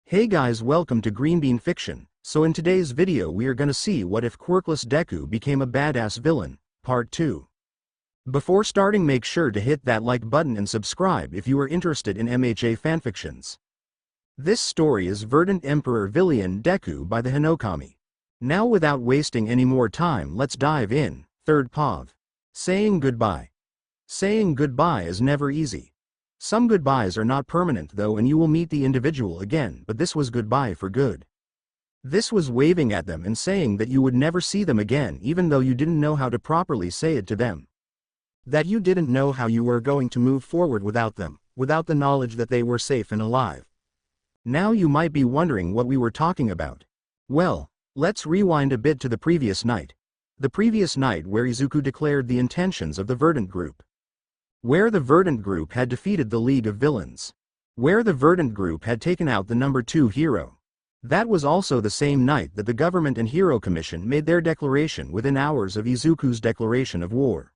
Hey guys, welcome to Green Bean Fiction. So in today's video we are gonna see what if Quirkless Deku became a badass villain, part 2. Before starting, make sure to hit that like button and subscribe if you are interested in MHA fanfictions. This story is Verdant Emperor Villian Deku by TheHinokami. Now without wasting any more time, let's dive in. Third POV. Saying goodbye. Saying goodbye is never easy. Some goodbyes are not permanent though, and you will meet the individual again, but this was goodbye for good. This was waving at them and saying that you would never see them again, even though you didn't know how to properly say it to them. That you didn't know how you were going to move forward without them, without the knowledge that they were safe and alive. Now you might be wondering what we were talking about. Well, let's rewind a bit to the previous night. The previous night where Izuku declared the intentions of the Verdant group. Where the Verdant group had defeated the League of Villains. Where the Verdant group had taken out the number 2 hero. That was also the same night that the government and Hero Commission made their declaration within hours of Izuku's declaration of war.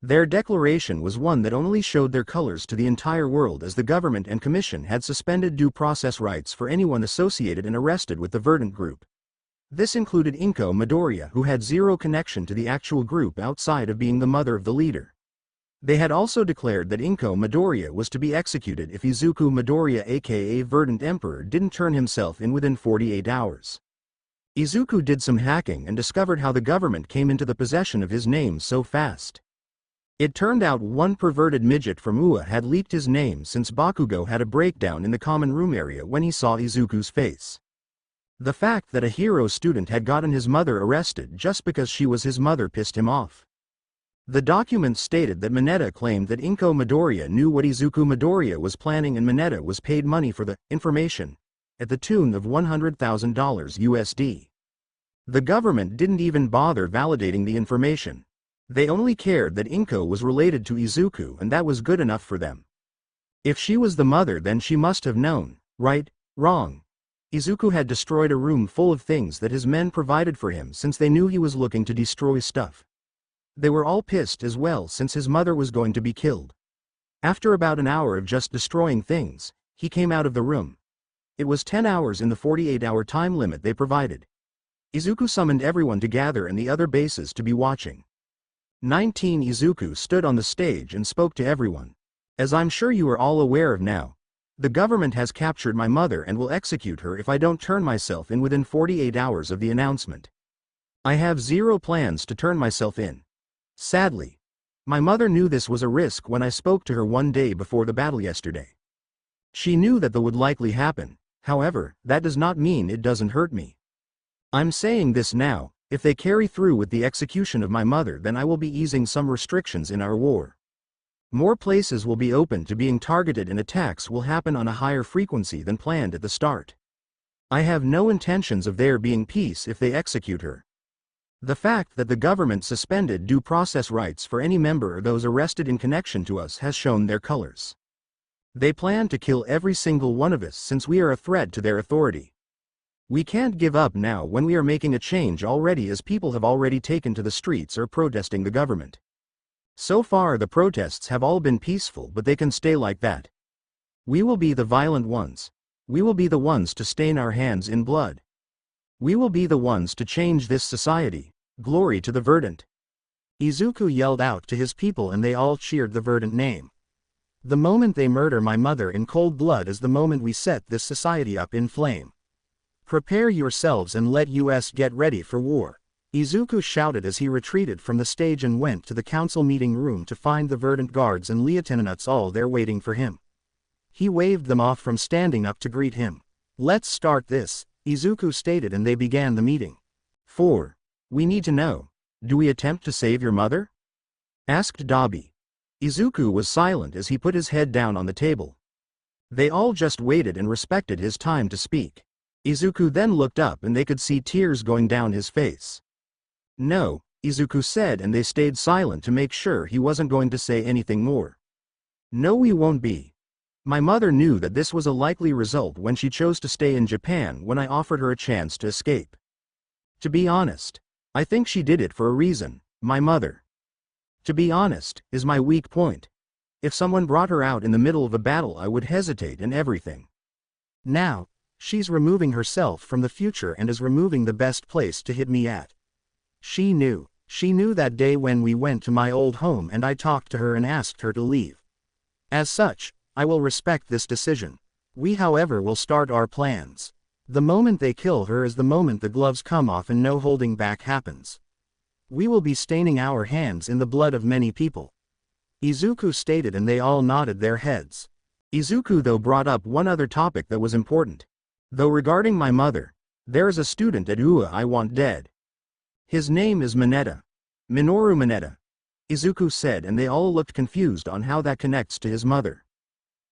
Their declaration was one that only showed their colors to the entire world, as the government and commission had suspended due process rights for anyone associated and arrested with the Verdant group. This included Inko Midoriya, who had zero connection to the actual group outside of being the mother of the leader. They had also declared that Inko Midoriya was to be executed if Izuku Midoriya aka Verdant Emperor didn't turn himself in within 48 hours. Izuku did some hacking and discovered how the government came into the possession of his name so fast. It turned out one perverted midget from UA had leaked his name, since Bakugo had a breakdown in the common room area when he saw Izuku's face. The fact that a hero student had gotten his mother arrested just because she was his mother pissed him off. The document stated that Mineta claimed that Inko Midoriya knew what Izuku Midoriya was planning, and Mineta was paid money for the information, at the tune of $100,000 USD. The government didn't even bother validating the information. They only cared that Inko was related to Izuku, and that was good enough for them. If she was the mother, then she must have known, right, wrong. Izuku had destroyed a room full of things that his men provided for him, since they knew he was looking to destroy stuff. They were all pissed as well, since his mother was going to be killed. After about an hour of just destroying things, he came out of the room. It was 10 hours in the 48-hour time limit they provided. Izuku summoned everyone to gather and the other bases to be watching. 19 Izuku stood on the stage and spoke to everyone. As I'm sure you are all aware of now, the government has captured my mother and will execute her if I don't turn myself in within 48 hours of the announcement. I have zero plans to turn myself in. Sadly, my mother knew this was a risk when I spoke to her one day before the battle yesterday. She knew that would likely happen, however, that does not mean it doesn't hurt me. I'm saying this now, if they carry through with the execution of my mother, then I will be easing some restrictions in our war. More places will be open to being targeted and attacks will happen on a higher frequency than planned at the start. I have no intentions of there being peace if they execute her. The fact that the government suspended due process rights for any member or those arrested in connection to us has shown their colors. They plan to kill every single one of us, since we are a threat to their authority. We can't give up now when we are making a change already, as people have already taken to the streets or protesting the government. So far the protests have all been peaceful, but they can stay like that. We will be the violent ones. We will be the ones to stain our hands in blood. We will be the ones to change this society. Glory to the Verdant. Izuku yelled out to his people and they all cheered the Verdant name. The moment they murder my mother in cold blood is the moment we set this society up in flame. Prepare yourselves and let us get ready for war. Izuku shouted as he retreated from the stage and went to the council meeting room to find the Verdant guards and lieutenants all there waiting for him. He waved them off from standing up to greet him. Let's start this, Izuku stated, and they began the meeting. 4. We need to know. Do we attempt to save your mother? Asked Dabi. Izuku was silent as he put his head down on the table. They all just waited and respected his time to speak. Izuku then looked up and they could see tears going down his face. No, Izuku said, and they stayed silent to make sure he wasn't going to say anything more. No, we won't be. My mother knew that this was a likely result when she chose to stay in Japan when I offered her a chance to escape. To be honest, I think she did it for a reason. My mother, to be honest, is my weak point. If someone brought her out in the middle of a battle, I would hesitate and everything. Now, She's removing herself from the future and is removing the best place to hit me at. She knew that day when we went to my old home and I talked to her and asked her to leave. As such, I will respect this decision. We however will start our plans. The moment they kill her is the moment the gloves come off and no holding back happens. We will be staining our hands in the blood of many people. Izuku stated and they all nodded their heads. Izuku though brought up one other topic that was important. Though regarding my mother, there is a student at UA I want dead. His name is Mineta. Minoru Mineta. Izuku said and they all looked confused on how that connects to his mother.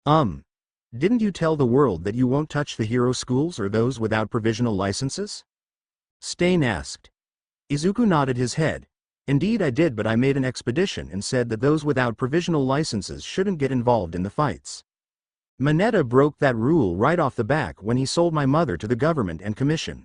Didn't you tell the world that you won't touch the hero schools or those without provisional licenses? Stain asked. Izuku nodded his head. Indeed I did, but I made an expedition and said that those without provisional licenses shouldn't get involved in the fights. Mineta broke that rule right off the back when he sold my mother to the government and commission.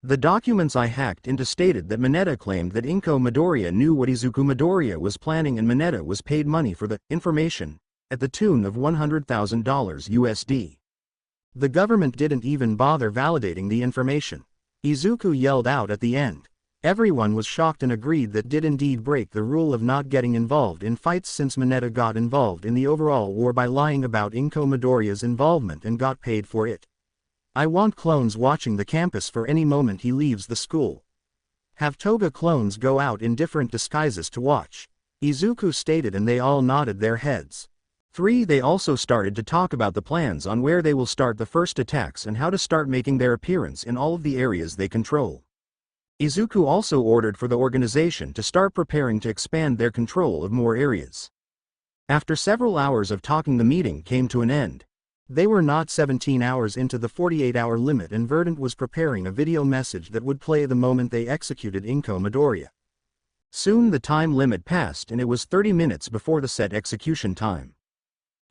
The documents I hacked into stated that Mineta claimed that Inko Midoriya knew what Izuku Midoriya was planning and Mineta was paid money for the information, at the tune of $100,000 USD. The government didn't even bother validating the information. Izuku yelled out at the end. Everyone was shocked and agreed that did indeed break the rule of not getting involved in fights since Mineta got involved in the overall war by lying about Inko Midoriya's involvement and got paid for it. I want clones watching the campus for any moment he leaves the school. Have Toga clones go out in different disguises to watch. Izuku stated and they all nodded their heads. 3. They also started to talk about the plans on where they will start the first attacks and how to start making their appearance in all of the areas they control. Izuku also ordered for the organization to start preparing to expand their control of more areas. After several hours of talking, the meeting came to an end. They were not 17 hours into the 48-hour limit and Verdant was preparing a video message that would play the moment they executed Inko Midoriya. Soon the time limit passed and it was 30 minutes before the set execution time.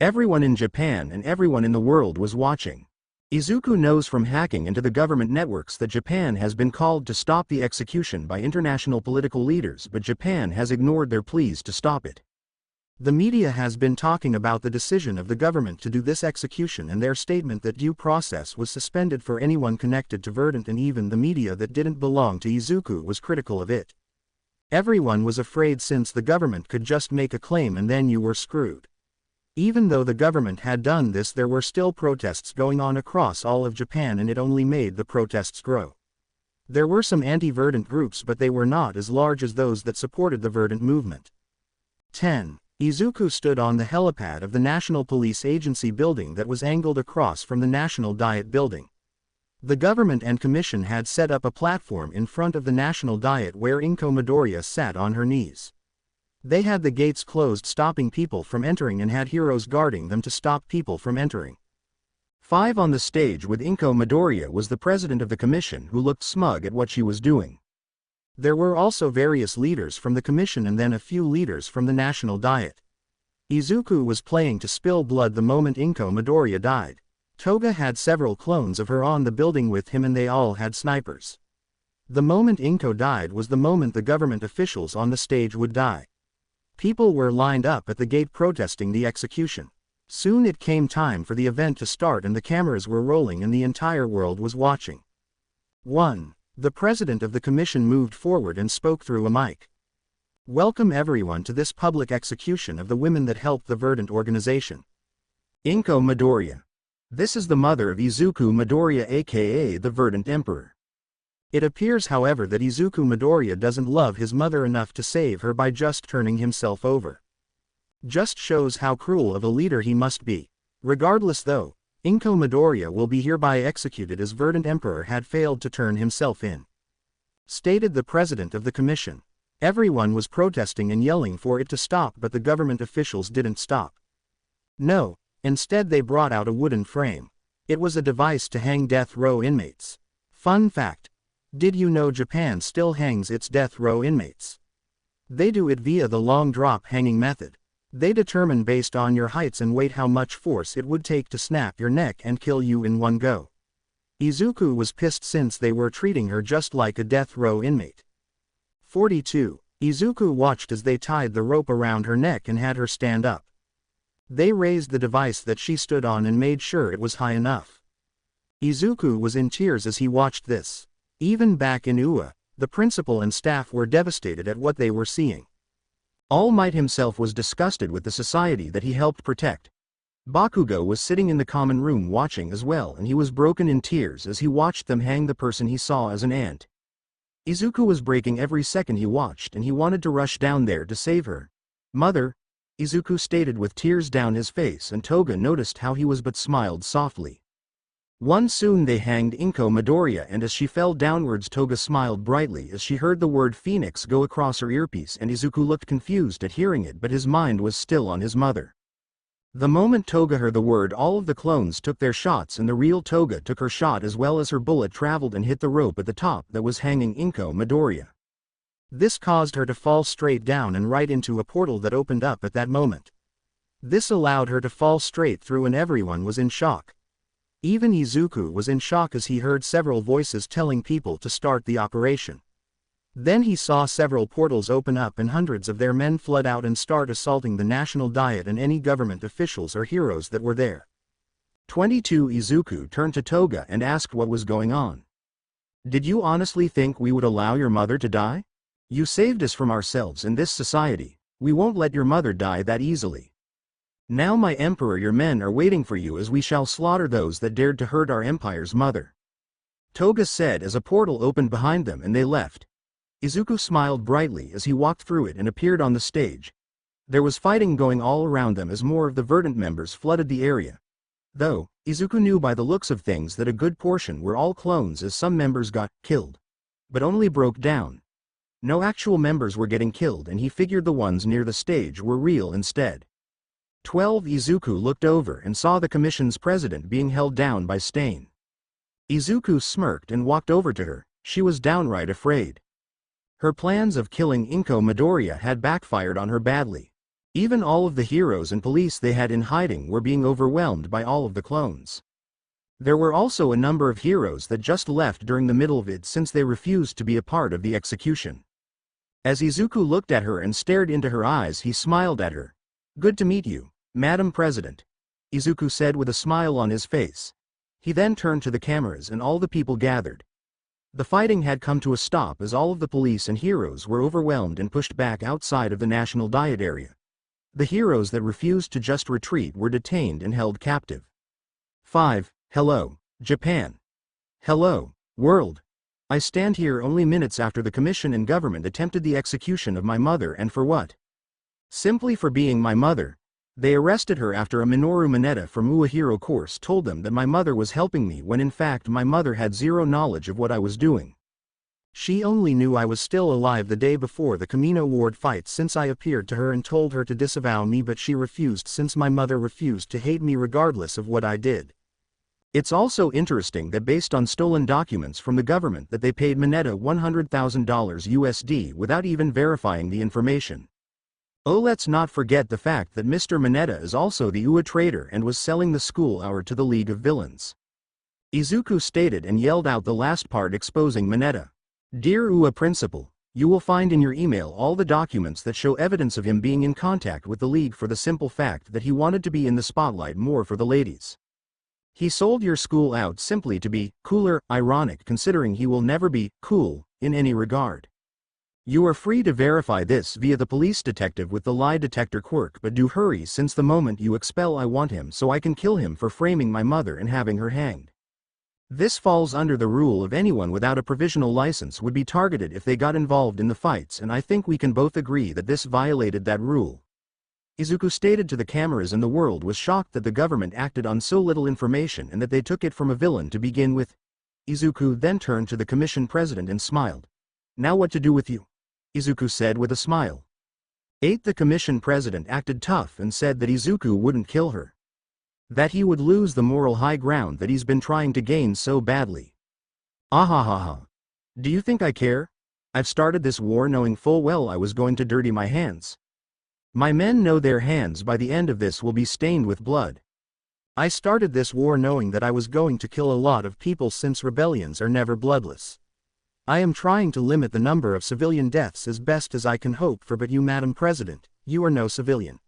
Everyone in Japan and everyone in the world was watching. Izuku knows from hacking into the government networks that Japan has been called to stop the execution by international political leaders, but Japan has ignored their pleas to stop it. The media has been talking about the decision of the government to do this execution and their statement that due process was suspended for anyone connected to Verdant, and even the media that didn't belong to Izuku was critical of it. Everyone was afraid since the government could just make a claim and then you were screwed. Even though the government had done this, there were still protests going on across all of Japan and it only made the protests grow. There were some anti-Verdant groups, but they were not as large as those that supported the Verdant movement. 10. Izuku stood on the helipad of the National Police Agency building that was angled across from the National Diet building. The government and commission had set up a platform in front of the National Diet where Inko Midoriya sat on her knees. They had the gates closed, stopping people from entering, and had heroes guarding them to stop people from entering. 5. On the stage with Inko Midoriya was the president of the commission, who looked smug at what she was doing. There were also various leaders from the commission and then a few leaders from the National Diet. Izuku was playing to spill blood the moment Inko Midoriya died. Toga had several clones of her on the building with him and they all had snipers. The moment Inko died was the moment the government officials on the stage would die. People were lined up at the gate protesting the execution. Soon it came time for the event to start and the cameras were rolling and the entire world was watching. 1. The president of the commission moved forward and spoke through a mic. Welcome everyone to this public execution of the women that helped the Verdant organization. Inko Midoriya. This is the mother of Izuku Midoriya, aka the Verdant Emperor. It appears however that Izuku Midoriya doesn't love his mother enough to save her by just turning himself over. Just shows how cruel of a leader he must be. Regardless though, Inko Midoriya will be hereby executed as Verdant Emperor had failed to turn himself in. Stated the president of the commission. Everyone was protesting and yelling for it to stop, but the government officials didn't stop. No, instead they brought out a wooden frame. It was a device to hang death row inmates. Fun fact. Did you know Japan still hangs its death row inmates? They do it via the long drop hanging method. They determine based on your heights and weight how much force it would take to snap your neck and kill you in one go. Izuku was pissed since they were treating her just like a death row inmate. 42. Izuku watched as they tied the rope around her neck and had her stand up. They raised the device that she stood on and made sure it was high enough. Izuku was in tears as he watched this. Even back in Ua, the principal and staff were devastated at what they were seeing. All Might himself was disgusted with the society that he helped protect. Bakugo was sitting in the common room watching as well, and he was broken in tears as he watched them hang the person he saw as an ant. Izuku was breaking every second he watched, and he wanted to rush down there to save her. "Mother," Izuku stated with tears down his face, and Toga noticed how he was but smiled softly. Soon they hanged Inko Midoriya, and as she fell downwards Toga smiled brightly as she heard the word Phoenix go across her earpiece, and Izuku looked confused at hearing it, but his mind was still on his mother. The moment Toga heard the word, all of the clones took their shots, and the real Toga took her shot as well as her bullet traveled and hit the rope at the top that was hanging Inko Midoriya. This caused her to fall straight down and right into a portal that opened up at that moment. This allowed her to fall straight through, and everyone was in shock. Even Izuku was in shock as he heard several voices telling people to start the operation. Then he saw several portals open up and hundreds of their men flood out and start assaulting the National Diet and any government officials or heroes that were there. 22 Izuku turned to Toga and asked what was going on. "Did you honestly think we would allow your mother to die? You saved us from ourselves in this society. We won't let your mother die that easily. Now my emperor, your men are waiting for you, as we shall slaughter those that dared to hurt our empire's mother," Toga said as a portal opened behind them and they left. Izuku smiled brightly as he walked through it and appeared on the stage. There was fighting going all around them as more of the Verdant members flooded the area. Though, Izuku knew by the looks of things that a good portion were all clones, as some members got killed, but only broke down. No actual members were getting killed, and he figured the ones near the stage were real instead. 12 Izuku looked over and saw the commission's president being held down by Stain. Izuku smirked and walked over to her. She was downright afraid. Her plans of killing Inko Midoriya had backfired on her badly. Even all of the heroes and police they had in hiding were being overwhelmed by all of the clones. There were also a number of heroes that just left during the middle of it since they refused to be a part of the execution. As Izuku looked at her and stared into her eyes, he smiled at her. "Good to meet you, Madam President," Izuku said with a smile on his face. He then turned to the cameras and all the people gathered. The fighting had come to a stop as all of the police and heroes were overwhelmed and pushed back outside of the National Diet area. The heroes that refused to just retreat were detained and held captive. 5. Hello, Japan. Hello, world. I stand here only minutes after the commission and government attempted the execution of my mother, and for what? Simply for being my mother. They arrested her after a Minoru Mineta from Ua Hero course told them that my mother was helping me, when in fact my mother had zero knowledge of what I was doing. She only knew I was still alive the day before the Camino Ward fight, since I appeared to her and told her to disavow me, but she refused, since my mother refused to hate me regardless of what I did. It's also interesting that based on stolen documents from the government that they paid Mineta $100,000 USD without even verifying the information. Oh, let's not forget the fact that Mr. Mineta is also the Ua traitor and was selling the school hour to the League of Villains. Izuku stated and yelled out the last part exposing Mineta. "Dear Ua Principal, you will find in your email all the documents that show evidence of him being in contact with the League for the simple fact that he wanted to be in the spotlight more for the ladies. He sold your school out simply to be cooler, ironic considering he will never be cool in any regard. You are free to verify this via the police detective with the lie detector quirk, but do hurry, since the moment you expel I want him so I can kill him for framing my mother and having her hanged. This falls under the rule of anyone without a provisional license would be targeted if they got involved in the fights, and I think we can both agree that this violated that rule." Izuku stated to the cameras, and the world was shocked that the government acted on so little information and that they took it from a villain to begin with. Izuku then turned to the commission president and smiled. "Now what to do with you?" Izuku said with a smile. 8. The commission president acted tough and said that Izuku wouldn't kill her. That he would lose the moral high ground that he's been trying to gain so badly. Ahahaha. Do you think I care? I've started this war knowing full well I was going to dirty my hands. My men know their hands by the end of this will be stained with blood. I started this war knowing that I was going to kill a lot of people, since rebellions are never bloodless. I am trying to limit the number of civilian deaths as best as I can hope for, but you, Madam President, you are no civilian.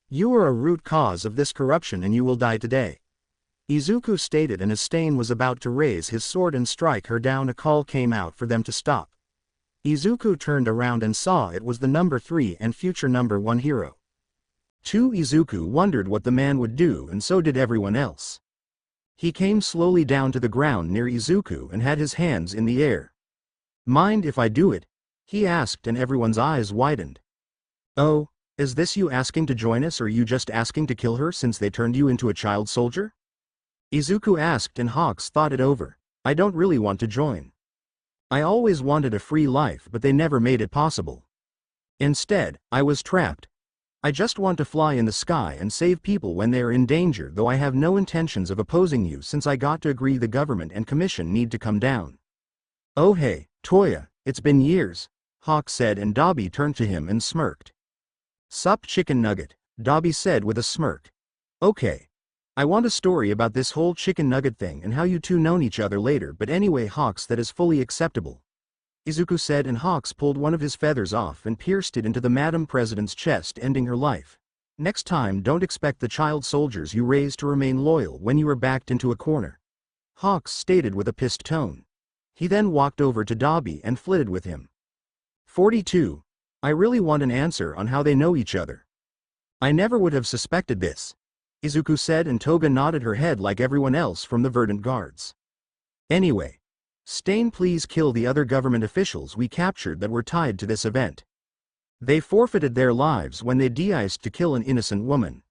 You are a root cause of this corruption and you will die today. Izuku stated, and as Stain was about to raise his sword and strike her down, a call came out for them to stop. Izuku turned around and saw it was the number 3 and future number 1 hero. 2. Izuku wondered what the man would do, and so did everyone else. He came slowly down to the ground near Izuku and had his hands in the air. "Mind if I do it?" he asked, and everyone's eyes widened. "Oh, is this you asking to join us, or you just asking to kill her since they turned you into a child soldier?" Izuku asked, and Hawks thought it over. "I don't really want to join. I always wanted a free life, but they never made it possible. Instead, I was trapped. I just want to fly in the sky and save people when they are in danger, though I have no intentions of opposing you since I got to agree the government and commission need to come down." "Oh hey, Toya, it's been years," Hawk said, and Dobby turned to him and smirked. "Sup, chicken nugget," Dobby said with a smirk. "Okay. I want a story about this whole chicken nugget thing and how you two known each other later, but anyway Hawks, that is fully acceptable," Izuku said, and Hawks pulled one of his feathers off and pierced it into the Madam President's chest, ending her life. "Next time don't expect the child soldiers you raised to remain loyal when you are backed into a corner," Hawks stated with a pissed tone. He then walked over to Dobby and flitted with him. 42. I really want an answer on how they know each other. I never would have suspected this, Izuku said, and Toga nodded her head like everyone else from the Verdant guards. "Anyway, Stain, please kill the other government officials we captured that were tied to this event. They forfeited their lives when they de-iced to kill an innocent woman.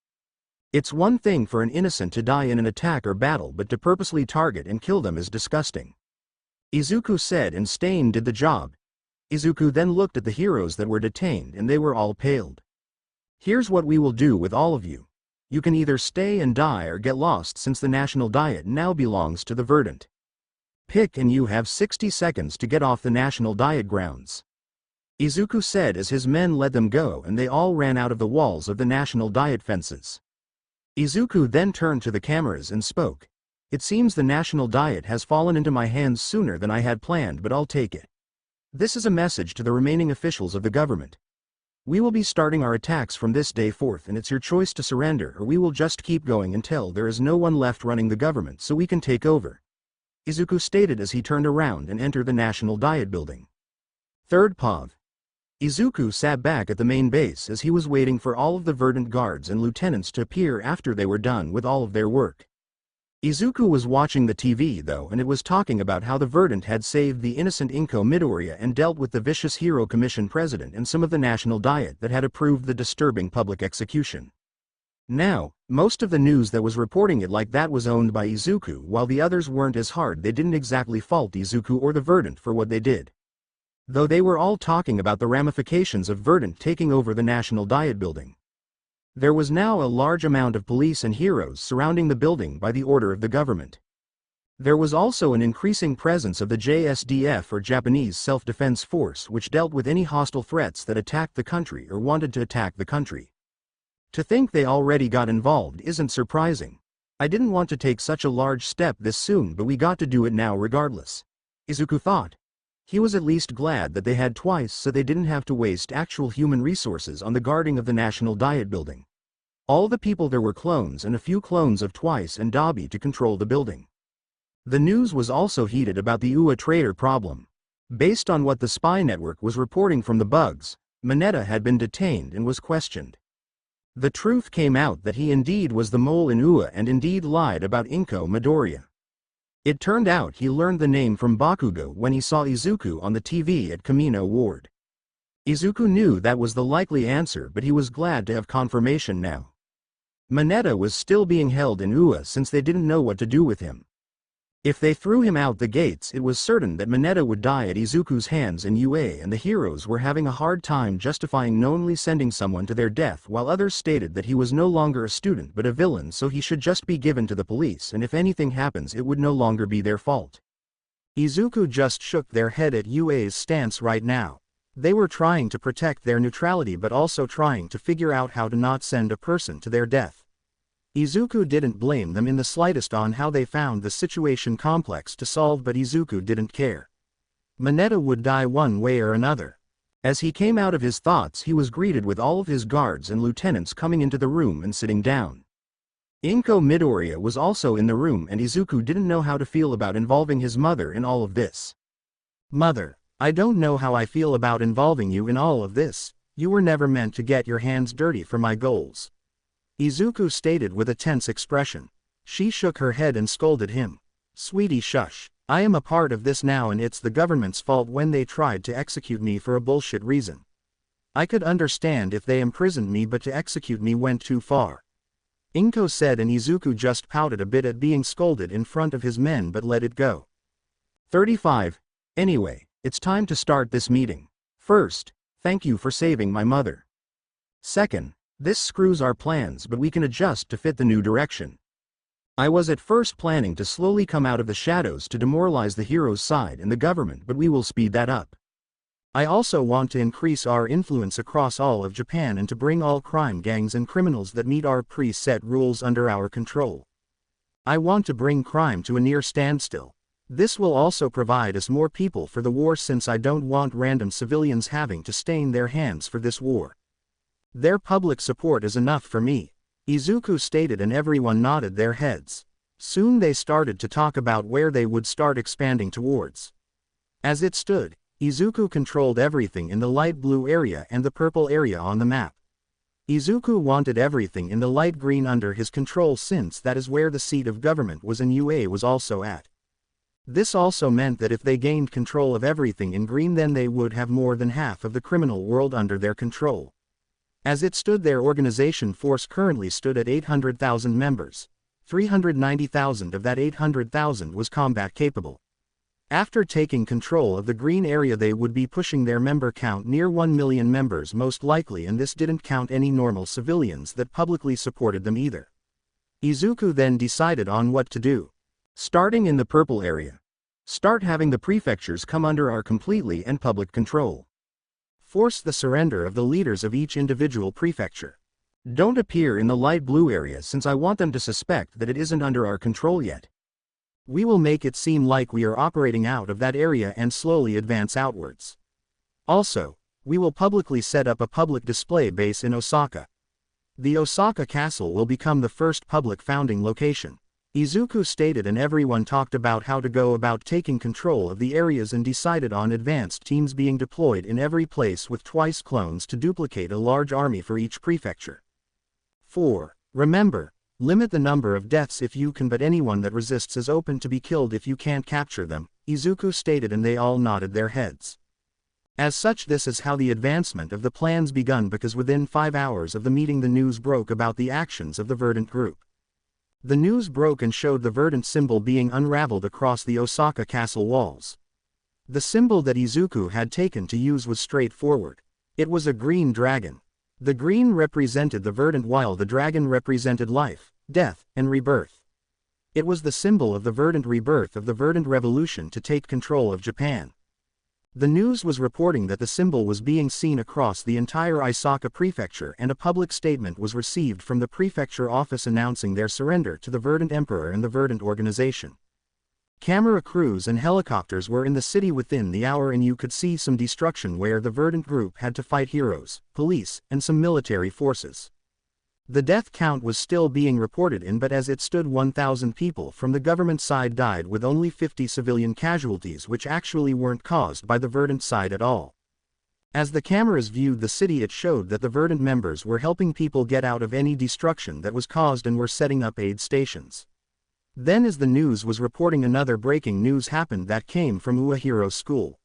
It's one thing for an innocent to die in an attack or battle, but to purposely target and kill them is disgusting," Izuku said, and Stain did the job. Izuku then looked at the heroes that were detained, and they were all paled. "Here's what we will do with all of you. You can either stay and die or get lost, since the national diet now belongs to the Verdant. Pick, and you have 60 seconds to get off the national diet grounds," Izuku said as his men let them go, and they all ran out of the walls of the national diet fences. Izuku then turned to the cameras and spoke. "It seems the national diet has fallen into my hands sooner than I had planned, but I'll take it. This is a message to the remaining officials of the government. We will be starting our attacks from this day forth, and it's your choice to surrender, or we will just keep going until there is no one left running the government so we can take over," Izuku stated as he turned around and entered the National Diet building. 3rd Pav. Izuku sat back at the main base as he was waiting for all of the Verdant guards and lieutenants to appear after they were done with all of their work. Izuku was watching the TV though, and it was talking about how the Verdant had saved the innocent Inko Midoriya and dealt with the vicious Hero Commission president and some of the National Diet that had approved the disturbing public execution. Now, most of the news that was reporting it like that was owned by Izuku, while the others weren't as hard. They didn't exactly fault Izuku or the Verdant for what they did, though they were all talking about the ramifications of Verdant taking over the National Diet building. There was now a large amount of police and heroes surrounding the building by the order of the government. There was also an increasing presence of the JSDF, or Japanese Self-Defense Force, which dealt with any hostile threats that attacked the country or wanted to attack the country. To think they already got involved isn't surprising. I didn't want to take such a large step this soon, but we got to do it now regardless, Izuku thought. He was at least glad that they had twice, so they didn't have to waste actual human resources on the guarding of the National Diet building. All the people there were clones, and a few clones of Twice and Dobby to control the building. The news was also heated about the UA traitor problem. Based on what the spy network was reporting from the bugs, Mineta had been detained and was questioned. The truth came out that he indeed was the mole in UA and indeed lied about Inko Midoriya. It turned out he learned the name from Bakugo when he saw Izuku on the TV at Kamino Ward. Izuku knew that was the likely answer, but he was glad to have confirmation now. Mineta was still being held in UA since they didn't know what to do with him. If they threw him out the gates, it was certain that Mineta would die at Izuku's hands in UA, and the heroes were having a hard time justifying knowingly sending someone to their death, while others stated that he was no longer a student but a villain, so he should just be given to the police, and if anything happens it would no longer be their fault. Izuku just shook their head at UA's stance right now. They were trying to protect their neutrality but also trying to figure out how to not send a person to their death. Izuku didn't blame them in the slightest on how they found the situation complex to solve, but Izuku didn't care. Mineta would die one way or another. As he came out of his thoughts, he was greeted with all of his guards and lieutenants coming into the room and sitting down. Inko Midoriya was also in the room and Izuku didn't know how to feel about involving his mother in all of this. Mother, I don't know how I feel about involving you in all of this. You were never meant to get your hands dirty for my goals. Izuku stated with a tense expression. She shook her head and scolded him. Sweetie, shush. I am a part of this now and it's the government's fault when they tried to execute me for a bullshit reason. I could understand if they imprisoned me, but to execute me went too far. Inko said, and Izuku just pouted a bit at being scolded in front of his men but let it go. 35. Anyway, it's time to start this meeting. First, thank you for saving my mother. Second, this screws our plans but we can adjust to fit the new direction. I was at first planning to slowly come out of the shadows to demoralize the hero's side and the government, but we will speed that up. I also want to increase our influence across all of Japan and to bring all crime gangs and criminals that meet our preset rules under our control. I want to bring crime to a near standstill. This will also provide us more people for the war, since I don't want random civilians having to stain their hands for this war. Their public support is enough for me, Izuku stated, and everyone nodded their heads. Soon they started to talk about where they would start expanding towards. As it stood, Izuku controlled everything in the light blue area and the purple area on the map. Izuku wanted everything in the light green under his control, since that is where the seat of government was and UA was also at. This also meant that if they gained control of everything in green, then they would have more than half of the criminal world under their control. As it stood, their organization force currently stood at 800,000 members. 390,000 of that 800,000 was combat capable. After taking control of the green area, they would be pushing their member count near 1 million members most likely, and this didn't count any normal civilians that publicly supported them either. Izuku then decided on what to do. Starting in the purple area. Start having the prefectures come under our completely and public control. Force the surrender of the leaders of each individual prefecture. Don't appear in the light blue area, since I want them to suspect that it isn't under our control yet. We will make it seem like we are operating out of that area and slowly advance outwards. Also, we will publicly set up a public display base in Osaka. The Osaka Castle will become the first public founding location, Izuku stated, and everyone talked about how to go about taking control of the areas and decided on advanced teams being deployed in every place with twice clones to duplicate a large army for each prefecture. 4. Remember, limit the number of deaths if you can, but anyone that resists is open to be killed if you can't capture them, Izuku stated, and they all nodded their heads. As such, this is how the advancement of the plans begun, because within 5 hours of the meeting the news broke about the actions of the Verdant group. The news broke and showed the Verdant symbol being unraveled across the Osaka castle walls. The symbol that Izuku had taken to use was straightforward. It was a green dragon. The green represented the Verdant while the dragon represented life, death, and rebirth. It was the symbol of the Verdant rebirth of the Verdant Revolution to take control of Japan. The news was reporting that the symbol was being seen across the entire Osaka prefecture, and a public statement was received from the prefecture office announcing their surrender to the Verdant Emperor and the Verdant organization. Camera crews and helicopters were in the city within the hour, and you could see some destruction where the Verdant group had to fight heroes, police, and some military forces. The death count was still being reported in, but as it stood, 1,000 people from the government side died with only 50 civilian casualties, which actually weren't caused by the Verdant side at all. As the cameras viewed the city, it showed that the Verdant members were helping people get out of any destruction that was caused and were setting up aid stations. Then, as the news was reporting, another breaking news happened that came from Uehiro School.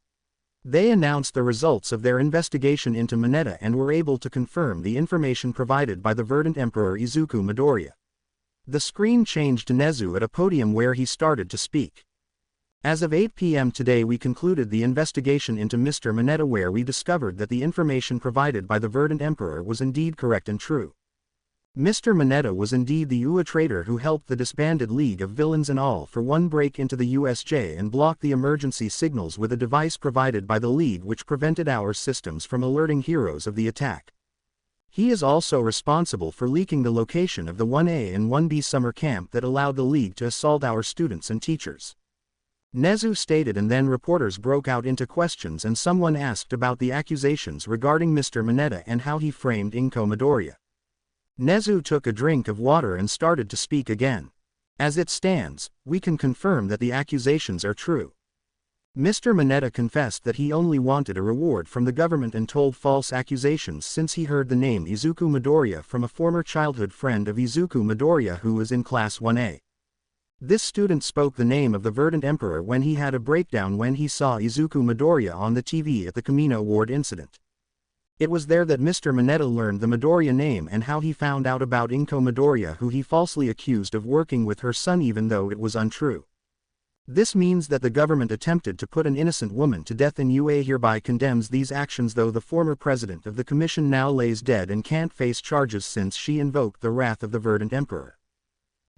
They announced the results of their investigation into Mineta and were able to confirm the information provided by the Verdant Emperor Izuku Midoriya. The screen changed to Nezu at a podium where he started to speak. As of 8 p.m. today, we concluded the investigation into Mr. Mineta, where we discovered that the information provided by the Verdant Emperor was indeed correct and true. Mr. Mineta was indeed the UA traitor who helped the disbanded League of Villains and All for One break into the USJ and blocked the emergency signals with a device provided by the League which prevented our systems from alerting heroes of the attack. He is also responsible for leaking the location of the 1A and 1B summer camp that allowed the League to assault our students and teachers, Nezu stated, and then reporters broke out into questions and someone asked about the accusations regarding Mr. Mineta and how he framed Inko Midoriya. Nezu took a drink of water and started to speak again. As it stands, we can confirm that the accusations are true. Mr. Mineta confessed that he only wanted a reward from the government and told false accusations since he heard the name Izuku Midoriya from a former childhood friend of Izuku Midoriya who was in Class 1A. This student spoke the name of the Verdant Emperor when he had a breakdown when he saw Izuku Midoriya on the TV at the Kamino Ward incident. It was there that Mr. Mineta learned the Midoriya name and how he found out about Inko Midoriya, who he falsely accused of working with her son even though it was untrue. This means that the government attempted to put an innocent woman to death, and UA hereby condemns these actions, though the former president of the commission now lays dead and can't face charges since she invoked the wrath of the Verdant Emperor.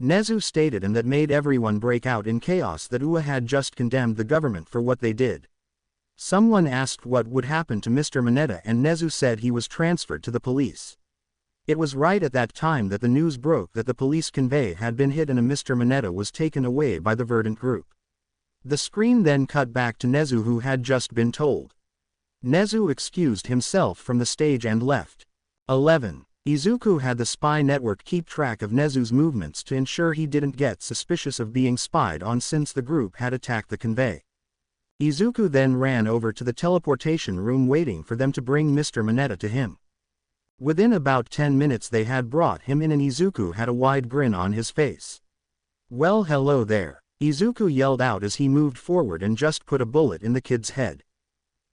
Nezu stated, and that made everyone break out in chaos, that UA had just condemned the government for what they did. Someone asked what would happen to Mr. Mineta, and Nezu said he was transferred to the police. It was right at that time that the news broke that the police convoy had been hit and a Mr. Mineta was taken away by the Verdant group. The screen then cut back to Nezu, who had just been told. Nezu excused himself from the stage and left. 11. Izuku had the spy network keep track of Nezu's movements to ensure he didn't get suspicious of being spied on since the group had attacked the convoy. Izuku then ran over to the teleportation room waiting for them to bring Mr. Mineta to him. Within about 10 minutes they had brought him in and Izuku had a wide grin on his face. "Well, hello there," Izuku yelled out as he moved forward and just put a bullet in the kid's head.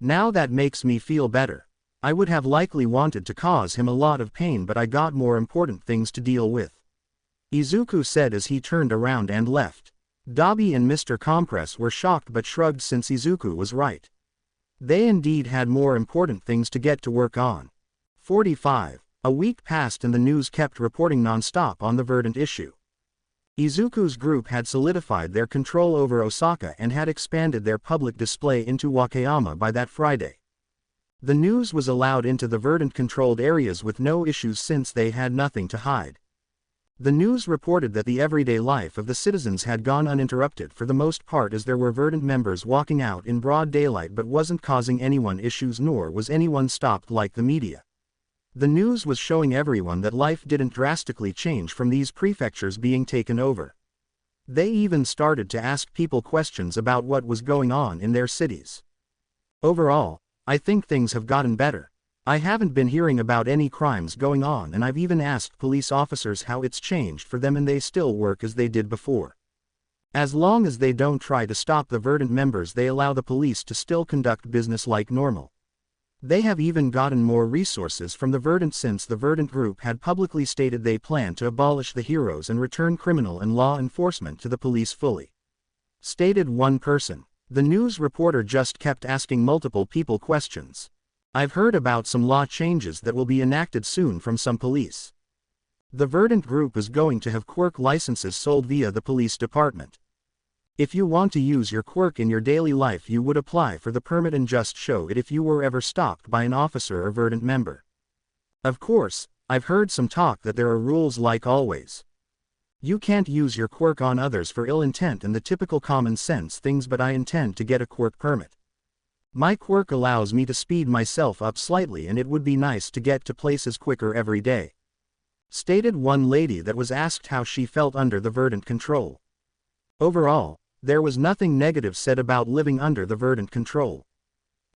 "Now that makes me feel better. I would have likely wanted to cause him a lot of pain, but I got more important things to deal with," Izuku said as he turned around and left. Dabi and Mr. Compress were shocked but shrugged since Izuku was right. They indeed had more important things to get to work on. 45. A week passed and the news kept reporting non-stop on the Verdant issue. Izuku's group had solidified their control over Osaka and had expanded their public display into Wakayama by that Friday. The news was allowed into the Verdant-controlled areas with no issues since they had nothing to hide. The news reported that the everyday life of the citizens had gone uninterrupted for the most part, as there were Verdant members walking out in broad daylight but wasn't causing anyone issues, nor was anyone stopped like the media. The news was showing everyone that life didn't drastically change from these prefectures being taken over. They even started to ask people questions about what was going on in their cities. Overall, I think things have gotten better. I haven't been hearing about any crimes going on, and I've even asked police officers how it's changed for them, and they still work as they did before. As long as they don't try to stop the Verdant members, they allow the police to still conduct business like normal. They have even gotten more resources from the Verdant since the Verdant group had publicly stated they plan to abolish the heroes and return criminal and law enforcement to the police fully. Stated one person. The news reporter just kept asking multiple people questions. "I've heard about some law changes that will be enacted soon from some police. The Verdant group is going to have quirk licenses sold via the police department. If you want to use your quirk in your daily life, you would apply for the permit and just show it if you were ever stopped by an officer or Verdant member. Of course, I've heard some talk that there are rules like always. You can't use your quirk on others for ill intent and the typical common sense things, but I intend to get a quirk permit. My quirk allows me to speed myself up slightly, and it would be nice to get to places quicker every day," stated one lady that was asked how she felt under the Verdant control. Overall, there was nothing negative said about living under the Verdant control.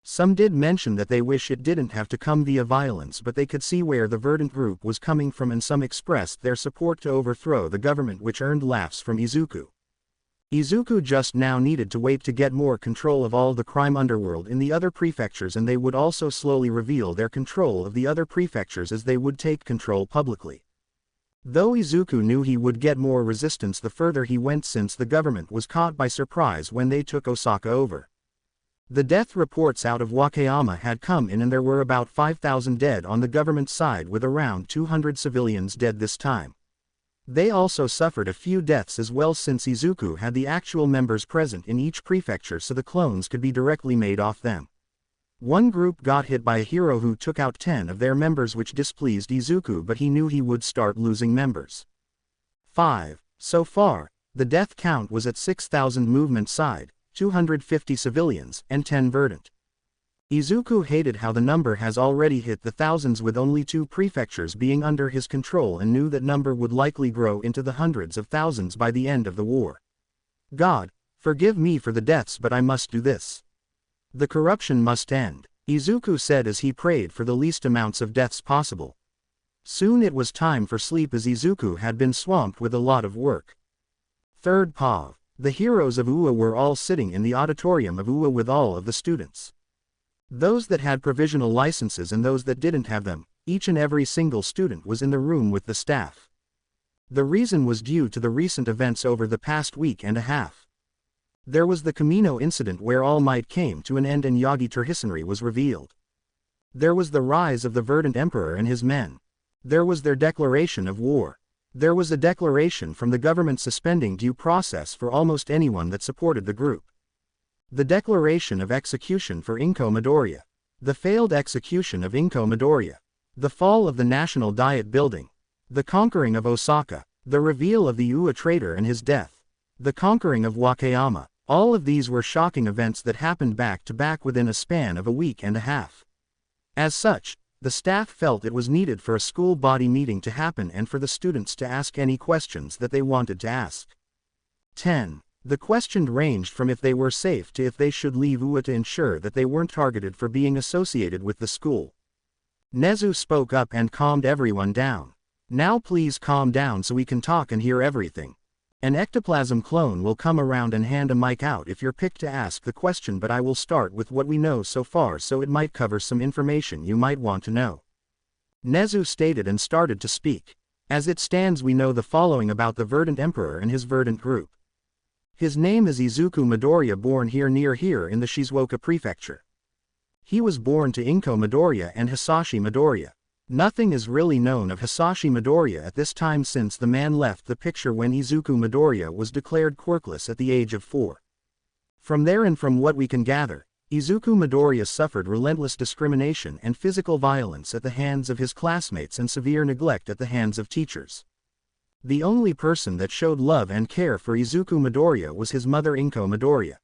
Some did mention that they wish it didn't have to come via violence, but they could see where the Verdant group was coming from, and some expressed their support to overthrow the government, which earned laughs from Izuku. Izuku just now needed to wait to get more control of all the crime underworld in the other prefectures, and they would also slowly reveal their control of the other prefectures as they would take control publicly. Though Izuku knew he would get more resistance the further he went, since the government was caught by surprise when they took Osaka over. The death reports out of Wakayama had come in, and there were about 5,000 dead on the government side, with around 200 civilians dead this time. They also suffered a few deaths as well, since Izuku had the actual members present in each prefecture so the clones could be directly made off them. One group got hit by a hero who took out 10 of their members, which displeased Izuku, but he knew he would start losing members. 5. So far, the death count was at 6,000 movement side, 250 civilians, and 10 Verdant. Izuku hated how the number has already hit the thousands with only 2 prefectures being under his control and knew that number would likely grow into the hundreds of thousands by the end of the war. God, forgive me for the deaths, but I must do this. The corruption must end, Izuku said as he prayed for the least amounts of deaths possible. Soon it was time for sleep as Izuku had been swamped with a lot of work. Third POV. The heroes of UA were all sitting in the auditorium of UA with all of the students. Those that had provisional licenses and those that didn't have them, each and every single student was in the room with the staff. The reason was due to the recent events over the past week and a half. There was the Kamino incident where All Might came to an end and Yagi Hisanari was revealed. There was the rise of the Verdant Emperor and his men. There was their declaration of war. There was a declaration from the government suspending due process for almost anyone that supported the group. The declaration of execution for Inko Midoriya. The failed execution of Inko Midoriya. The fall of the National Diet Building. The conquering of Osaka. The reveal of the UA traitor and his death. The conquering of Wakayama. All of these were shocking events that happened back to back within a span of a week and a half. As such, the staff felt it was needed for a school body meeting to happen and for the students to ask any questions that they wanted to ask. 10. The questions ranged from if they were safe to if they should leave UA to ensure that they weren't targeted for being associated with the school. Nezu spoke up and calmed everyone down. Now please calm down so we can talk and hear everything. An ectoplasm clone will come around and hand a mic out if you're picked to ask the question, but I will start with what we know so far so it might cover some information you might want to know. Nezu stated and started to speak. As it stands, we know the following about the Verdant Emperor and his Verdant group. His name is Izuku Midoriya, born here near here in the Shizuoka prefecture. He was born to Inko Midoriya and Hisashi Midoriya. Nothing is really known of Hisashi Midoriya at this time since the man left the picture when Izuku Midoriya was declared quirkless at the age of 4. From there and from what we can gather, Izuku Midoriya suffered relentless discrimination and physical violence at the hands of his classmates and severe neglect at the hands of teachers. The only person that showed love and care for Izuku Midoriya was his mother Inko Midoriya.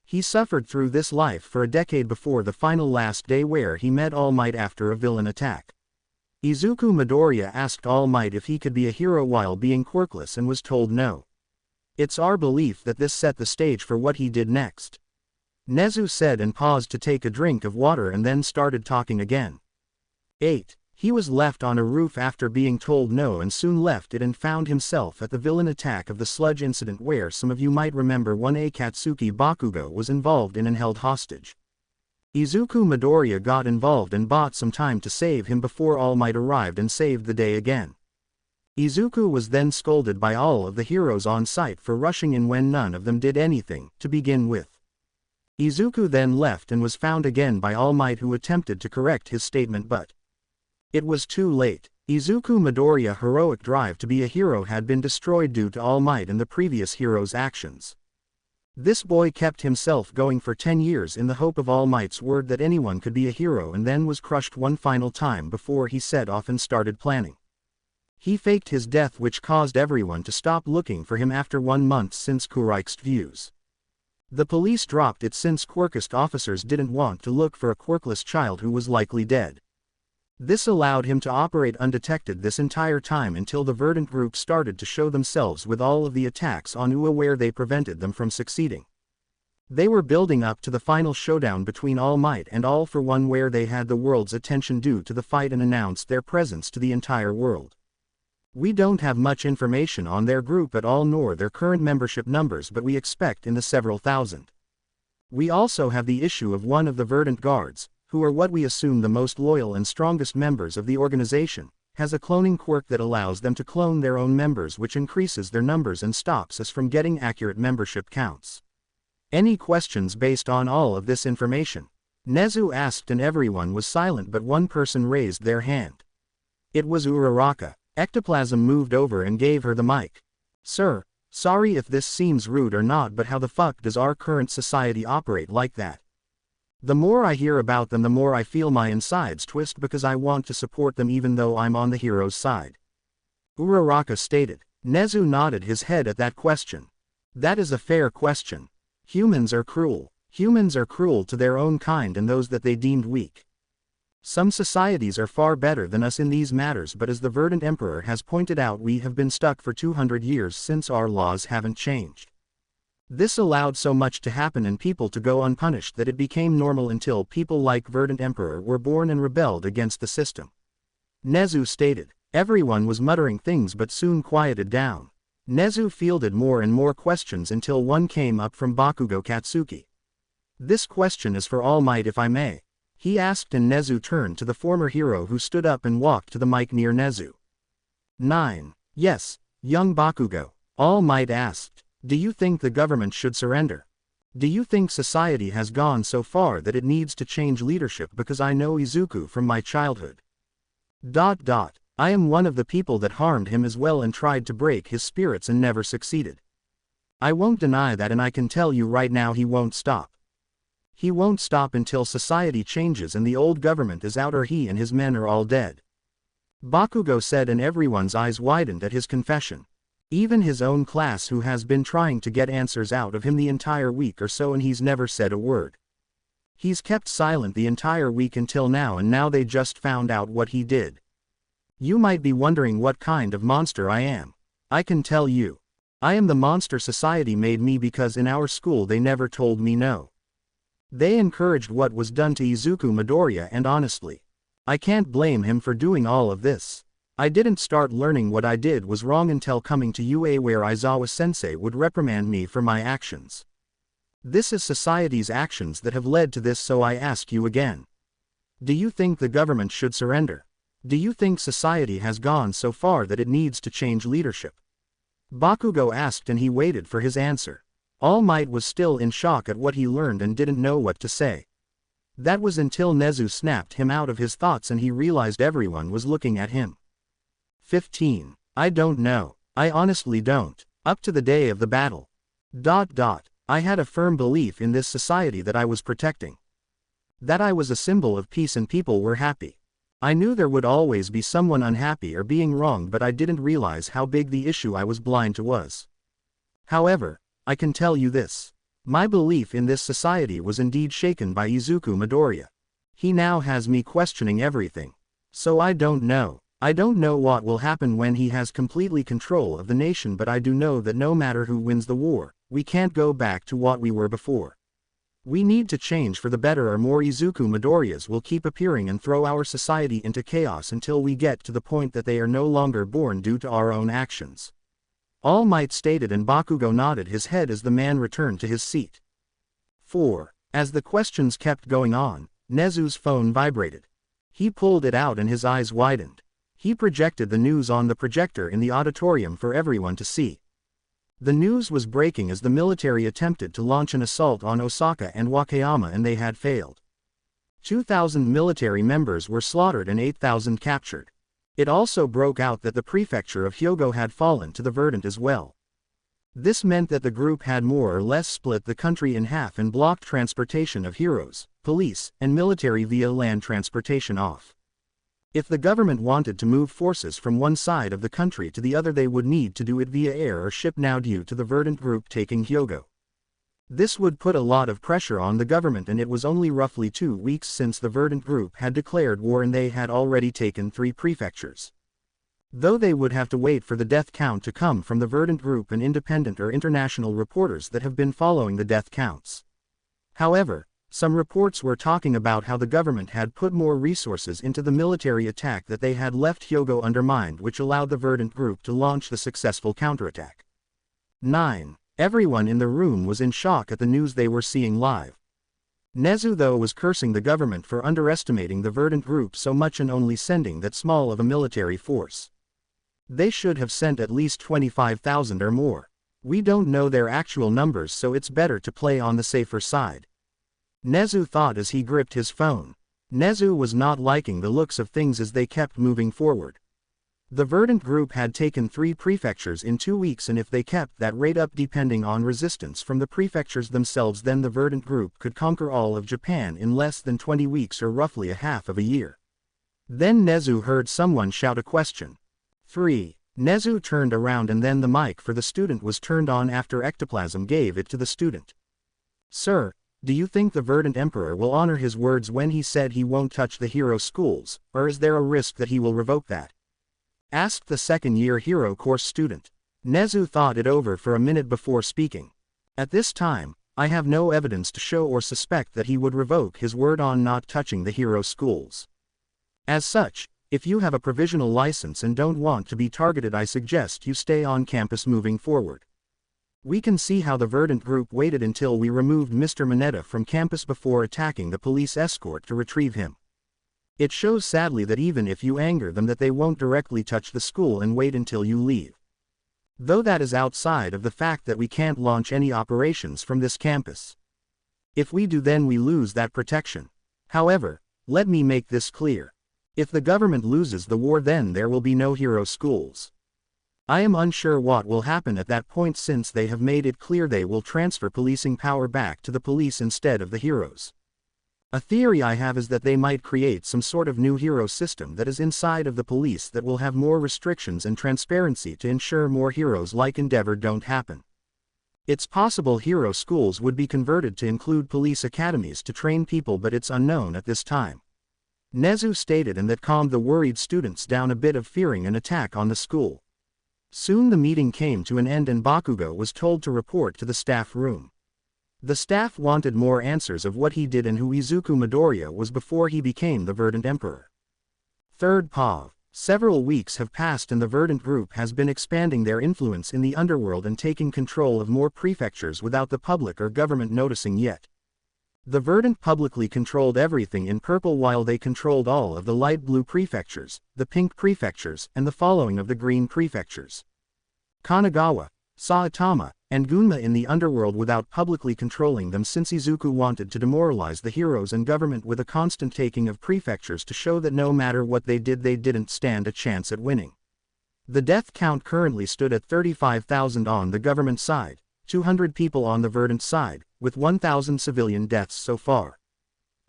He suffered through this life for a decade before the final last day where he met All Might after a villain attack. Izuku Midoriya asked All Might if he could be a hero while being quirkless and was told no. It's our belief that this set the stage for what he did next. Nezu said and paused to take a drink of water and then started talking again. 8. He was left on a roof after being told no and soon left it and found himself at the villain attack of the sludge incident where some of you might remember one Akatsuki Bakugo was involved in and held hostage. Izuku Midoriya got involved and bought some time to save him before All Might arrived and saved the day again. Izuku was then scolded by all of the heroes on site for rushing in when none of them did anything to begin with. Izuku then left and was found again by All Might, who attempted to correct his statement but it was too late. Izuku Midoriya's heroic drive to be a hero had been destroyed due to All Might and the previous hero's actions. This boy kept himself going for 10 years in the hope of All Might's word that anyone could be a hero and then was crushed one final time before he set off and started planning. He faked his death, which caused everyone to stop looking for him after 1 month since Kurik's views. The police dropped it since Quirkless officers didn't want to look for a quirkless child who was likely dead. This allowed him to operate undetected this entire time until the Verdant group started to show themselves with all of the attacks on UA where they prevented them from succeeding. They were building up to the final showdown between All Might and All for One where they had the world's attention due to the fight and announced their presence to the entire world. We don't have much information on their group at all nor their current membership numbers, but we expect in the several thousand. We also have the issue of one of the Verdant guards, who are what we assume the most loyal and strongest members of the organization, has a cloning quirk that allows them to clone their own members, which increases their numbers and stops us from getting accurate membership counts. Any questions based on all of this information? Nezu asked and everyone was silent but one person raised their hand. It was Uraraka. Ectoplasm moved over and gave her the mic. Sir, sorry if this seems rude or not, but how the fuck does our current society operate like that? The more I hear about them, the more I feel my insides twist because I want to support them even though I'm on the hero's side. Uraraka stated. Nezu nodded his head at that question. That is a fair question. Humans are cruel. Humans are cruel to their own kind and those that they deemed weak. Some societies are far better than us in these matters, but as the Verdant Emperor has pointed out, we have been stuck for 200 years since our laws haven't changed. This allowed so much to happen and people to go unpunished that it became normal until people like Verdant Emperor were born and rebelled against the system. Nezu stated. Everyone was muttering things but soon quieted down. Nezu fielded more and more questions until one came up from Bakugo Katsuki. This question is for All Might, if I may, he asked, and Nezu turned to the former hero who stood up and walked to the mic near Nezu. 9. Yes, young Bakugo, All Might asked. Do you think the government should surrender? Do you think society has gone so far that it needs to change leadership? Because I know Izuku from my childhood. I am one of the people that harmed him as well and tried to break his spirits and never succeeded. I won't deny that, and I can tell you right now he won't stop. He won't stop until society changes and the old government is out or he and his men are all dead. Bakugo said, and everyone's eyes widened at his confession. Even his own class, who has been trying to get answers out of him the entire week or so, and he's never said a word. He's kept silent the entire week until now, and now they just found out what he did. You might be wondering what kind of monster I am. I can tell you. I am the monster society made me, because in our school they never told me no. They encouraged what was done to Izuku Midoriya, and honestly, I can't blame him for doing all of this. I didn't start learning what I did was wrong until coming to UA, where Aizawa-sensei would reprimand me for my actions. This is society's actions that have led to this, so I ask you again. Do you think the government should surrender? Do you think society has gone so far that it needs to change leadership? Bakugo asked, and he waited for his answer. All Might was still in shock at what he learned and didn't know what to say. That was until Nezu snapped him out of his thoughts and he realized everyone was looking at him. 15. I don't know. I honestly don't. Up to the day of the battle. I had a firm belief in this society that I was protecting. That I was a symbol of peace and people were happy. I knew there would always be someone unhappy or being wronged, but I didn't realize how big the issue I was blind to was. However, I can tell you this. My belief in this society was indeed shaken by Izuku Midoriya. He now has me questioning everything. So I don't know. I don't know what will happen when he has completely control of the nation, but I do know that no matter who wins the war, we can't go back to what we were before. We need to change for the better, or more Izuku Midoriyas will keep appearing and throw our society into chaos until we get to the point that they are no longer born due to our own actions. All Might stated, and Bakugo nodded his head as the man returned to his seat. 4. As the questions kept going on, Nezu's phone vibrated. He pulled it out and his eyes widened. He projected the news on the projector in the auditorium for everyone to see. The news was breaking as the military attempted to launch an assault on Osaka and Wakayama, and they had failed. 2,000 military members were slaughtered and 8,000 captured. It also broke out that the prefecture of Hyogo had fallen to the Verdant as well. This meant that the group had more or less split the country in half and blocked transportation of heroes, police, and military via land transportation off. If the government wanted to move forces from one side of the country to the other, they would need to do it via air or ship, now due to the Verdant group taking Hyogo. This would put a lot of pressure on the government, and it was only roughly 2 weeks since the Verdant group had declared war and they had already taken 3 prefectures. Though they would have to wait for the death count to come from the Verdant group and independent or international reporters that have been following the death counts. However, some reports were talking about how the government had put more resources into the military attack that they had left Hyogo undermined, which allowed the Verdant group to launch the successful counterattack. 9. Everyone in the room was in shock at the news they were seeing live. Nezu, though, was cursing the government for underestimating the Verdant group so much and only sending that small of a military force. They should have sent at least 25,000 or more. We don't know their actual numbers, so it's better to play on the safer side. Nezu thought as he gripped his phone. Nezu was not liking the looks of things as they kept moving forward. The Verdant group had taken 3 prefectures in 2 weeks, and if they kept that rate up depending on resistance from the prefectures themselves, then the Verdant group could conquer all of Japan in less than 20 weeks, or roughly a half of a year. Then Nezu heard someone shout a question. 3. Nezu turned around and then the mic for the student was turned on after ectoplasm gave it to the student. Sir, Do you think the Verdant Emperor will honor his words when he said he won't touch the hero schools, or is there a risk that he will revoke that? Asked the second-year hero course student. Nezu thought it over for a minute before speaking. At this time, I have no evidence to show or suspect that he would revoke his word on not touching the hero schools. As such, if you have a provisional license and don't want to be targeted, I suggest you stay on campus moving forward. We can see how the Verdant group waited until we removed Mr. Mineta from campus before attacking the police escort to retrieve him. It shows sadly that even if you anger them that they won't directly touch the school and wait until you leave. Though that is outside of the fact that we can't launch any operations from this campus. If we do, then we lose that protection. However, let me make this clear. If the government loses the war, then there will be no hero schools. I am unsure what will happen at that point, since they have made it clear they will transfer policing power back to the police instead of the heroes. A theory I have is that they might create some sort of new hero system that is inside of the police that will have more restrictions and transparency to ensure more heroes like Endeavor don't happen. It's possible hero schools would be converted to include police academies to train people, but it's unknown at this time. Nezu stated, and that calmed the worried students down a bit of fearing an attack on the school. Soon the meeting came to an end and Bakugo was told to report to the staff room. The staff wanted more answers of what he did and who Izuku Midoriya was before he became the Verdant Emperor. Third POV. Several weeks have passed and the Verdant group has been expanding their influence in the underworld and taking control of more prefectures without the public or government noticing yet. The Verdant publicly controlled everything in purple, while they controlled all of the light blue prefectures, the pink prefectures, and the following of the green prefectures. Kanagawa, Saitama, and Gunma in the underworld without publicly controlling them, since Izuku wanted to demoralize the heroes and government with a constant taking of prefectures to show that no matter what they did, they didn't stand a chance at winning. The death count currently stood at 35,000 on the government side, 200 people on the Verdant side, with 1,000 civilian deaths so far.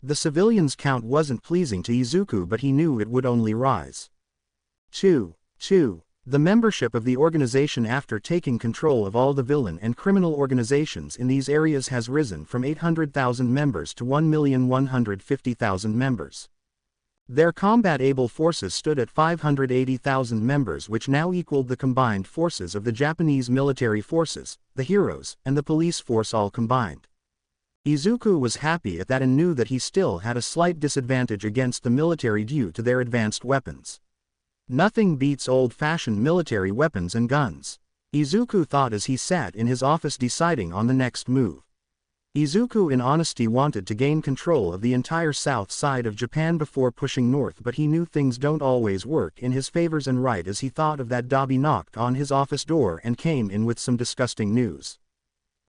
The civilians count wasn't pleasing to Izuku, but he knew it would only rise. 2. The membership of the organization after taking control of all the villain and criminal organizations in these areas has risen from 800,000 members to 1,150,000 members. Their combat-able forces stood at 580,000 members, which now equaled the combined forces of the Japanese military forces, the heroes, and the police force all combined. Izuku was happy at that and knew that he still had a slight disadvantage against the military due to their advanced weapons. Nothing beats old-fashioned military weapons and guns. Izuku thought as he sat in his office deciding on the next move. Izuku in honesty wanted to gain control of the entire south side of Japan before pushing north, but he knew things don't always work in his favors, and right as he thought of that, Dabi knocked on his office door and came in with some disgusting news.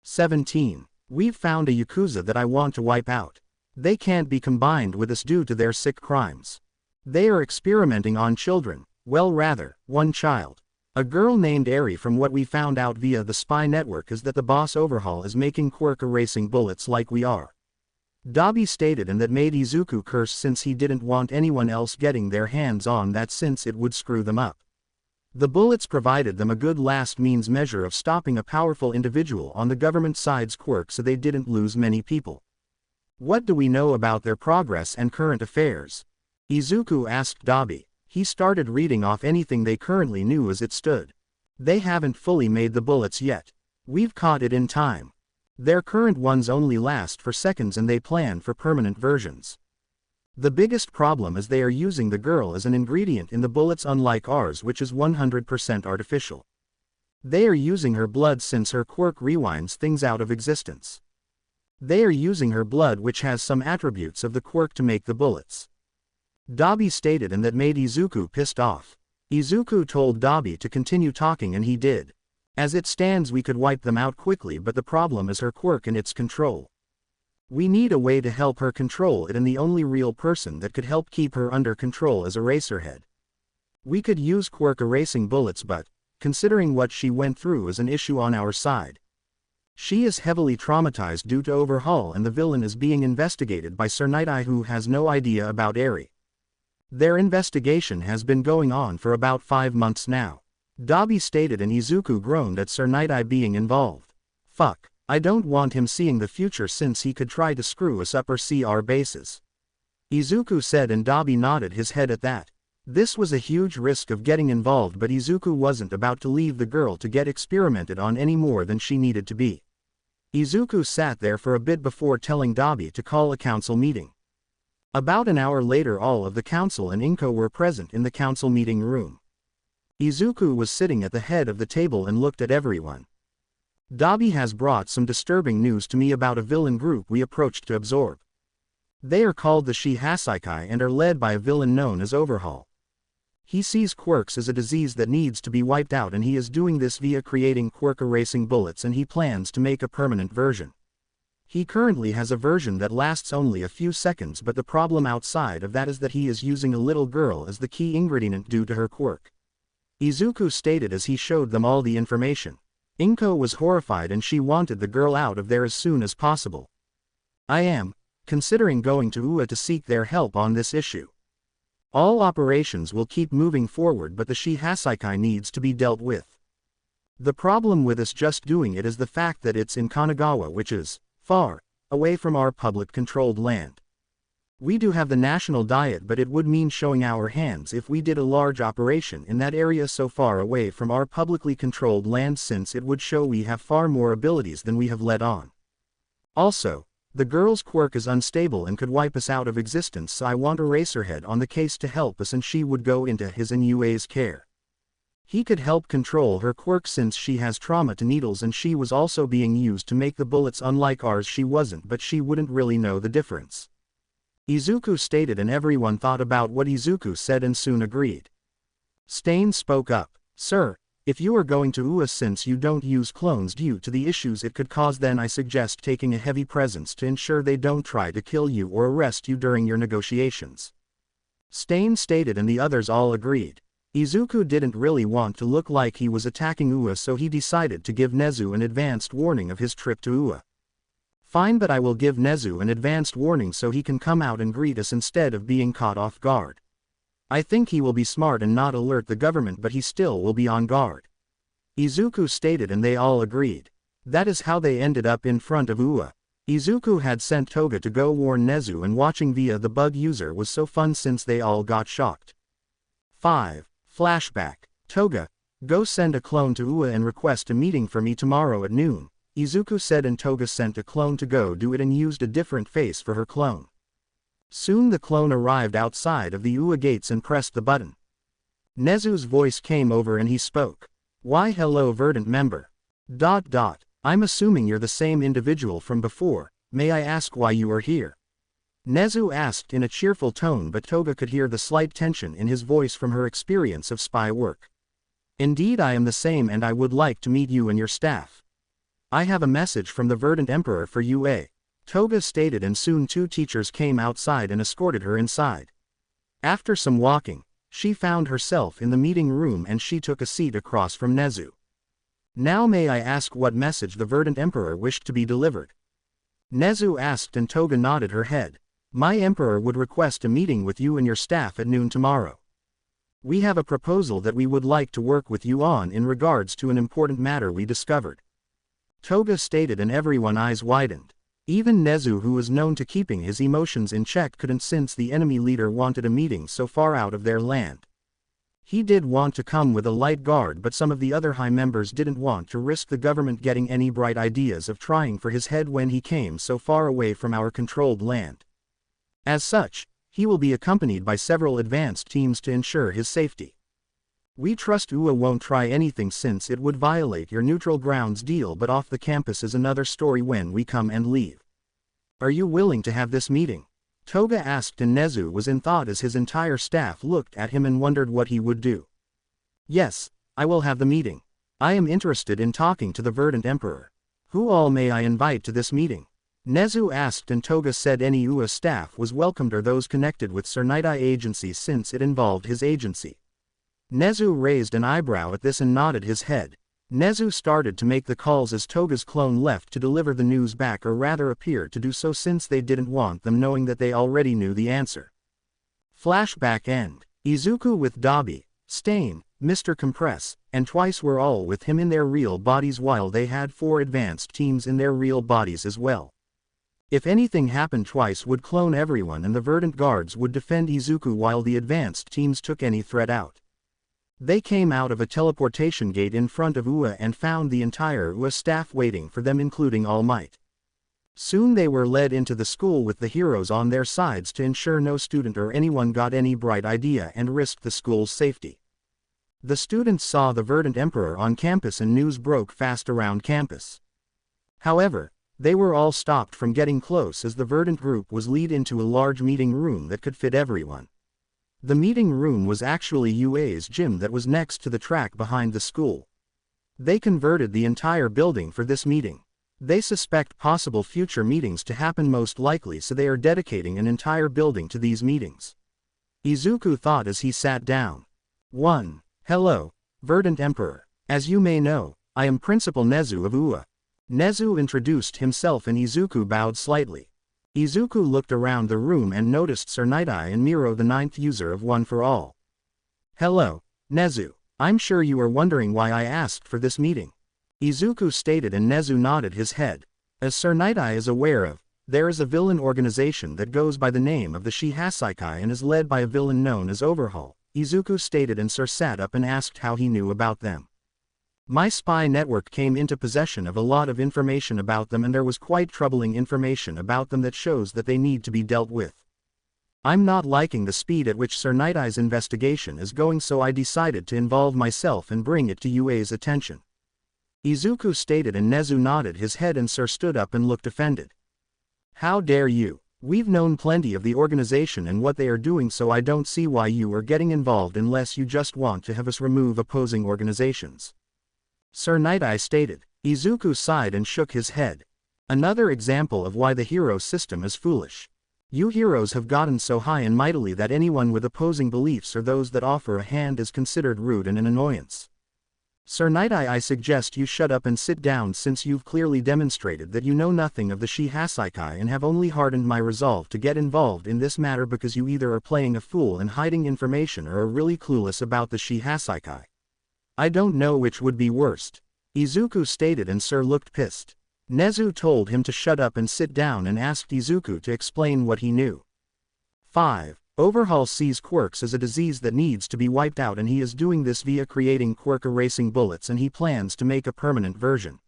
17. We've found a Yakuza that I want to wipe out. They can't be combined with us due to their sick crimes. They are experimenting on children, well rather, one child. A girl named Eri. From what we found out via the spy network is that the boss overhaul is making quirk erasing bullets like we are. Dabi stated, and that made Izuku curse since he didn't want anyone else getting their hands on that since it would screw them up. The bullets provided them a good last means measure of stopping a powerful individual on the government side's quirk, so they didn't lose many people. What do we know about their progress and current affairs? Izuku asked Dabi. He started reading off anything they currently knew as it stood. They haven't fully made the bullets yet. We've caught it in time. Their current ones only last for seconds and they plan for permanent versions. The biggest problem is they are using the girl as an ingredient in the bullets, unlike ours which is 100% artificial. They are using her blood since her quirk rewinds things out of existence. They are using her blood, which has some attributes of the quirk, to make the bullets. Dabi stated, and that made Izuku pissed off. Izuku told Dabi to continue talking and he did. As it stands we could wipe them out quickly, but the problem is her quirk and its control. We need a way to help her control it, and the only real person that could help keep her under control is Eraserhead. We could use quirk erasing bullets, but, considering what she went through, is an issue on our side. She is heavily traumatized due to overhaul, and the villain is being investigated by Sir Night-Eye, who has no idea about Eri. Their investigation has been going on for about 5 months now. Dabi stated, and Izuku groaned at Sir Night-Eye being involved. Fuck, I don't want him seeing the future since he could try to screw us up or see our bases. Izuku said, and Dabi nodded his head at that. This was a huge risk of getting involved, but Izuku wasn't about to leave the girl to get experimented on any more than she needed to be. Izuku sat there for a bit before telling Dabi to call a council meeting. About an hour later, all of the council and Inko were present in the council meeting room. Izuku was sitting at the head of the table and looked at everyone. Dabi has brought some disturbing news to me about a villain group we approached to absorb. They are called the Shihasaikai and are led by a villain known as Overhaul. He sees quirks as a disease that needs to be wiped out, and he is doing this via creating quirk erasing bullets, and he plans to make a permanent version. He currently has a version that lasts only a few seconds, but the problem outside of that is that he is using a little girl as the key ingredient due to her quirk. Izuku stated as he showed them all the information. Inko was horrified and she wanted the girl out of there as soon as possible. I am considering going to UA to seek their help on this issue. All operations will keep moving forward, but the Shihasaikai needs to be dealt with. The problem with us just doing it is the fact that it's in Kanagawa, which is far away from our public-controlled land. We do have the national diet, but it would mean showing our hands if we did a large operation in that area so far away from our publicly controlled land, since it would show we have far more abilities than we have let on. Also, the girl's quirk is unstable and could wipe us out of existence, so I want Eraserhead on the case to help us, and she would go into his and Yue's care. He could help control her quirk since she has trauma to needles, and she was also being used to make the bullets. Unlike ours, she wasn't, but she wouldn't really know the difference. Izuku stated, and everyone thought about what Izuku said and soon agreed. Stain spoke up. Sir, if you are going to UA since you don't use clones due to the issues it could cause, then I suggest taking a heavy presence to ensure they don't try to kill you or arrest you during your negotiations. Stain stated, and the others all agreed. Izuku didn't really want to look like he was attacking UA, so he decided to give Nezu an advanced warning of his trip to UA. Fine, but I will give Nezu an advanced warning so he can come out and greet us instead of being caught off guard. I think he will be smart and not alert the government, but he still will be on guard. Izuku stated, and they all agreed. That is how they ended up in front of UA. Izuku had sent Toga to go warn Nezu, and watching via the bug user was so fun since they all got shocked. 5. Flashback. Toga, go send a clone to UA and request a meeting for me tomorrow at noon, Izuku said, and Toga sent a clone to go do it and used a different face for her clone. Soon the clone arrived outside of the UA gates and pressed the button. Nezu's voice came over and he spoke. Why, hello Verdant member. I'm assuming you're the same individual from before. May I ask why you are here? Nezu asked in a cheerful tone, but Toga could hear the slight tension in his voice from her experience of spy work. Indeed, I am the same, and I would like to meet you and your staff. I have a message from the Verdant Emperor for UA, Toga stated, and soon two teachers came outside and escorted her inside. After some walking, she found herself in the meeting room and she took a seat across from Nezu. Now may I ask what message the Verdant Emperor wished to be delivered? Nezu asked, and Toga nodded her head. My emperor would request a meeting with you and your staff at noon tomorrow. We have a proposal that we would like to work with you on in regards to an important matter we discovered. Toga stated, and everyone's eyes widened. Even Nezu, who was known to keeping his emotions in check, couldn't, since the enemy leader wanted a meeting so far out of their land. He did want to come with a light guard, but some of the other high members didn't want to risk the government getting any bright ideas of trying for his head when he came so far away from our controlled land. As such, he will be accompanied by several advanced teams to ensure his safety. We trust UA won't try anything since it would violate your neutral grounds deal, but off the campus is another story when we come and leave. Are you willing to have this meeting? Toga asked, and Nezu was in thought as his entire staff looked at him and wondered what he would do. Yes, I will have the meeting. I am interested in talking to the Verdant Emperor. Who all may I invite to this meeting? Nezu asked, and Toga said any UA staff was welcomed or those connected with Reuniting agency since it involved his agency. Nezu raised an eyebrow at this and nodded his head. Nezu started to make the calls as Toga's clone left to deliver the news back, or rather appeared to do so, since they didn't want them knowing that they already knew the answer. Flashback end. Izuku with Dabi, Stain, Mr. Compress, and twice were all with him in their real bodies while they had 4 advanced teams in their real bodies as well. If anything happened, twice would clone everyone and the Verdant guards would defend Izuku while the advanced teams took any threat out. They came out of a teleportation gate in front of UA and found the entire UA staff waiting for them, including All Might. Soon they were led into the school with the heroes on their sides to ensure no student or anyone got any bright idea and risked the school's safety. The students saw the Verdant Emperor on campus and news broke fast around campus. However, they were all stopped from getting close as the Verdant group was led into a large meeting room that could fit everyone. The meeting room was actually UA's gym that was next to the track behind the school. They converted the entire building for this meeting. They suspect possible future meetings to happen most likely, so they are dedicating an entire building to these meetings. Izuku thought as he sat down. 1. Hello, Verdant Emperor. As you may know, I am Principal Nezu of UA. Nezu introduced himself and Izuku bowed slightly. Izuku looked around the room and noticed Sir Night-Eye and Mirio, the 9th user of One for All. Hello, Nezu. I'm sure you are wondering why I asked for this meeting. Izuku stated and Nezu nodded his head. As Sir Night-Eye is aware of, there is a villain organization that goes by the name of the Shihasaikai and is led by a villain known as Overhaul. Izuku stated and Sir sat up and asked how he knew about them. My spy network came into possession of a lot of information about them and there was quite troubling information about them that shows that they need to be dealt with. I'm not liking the speed at which Sir Night-Eye's investigation is going, so I decided to involve myself and bring it to UA's attention. Izuku stated and Nezu nodded his head and Sir stood up and looked offended. How dare you? We've known plenty of the organization and what they are doing, so I don't see why you are getting involved unless you just want to have us remove opposing organizations. Sir Night-Eye stated. Izuku sighed and shook his head. Another example of why the hero system is foolish. You heroes have gotten so high and mightily that anyone with opposing beliefs or those that offer a hand is considered rude and an annoyance. Sir Night-Eye, I suggest you shut up and sit down, since you've clearly demonstrated that you know nothing of the Shihasaikai and have only hardened my resolve to get involved in this matter because you either are playing a fool and hiding information or are really clueless about the Shihasaikai. I don't know which would be worst. Izuku stated and Sir looked pissed. Nezu told him to shut up and sit down and asked Izuku to explain what he knew. 5. Overhaul sees quirks as a disease that needs to be wiped out, and he is doing this via creating quirk erasing bullets, and he plans to make a permanent version.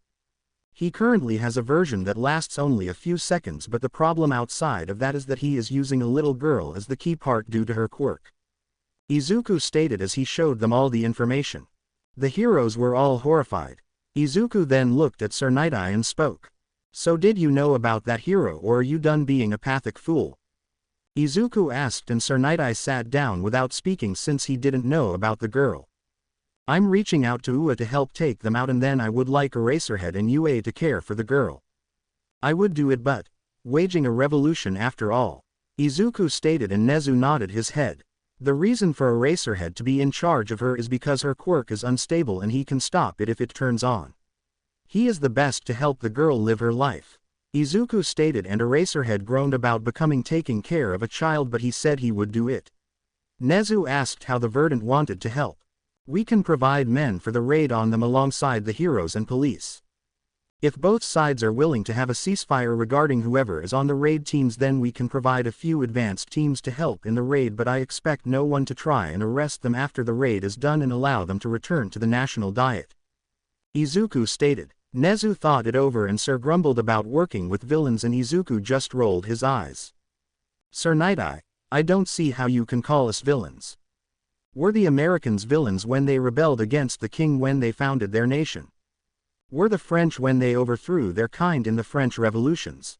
He currently has a version that lasts only a few seconds, but the problem outside of that is that he is using a little girl as the key part due to her quirk. Izuku stated as he showed them all the information. The heroes were all horrified. Izuku then looked at Sir Night-Eye and spoke. So did you know about that hero, or are you done being a pathic fool? Izuku asked, and Sir Night-Eye sat down without speaking since he didn't know about the girl. I'm reaching out to UA to help take them out, and then I would like Eraserhead and UA to care for the girl. I would do it, but waging a revolution after all. Izuku stated and Nezu nodded his head. The reason for Eraserhead to be in charge of her is because her quirk is unstable and he can stop it if it turns on. He is the best to help the girl live her life. Izuku stated, and Eraserhead groaned about becoming taking care of a child, but he said he would do it. Nezu asked how the Verdant wanted to help. We can provide men for the raid on them alongside the heroes and police. If both sides are willing to have a ceasefire regarding whoever is on the raid teams, then we can provide a few advanced teams to help in the raid, but I expect no one to try and arrest them after the raid is done and allow them to return to the national diet. Izuku stated. Nezu thought it over and Sir grumbled about working with villains, and Izuku just rolled his eyes. Sir Night-Eye, I don't see how you can call us villains. Were the Americans villains when they rebelled against the king when they founded their nation? Were the French when they overthrew their kind in the French revolutions?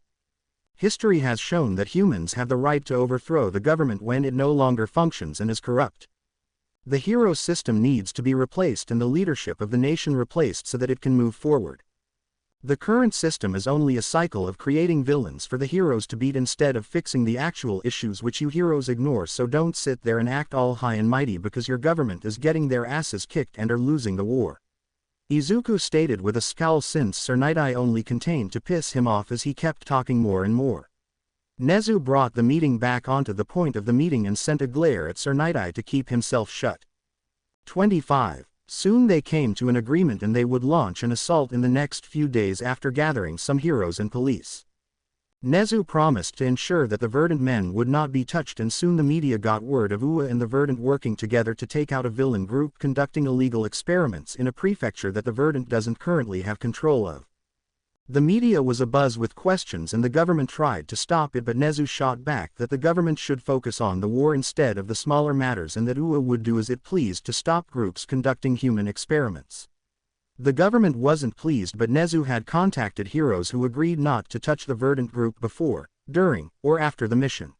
History has shown that humans have the right to overthrow the government when it no longer functions and is corrupt. The hero system needs to be replaced and the leadership of the nation replaced so that it can move forward. The current system is only a cycle of creating villains for the heroes to beat instead of fixing the actual issues which you heroes ignore, so don't sit there and act all high and mighty because your government is getting their asses kicked and are losing the war. Izuku stated with a scowl, since Sir Night-Eye only contained to piss him off as he kept talking more and more. Nezu brought the meeting back onto the point of the meeting and sent a glare at Sir Night-Eye to keep himself shut. 25. Soon they came to an agreement and they would launch an assault in the next few days after gathering some heroes and police. Nezu promised to ensure that the Verdant men would not be touched, and soon the media got word of Ua and the Verdant working together to take out a villain group conducting illegal experiments in a prefecture that the Verdant doesn't currently have control of. The media was abuzz with questions and the government tried to stop it, but Nezu shot back that the government should focus on the war instead of the smaller matters and that Ua would do as it pleased to stop groups conducting human experiments. The government wasn't pleased, but Nezu had contacted heroes who agreed not to touch the Verdant group before, during, or after the mission.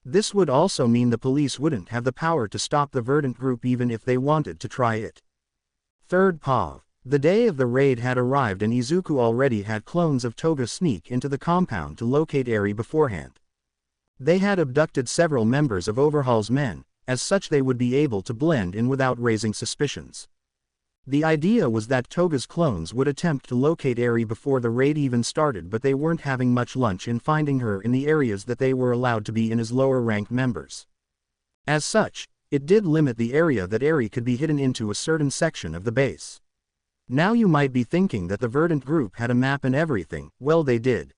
This would also mean the police wouldn't have the power to stop the Verdant group even if they wanted to try it. Third POV. The day of the raid had arrived and Izuku already had clones of Toga sneak into the compound to locate Eri beforehand. They had abducted several members of Overhaul's men, as such they would be able to blend in without raising suspicions. The idea was that Toga's clones would attempt to locate Eri before the raid even started, but they weren't having much lunch in finding her in the areas that they were allowed to be in as lower-ranked members. As such, it did limit the area that Eri could be hidden into a certain section of the base. Now you might be thinking that the Verdant group had a map and everything. Well, they did.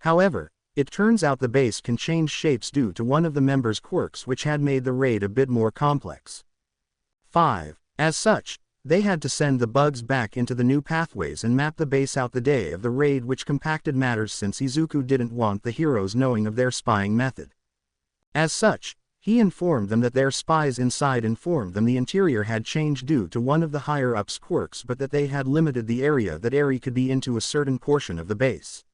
However, it turns out the base can change shapes due to one of the members' quirks, which had made the raid a bit more complex. 5. As such, they had to send the bugs back into the new pathways and map the base out the day of the raid, which compacted matters since Izuku didn't want the heroes knowing of their spying method. As such, he informed them that their spies inside informed them the interior had changed due to one of the higher-ups' quirks, but that they had limited the area that Eri could be into a certain portion of the base.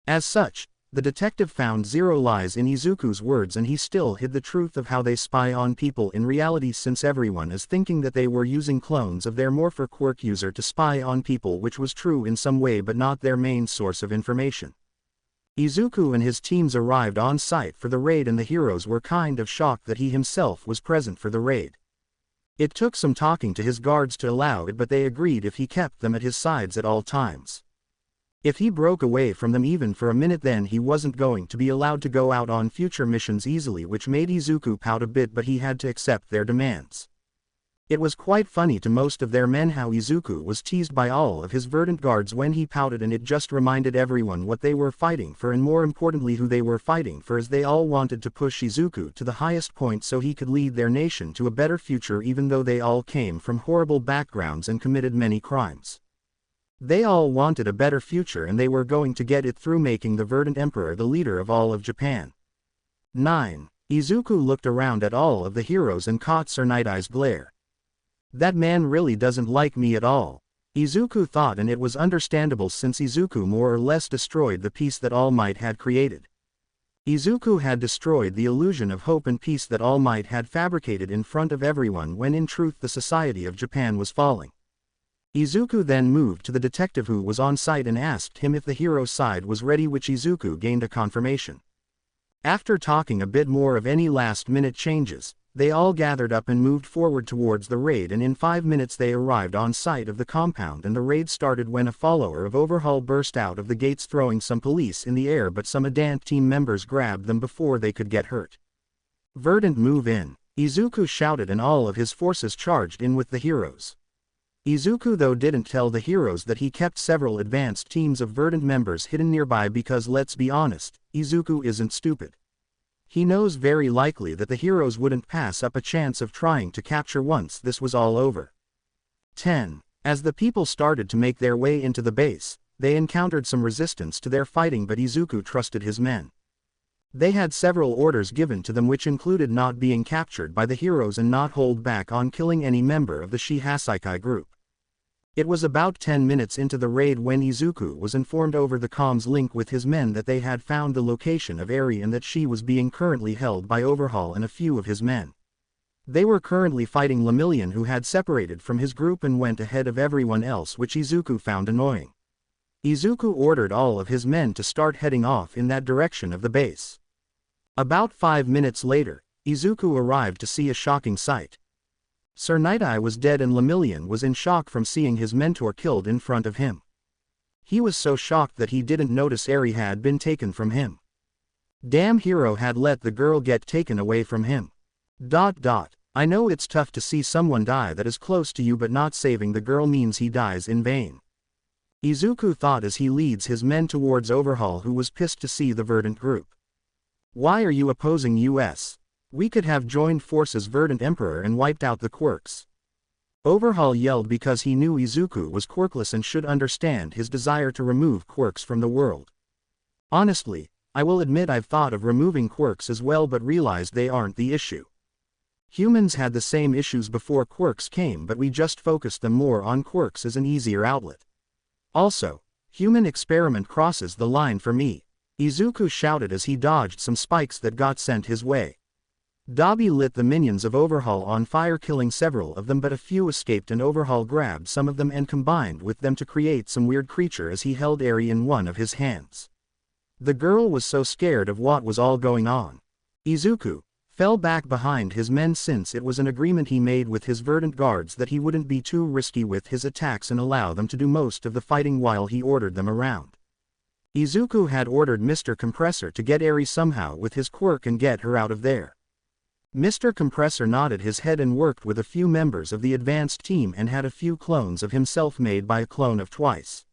As such, the detective found zero lies in Izuku's words, and he still hid the truth of how they spy on people in reality, since everyone is thinking that they were using clones of their morpher quirk user to spy on people, which was true in some way but not their main source of information. Izuku and his teams arrived on site for the raid and the heroes were kind of shocked that he himself was present for the raid. It took some talking to his guards to allow it, but they agreed if he kept them at his sides at all times. If he broke away from them even for a minute, then he wasn't going to be allowed to go out on future missions easily, which made Izuku pout a bit, but he had to accept their demands. It was quite funny to most of their men how Izuku was teased by all of his Verdant guards when he pouted, and it just reminded everyone what they were fighting for, and more importantly who they were fighting for, as they all wanted to push Izuku to the highest point so he could lead their nation to a better future, even though they all came from horrible backgrounds and committed many crimes. They all wanted a better future, and they were going to get it through making the Verdant Emperor the leader of all of Japan. 9. Izuku looked around at all of the heroes and caught Sir Night-Eye's glare. That man really doesn't like me at all, Izuku thought, and it was understandable since Izuku more or less destroyed the peace that All Might had created. Izuku had destroyed the illusion of hope and peace that All Might had fabricated in front of everyone, when in truth the society of Japan was falling. Izuku then moved to the detective who was on site and asked him if the hero's side was ready, which Izuku gained a confirmation. After talking a bit more of any last-minute changes, they all gathered up and moved forward towards the raid, and in 5 minutes they arrived on site of the compound, and the raid started when a follower of Overhaul burst out of the gates throwing some police in the air, but some Verdant team members grabbed them before they could get hurt. Verdant, move in, Izuku shouted, and all of his forces charged in with the heroes. Izuku though didn't tell the heroes that he kept several advanced teams of Verdant members hidden nearby because, let's be honest, Izuku isn't stupid. He knows very likely that the heroes wouldn't pass up a chance of trying to capture once this was all over. 10. As the people started to make their way into the base, they encountered some resistance to their fighting, but Izuku trusted his men. They had several orders given to them, which included not being captured by the heroes and not hold back on killing any member of the Shihasaikai group. It was about 10 minutes into the raid when Izuku was informed over the comms link with his men that they had found the location of Eri and that she was being currently held by Overhaul and a few of his men. They were currently fighting Villian, who had separated from his group and went ahead of everyone else, which Izuku found annoying. Izuku ordered all of his men to start heading off in that direction of the base. About 5 minutes later, Izuku arrived to see a shocking sight. Sir Night-Eye was dead and Villian was in shock from seeing his mentor killed in front of him. He was so shocked that he didn't notice Eri had been taken from him. Damn hero had let the girl get taken away from him. I know it's tough to see someone die that is close to you, but not saving the girl means he dies in vain. Izuku thought as he leads his men towards Overhaul, who was pissed to see the Verdant group. Why are you opposing us? We could have joined forces Verdant Emperor and wiped out the quirks. Overhaul yelled because he knew Izuku was quirkless and should understand his desire to remove quirks from the world. Honestly, I will admit I've thought of removing quirks as well, but realized they aren't the issue. Humans had the same issues before quirks came, but we just focused them more on quirks as an easier outlet. Also, human experiment crosses the line for me, Izuku shouted as he dodged some spikes that got sent his way. Dabi lit the minions of Overhaul on fire, killing several of them, but a few escaped and Overhaul grabbed some of them and combined with them to create some weird creature as he held Eri in one of his hands. The girl was so scared of what was all going on. Izuku fell back behind his men since it was an agreement he made with his Verdant guards that he wouldn't be too risky with his attacks and allow them to do most of the fighting while he ordered them around. Izuku had ordered Mr. Compressor to get Eri somehow with his quirk and get her out of there. Mr. Compressor nodded his head and worked with a few members of the advanced team and had a few clones of himself made by a clone of twice.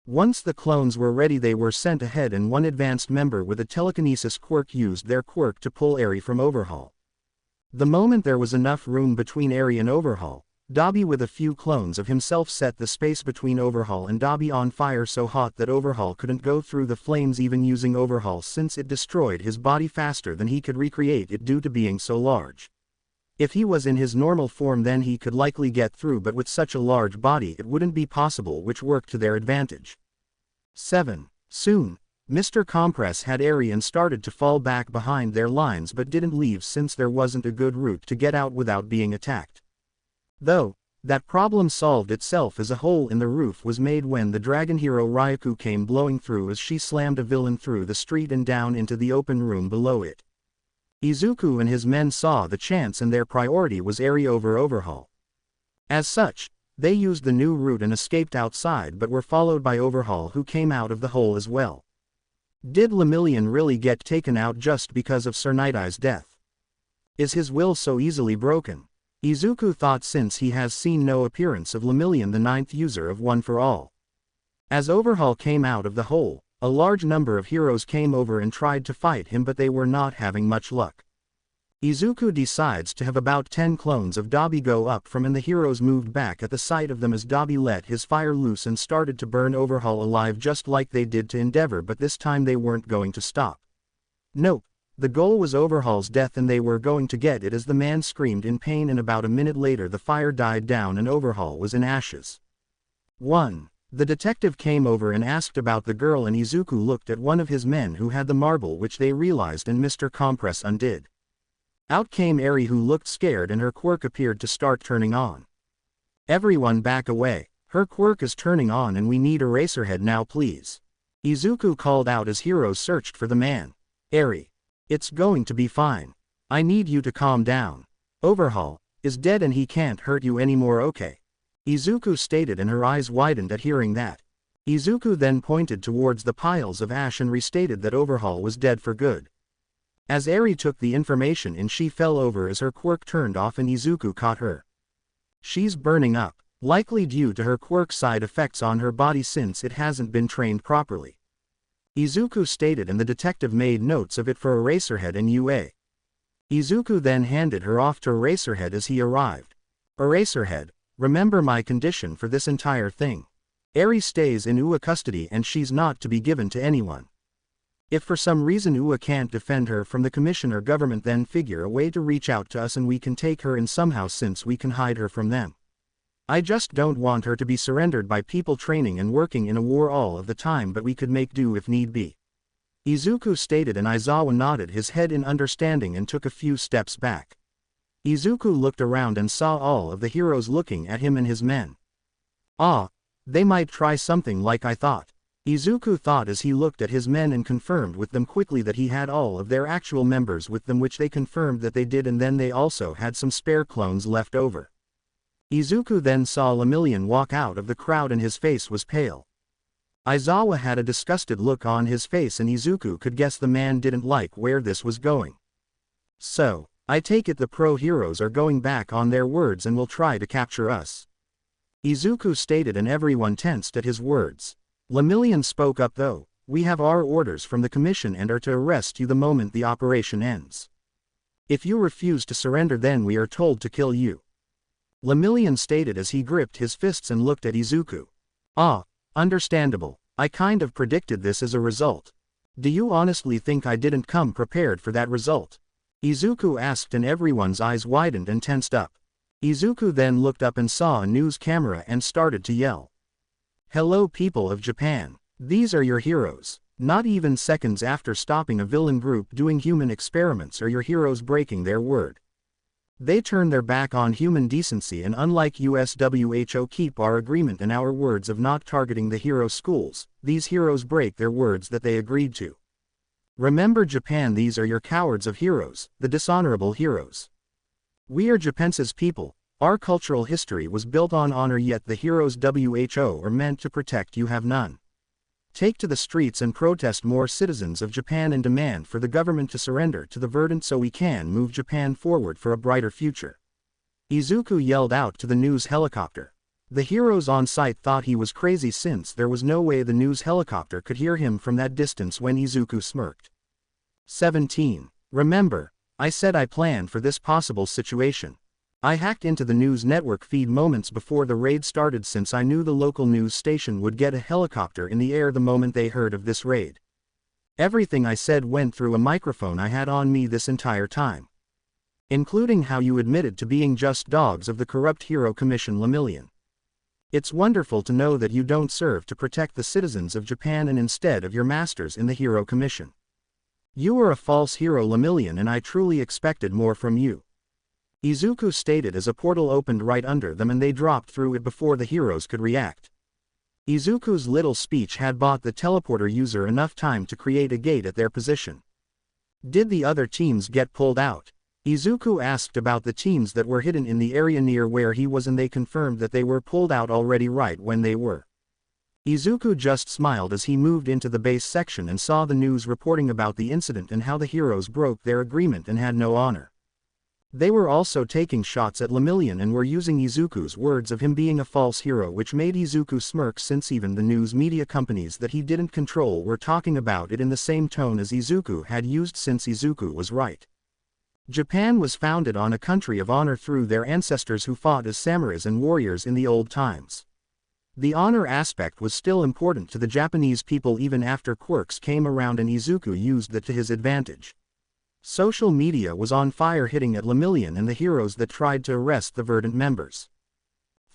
Once the clones were ready, they were sent ahead and one advanced member with a telekinesis quirk used their quirk to pull Eri from Overhaul. The moment there was enough room between Eri and Overhaul, Dabi with a few clones of himself set the space between Overhaul and Dabi on fire so hot that Overhaul couldn't go through the flames even using Overhaul, since it destroyed his body faster than he could recreate it due to being so large. If he was in his normal form then he could likely get through, but with such a large body it wouldn't be possible, which worked to their advantage. 7. Soon, Mr. Compress had Eri and started to fall back behind their lines but didn't leave since there wasn't a good route to get out without being attacked. Though, that problem solved itself as a hole in the roof was made when the dragon hero Ryuku came blowing through as she slammed a villain through the street and down into the open room below it. Izuku and his men saw the chance and their priority was Eri over Overhaul. As such, they used the new route and escaped outside but were followed by Overhaul, who came out of the hole as well. Did Lemillion really get taken out just because of Sir Night-Eye's death? Is his will so easily broken? Izuku thought, since he has seen no appearance of Lemillion, the ninth user of One for All. As Overhaul came out of the hole, a large number of heroes came over and tried to fight him, but they were not having much luck. Izuku decides to have about 10 clones of Dabi go up from, and the heroes moved back at the sight of them as Dabi let his fire loose and started to burn Overhaul alive just like they did to Endeavor, but this time they weren't going to stop. Nope, the goal was Overhaul's death and they were going to get it as the man screamed in pain, and about a minute later the fire died down and Overhaul was in ashes. 1. The detective came over and asked about the girl, and Izuku looked at one of his men who had the marble, which they realized and Mr. Compress undid. Out came Eri, who looked scared and her quirk appeared to start turning on. Everyone back away, her quirk is turning on and we need Eraserhead now please. Izuku called out as heroes searched for the man. Eri. It's going to be fine. I need you to calm down. Overhaul is dead and he can't hurt you anymore, okay? Izuku stated, and her eyes widened at hearing that. Izuku then pointed towards the piles of ash and restated that Overhaul was dead for good. As Eri took the information in, she fell over as her quirk turned off and Izuku caught her. She's burning up, likely due to her quirk's side effects on her body since it hasn't been trained properly. Izuku stated, and the detective made notes of it for Eraserhead and UA. Izuku then handed her off to Eraserhead as he arrived. Eraserhead, remember my condition for this entire thing. Eri stays in UA custody and she's not to be given to anyone. If for some reason UA can't defend her from the commissioner government, then figure a way to reach out to us and we can take her in somehow, since we can hide her from them. I just don't want her to be surrendered by people training and working in a war all of the time, but we could make do if need be. Izuku stated, and Aizawa nodded his head in understanding and took a few steps back. Izuku looked around and saw all of the heroes looking at him and his men. Ah, they might try something like I thought. Izuku thought as he looked at his men and confirmed with them quickly that he had all of their actual members with them, which they confirmed that they did, and then they also had some spare clones left over. Izuku then saw Lemillion walk out of the crowd and his face was pale. Aizawa had a disgusted look on his face and Izuku could guess the man didn't like where this was going. So, I take it the pro-heroes are going back on their words and will try to capture us. Izuku stated, and everyone tensed at his words. Lemillion spoke up though. We have our orders from the commission and are to arrest you the moment the operation ends. If you refuse to surrender, then we are told to kill you. Lemillion stated as he gripped his fists and looked at Izuku. Ah, understandable. I kind of predicted this as a result. Do you honestly think I didn't come prepared for that result? Izuku asked, and everyone's eyes widened and tensed up. Izuku then looked up and saw a news camera and started to yell. Hello people of Japan. These are your heroes. Not even seconds after stopping a villain group doing human experiments are your heroes breaking their word. They turn their back on human decency and, unlike USWHO, keep our agreement and our words of not targeting the hero schools. These heroes break their words that they agreed to. Remember Japan, these are your cowards of heroes, the dishonorable heroes. We are Japan's people. Our cultural history was built on honor, yet the heroes WHO are meant to protect you have none. Take to the streets and protest, more citizens of Japan, and demand for the government to surrender to the Verdant so we can move Japan forward for a brighter future. Izuku yelled out to the news helicopter. The heroes on site thought he was crazy, since there was no way the news helicopter could hear him from that distance when Izuku smirked. 17. Remember, I said I planned for this possible situation. I hacked into the news network feed moments before the raid started, since I knew the local news station would get a helicopter in the air the moment they heard of this raid. Everything I said went through a microphone I had on me this entire time. Including how you admitted to being just dogs of the corrupt Hero Commission Lemillion. It's wonderful to know that you don't serve to protect the citizens of Japan and instead of your masters in the Hero Commission. You are a false hero, Lemillion, and I truly expected more from you. Izuku stated as a portal opened right under them and they dropped through it before the heroes could react. Izuku's little speech had bought the teleporter user enough time to create a gate at their position. Did the other teams get pulled out? Izuku asked about the teams that were hidden in the area near where he was, and they confirmed that they were pulled out already right when they were. Izuku just smiled as he moved into the base section and saw the news reporting about the incident and how the heroes broke their agreement and had no honor. They were also taking shots at Lemillion and were using Izuku's words of him being a false hero, which made Izuku smirk, since even the news media companies that he didn't control were talking about it in the same tone as Izuku had used, since Izuku was right. Japan was founded on a country of honor through their ancestors who fought as samurais and warriors in the old times. The honor aspect was still important to the Japanese people even after quirks came around, and Izuku used that to his advantage. Social media was on fire, hitting at Lemillion and the heroes that tried to arrest the Verdant members.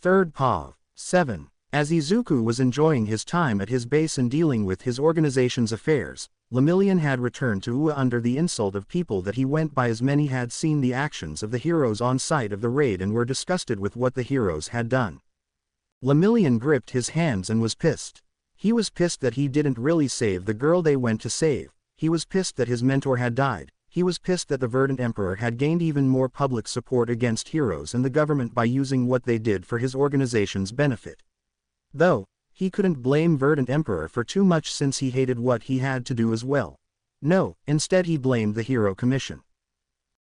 3rd POV. 7. As Izuku was enjoying his time at his base and dealing with his organization's affairs, Lemillion had returned to Ua under the insult of people that he went by, as many had seen the actions of the heroes on site of the raid and were disgusted with what the heroes had done. Lemillion gripped his hands and was pissed. He was pissed that he didn't really save the girl they went to save. He was pissed that his mentor had died. He was pissed that the Verdant Emperor had gained even more public support against heroes and the government by using what they did for his organization's benefit. Though, he couldn't blame Verdant Emperor for too much, since he hated what he had to do as well. No, instead he blamed the Hero Commission.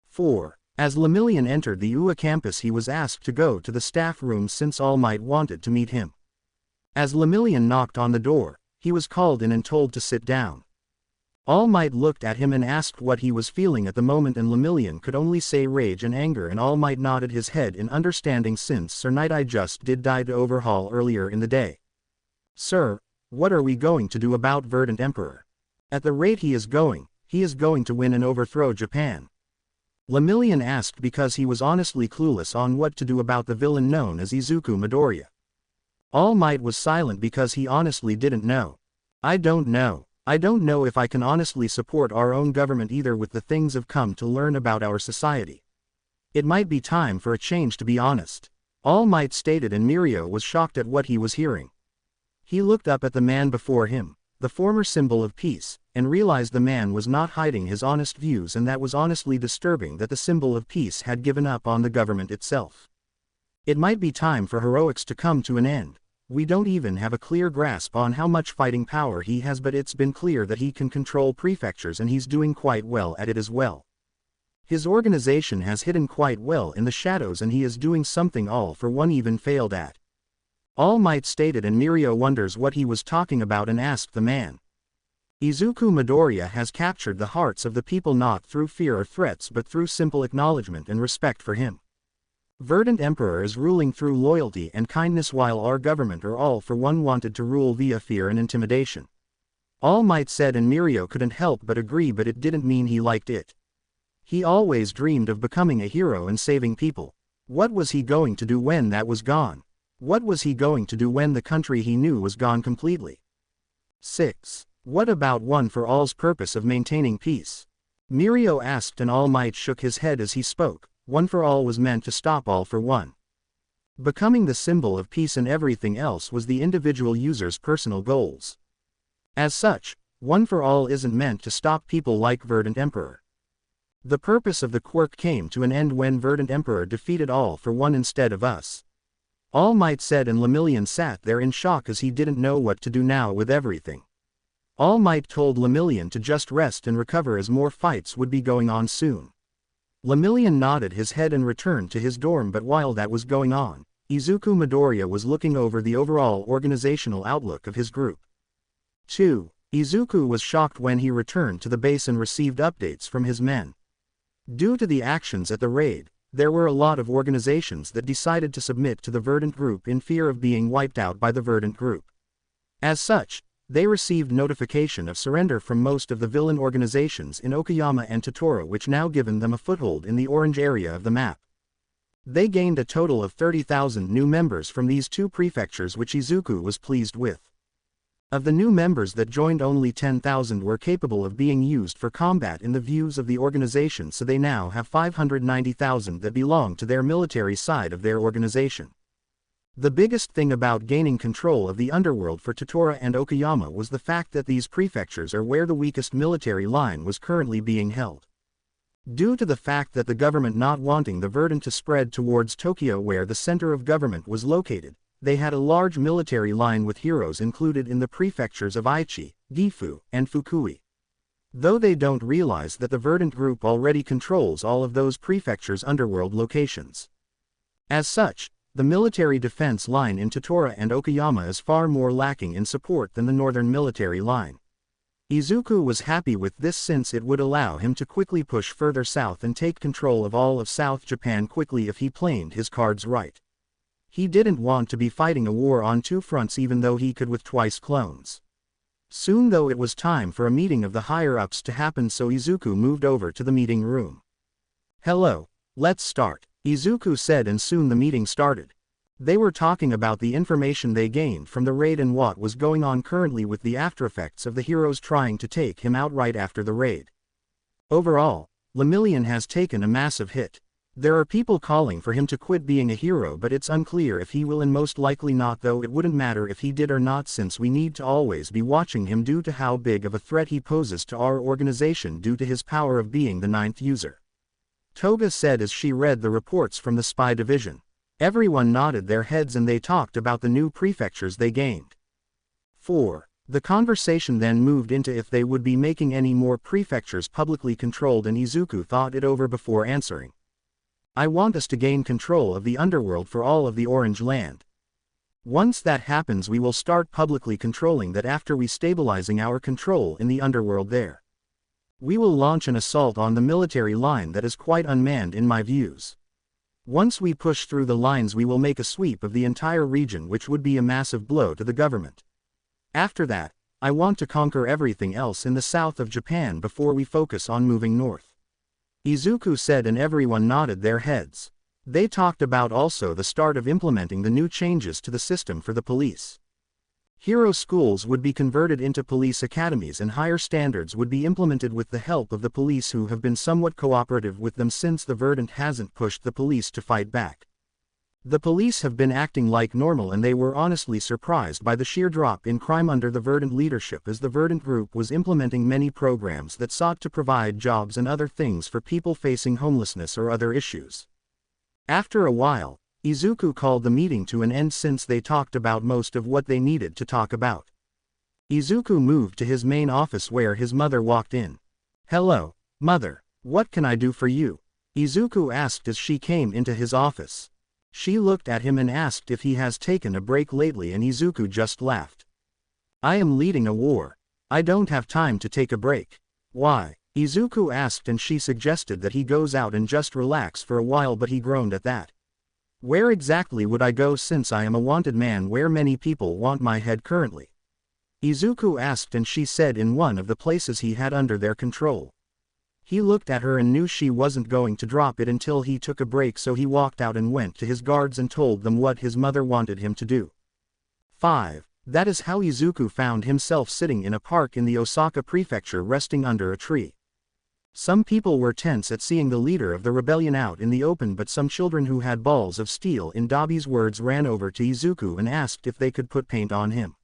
4. As Lemillion entered the UA campus, he was asked to go to the staff room since All Might wanted to meet him. As Lemillion knocked on the door, he was called in and told to sit down. All Might looked at him and asked what he was feeling at the moment, and Lemillion could only say rage and anger, and All Might nodded his head in understanding, since Sir Knight I just did die to overhaul earlier in the day. Sir, what are we going to do about Verdant Emperor? At the rate he is going to win and overthrow Japan. Lemillion asked because he was honestly clueless on what to do about the villain known as Izuku Midoriya. All Might was silent because he honestly didn't know. I don't know. I don't know if I can honestly support our own government either with the things I've come to learn about our society. It might be time for a change, to be honest. All Might stated, and Mirio was shocked at what he was hearing. He looked up at the man before him, the former symbol of peace, and realized the man was not hiding his honest views, and that was honestly disturbing that the symbol of peace had given up on the government itself. It might be time for heroics to come to an end. We don't even have a clear grasp on how much fighting power he has, but it's been clear that he can control prefectures and he's doing quite well at it as well. His organization has hidden quite well in the shadows and he is doing something All for One even failed at. All Might stated, and Mirio wonders what he was talking about and asked the man. Izuku Midoriya has captured the hearts of the people not through fear or threats but through simple acknowledgement and respect for him. Verdant Emperor is ruling through loyalty and kindness while our government or All for One wanted to rule via fear and intimidation. All Might said, and Mirio couldn't help but agree, but it didn't mean he liked it. He always dreamed of becoming a hero and saving people. What was he going to do when that was gone? What was he going to do when the country he knew was gone completely? 6. What about One for All's purpose of maintaining peace? Mirio asked, and All Might shook his head as he spoke. One for All was meant to stop All for One. Becoming the symbol of peace, and everything else was the individual user's personal goals. As such, One for All isn't meant to stop people like Verdant Emperor. The purpose of the quirk came to an end when Verdant Emperor defeated All for One instead of us. All Might said, and Lemillion sat there in shock as he didn't know what to do now with everything. All Might told Lemillion to just rest and recover as more fights would be going on soon. Lemillion nodded his head and returned to his dorm, but while that was going on, Izuku Midoriya was looking over the overall organizational outlook of his group. 2. Izuku was shocked when he returned to the base and received updates from his men. Due to the actions at the raid, there were a lot of organizations that decided to submit to the Verdant Group in fear of being wiped out by the Verdant Group. As such, they received notification of surrender from most of the villain organizations in Okayama and Totoro, which now given them a foothold in the orange area of the map. They gained a total of 30,000 new members from these two prefectures, which Izuku was pleased with. Of the new members that joined, only 10,000 were capable of being used for combat in the views of the organization, so they now have 590,000 that belong to their military side of their organization. The biggest thing about gaining control of the underworld for Totoro and Okayama was the fact that these prefectures are where the weakest military line was currently being held. Due to the fact that the government not wanting the Verdant to spread towards Tokyo, where the center of government was located, they had a large military line with heroes included in the prefectures of Aichi, Gifu, and Fukui. Though they don't realize that the Verdant Group already controls all of those prefectures' underworld locations. As such, the military defense line in Totoro and Okayama is far more lacking in support than the northern military line. Izuku was happy with this since it would allow him to quickly push further south and take control of all of South Japan quickly if he played his cards right. He didn't want to be fighting a war on two fronts, even though he could with twice clones. Soon though it was time for a meeting of the higher-ups to happen, so Izuku moved over to the meeting room. "Hello, let's start," Izuku said, and soon the meeting started. They were talking about the information they gained from the raid and what was going on currently with the aftereffects of the heroes trying to take him out right after the raid. Overall, Lemillion has taken a massive hit. There are people calling for him to quit being a hero, but it's unclear if he will, and most likely not, though it wouldn't matter if he did or not, since we need to always be watching him due to how big of a threat he poses to our organization due to his power of being the 9th user. Toga said as she read the reports from the spy division. Everyone nodded their heads and they talked about the new prefectures they gained. 4. The conversation then moved into if they would be making any more prefectures publicly controlled, and Izuku thought it over before answering. "I want us to gain control of the underworld for all of the Orange Land. Once that happens, we will start publicly controlling that after we stabilizing our control in the underworld there. We will launch an assault on the military line that is quite unmanned in my views. Once we push through the lines, we will make a sweep of the entire region, which would be a massive blow to the government. After that, I want to conquer everything else in the south of Japan before we focus on moving north," Izuku said, and everyone nodded their heads. They talked about also the start of implementing the new changes to the system for the police. Hero schools would be converted into police academies and higher standards would be implemented with the help of the police, who have been somewhat cooperative with them since the Verdant hasn't pushed the police to fight back. The police have been acting like normal, and they were honestly surprised by the sheer drop in crime under the Verdant leadership, as the Verdant Group was implementing many programs that sought to provide jobs and other things for people facing homelessness or other issues. After a while, Izuku called the meeting to an end since they talked about most of what they needed to talk about. Izuku moved to his main office where his mother walked in. "Hello, Mother. What can I do for you? Izuku asked as she came into his office. She looked at him and asked if he has taken a break lately, and Izuku just laughed. I am leading a war. I don't have time to take a break. Why? Izuku asked, and she suggested that he goes out and just relax for a while, but he groaned at that. Where exactly would I go, since I am a wanted man where many people want my head currently? Izuku asked, and she said in one of the places he had under their control. He looked at her and knew she wasn't going to drop it until he took a break, so he walked out and went to his guards and told them what his mother wanted him to do. 5. That is how Izuku found himself sitting in a park in the Osaka prefecture, resting under a tree. Some people were tense at seeing the leader of the rebellion out in the open, but some children who had balls of steel, in Dabi's words, ran over to Izuku and asked if they could put paint on him.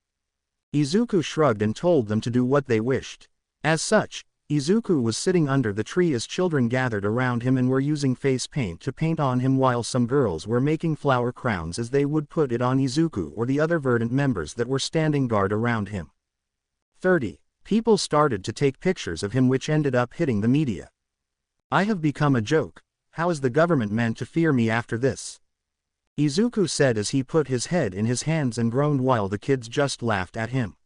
Izuku shrugged and told them to do what they wished. As such, Izuku was sitting under the tree as children gathered around him and were using face paint to paint on him, while some girls were making flower crowns as they would put it on Izuku or the other Verdant members that were standing guard around him. 30. People started to take pictures of him, which ended up hitting the media. I have become a joke. How is the government meant to fear me after this? Izuku said as he put his head in his hands and groaned, while the kids just laughed at him.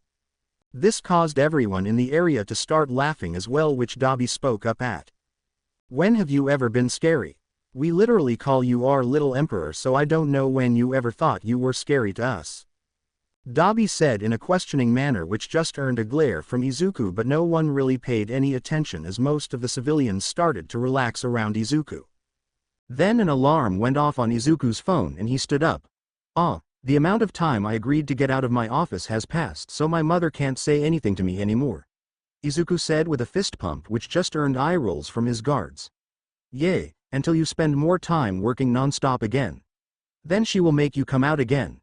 This caused everyone in the area to start laughing as well, which Dabi spoke up at. When have you ever been scary? We literally call you our little emperor, so I don't know when you ever thought you were scary to us. Dabi said in a questioning manner, which just earned a glare from Izuku, but no one really paid any attention as most of the civilians started to relax around Izuku. Then an alarm went off on Izuku's phone and he stood up. The amount of time I agreed to get out of my office has passed, so my mother can't say anything to me anymore. Izuku said with a fist pump, which just earned eye rolls from his guards. Yay, until you spend more time working non-stop again. Then she will make you come out again.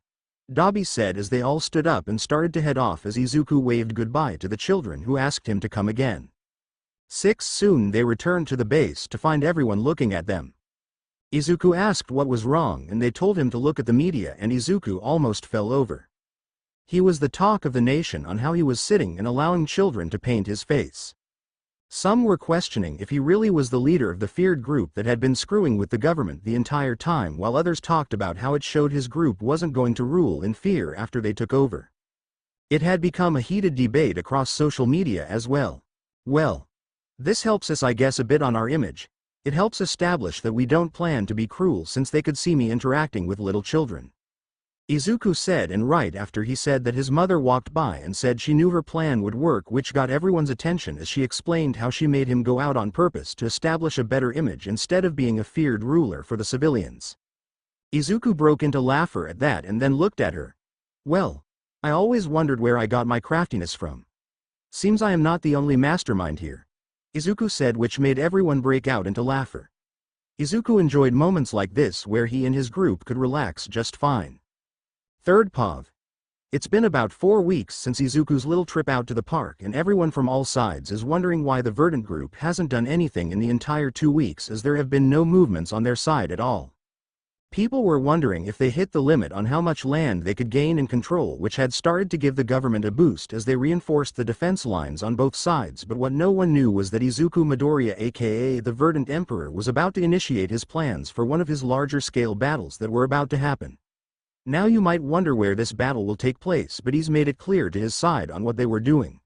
Dabi said as they all stood up and started to head off as Izuku waved goodbye to the children who asked him to come again. 6. Soon they returned to the base to find everyone looking at them. Izuku asked what was wrong and they told him to look at the media, and Izuku almost fell over. He was the talk of the nation on how he was sitting and allowing children to paint his face. Some were questioning if he really was the leader of the feared group that had been screwing with the government the entire time, while others talked about how it showed his group wasn't going to rule in fear after they took over. It had become a heated debate across social media as well. Well, this helps us, I guess, a bit on our image. It helps establish that we don't plan to be cruel, since they could see me interacting with little children. Izuku said, and right after he said that, his mother walked by and said she knew her plan would work, which got everyone's attention as she explained how she made him go out on purpose to establish a better image instead of being a feared ruler for the civilians. Izuku broke into laughter at that and then looked at her. Well, I always wondered where I got my craftiness from. Seems I am not the only mastermind here, Izuku said, which made everyone break out into laughter. Izuku enjoyed moments like this where he and his group could relax just fine. 3rd Pav. It's been about 4 weeks since Izuku's little trip out to the park, and everyone from all sides is wondering why the Verdant group hasn't done anything in the entire 2 weeks, as there have been no movements on their side at all. People were wondering if they hit the limit on how much land they could gain and control, which had started to give the government a boost as they reinforced the defense lines on both sides, but what no one knew was that Izuku Midoriya, aka the Verdant Emperor, was about to initiate his plans for one of his larger scale battles that were about to happen. Now you might wonder where this battle will take place, but he's made it clear to his side on what they were doing.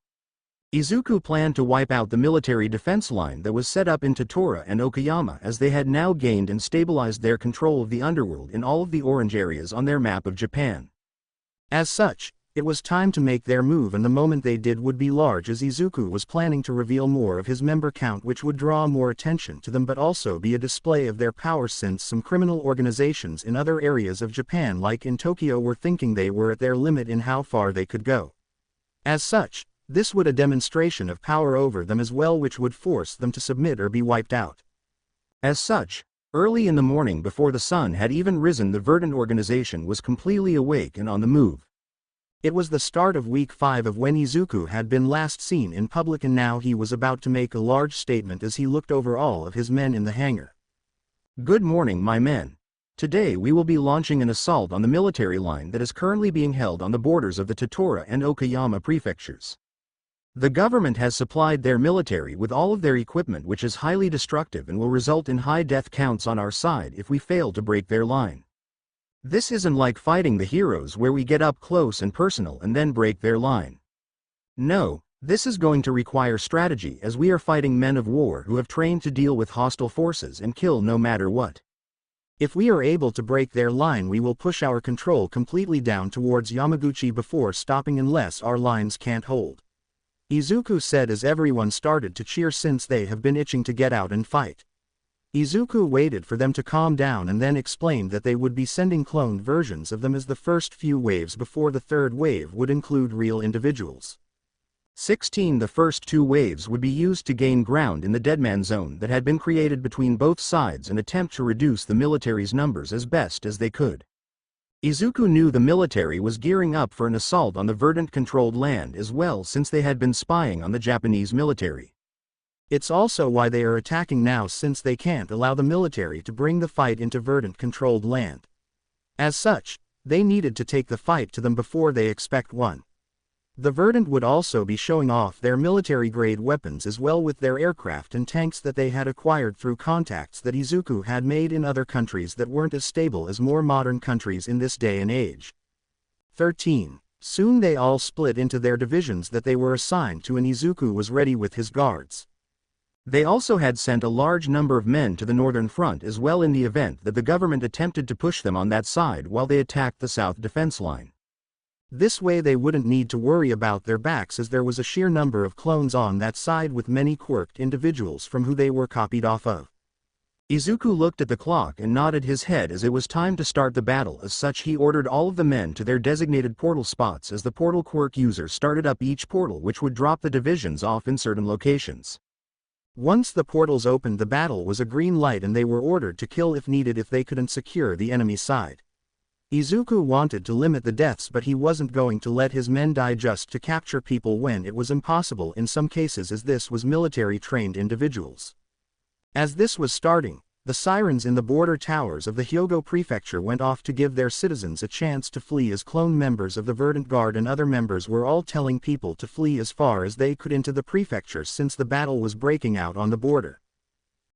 Izuku planned to wipe out the military defense line that was set up in Totoro and Okayama, as they had now gained and stabilized their control of the underworld in all of the orange areas on their map of Japan. As such, it was time to make their move, and the moment they did would be large, as Izuku was planning to reveal more of his member count, which would draw more attention to them but also be a display of their power, since some criminal organizations in other areas of Japan, like in Tokyo, were thinking they were at their limit in how far they could go. As such, this would a demonstration of power over them as well, which would force them to submit or be wiped out. As such, early in the morning before the sun had even risen, the Verdant organization was completely awake and on the move. It was the start of week 5 of when Izuku had been last seen in public, and now he was about to make a large statement as he looked over all of his men in the hangar. Good morning, my men. Today we will be launching an assault on the military line that is currently being held on the borders of the Totoro and Okayama prefectures. The government has supplied their military with all of their equipment, which is highly destructive and will result in high death counts on our side if we fail to break their line. This isn't like fighting the heroes where we get up close and personal and then break their line. No, this is going to require strategy, as we are fighting men of war who have trained to deal with hostile forces and kill no matter what. If we are able to break their line, we will push our control completely down towards Yamaguchi before stopping unless our lines can't hold. Izuku said as everyone started to cheer since they have been itching to get out and fight. Izuku waited for them to calm down and then explained that they would be sending cloned versions of them as the first few waves before the third wave would include real individuals. 16. The first two waves would be used to gain ground in the Deadman Zone that had been created between both sides and attempt to reduce the military's numbers as best as they could. Izuku knew the military was gearing up for an assault on the Verdant-controlled land as well, since they had been spying on the Japanese military. It's also why they are attacking now, since they can't allow the military to bring the fight into Verdant-controlled land. As such, they needed to take the fight to them before they expect one. The Verdant would also be showing off their military-grade weapons as well, with their aircraft and tanks that they had acquired through contacts that Izuku had made in other countries that weren't as stable as more modern countries in this day and age. 13. Soon they all split into their divisions that they were assigned to, and Izuku was ready with his guards. They also had sent a large number of men to the northern front as well in the event that the government attempted to push them on that side while they attacked the south defense line. This way they wouldn't need to worry about their backs, as there was a sheer number of clones on that side with many quirked individuals from who they were copied off of. Izuku looked at the clock and nodded his head as it was time to start the battle. As such, he ordered all of the men to their designated portal spots as the portal quirk user started up each portal, which would drop the divisions off in certain locations. Once the portals opened, the battle was a green light and they were ordered to kill if needed if they couldn't secure the enemy side. Izuku wanted to limit the deaths, but he wasn't going to let his men die just to capture people when it was impossible in some cases, as this was military-trained individuals. As this was starting, the sirens in the border towers of the Hyogo Prefecture went off to give their citizens a chance to flee, as clone members of the Verdant Guard and other members were all telling people to flee as far as they could into the prefecture since the battle was breaking out on the border.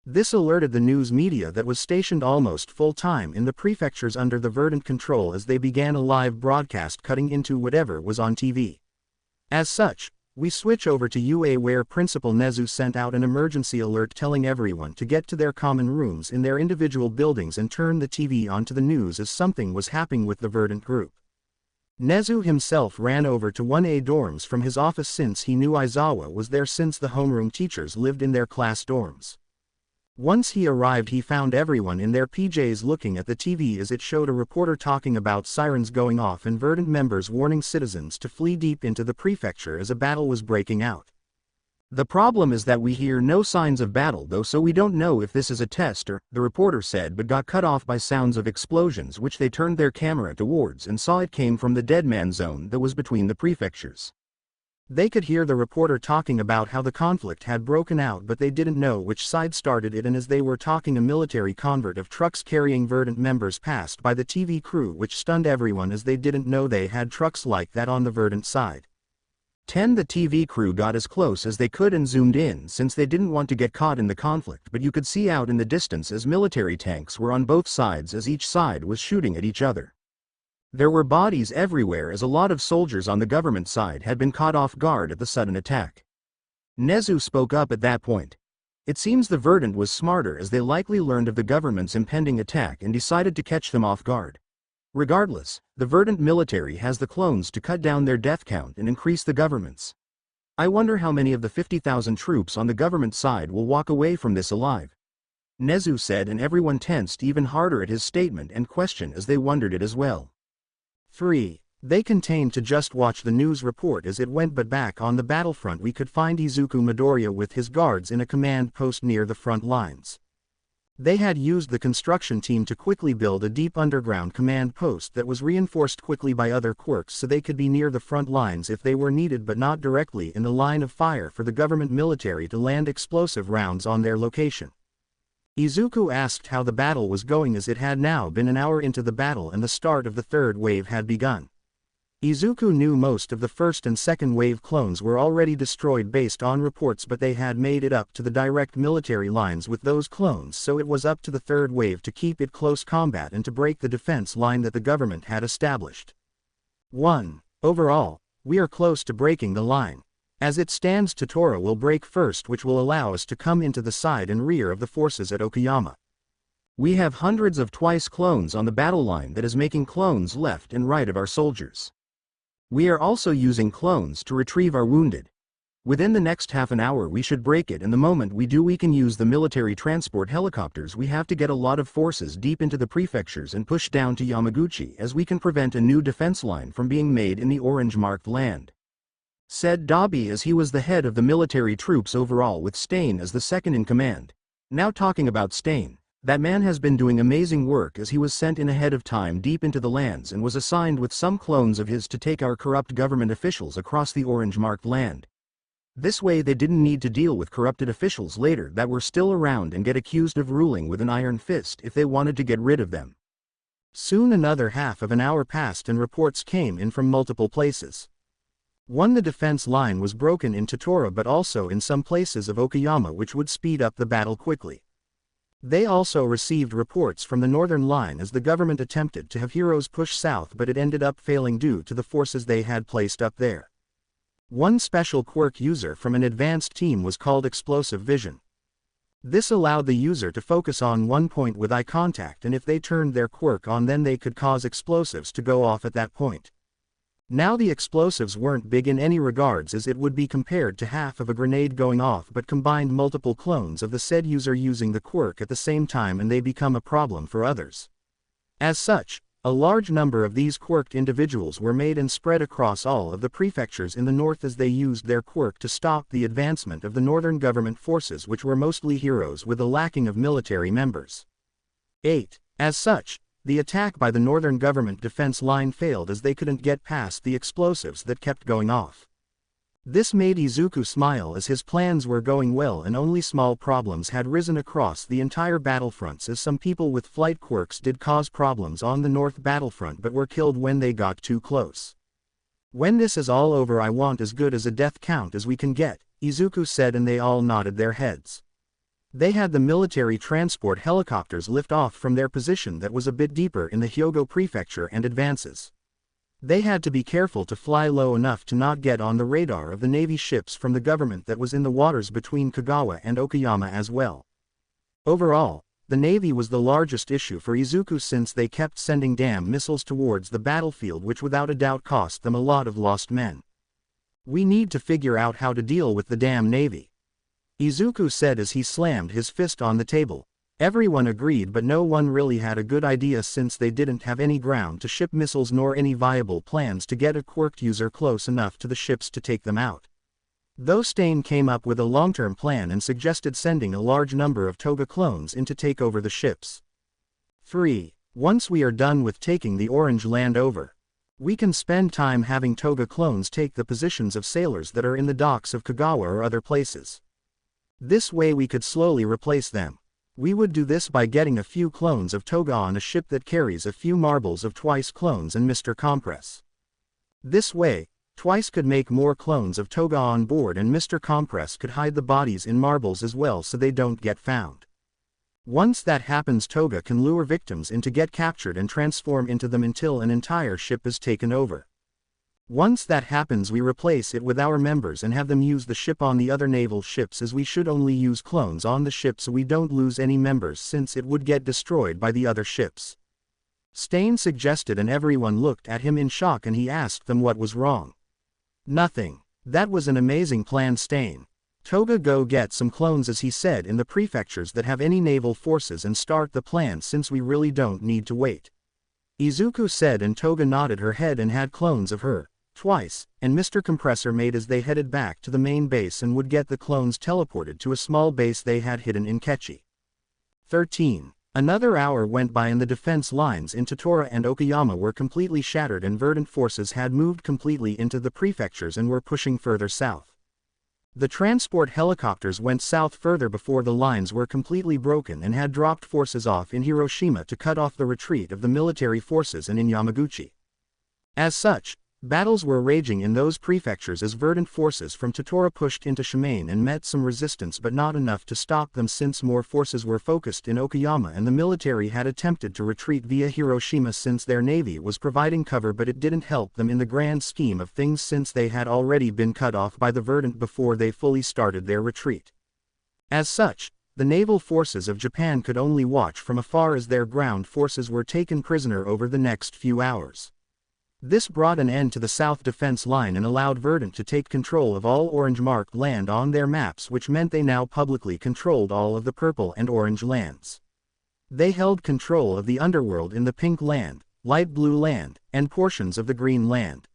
This alerted the news media that was stationed almost full-time in the prefectures under the Verdant control as they began a live broadcast cutting into whatever was on TV. As such, we switch over to UA, where Principal Nezu sent out an emergency alert telling everyone to get to their common rooms in their individual buildings and turn the TV onto the news as something was happening with the Verdant group. Nezu himself ran over to 1A dorms from his office since he knew Aizawa was there, since the homeroom teachers lived in their class dorms. Once he arrived, he found everyone in their PJs looking at the TV as it showed a reporter talking about sirens going off and Verdant members warning citizens to flee deep into the prefecture as a battle was breaking out. The problem is that we hear no signs of battle though, so we don't know if this is a test or, the reporter said, but got cut off by sounds of explosions, which they turned their camera towards and saw it came from the Deadman Zone that was between the prefectures. They could hear the reporter talking about how the conflict had broken out, but they didn't know which side started it, and as they were talking, a military convoy of trucks carrying Verdant members passed by the TV crew, which stunned everyone as they didn't know they had trucks like that on the Verdant side. 10. The TV crew got as close as they could and zoomed in since they didn't want to get caught in the conflict, but you could see out in the distance as military tanks were on both sides as each side was shooting at each other. There were bodies everywhere as a lot of soldiers on the government side had been caught off guard at the sudden attack. Nezu spoke up at that point. It seems the Verdant was smarter, as they likely learned of the government's impending attack and decided to catch them off guard. Regardless, the Verdant military has the clones to cut down their death count and increase the government's. I wonder how many of the 50,000 troops on the government side will walk away from this alive. Nezu said, and everyone tensed even harder at his statement and question as they wondered it as well. 3. They continued to just watch the news report as it went, but back on the battlefront we could find Izuku Midoriya with his guards in a command post near the front lines. They had used the construction team to quickly build a deep underground command post that was reinforced quickly by other quirks so they could be near the front lines if they were needed, but not directly in the line of fire for the government military to land explosive rounds on their location. Izuku asked how the battle was going as it had now been an hour into the battle and the start of the third wave had begun. Izuku knew most of the first and second wave clones were already destroyed based on reports, but they had made it up to the direct military lines with those clones, so it was up to the third wave to keep it close combat and to break the defense line that the government had established. 1. Overall, we are close to breaking the line. As it stands, Totoro will break first, which will allow us to come into the side and rear of the forces at Okayama. We have hundreds of twice clones on the battle line that is making clones left and right of our soldiers. We are also using clones to retrieve our wounded. Within the next half an hour we should break it, and the moment we do we can use the military transport helicopters. We have to get a lot of forces deep into the prefectures and push down to Yamaguchi, as we can prevent a new defense line from being made in the orange-marked land," said Dabi as he was the head of the military troops overall with Stain as the second in command. Now talking about Stain. That man has been doing amazing work, as he was sent in ahead of time deep into the lands and was assigned with some clones of his to take our corrupt government officials across the orange-marked land. This way they didn't need to deal with corrupted officials later that were still around and get accused of ruling with an iron fist if they wanted to get rid of them. Soon another half of an hour passed and reports came in from multiple places. 1. The defense line was broken in Totoro, but also in some places of Okayama, which would speed up the battle quickly. They also received reports from the northern line as the government attempted to have heroes push south, but it ended up failing due to the forces they had placed up there. One special quirk user from an advanced team was called Explosive Vision. This allowed the user to focus on one point with eye contact, and if they turned their quirk on, then they could cause explosives to go off at that point. Now the explosives weren't big in any regards, as it would be compared to half of a grenade going off, but combined multiple clones of the said user using the quirk at the same time and they become a problem for others. As such, a large number of these quirked individuals were made and spread across all of the prefectures in the north as they used their quirk to stop the advancement of the northern government forces, which were mostly heroes with a lacking of military members. 8. As such, the attack by the northern government defense line failed as they couldn't get past the explosives that kept going off. This made Izuku smile, as his plans were going well and only small problems had risen across the entire battlefronts, as some people with flight quirks did cause problems on the north battlefront but were killed when they got too close. "When this is all over, I want as good as a death count as we can get," Izuku said, and they all nodded their heads. They had the military transport helicopters lift off from their position that was a bit deeper in the Hyogo prefecture and advances. They had to be careful to fly low enough to not get on the radar of the navy ships from the government that was in the waters between Kagawa and Okayama as well. Overall, the navy was the largest issue for Izuku, since they kept sending damn missiles towards the battlefield, which without a doubt cost them a lot of lost men. "We need to figure out how to deal with the damn navy," Izuku said as he slammed his fist on the table. Everyone agreed, but no one really had a good idea, since they didn't have any ground to ship missiles nor any viable plans to get a quirked user close enough to the ships to take them out. Though Stain came up with a long-term plan and suggested sending a large number of Toga clones in to take over the ships. 3. Once we are done with taking the Orange Land over, we can spend time having Toga clones take the positions of sailors that are in the docks of Kagawa or other places. This way we could slowly replace them. We would do this by getting a few clones of Toga on a ship that carries a few marbles of Twice clones and Mr. Compress. This way, Twice could make more clones of Toga on board, and Mr. Compress could hide the bodies in marbles as well so they don't get found. Once that happens, Toga can lure victims in to get captured and transform into them until an entire ship is taken over. Once that happens, we replace it with our members and have them use the ship on the other naval ships, as we should only use clones on the ship so we don't lose any members, since it would get destroyed by the other ships. Stain suggested, and everyone looked at him in shock, and he asked them what was wrong. "Nothing. That was an amazing plan, Stain. Toga, go get some clones," as he said, in the prefectures that have any naval forces, and start the plan, since we really don't need to wait. Izuku said, and Toga nodded her head and had clones of her, Twice, and Mr. Compressor made as they headed back to the main base and would get the clones teleported to a small base they had hidden in Kechi. 13. Another hour went by and the defense lines in Totoro and Okayama were completely shattered, and Verdant forces had moved completely into the prefectures and were pushing further south. The transport helicopters went south further before the lines were completely broken and had dropped forces off in Hiroshima to cut off the retreat of the military forces and in Yamaguchi. As such, Battles were raging in those prefectures as Verdant forces from Totoro pushed into Shimane and met some resistance, but not enough to stop them since more forces were focused in Okayama and the military had attempted to retreat via Hiroshima since their navy was providing cover, but it didn't help them in the grand scheme of things since they had already been cut off by the Verdant before they fully started their retreat. As such, the naval forces of Japan could only watch from afar as their ground forces were taken prisoner over the next few hours. This brought an end to the South Defense Line and allowed Verdant to take control of all orange-marked land on their maps, which meant they now publicly controlled all of the purple and orange lands. They held control of the underworld in the pink land, light blue land, and portions of the green land.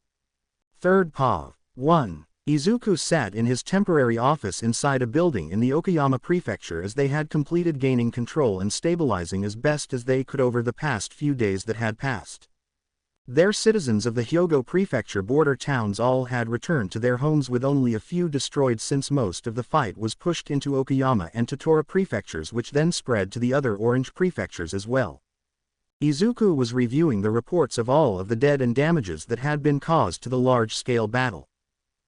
3rd POV 1. Izuku sat in his temporary office inside a building in the Okayama prefecture as they had completed gaining control and stabilizing as best as they could over the past few days that had passed. Their citizens of the Hyogo prefecture border towns all had returned to their homes with only a few destroyed since most of the fight was pushed into Okayama and Totoro prefectures, which then spread to the other orange prefectures as well. Izuku was reviewing the reports of all of the dead and damages that had been caused to the large-scale battle.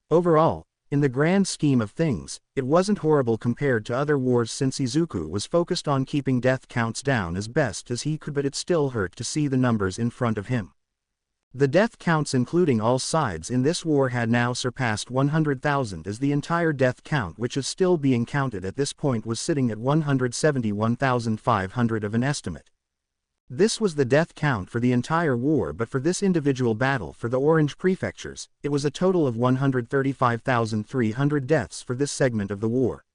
Overall, in the grand scheme of things, it wasn't horrible compared to other wars since Izuku was focused on keeping death counts down as best as he could, but it still hurt to see the numbers in front of him. The death counts including all sides in this war had now surpassed 100,000, as the entire death count, which is still being counted at this point, was sitting at 171,500 of an estimate. This was the death count for the entire war, but for this individual battle for the orange prefectures, it was a total of 135,300 deaths for this segment of the war.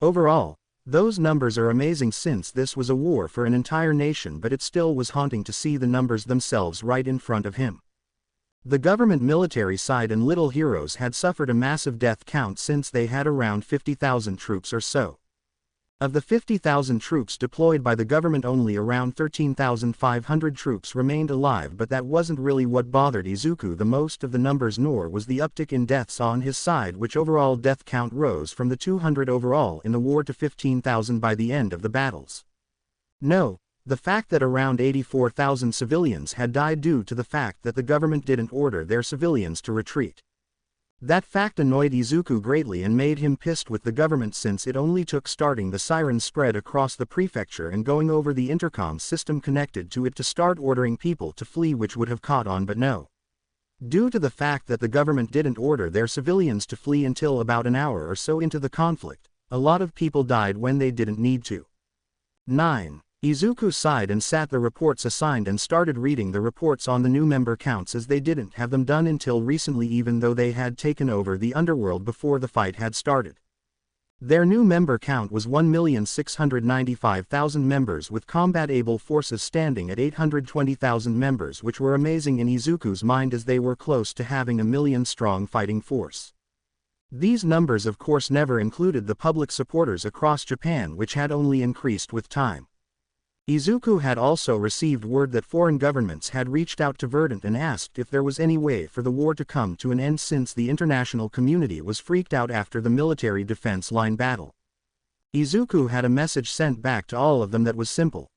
Overall, those numbers are amazing since this was a war for an entire nation, but it still was haunting to see the numbers themselves right in front of him. The government military side and Little Heroes had suffered a massive death count since they had around 50,000 troops or so. Of the 50,000 troops deployed by the government, only around 13,500 troops remained alive, but that wasn't really what bothered Izuku the most of the numbers, nor was the uptick in deaths on his side, which overall death count rose from the 200 overall in the war to 15,000 by the end of the battles. No, the fact that around 84,000 civilians had died due to the fact that the government didn't order their civilians to retreat. That fact annoyed Izuku greatly and made him pissed with the government, since it only took starting the sirens spread across the prefecture and going over the intercom system connected to it to start ordering people to flee, which would have caught on, but no. Due to the fact that the government didn't order their civilians to flee until about an hour or so into the conflict, a lot of people died when they didn't need to. 9. Izuku sighed and sat the reports assigned and started reading the reports on the new member counts, as they didn't have them done until recently, even though they had taken over the underworld before the fight had started. Their new member count was 1,695,000 members, with combat-able forces standing at 820,000 members, which were amazing in Izuku's mind as they were close to having a million-strong fighting force. These numbers of course never included the public supporters across Japan, which had only increased with time. Izuku had also received word that foreign governments had reached out to Verdant and asked if there was any way for the war to come to an end, since the international community was freaked out after the military defense line battle. Izuku had a message sent back to all of them that was simple.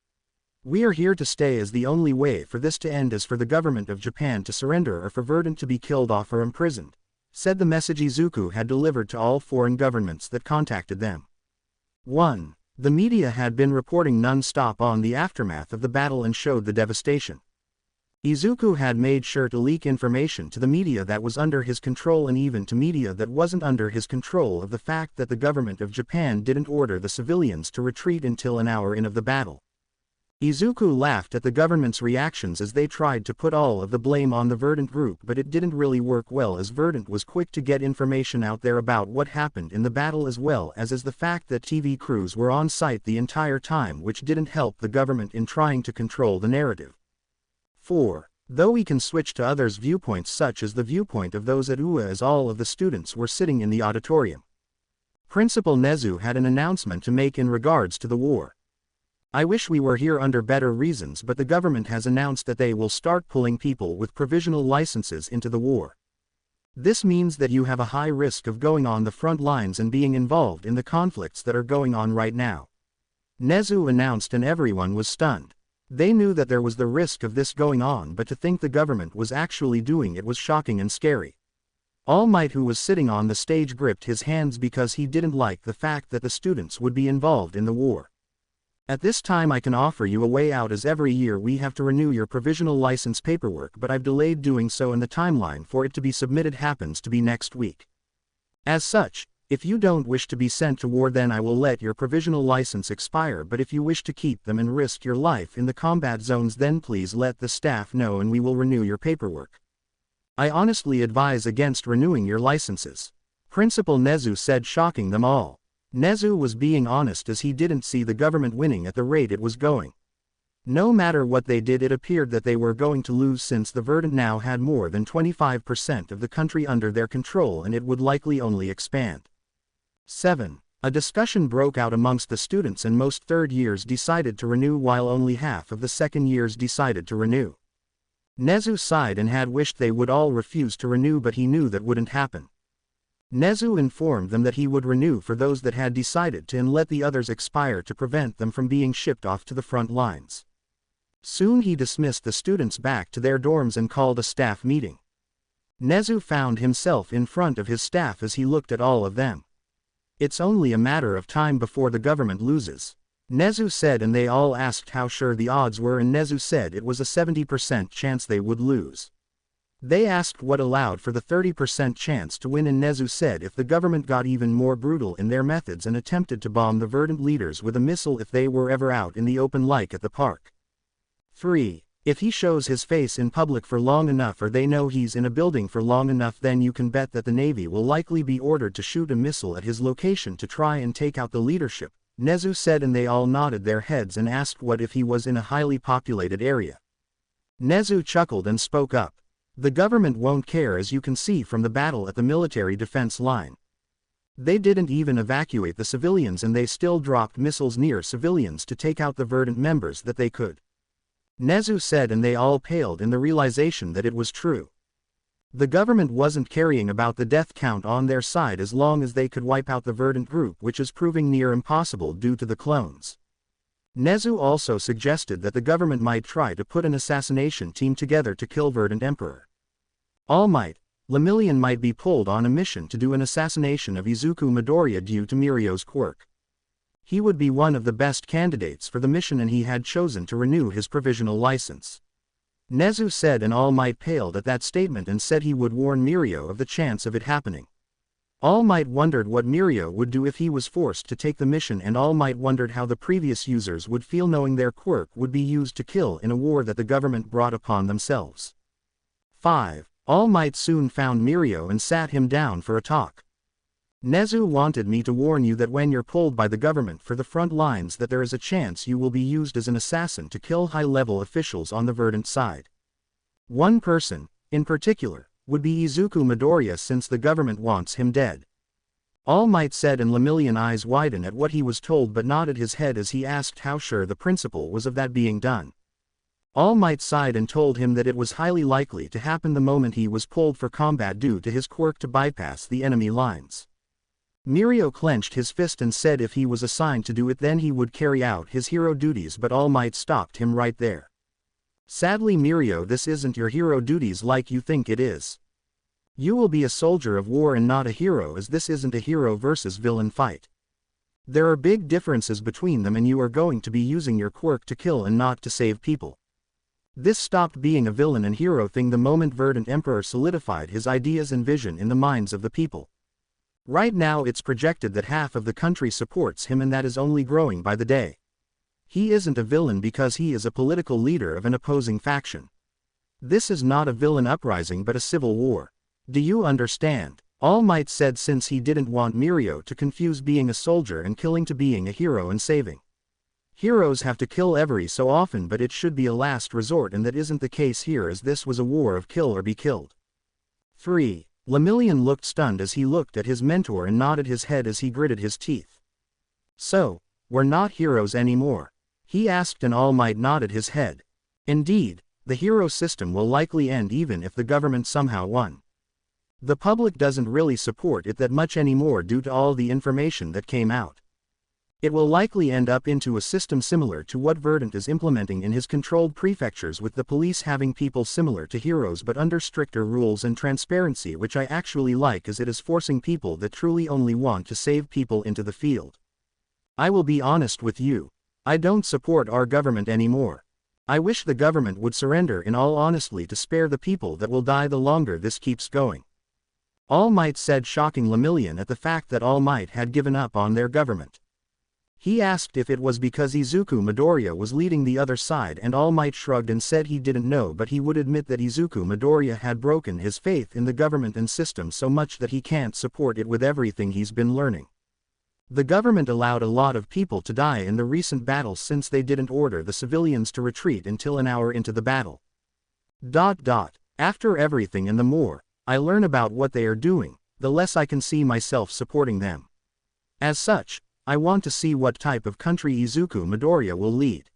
"We are here to stay, as the only way for this to end is for the government of Japan to surrender or for Verdant to be killed off or imprisoned," said the message Izuku had delivered to all foreign governments that contacted them. 1. The media had been reporting non-stop on the aftermath of the battle and showed the devastation. Izuku had made sure to leak information to the media that was under his control, and even to media that wasn't under his control, of the fact that the government of Japan didn't order the civilians to retreat until an hour in of the battle. Izuku laughed at the government's reactions as they tried to put all of the blame on the Verdant group, but it didn't really work well, as Verdant was quick to get information out there about what happened in the battle, as well as the fact that TV crews were on site the entire time, which didn't help the government in trying to control the narrative. 4. Though we can switch to others' viewpoints, such as the viewpoint of those at UA, as all of the students were sitting in the auditorium. Principal Nezu had an announcement to make in regards to the war. "I wish we were here under better reasons, but the government has announced that they will start pulling people with provisional licenses into the war. This means that you have a high risk of going on the front lines and being involved in the conflicts that are going on right now," Nezu announced, and everyone was stunned. They knew that there was the risk of this going on, but to think the government was actually doing it was shocking and scary. All Might, who was sitting on the stage, gripped his hands because he didn't like the fact that the students would be involved in the war. At this time I can offer you a way out, as every year we have to renew your provisional license paperwork, but I've delayed doing so, and the timeline for it to be submitted happens to be next week. As such, if you don't wish to be sent to war, then I will let your provisional license expire, but if you wish to keep them and risk your life in the combat zones, then please let the staff know and we will renew your paperwork. I honestly advise against renewing your licenses, Principal Nezu said, shocking them all. Nezu was being honest, as he didn't see the government winning at the rate it was going. No matter what they did, it appeared that they were going to lose, since the Verdant now had more than 25% of the country under their control, and it would likely only expand. 7. A discussion broke out amongst the students, and most third years decided to renew while only half of the second years decided to renew. Nezu sighed and had wished they would all refuse to renew, but he knew that wouldn't happen. Nezu informed them that he would renew for those that had decided to, and let the others expire to prevent them from being shipped off to the front lines. Soon he dismissed the students back to their dorms and called a staff meeting. Nezu found himself in front of his staff as he looked at all of them. It's only a matter of time before the government loses, Nezu said, and they all asked how sure the odds were, and Nezu said it was a 70% chance they would lose. They asked what allowed for the 30% chance to win, and Nezu said if the government got even more brutal in their methods and attempted to bomb the Verdant leaders with a missile if they were ever out in the open, like at the park. 3. If he shows his face in public for long enough, or they know he's in a building for long enough, then you can bet that the Navy will likely be ordered to shoot a missile at his location to try and take out the leadership, Nezu said, and they all nodded their heads and asked what if he was in a highly populated area. Nezu chuckled and spoke up. The government won't care, as you can see from the battle at the military defense line. They didn't even evacuate the civilians, and they still dropped missiles near civilians to take out the Verdant members that they could. Nezu said, and they all paled in the realization that it was true. The government wasn't caring about the death count on their side as long as they could wipe out the Verdant group, which is proving near impossible due to the clones. Nezu also suggested that the government might try to put an assassination team together to kill Verdant Emperor. All Might, Lemillion might be pulled on a mission to do an assassination of Izuku Midoriya due to Mirio's quirk. He would be one of the best candidates for the mission, and he had chosen to renew his provisional license. Nezu said, and All Might paled at that statement and said he would warn Mirio of the chance of it happening. All Might wondered what Mirio would do if he was forced to take the mission, and All Might wondered how the previous users would feel knowing their quirk would be used to kill in a war that the government brought upon themselves. 5. All Might soon found Mirio and sat him down for a talk. Nezu wanted me to warn you that when you're pulled by the government for the front lines, that there is a chance you will be used as an assassin to kill high-level officials on the Verdant side. One person, in particular, would be Izuku Midoriya, since the government wants him dead. All Might said, and Lemillion eyes widened at what he was told but nodded his head as he asked how sure the principal was of that being done. All Might sighed and told him that it was highly likely to happen the moment he was pulled for combat due to his quirk to bypass the enemy lines. Mirio clenched his fist and said if he was assigned to do it, then he would carry out his hero duties, but All Might stopped him right there. Sadly, Mirio, this isn't your hero duties like you think it is. You will be a soldier of war and not a hero, as this isn't a hero versus villain fight. There are big differences between them, and you are going to be using your quirk to kill and not to save people. This stopped being a villain and hero thing the moment Verdant Emperor solidified his ideas and vision in the minds of the people. Right now it's projected that half of the country supports him, and that is only growing by the day. He isn't a villain because he is a political leader of an opposing faction. This is not a villain uprising but a civil war. Do you understand? All Might said, since he didn't want Mirio to confuse being a soldier and killing to being a hero and saving. Heroes have to kill every so often, but it should be a last resort, and that isn't the case here, as this was a war of kill or be killed. 3. Lemillion looked stunned as he looked at his mentor and nodded his head as he gritted his teeth. So, we're not heroes anymore? He asked, and All Might nodded his head. Indeed, the hero system will likely end even if the government somehow won. The public doesn't really support it that much anymore due to all the information that came out. It will likely end up into a system similar to what Verdant is implementing in his controlled prefectures, with the police having people similar to heroes but under stricter rules and transparency, which I actually like, as it is forcing people that truly only want to save people into the field. I will be honest with you. I don't support our government anymore. I wish the government would surrender in all honesty to spare the people that will die the longer this keeps going. All Might said, shocking Lemillion at the fact that All Might had given up on their government. He asked if it was because Izuku Midoriya was leading the other side, and All Might shrugged and said he didn't know, but he would admit that Izuku Midoriya had broken his faith in the government and system so much that he can't support it with everything he's been learning. The government allowed a lot of people to die in the recent battles since they didn't order the civilians to retreat until an hour into the battle. After everything and the more I learn about what they are doing, the less I can see myself supporting them. As such, I want to see what type of country Izuku Midoriya will lead.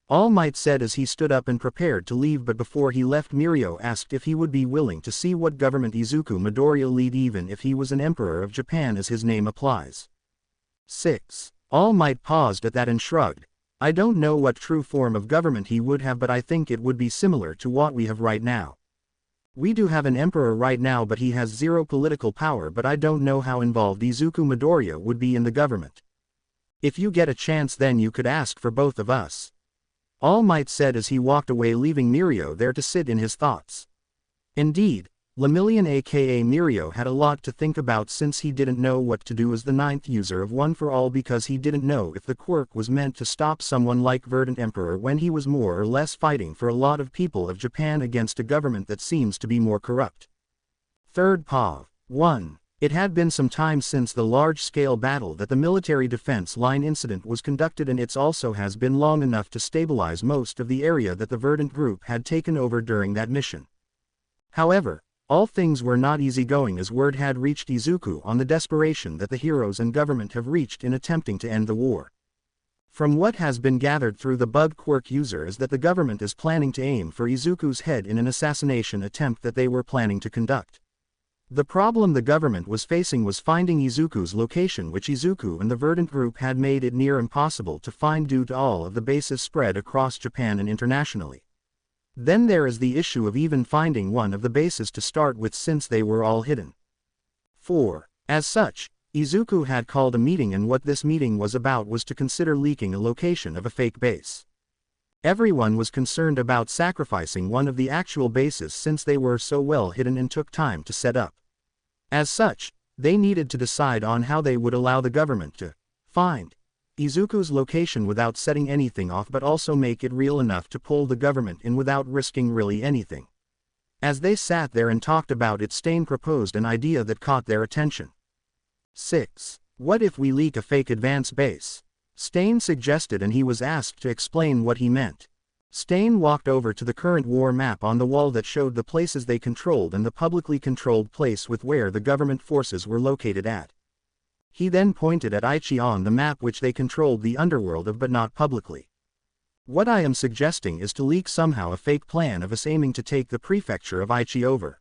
All Might said as he stood up and prepared to leave, but before he left, Mirio asked if he would be willing to see what government Izuku Midoriya lead, even if he was an emperor of Japan, as his name applies. 6. All Might paused at that and shrugged. I don't know what true form of government he would have, but I think it would be similar to what we have right now. We do have an emperor right now, but he has zero political power, but I don't know how involved Izuku Midoriya would be in the government. If you get a chance, then you could ask for both of us. All Might said as he walked away, leaving Mirio there to sit in his thoughts. Indeed, Lemillion aka Mirio had a lot to think about, since he didn't know what to do as the 9th user of One for All, because he didn't know if the quirk was meant to stop someone like Verdant Emperor when he was more or less fighting for a lot of people of Japan against a government that seems to be more corrupt. 3rd POV 1. It had been some time since the large-scale battle that the military defense line incident was conducted, and it also has been long enough to stabilize most of the area that the Verdant group had taken over during that mission. However, all things were not easy going, as word had reached Izuku on the desperation that the heroes and government have reached in attempting to end the war. From what has been gathered through the bug quirk user is that the government is planning to aim for Izuku's head in an assassination attempt that they were planning to conduct. The problem the government was facing was finding Izuku's location, which Izuku and the Verdant group had made it near impossible to find due to all of the bases spread across Japan and internationally. Then there is the issue of even finding one of the bases to start with, since they were all hidden. 4. As such, Izuku had called a meeting, and what this meeting was about was to consider leaking a location of a fake base. Everyone was concerned about sacrificing one of the actual bases since they were so well hidden and took time to set up. As such, they needed to decide on how they would allow the government to find Izuku's location without setting anything off, but also make it real enough to pull the government in without risking really anything. As they sat there and talked about it, Stain proposed an idea that caught their attention. 6. What if we leak a fake advance base? Stain suggested, and he was asked to explain what he meant. Stain walked over to the current war map on the wall that showed the places they controlled and the publicly controlled place with where the government forces were located at. He then pointed at Aichi on the map, which they controlled the underworld of, but not publicly. What I am suggesting is to leak somehow a fake plan of us aiming to take the prefecture of Aichi over.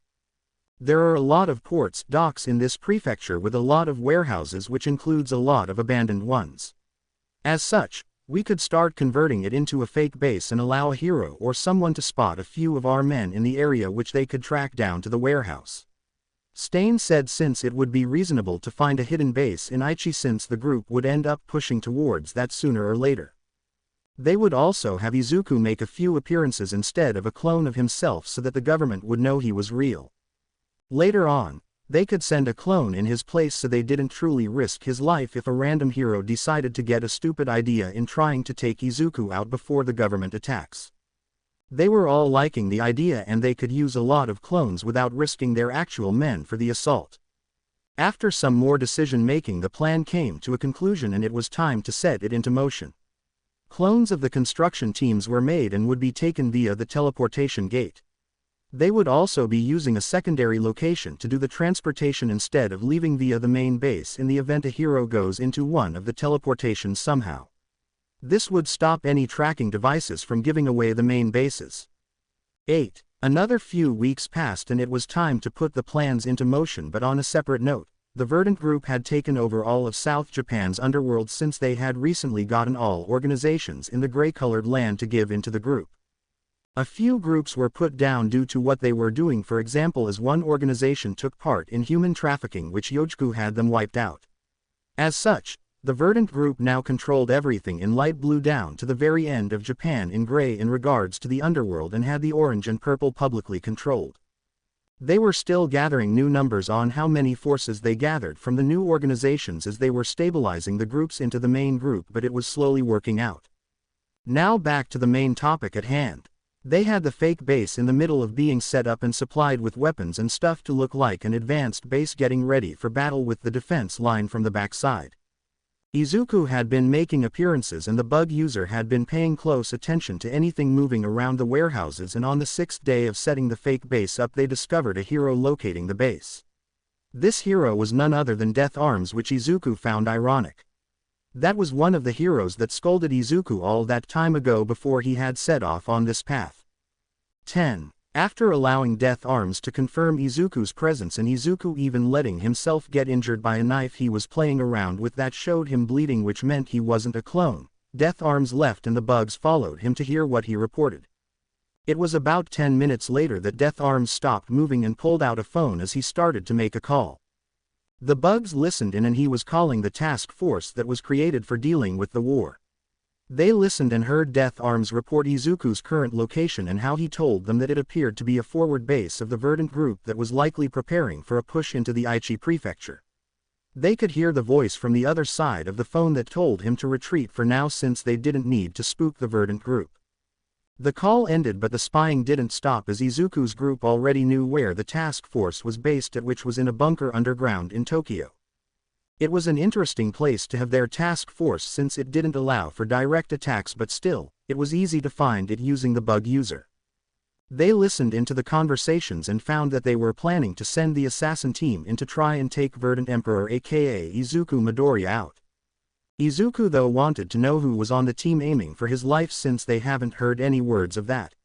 There are a lot of ports, docks in this prefecture with a lot of warehouses, which includes a lot of abandoned ones. As such, we could start converting it into a fake base and allow a hero or someone to spot a few of our men in the area, which they could track down to the warehouse. Stain said since it would be reasonable to find a hidden base in Aichi, since the group would end up pushing towards that sooner or later. They would also have Izuku make a few appearances instead of a clone of himself, so that the government would know he was real. Later on, they could send a clone in his place, so they didn't truly risk his life if a random hero decided to get a stupid idea in trying to take Izuku out before the government attacks. They were all liking the idea, and they could use a lot of clones without risking their actual men for the assault. After some more decision-making, the plan came to a conclusion, and it was time to set it into motion. Clones of the construction teams were made and would be taken via the teleportation gate. They would also be using a secondary location to do the transportation instead of leaving via the main base in the event a hero goes into one of the teleportations somehow. This would stop any tracking devices from giving away the main bases. 8. Another few weeks passed, and it was time to put the plans into motion, but on a separate note, the Verdant group had taken over all of South Japan's underworld since they had recently gotten all organizations in the gray-colored land to give into the group. A few groups were put down due to what they were doing, for example, as one organization took part in human trafficking, which Yojiku had them wiped out. As such, the Verdant group now controlled everything in light blue down to the very end of Japan in gray in regards to the underworld, and had the orange and purple publicly controlled. They were still gathering new numbers on how many forces they gathered from the new organizations as they were stabilizing the groups into the main group, but it was slowly working out. Now back to the main topic at hand. They had the fake base in the middle of being set up and supplied with weapons and stuff to look like an advanced base, getting ready for battle with the defense line from the backside. Izuku had been making appearances and the bug user had been paying close attention to anything moving around the warehouses, and on the 6th day of setting the fake base up they discovered a hero locating the base. This hero was none other than Death Arms, which Izuku found ironic. That was one of the heroes that scolded Izuku all that time ago before he had set off on this path. 10. After allowing Death Arms to confirm Izuku's presence and Izuku even letting himself get injured by a knife he was playing around with that showed him bleeding, which meant he wasn't a clone, Death Arms left and the bugs followed him to hear what he reported. It was about 10 minutes later that Death Arms stopped moving and pulled out a phone as he started to make a call. The bugs listened in, and he was calling the task force that was created for dealing with the war. They listened and heard Death Arms report Izuku's current location and how he told them that it appeared to be a forward base of the Verdant group that was likely preparing for a push into the Aichi prefecture. They could hear the voice from the other side of the phone that told him to retreat for now since they didn't need to spook the Verdant group. The call ended, but the spying didn't stop as Izuku's group already knew where the task force was based at, which was in a bunker underground in Tokyo. It was an interesting place to have their task force since it didn't allow for direct attacks, but still, it was easy to find it using the bug user. They listened into the conversations and found that they were planning to send the assassin team in to try and take Verdant Emperor aka Izuku Midoriya out. Izuku though wanted to know who was on the team aiming for his life since they haven't heard any words of that.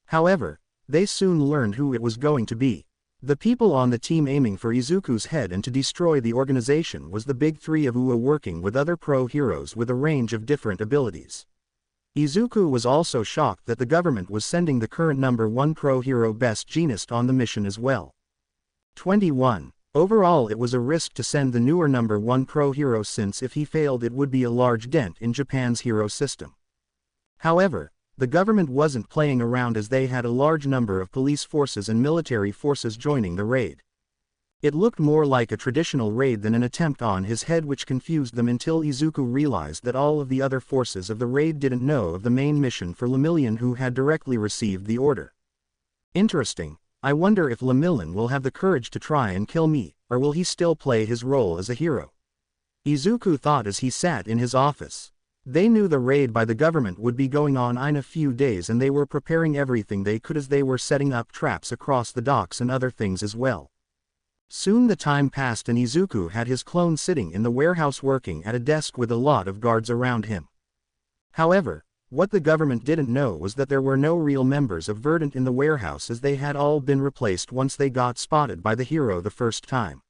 However, they soon learned who it was going to be. The people on the team aiming for Izuku's head and to destroy the organization was the big three of UA working with other pro heroes with a range of different abilities. Izuku was also shocked that the government was sending the current #1 pro hero Best Jeanist on the mission as well. 21. Overall it was a risk to send the newer #1 pro hero since if he failed it would be a large dent in Japan's hero system. However, the government wasn't playing around as they had a large number of police forces and military forces joining the raid. It looked more like a traditional raid than an attempt on his head, which confused them until Izuku realized that all of the other forces of the raid didn't know of the main mission for Lemillion, who had directly received the order. Interesting, I wonder if Lemillion will have the courage to try and kill me, or will he still play his role as a hero? Izuku thought as he sat in his office. They knew the raid by the government would be going on in a few days and they were preparing everything they could as they were setting up traps across the docks and other things as well. Soon the time passed and Izuku had his clone sitting in the warehouse working at a desk with a lot of guards around him. However, what the government didn't know was that there were no real members of Verdant in the warehouse as they had all been replaced once they got spotted by the hero the first time.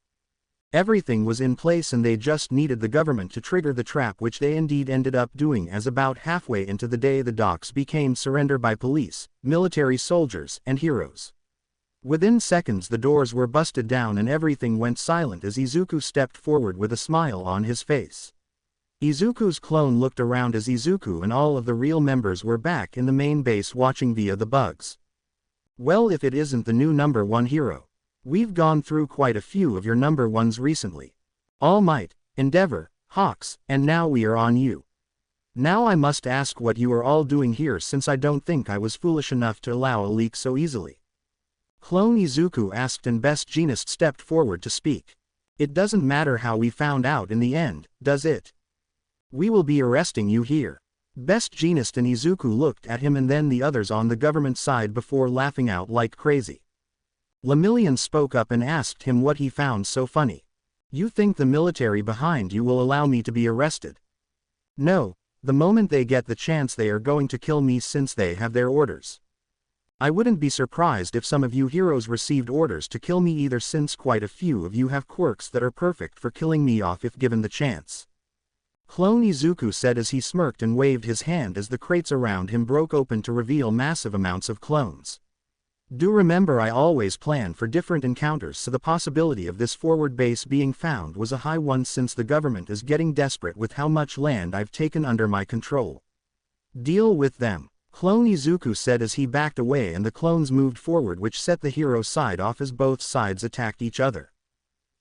Everything was in place and they just needed the government to trigger the trap, which they indeed ended up doing as about halfway into the day the docks became surrender by police, military soldiers, and heroes. Within seconds the doors were busted down and everything went silent as Izuku stepped forward with a smile on his face. Izuku's clone looked around as Izuku and all of the real members were back in the main base watching via the bugs. Well, if it isn't the new #1 hero. We've gone through quite a few of your #1s recently. All Might, Endeavor, Hawks, and now we are on you. Now I must ask what you are all doing here, since I don't think I was foolish enough to allow a leak so easily. Clone Izuku asked and Best Jeanist stepped forward to speak. It doesn't matter how we found out in the end, does it? We will be arresting you here. Best Jeanist and Izuku looked at him and then the others on the government side before laughing out like crazy. Lemillion spoke up and asked him what he found so funny. You think the military behind you will allow me to be arrested? No, the moment they get the chance they are going to kill me since they have their orders. I wouldn't be surprised if some of you heroes received orders to kill me either, since quite a few of you have quirks that are perfect for killing me off if given the chance. Clone Izuku said as he smirked and waved his hand as the crates around him broke open to reveal massive amounts of clones. Do remember, I always plan for different encounters, so the possibility of this forward base being found was a high one since the government is getting desperate with how much land I've taken under my control. Deal with them, Clone Izuku said as he backed away and the clones moved forward, which set the hero side off as both sides attacked each other.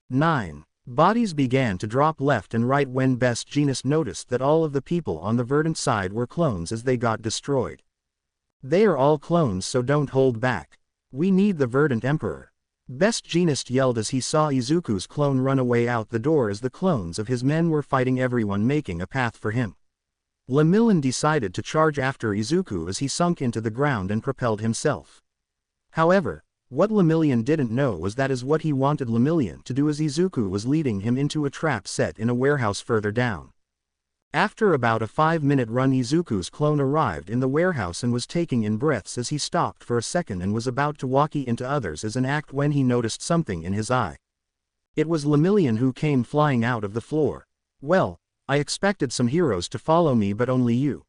9. Bodies began to drop left and right when Best Jeanist noticed that all of the people on the Verdant side were clones as they got destroyed. They are all clones, so don't hold back. We need the Verdant Emperor. Best Jeanist yelled as he saw Izuku's clone run away out the door as the clones of his men were fighting everyone, making a path for him. Lemillion decided to charge after Izuku as he sunk into the ground and propelled himself. However, what Lemillion didn't know was that is what he wanted Lemillion to do, as Izuku was leading him into a trap set in a warehouse further down. After about a 5-minute run, Izuku's clone arrived in the warehouse and was taking in breaths as he stopped for a second and was about to walk into others as an act when he noticed something in his eye. It was Lemillion who came flying out of the floor. Well, I expected some heroes to follow me, but only you.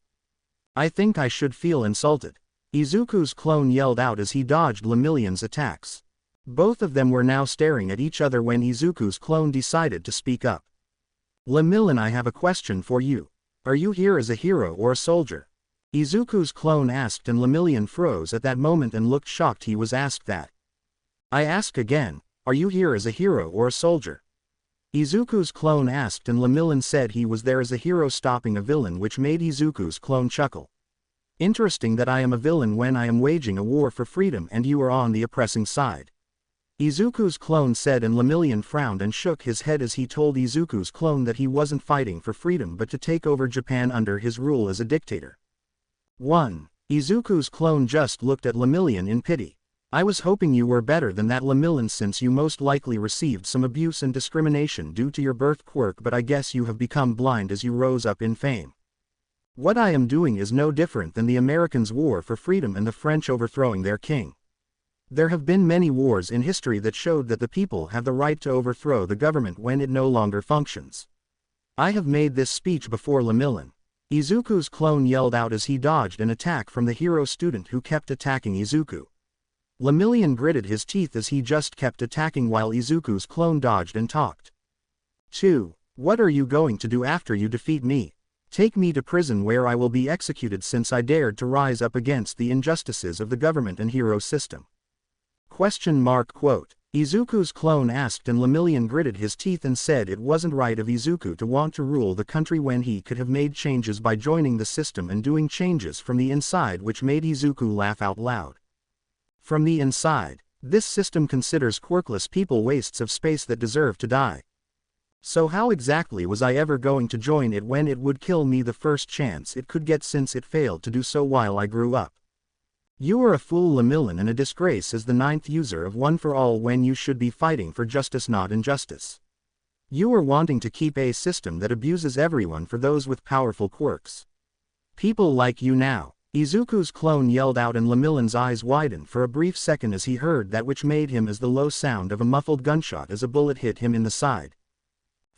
I think I should feel insulted. Izuku's clone yelled out as he dodged Lemillion's attacks. Both of them were now staring at each other when Izuku's clone decided to speak up. Lemillion, I have a question for you. Are you here as a hero or a soldier? Izuku's clone asked, and Lemillion froze at that moment and looked shocked he was asked that. I ask again, are you here as a hero or a soldier? Izuku's clone asked, and Lemillion said he was there as a hero stopping a villain, which made Izuku's clone chuckle. Interesting that I am a villain when I am waging a war for freedom and you are on the oppressing side. Izuku's clone said, and Lemillion frowned and shook his head as he told Izuku's clone that he wasn't fighting for freedom but to take over Japan under his rule as a dictator. 1. Izuku's clone just looked at Lemillion in pity. I was hoping you were better than that, Lemillion, since you most likely received some abuse and discrimination due to your birth quirk, but I guess you have become blind as you rose up in fame. What I am doing is no different than the Americans' war for freedom and the French overthrowing their king. There have been many wars in history that showed that the people have the right to overthrow the government when it no longer functions. I have made this speech before, Lemillion. Izuku's clone yelled out as he dodged an attack from the hero student who kept attacking Izuku. Lemillion gritted his teeth as he just kept attacking while Izuku's clone dodged and talked. 2. What are you going to do after you defeat me? Take me to prison where I will be executed since I dared to rise up against the injustices of the government and hero system. Quote. Izuku's clone asked, and Lemillion gritted his teeth and said it wasn't right of Izuku to want to rule the country when he could have made changes by joining the system and doing changes from the inside, which made Izuku laugh out loud. From the inside, this system considers quirkless people wastes of space that deserve to die. So how exactly was I ever going to join it when it would kill me the first chance it could get, since it failed to do so while I grew up? You are a fool, Lemillion, and a disgrace as the 9th user of One for All when you should be fighting for justice, not injustice. You are wanting to keep a system that abuses everyone for those with powerful quirks. People like you now. Izuku's clone yelled out, and Lemillion's eyes widened for a brief second as he heard that which made him as the low sound of a muffled gunshot as a bullet hit him in the side.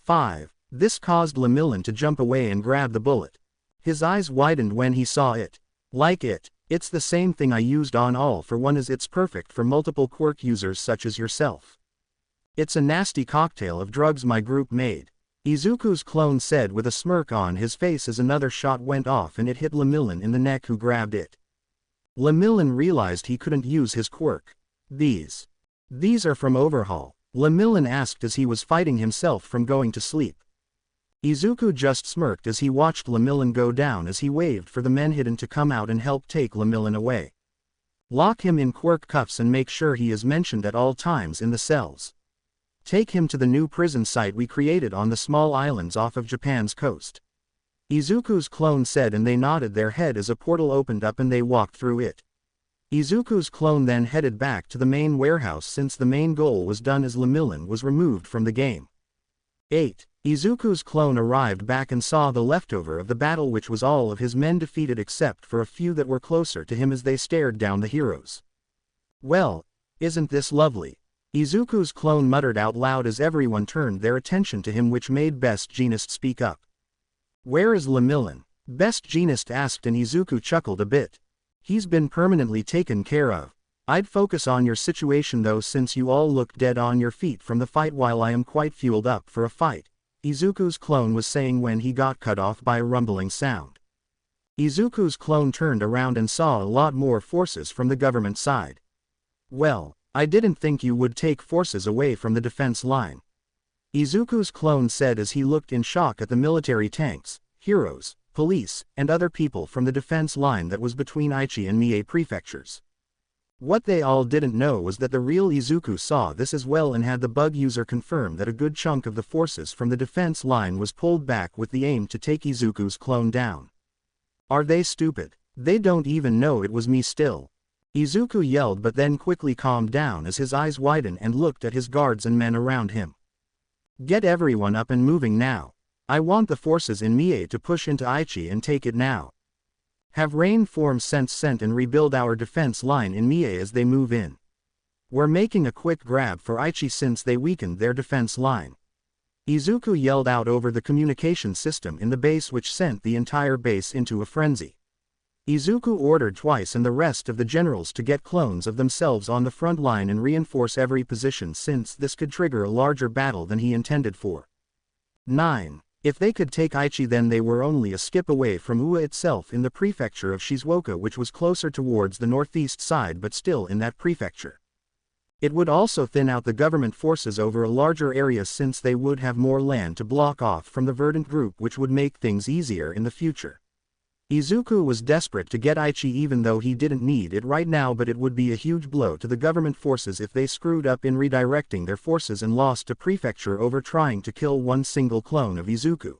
5. This caused Lemillion to jump away and grab the bullet. His eyes widened when he saw it. Like it. It's the same thing I used on All for One, as it's perfect for multiple quirk users such as yourself. It's a nasty cocktail of drugs my group made. Izuku's clone said with a smirk on his face as another shot went off and it hit Lemillion in the neck, who grabbed it. Lemillion realized he couldn't use his quirk. These are from Overhaul? Lemillion asked as he was fighting himself from going to sleep. Izuku just smirked as he watched Lemillion go down as he waved for the men hidden to come out and help take Lemillion away. Lock him in quirk cuffs and make sure he is mentioned at all times in the cells. Take him to the new prison site we created on the small islands off of Japan's coast. Izuku's clone said, and they nodded their head as a portal opened up and they walked through it. Izuku's clone then headed back to the main warehouse since the main goal was done as Lemillion was removed from the game. 8. Izuku's clone arrived back and saw the leftover of the battle, which was all of his men defeated except for a few that were closer to him as they stared down the heroes. "Well, isn't this lovely?" Izuku's clone muttered out loud as everyone turned their attention to him, which made Best Jeanist speak up. "Where is Lemillion?" Best Jeanist asked, and Izuku chuckled a bit. "He's been permanently taken care of. I'd focus on your situation though, since you all look dead on your feet from the fight while I am quite fueled up for a fight," Izuku's clone was saying when he got cut off by a rumbling sound. Izuku's clone turned around and saw a lot more forces from the government side. "Well, I didn't think you would take forces away from the defense line," Izuku's clone said as he looked in shock at the military tanks, heroes, police, and other people from the defense line that was between Aichi and Mie prefectures. What they all didn't know was that the real Izuku saw this as well and had the bug user confirm that a good chunk of the forces from the defense line was pulled back with the aim to take Izuku's clone down. "Are they stupid? They don't even know it was me still," Izuku yelled, but then quickly calmed down as his eyes widened and looked at his guards and men around him. "Get everyone up and moving now. I want the forces in Mie to push into Aichi and take it now. Have rain form sent and rebuild our defense line in Mie as they move in. We're making a quick grab for Aichi since they weakened their defense line." Izuku yelled out over the communication system in the base, which sent the entire base into a frenzy. Izuku ordered twice and the rest of the generals to get clones of themselves on the front line and reinforce every position, since this could trigger a larger battle than he intended for. 9. If they could take Aichi, then they were only a skip away from Ua itself in the prefecture of Shizuoka, which was closer towards the northeast side but still in that prefecture. It would also thin out the government forces over a larger area, since they would have more land to block off from the Verdant group, which would make things easier in the future. Izuku was desperate to get Aichi even though he didn't need it right now, but it would be a huge blow to the government forces if they screwed up in redirecting their forces and lost a prefecture over trying to kill one single clone of Izuku.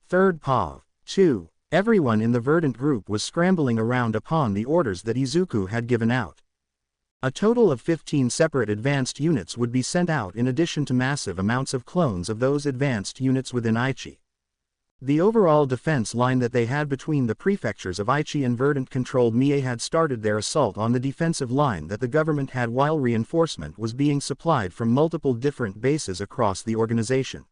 3rd POV. 2. Everyone in the Verdant group was scrambling around upon the orders that Izuku had given out. A total of 15 separate advanced units would be sent out in addition to massive amounts of clones of those advanced units within Aichi. The overall defense line that they had between the prefectures of Aichi and Verdant-controlled Mie had started their assault on the defensive line that the government had, while reinforcement was being supplied from multiple different bases across the organization.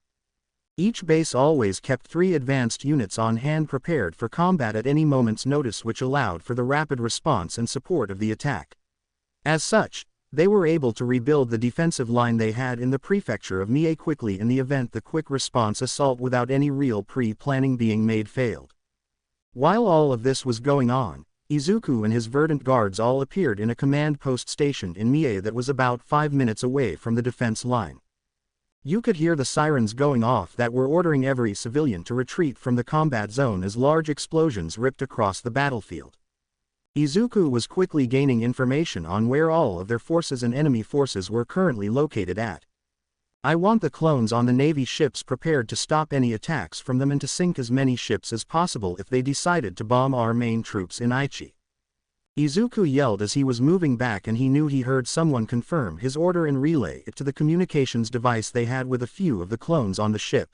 Each base always kept 3 advanced units on hand prepared for combat at any moment's notice, which allowed for the rapid response and support of the attack. As such, they were able to rebuild the defensive line they had in the prefecture of Mie quickly in the event the quick response assault without any real pre-planning being made failed. While all of this was going on, Izuku and his Verdant guards all appeared in a command post stationed in Mie that was about 5 minutes away from the defense line. You could hear the sirens going off that were ordering every civilian to retreat from the combat zone as large explosions ripped across the battlefield. Izuku was quickly gaining information on where all of their forces and enemy forces were currently located at. "I want the clones on the Navy ships prepared to stop any attacks from them and to sink as many ships as possible if they decided to bomb our main troops in Aichi," Izuku yelled as he was moving back, and he knew he heard someone confirm his order and relay it to the communications device they had with a few of the clones on the ship.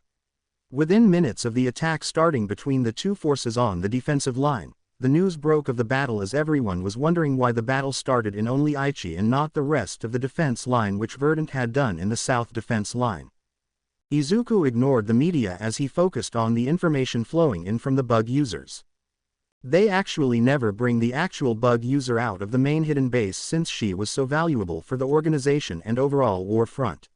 Within minutes of the attack starting between the two forces on the defensive line, the news broke of the battle, as everyone was wondering why the battle started in only Aichi and not the rest of the defense line, which Verdant had done in the south defense line. Izuku ignored the media as he focused on the information flowing in from the bug users. They actually never bring the actual bug user out of the main hidden base, since she was so valuable for the organization and overall war front.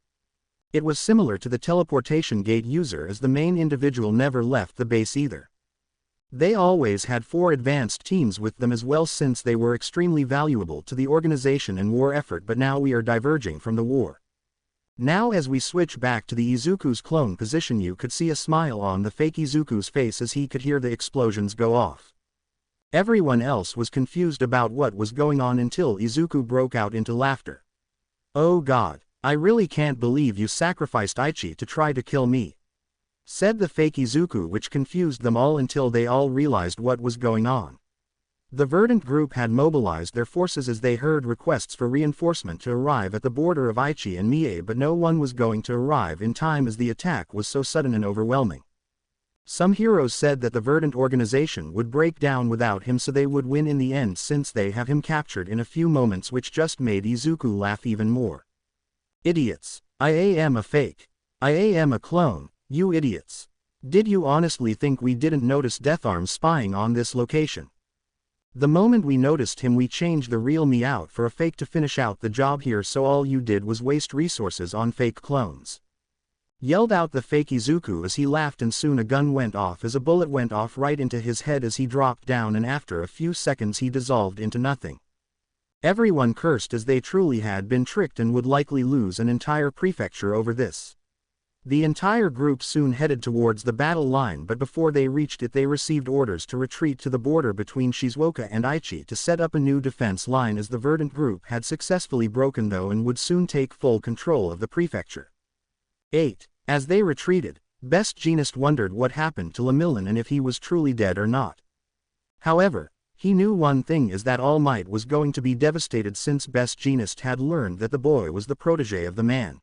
It was similar to the teleportation gate user, as the main individual never left the base either. They always had 4 advanced teams with them as well, since they were extremely valuable to the organization and war effort, but now we are diverging from the war. Now as we switch back to the Izuku's clone position, you could see a smile on the fake Izuku's face as he could hear the explosions go off. Everyone else was confused about what was going on until Izuku broke out into laughter. "Oh God, I really can't believe you sacrificed Aichi to try to kill me," said the fake Izuku, which confused them all until they all realized what was going on. The Verdant group had mobilized their forces as they heard requests for reinforcement to arrive at the border of Aichi and Mie, but no one was going to arrive in time as the attack was so sudden and overwhelming. Some heroes said that the Verdant organization would break down without him, so they would win in the end since they have him captured in a few moments, which just made Izuku laugh even more. Idiots. I am a fake. I am a clone, you idiots. Did you honestly think we didn't notice Deatharm spying on this location? The moment we noticed him, we changed the real me out for a fake to finish out the job here, so all you did was waste resources on fake clones. Yelled out the fake Izuku as he laughed, and soon a gun went off as a bullet went off right into his head as he dropped down, and after a few seconds he dissolved into nothing. Everyone cursed as they truly had been tricked and would likely lose an entire prefecture over this. The entire group soon headed towards the battle line, but before they reached it they received orders to retreat to the border between Shizuoka and Aichi to set up a new defense line, as the Verdant group had successfully broken though and would soon take full control of the prefecture. 8. As they retreated, Best Jeanist wondered what happened to Lemillion and if he was truly dead or not. However, he knew one thing is that All Might was going to be devastated since Best Jeanist had learned that the boy was the protege of the man.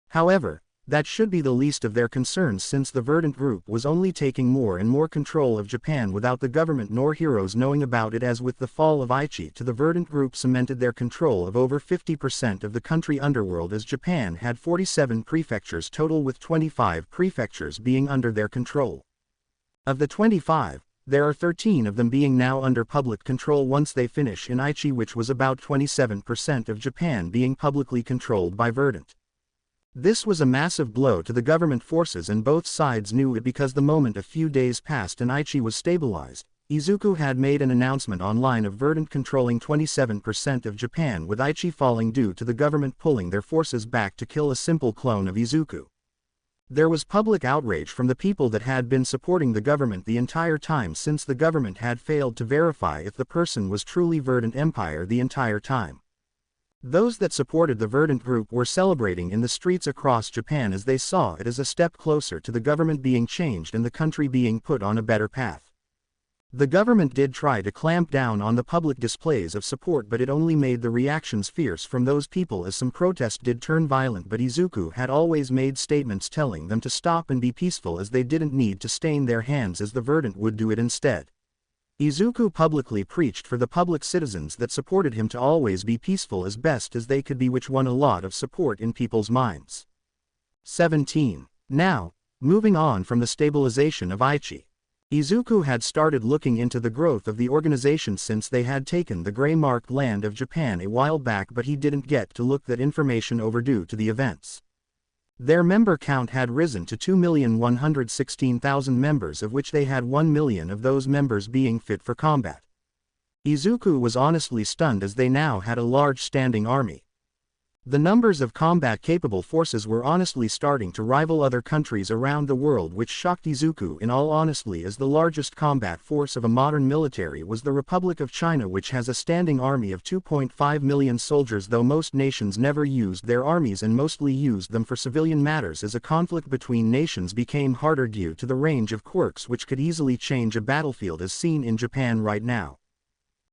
However, that should be the least of their concerns since the Verdant group was only taking more and more control of Japan without the government nor heroes knowing about it, as with the fall of Aichi the Verdant group cemented their control of over 50% of the country underworld, as Japan had 47 prefectures total, with 25 prefectures being under their control. Of the 25, there are 13 of them being now under public control once they finish in Aichi, which was about 27% of Japan being publicly controlled by Verdant. This was a massive blow to the government forces, and both sides knew it because the moment a few days passed and Aichi was stabilized, Izuku had made an announcement online of Verdant controlling 27% of Japan, with Aichi falling due to the government pulling their forces back to kill a simple clone of Izuku. There was public outrage from the people that had been supporting the government the entire time, since the government had failed to verify if the person was truly Verdant Empire the entire time. Those that supported the Verdant group were celebrating in the streets across Japan as they saw it as a step closer to the government being changed and the country being put on a better path. The government did try to clamp down on the public displays of support, but it only made the reactions fierce from those people as some protests did turn violent, but Izuku had always made statements telling them to stop and be peaceful, as they didn't need to stain their hands as the Verdant would do it instead. Izuku publicly preached for the public citizens that supported him to always be peaceful as best as they could be, which won a lot of support in people's minds. 17. Now, moving on from the stabilization of Aichi, Izuku had started looking into the growth of the organization since they had taken the gray-marked land of Japan a while back, but he didn't get to look that information over due to the events. Their member count had risen to 2,116,000 members, of which they had 1 million of those members being fit for combat. Izuku was honestly stunned as they now had a large standing army. The numbers of combat-capable forces were honestly starting to rival other countries around the world, which shocked Izuku in all honesty, as the largest combat force of a modern military was the Republic of China, which has a standing army of 2.5 million soldiers, though most nations never used their armies and mostly used them for civilian matters, as a conflict between nations became harder due to the range of quirks which could easily change a battlefield, as seen in Japan right now.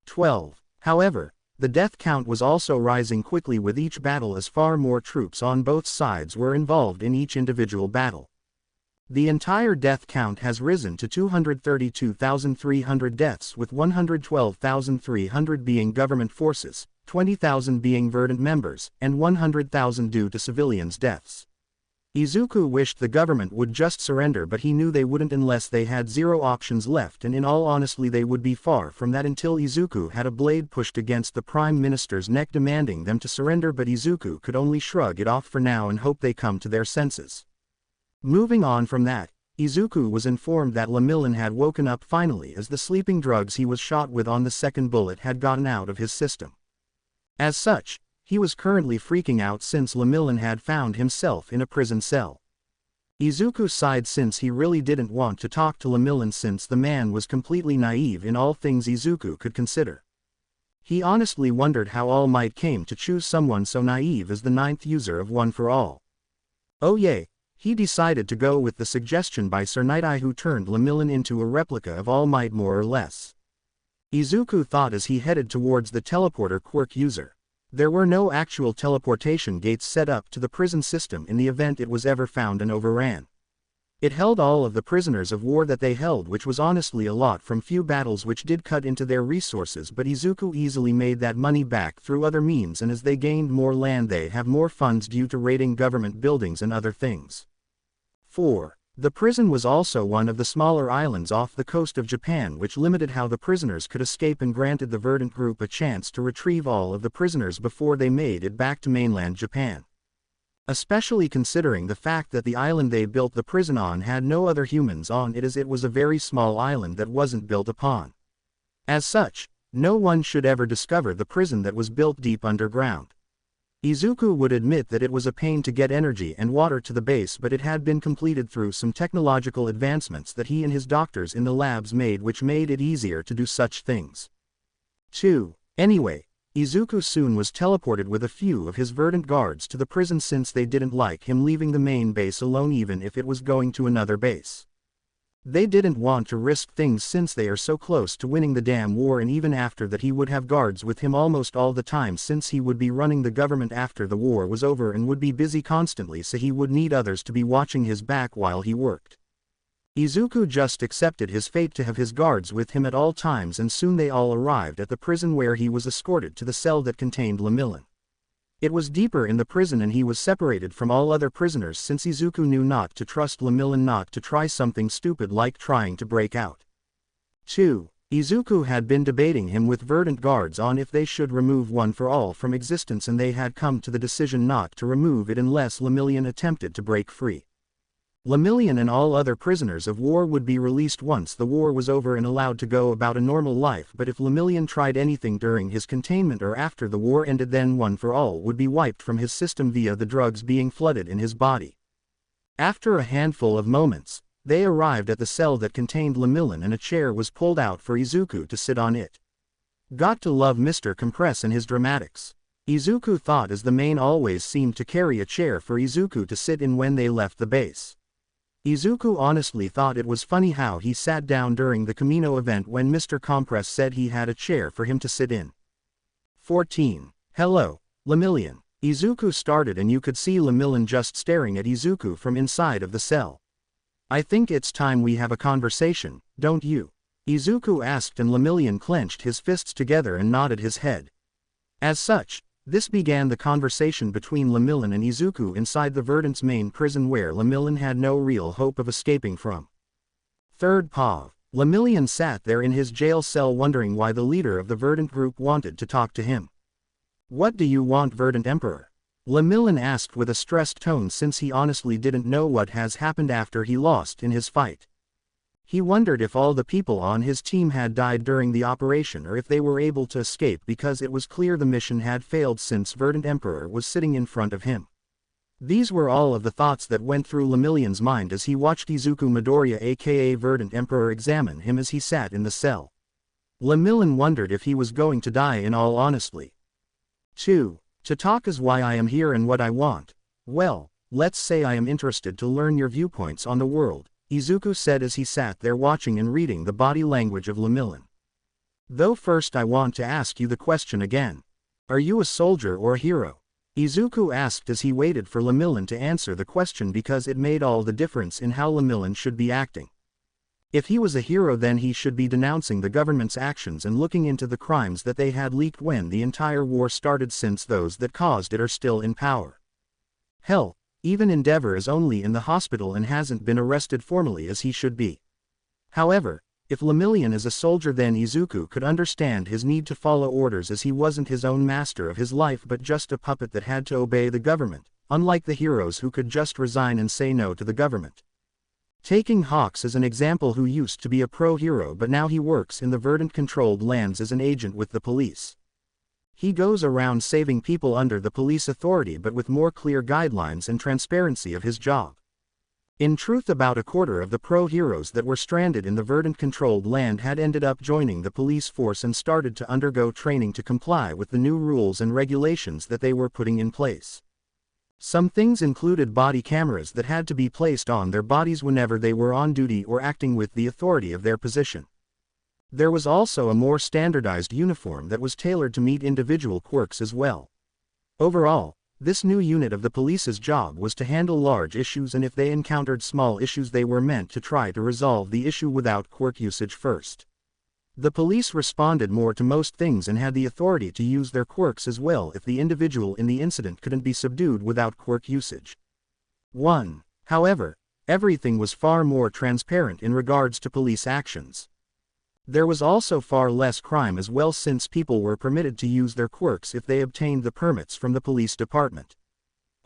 12. However, the death count was also rising quickly with each battle, as far more troops on both sides were involved in each individual battle. The entire death count has risen to 232,300 deaths, with 112,300 being government forces, 20,000 being Verdant members, and 100,000 due to civilians' deaths. Izuku wished the government would just surrender, but he knew they wouldn't unless they had zero options left, and in all honesty they would be far from that until Izuku had a blade pushed against the Prime Minister's neck demanding them to surrender, but Izuku could only shrug it off for now and hope they come to their senses. Moving on from that, Izuku was informed that Lemillion had woken up finally, as the sleeping drugs he was shot with on the second bullet had gotten out of his system. As such, he was currently freaking out since Lemillion had found himself in a prison cell. Izuku sighed since he really didn't want to talk to Lemillion since the man was completely naive in all things Izuku could consider. He honestly wondered how All Might came to choose someone so naive as the 9th user of One for All. Oh yay, he decided to go with the suggestion by Sir Night Eye, who turned Lemillion into a replica of All Might more or less. Izuku thought as he headed towards the teleporter quirk user. There were no actual teleportation gates set up to the prison system in the event it was ever found and overran. It held all of the prisoners of war that they held, which was honestly a lot from few battles which did cut into their resources, but Izuku easily made that money back through other means, and as they gained more land they have more funds due to raiding government buildings and other things. 4. The prison was also one of the smaller islands off the coast of Japan, which limited how the prisoners could escape and granted the Verdant group a chance to retrieve all of the prisoners before they made it back to mainland Japan. Especially considering the fact that the island they built the prison on had no other humans on it, as it was a very small island that wasn't built upon. As such, no one should ever discover the prison that was built deep underground. Izuku would admit that it was a pain to get energy and water to the base, but it had been completed through some technological advancements that he and his doctors in the labs made, which made it easier to do such things. 2. Anyway, Izuku soon was teleported with a few of his Verdant guards to the prison since they didn't like him leaving the main base alone even if it was going to another base. They didn't want to risk things since they are so close to winning the damn war, and even after that he would have guards with him almost all the time since he would be running the government after the war was over and would be busy constantly, so he would need others to be watching his back while he worked. Izuku just accepted his fate to have his guards with him at all times, and soon they all arrived at the prison where he was escorted to the cell that contained Lemillion. It was deeper in the prison and he was separated from all other prisoners since Izuku knew not to trust Lemillion not to try something stupid like trying to break out. 2. Izuku had been debating him with Verdant guards on if they should remove One for All from existence, and they had come to the decision not to remove it unless Lemillion attempted to break free. Lemillion and all other prisoners of war would be released once the war was over and allowed to go about a normal life, but if Lemillion tried anything during his containment or after the war ended, then One for All would be wiped from his system via the drugs being flooded in his body. After a handful of moments, they arrived at the cell that contained Lemillion and a chair was pulled out for Izuku to sit on it. Got to love Mr. Compress and his dramatics. Izuku thought, as the main always seemed to carry a chair for Izuku to sit in when they left the base. Izuku honestly thought it was funny how he sat down during the Camino event when Mr. Compress said he had a chair for him to sit in. 14. Hello, Lemillion. Izuku started and you could see Lemillion just staring at Izuku from inside of the cell. I think it's time we have a conversation, don't you? Izuku asked, and Lemillion clenched his fists together and nodded his head. As such, this began the conversation between Lemillion and Izuku inside the Verdant's main prison, where Lemillion had no real hope of escaping from. 3rd Pav. Lemillion sat there in his jail cell wondering why the leader of the Verdant group wanted to talk to him. What do you want, Verdant Emperor? Lemillion asked with a stressed tone, since he honestly didn't know what has happened after he lost in his fight. He wondered if all the people on his team had died during the operation or if they were able to escape, because it was clear the mission had failed since Verdant Emperor was sitting in front of him. These were all of the thoughts that went through Lemillion's mind as he watched Izuku Midoriya aka Verdant Emperor examine him as he sat in the cell. Lemillion wondered if he was going to die in all honesty. 2. To talk is why I am here and what I want. Well, let's say I am interested to learn your viewpoints on the world, Izuku said as he sat there watching and reading the body language of Lemillion. Though first I want to ask you the question again. Are you a soldier or a hero? Izuku asked as he waited for Lemillion to answer the question, because it made all the difference in how Lemillion should be acting. If he was a hero, then he should be denouncing the government's actions and looking into the crimes that they had leaked when the entire war started, since those that caused it are still in power. Hell, even Endeavor is only in the hospital and hasn't been arrested formally as he should be. However, if Lemillion is a soldier, then Izuku could understand his need to follow orders, as he wasn't his own master of his life but just a puppet that had to obey the government, unlike the heroes who could just resign and say no to the government. Taking Hawks as an example, who used to be a pro-hero but now he works in the Verdant-controlled lands as an agent with the police. He goes around saving people under the police authority but with more clear guidelines and transparency of his job. In truth, about a quarter of the pro-heroes that were stranded in the Verdant-controlled land had ended up joining the police force and started to undergo training to comply with the new rules and regulations that they were putting in place. Some things included body cameras that had to be placed on their bodies whenever they were on duty or acting with the authority of their position. There was also a more standardized uniform that was tailored to meet individual quirks as well. Overall, this new unit of the police's job was to handle large issues, and if they encountered small issues they were meant to try to resolve the issue without quirk usage first. The police responded more to most things and had the authority to use their quirks as well if the individual in the incident couldn't be subdued without quirk usage. 1. However, everything was far more transparent in regards to police actions. There was also far less crime as well, since people were permitted to use their quirks if they obtained the permits from the police department.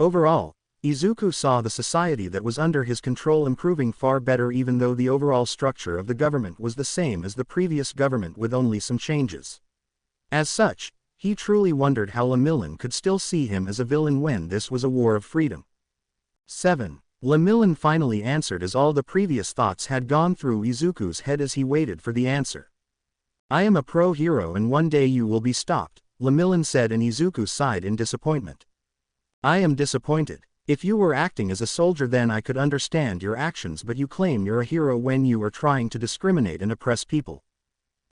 Overall, Izuku saw the society that was under his control improving far better, even though the overall structure of the government was the same as the previous government with only some changes. As such, he truly wondered how Lemillion could still see him as a villain when this was a war of freedom. 7. Lemillion finally answered as all the previous thoughts had gone through Izuku's head as he waited for the answer. "I am a pro-hero and one day you will be stopped," Lemillion said, and Izuku sighed in disappointment. "I am disappointed. If you were acting as a soldier then I could understand your actions, but you claim you're a hero when you are trying to discriminate and oppress people.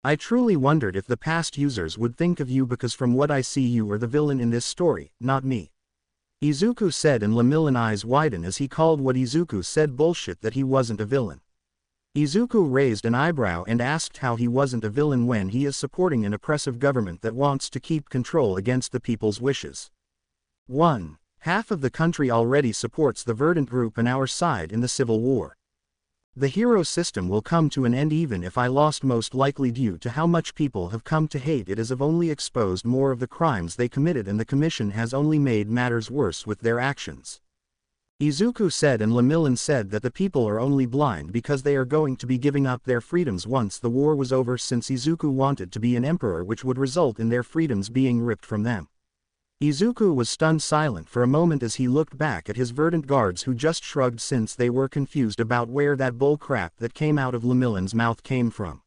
I truly wondered if the past users would think of you, because from what I see you are the villain in this story, not me," Izuku said, and Lemillion's eyes widened as he called what Izuku said bullshit, that he wasn't a villain. Izuku raised an eyebrow and asked how he wasn't a villain when he is supporting an oppressive government that wants to keep control against the people's wishes. 1. Half of the country already supports the Verdant group and our side in the civil war. The hero system will come to an end even if I lost, most likely due to how much people have come to hate it as have only exposed more of the crimes they committed, and the commission has only made matters worse with their actions," Izuku said, and Lemillion said that the people are only blind because they are going to be giving up their freedoms once the war was over, since Izuku wanted to be an emperor, which would result in their freedoms being ripped from them. Izuku was stunned silent for a moment as he looked back at his Verdant guards, who just shrugged since they were confused about where that bull crap that came out of Lemillion's mouth came from.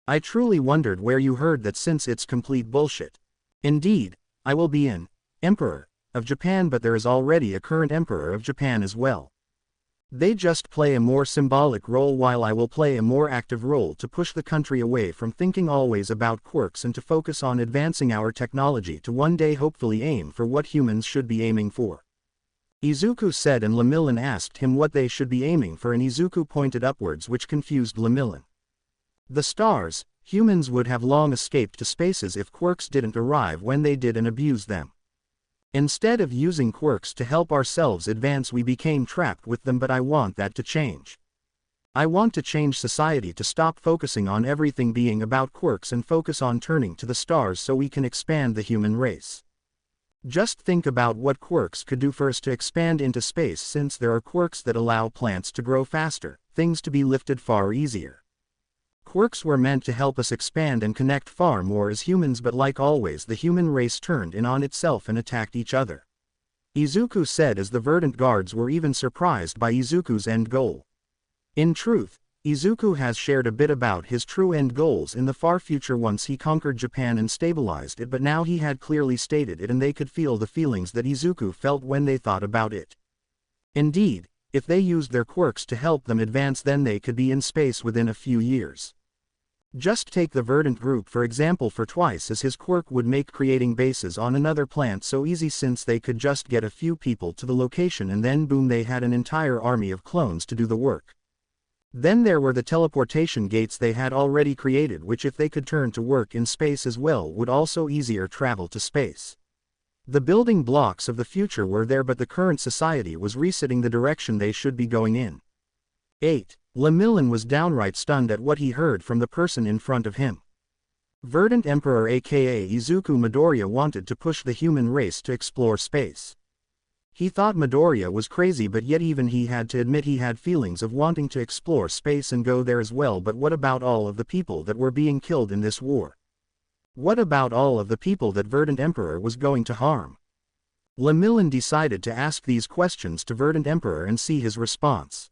"I truly wondered where you heard that, since it's complete bullshit. Indeed, I will be an emperor of Japan, but there is already a current emperor of Japan as well. They just play a more symbolic role while I will play a more active role to push the country away from thinking always about quirks and to focus on advancing our technology to one day hopefully aim for what humans should be aiming for," Izuku said, and Lemillion asked him what they should be aiming for, and Izuku pointed upwards, which confused Lemillion. "The stars. Humans would have long escaped to spaces if quirks didn't arrive when they did and abuse them. Instead of using quirks to help ourselves advance, we became trapped with them, but I want that to change. I want to change society to stop focusing on everything being about quirks and focus on turning to the stars so we can expand the human race. Just think about what quirks could do first to expand into space, since there are quirks that allow plants to grow faster, things to be lifted far easier. Quirks were meant to help us expand and connect far more as humans, but like always the human race turned in on itself and attacked each other," Izuku said, as the Verdant guards were even surprised by Izuku's end goal. In truth, Izuku has shared a bit about his true end goals in the far future once he conquered Japan and stabilized it, but now he had clearly stated it and they could feel the feelings that Izuku felt when they thought about it. Indeed, if they used their quirks to help them advance, then they could be in space within a few years. Just take the Verdant group for example, for twice as his quirk would make creating bases on another plant so easy, since they could just get a few people to the location and then boom, they had an entire army of clones to do the work. Then there were the teleportation gates they had already created, which if they could turn to work in space as well would also easier travel to space. The building blocks of the future were there, but the current society was resetting the direction they should be going in. 8. Lemillion was downright stunned at what he heard from the person in front of him. Verdant Emperor aka Izuku Midoriya wanted to push the human race to explore space. He thought Midoriya was crazy, but yet even he had to admit he had feelings of wanting to explore space and go there as well. But what about all of the people that were being killed in this war? What about all of the people that Verdant Emperor was going to harm? Lemillion decided to ask these questions to Verdant Emperor and see his response.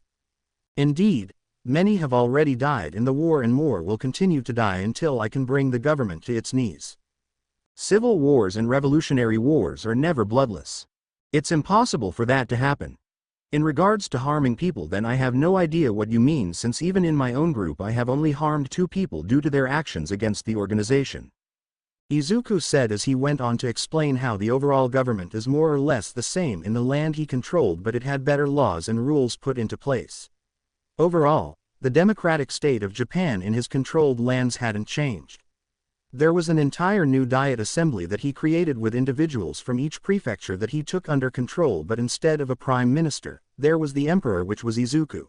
Indeed, many have already died in the war and more will continue to die until I can bring the government to its knees. Civil wars and revolutionary wars are never bloodless. It's impossible for that to happen. In regards to harming people, then I have no idea what you mean, since even in my own group I have only harmed 2 people due to their actions against the organization. Izuku said as he went on to explain how the overall government is more or less the same in the land he controlled, but it had better laws and rules put into place. Overall, the democratic state of Japan in his controlled lands hadn't changed. There was an entire new Diet Assembly that he created with individuals from each prefecture that he took under control, but instead of a prime minister, there was the emperor, which was Izuku.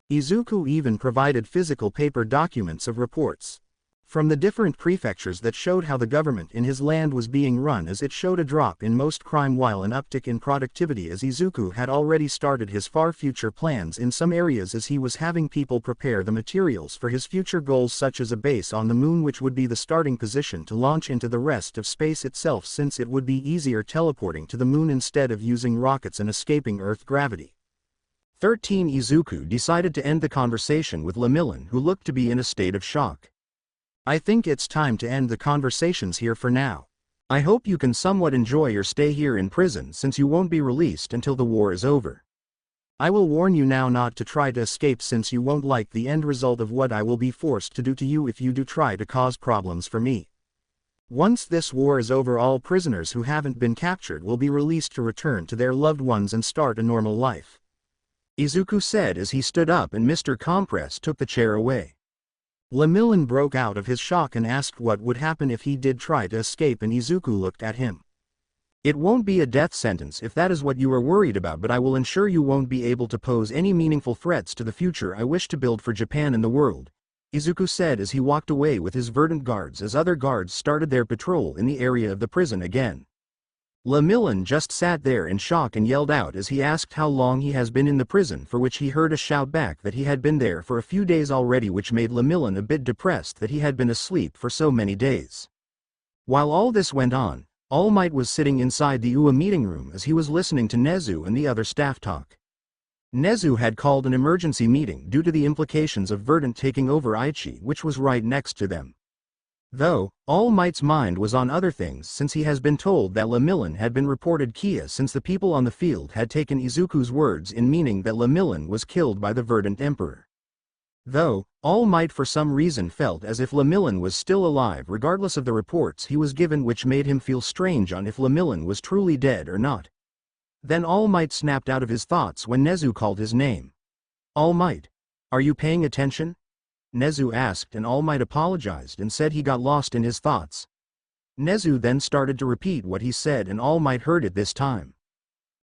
Izuku even provided physical paper documents of reports from the different prefectures that showed how the government in his land was being run, as it showed a drop in most crime while an uptick in productivity, as Izuku had already started his far future plans in some areas, as he was having people prepare the materials for his future goals, such as a base on the moon, which would be the starting position to launch into the rest of space itself, since it would be easier teleporting to the moon instead of using rockets and escaping Earth gravity. 13. Izuku decided to end the conversation with Lemillion, who looked to be in a state of shock. I think it's time to end the conversations here for now. I hope you can somewhat enjoy your stay here in prison, since you won't be released until the war is over. I will warn you now not to try to escape, since you won't like the end result of what I will be forced to do to you if you do try to cause problems for me. Once this war is over, all prisoners who haven't been captured will be released to return to their loved ones and start a normal life. Izuku said as he stood up and Mr. Compress took the chair away. Lemillion broke out of his shock and asked what would happen if he did try to escape, and Izuku looked at him. It won't be a death sentence if that is what you are worried about, but I will ensure you won't be able to pose any meaningful threats to the future I wish to build for Japan and the world, Izuku said as he walked away with his Verdant guards as other guards started their patrol in the area of the prison again. Lemillion just sat there in shock and yelled out as he asked how long he has been in the prison, for which he heard a shout back that he had been there for a few days already, which made Lemillion a bit depressed that he had been asleep for so many days. While all this went on, All Might was sitting inside the UA meeting room as he was listening to Nezu and the other staff talk. Nezu had called an emergency meeting due to the implications of Verdant taking over Aichi, which was right next to them. Though, All Might's mind was on other things, since he has been told that Lemillion had been reported Kia, since the people on the field had taken Izuku's words in meaning that Lemillion was killed by the Verdant Emperor. Though, All Might for some reason felt as if Lemillion was still alive regardless of the reports he was given, which made him feel strange on if Lemillion was truly dead or not. Then All Might snapped out of his thoughts when Nezu called his name. All Might, are you paying attention? Nezu asked, and All Might apologized and said he got lost in his thoughts. Nezu then started to repeat what he said, and All Might heard it this time.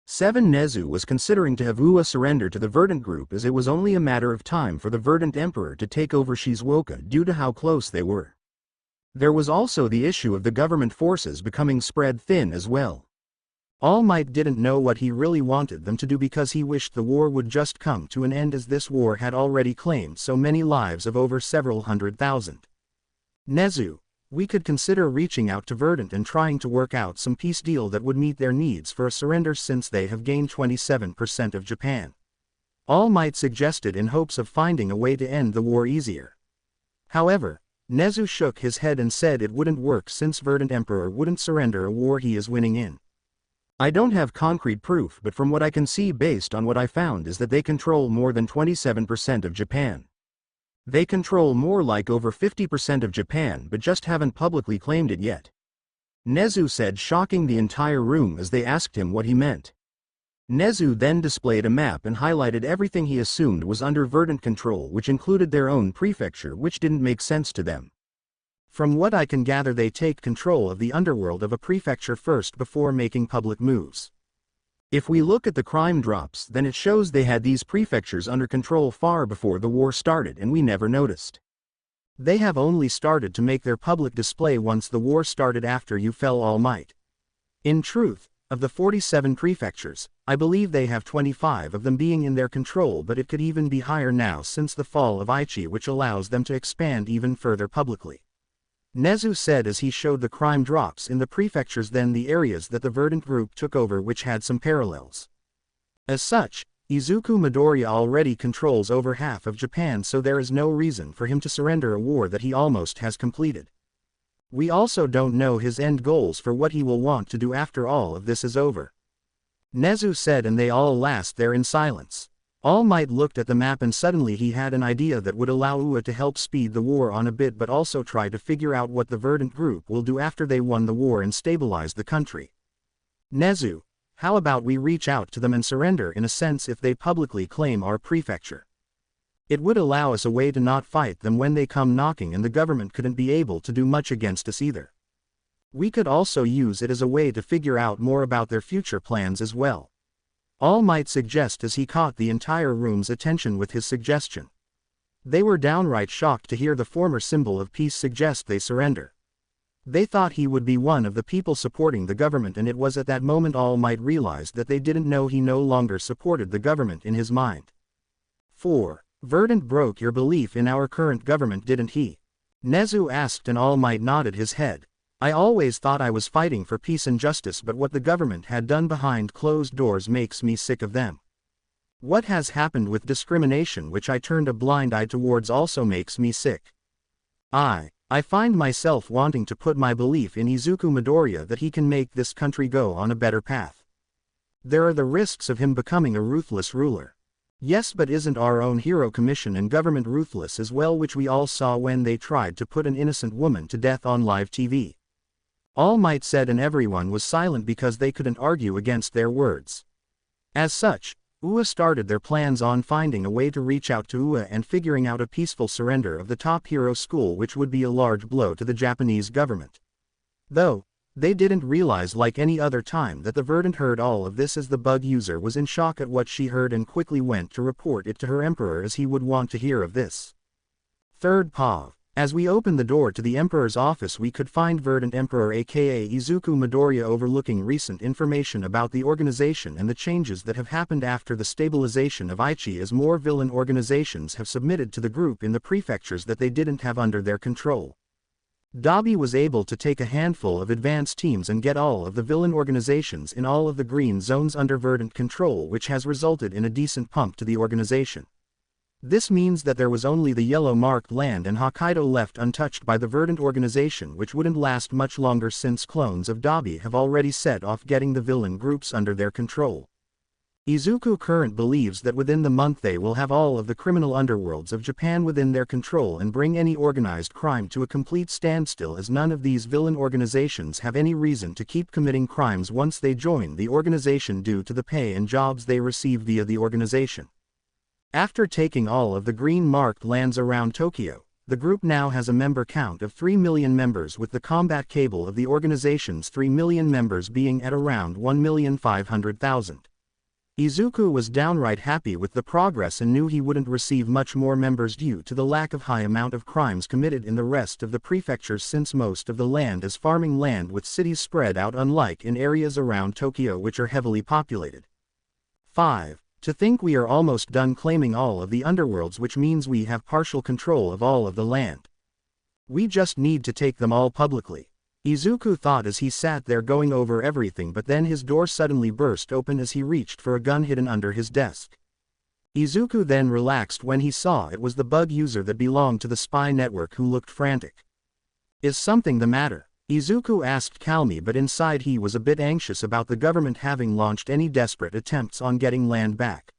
7. Nezu was considering to have UA surrender to the Verdant group, as it was only a matter of time for the Verdant Emperor to take over Shizuoka due to how close they were. There was also the issue of the government forces becoming spread thin as well. All Might didn't know what he really wanted them to do, because he wished the war would just come to an end, as this war had already claimed so many lives of over several 100,000. Nezu, we could consider reaching out to Verdant and trying to work out some peace deal that would meet their needs for a surrender, since they have gained 27% of Japan. All Might suggested in hopes of finding a way to end the war easier. However, Nezu shook his head and said it wouldn't work, since Verdant Emperor wouldn't surrender a war he is winning in. I don't have concrete proof, but from what I can see based on what I found is that they control more than 27% of Japan. They control more like over 50% of Japan, but just haven't publicly claimed it yet. Nezu said, shocking the entire room as they asked him what he meant. Nezu then displayed a map and highlighted everything he assumed was under Verdant control, which included their own prefecture, which didn't make sense to them. From what I can gather, they take control of the underworld of a prefecture first before making public moves. If we look at the crime drops, then it shows they had these prefectures under control far before the war started, and we never noticed. They have only started to make their public display once the war started, after you fell, All Might. In truth, of the 47 prefectures, I believe they have 25 of them being in their control, but it could even be higher now since the fall of Aichi, which allows them to expand even further publicly. Nezu said as he showed the crime drops in the prefectures, then the areas that the Verdant group took over, which had some parallels. As such, Izuku Midoriya already controls over half of Japan, so there is no reason for him to surrender a war that he almost has completed. We also don't know his end goals for what he will want to do after all of this is over. Nezu said, and they all last there in silence. All Might looked at the map and suddenly he had an idea that would allow UA to help speed the war on a bit but also try to figure out what the Verdant group will do after they won the war and stabilize the country. Nezu, how about we reach out to them and surrender in a sense if they publicly claim our prefecture? It would allow us a way to not fight them when they come knocking, and the government couldn't be able to do much against us either. We could also use it as a way to figure out more about their future plans as well. All Might suggest as he caught the entire room's attention with his suggestion. They were downright shocked to hear the former symbol of peace suggest they surrender. They thought he would be one of the people supporting the government, and it was at that moment All Might realized that they didn't know he no longer supported the government in his mind. 4. Verdant broke your belief in our current government, didn't he? Nezu asked, and All Might nodded his head. I always thought I was fighting for peace and justice, but what the government had done behind closed doors makes me sick of them. What has happened with discrimination, which I turned a blind eye towards, also makes me sick. I find myself wanting to put my belief in Izuku Midoriya that he can make this country go on a better path. There are the risks of him becoming a ruthless ruler. Yes, but isn't our own hero commission and government ruthless as well, which we all saw when they tried to put an innocent woman to death on live TV? All Might said, and everyone was silent because they couldn't argue against their words. As such, UA started their plans on finding a way to reach out to UA and figuring out a peaceful surrender of the top hero school, which would be a large blow to the Japanese government. Though, they didn't realize, like any other time, that the Verdant heard all of this, as the bug user was in shock at what she heard and quickly went to report it to her emperor, as he would want to hear of this. 3rd POV. As we opened the door to the Emperor's office, we could find Verdant Emperor aka Izuku Midoriya overlooking recent information about the organization and the changes that have happened after the stabilization of Aichi, as more villain organizations have submitted to the group in the prefectures that they didn't have under their control. Dabi was able to take a handful of advanced teams and get all of the villain organizations in all of the green zones under Verdant control, which has resulted in a decent pump to the organization. This means that there was only the yellow-marked land and Hokkaido left untouched by the Verdant organization, which wouldn't last much longer since clones of Dabi have already set off getting the villain groups under their control. Izuku current believes that within the month they will have all of the criminal underworlds of Japan within their control and bring any organized crime to a complete standstill, as none of these villain organizations have any reason to keep committing crimes once they join the organization due to the pay and jobs they receive via the organization. After taking all of the green-marked lands around Tokyo, the group now has a member count of 3 million members, with the combat cable of the organization's 3 million members being at around 1,500,000. Izuku was downright happy with the progress and knew he wouldn't receive much more members due to the lack of high amount of crimes committed in the rest of the prefectures, since most of the land is farming land with cities spread out, unlike in areas around Tokyo which are heavily populated. 5. To think we are almost done claiming all of the underworlds, which means we have partial control of all of the land. We just need to take them all publicly. Izuku thought as he sat there going over everything, but then his door suddenly burst open as he reached for a gun hidden under his desk. Izuku then relaxed when he saw it was the bug user that belonged to the spy network, who looked frantic. Is something the matter? Izuku asked calmly, but inside he was a bit anxious about the government having launched any desperate attempts on getting land back.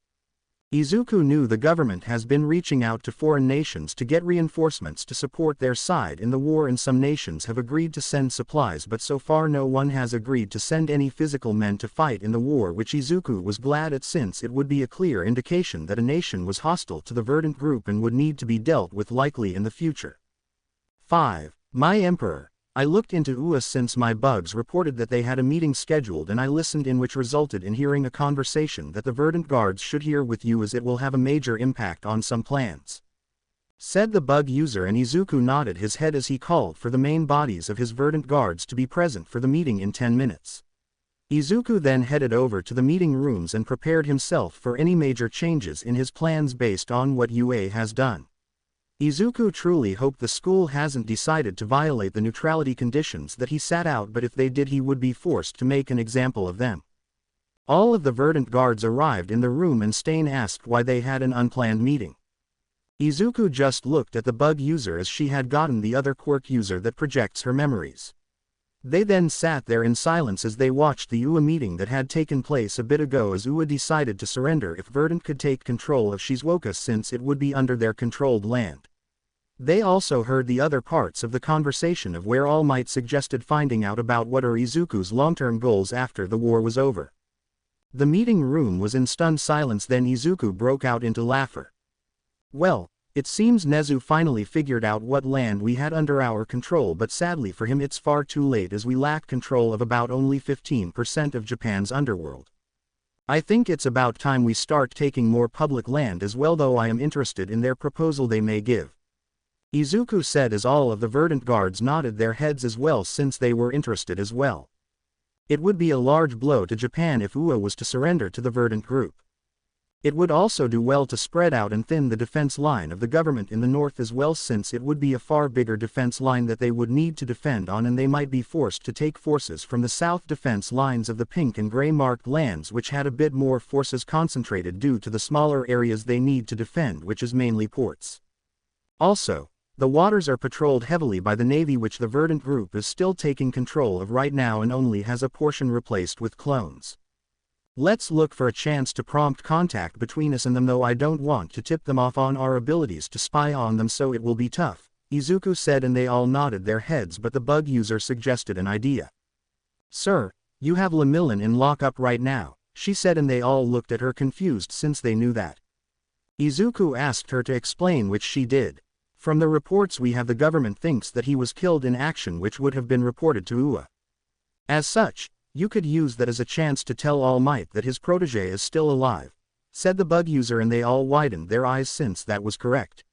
Izuku knew the government has been reaching out to foreign nations to get reinforcements to support their side in the war, and some nations have agreed to send supplies, but so far no one has agreed to send any physical men to fight in the war, which Izuku was glad at, since it would be a clear indication that a nation was hostile to the Verdant group and would need to be dealt with likely in the future. 5. My Emperor. I looked into UA since my bugs reported that they had a meeting scheduled, and I listened in, which resulted in hearing a conversation that the Verdant guards should hear with you, as it will have a major impact on some plans. Said the bug user, and Izuku nodded his head as he called for the main bodies of his Verdant guards to be present for the meeting in 10 minutes. Izuku then headed over to the meeting rooms and prepared himself for any major changes in his plans based on what UA has done. Izuku truly hoped the school hasn't decided to violate the neutrality conditions that he set out, but if they did he would be forced to make an example of them. All of the Verdant guards arrived in the room, and Stain asked why they had an unplanned meeting. Izuku just looked at the bug user, as she had gotten the other quirk user that projects her memories. They then sat there in silence as they watched the UA meeting that had taken place a bit ago, as UA decided to surrender if Verdant could take control of Shizuoka, since it would be under their controlled land. They also heard the other parts of the conversation of where All Might suggested finding out about what are Izuku's long-term goals after the war was over. The meeting room was in stunned silence, then Izuku broke out into laughter. Well, it seems Nezu finally figured out what land we had under our control, but sadly for him it's far too late, as we lack control of about only 15% of Japan's underworld. I think it's about time we start taking more public land as well, though I am interested in their proposal they may give. Izuku said as all of the Verdant guards nodded their heads as well, since they were interested as well. It would be a large blow to Japan if UA was to surrender to the Verdant group. It would also do well to spread out and thin the defense line of the government in the north as well, since it would be a far bigger defense line that they would need to defend on, and they might be forced to take forces from the south defense lines of the pink and gray marked lands, which had a bit more forces concentrated due to the smaller areas they need to defend, which is mainly ports. Also, the waters are patrolled heavily by the Navy, which the Verdant group is still taking control of right now and only has a portion replaced with clones. Let's look for a chance to prompt contact between us and them, though I don't want to tip them off on our abilities to spy on them, so it will be tough, Izuku said, and they all nodded their heads, but the bug user suggested an idea. Sir, you have Lemillion in lockup right now, she said, and they all looked at her confused since they knew that. Izuku asked her to explain, which she did. From the reports we have, the government thinks that he was killed in action, which would have been reported to UA. As such, you could use that as a chance to tell All Might that his protege is still alive, said the bug user, and they all widened their eyes since that was correct.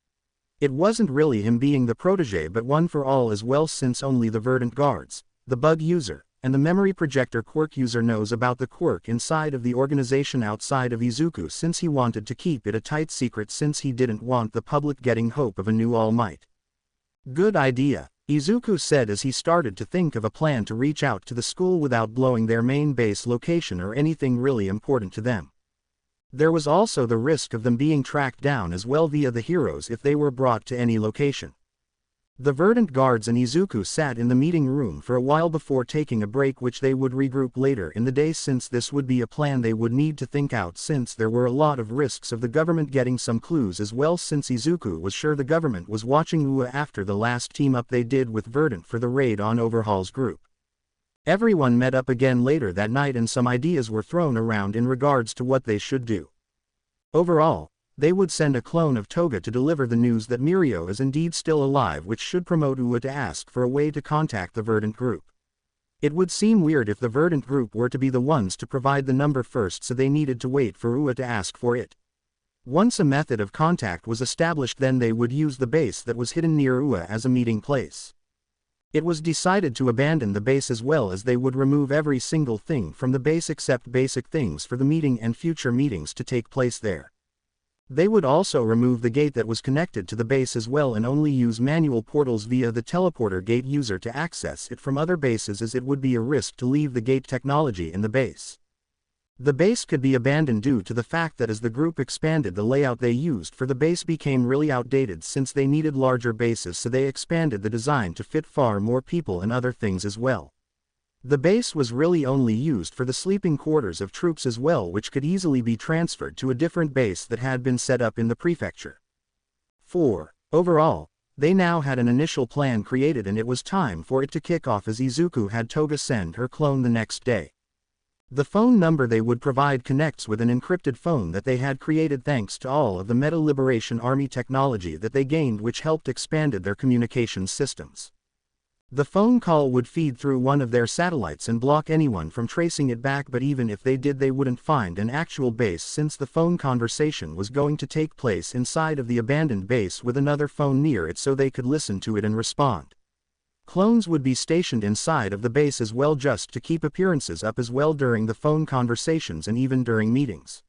It wasn't really him being the protege, but one for all as well, since only the Verdant guards, the bug user, and the memory projector quirk user knows about the quirk inside of the organization outside of Izuku, since he wanted to keep it a tight secret since he didn't want the public getting hope of a new All Might. Good idea, Izuku said as he started to think of a plan to reach out to the school without blowing their main base location or anything really important to them. There was also the risk of them being tracked down as well via the heroes if they were brought to any location. The Verdant guards and Izuku sat in the meeting room for a while before taking a break, which they would regroup later in the day, since this would be a plan they would need to think out, since there were a lot of risks of the government getting some clues as well, since Izuku was sure the government was watching UA after the last team up they did with Verdant for the raid on Overhaul's group. Everyone met up again later that night and some ideas were thrown around in regards to what they should do. Overall, they would send a clone of Toga to deliver the news that Mirio is indeed still alive, which should promote UA to ask for a way to contact the Verdant group. It would seem weird if the Verdant group were to be the ones to provide the number first, so they needed to wait for UA to ask for it. Once a method of contact was established, then they would use the base that was hidden near UA as a meeting place. It was decided to abandon the base as well, as they would remove every single thing from the base except basic things for the meeting and future meetings to take place there. They would also remove the gate that was connected to the base as well, and only use manual portals via the teleporter gate user to access it from other bases, as it would be a risk to leave the gate technology in the base. The base could be abandoned due to the fact that as the group expanded, the layout they used for the base became really outdated, since they needed larger bases, so they expanded the design to fit far more people and other things as well. The base was really only used for the sleeping quarters of troops as well, which could easily be transferred to a different base that had been set up in the prefecture. 4. Overall, they now had an initial plan created, and it was time for it to kick off, as Izuku had Toga send her clone the next day. The phone number they would provide connects with an encrypted phone that they had created thanks to all of the Meta Liberation Army technology that they gained, which helped expanded their communications systems. The phone call would feed through one of their satellites and block anyone from tracing it back, but even if they did, they wouldn't find an actual base, since the phone conversation was going to take place inside of the abandoned base with another phone near it, so they could listen to it and respond. Clones would be stationed inside of the base as well, just to keep appearances up as well during the phone conversations and even during meetings.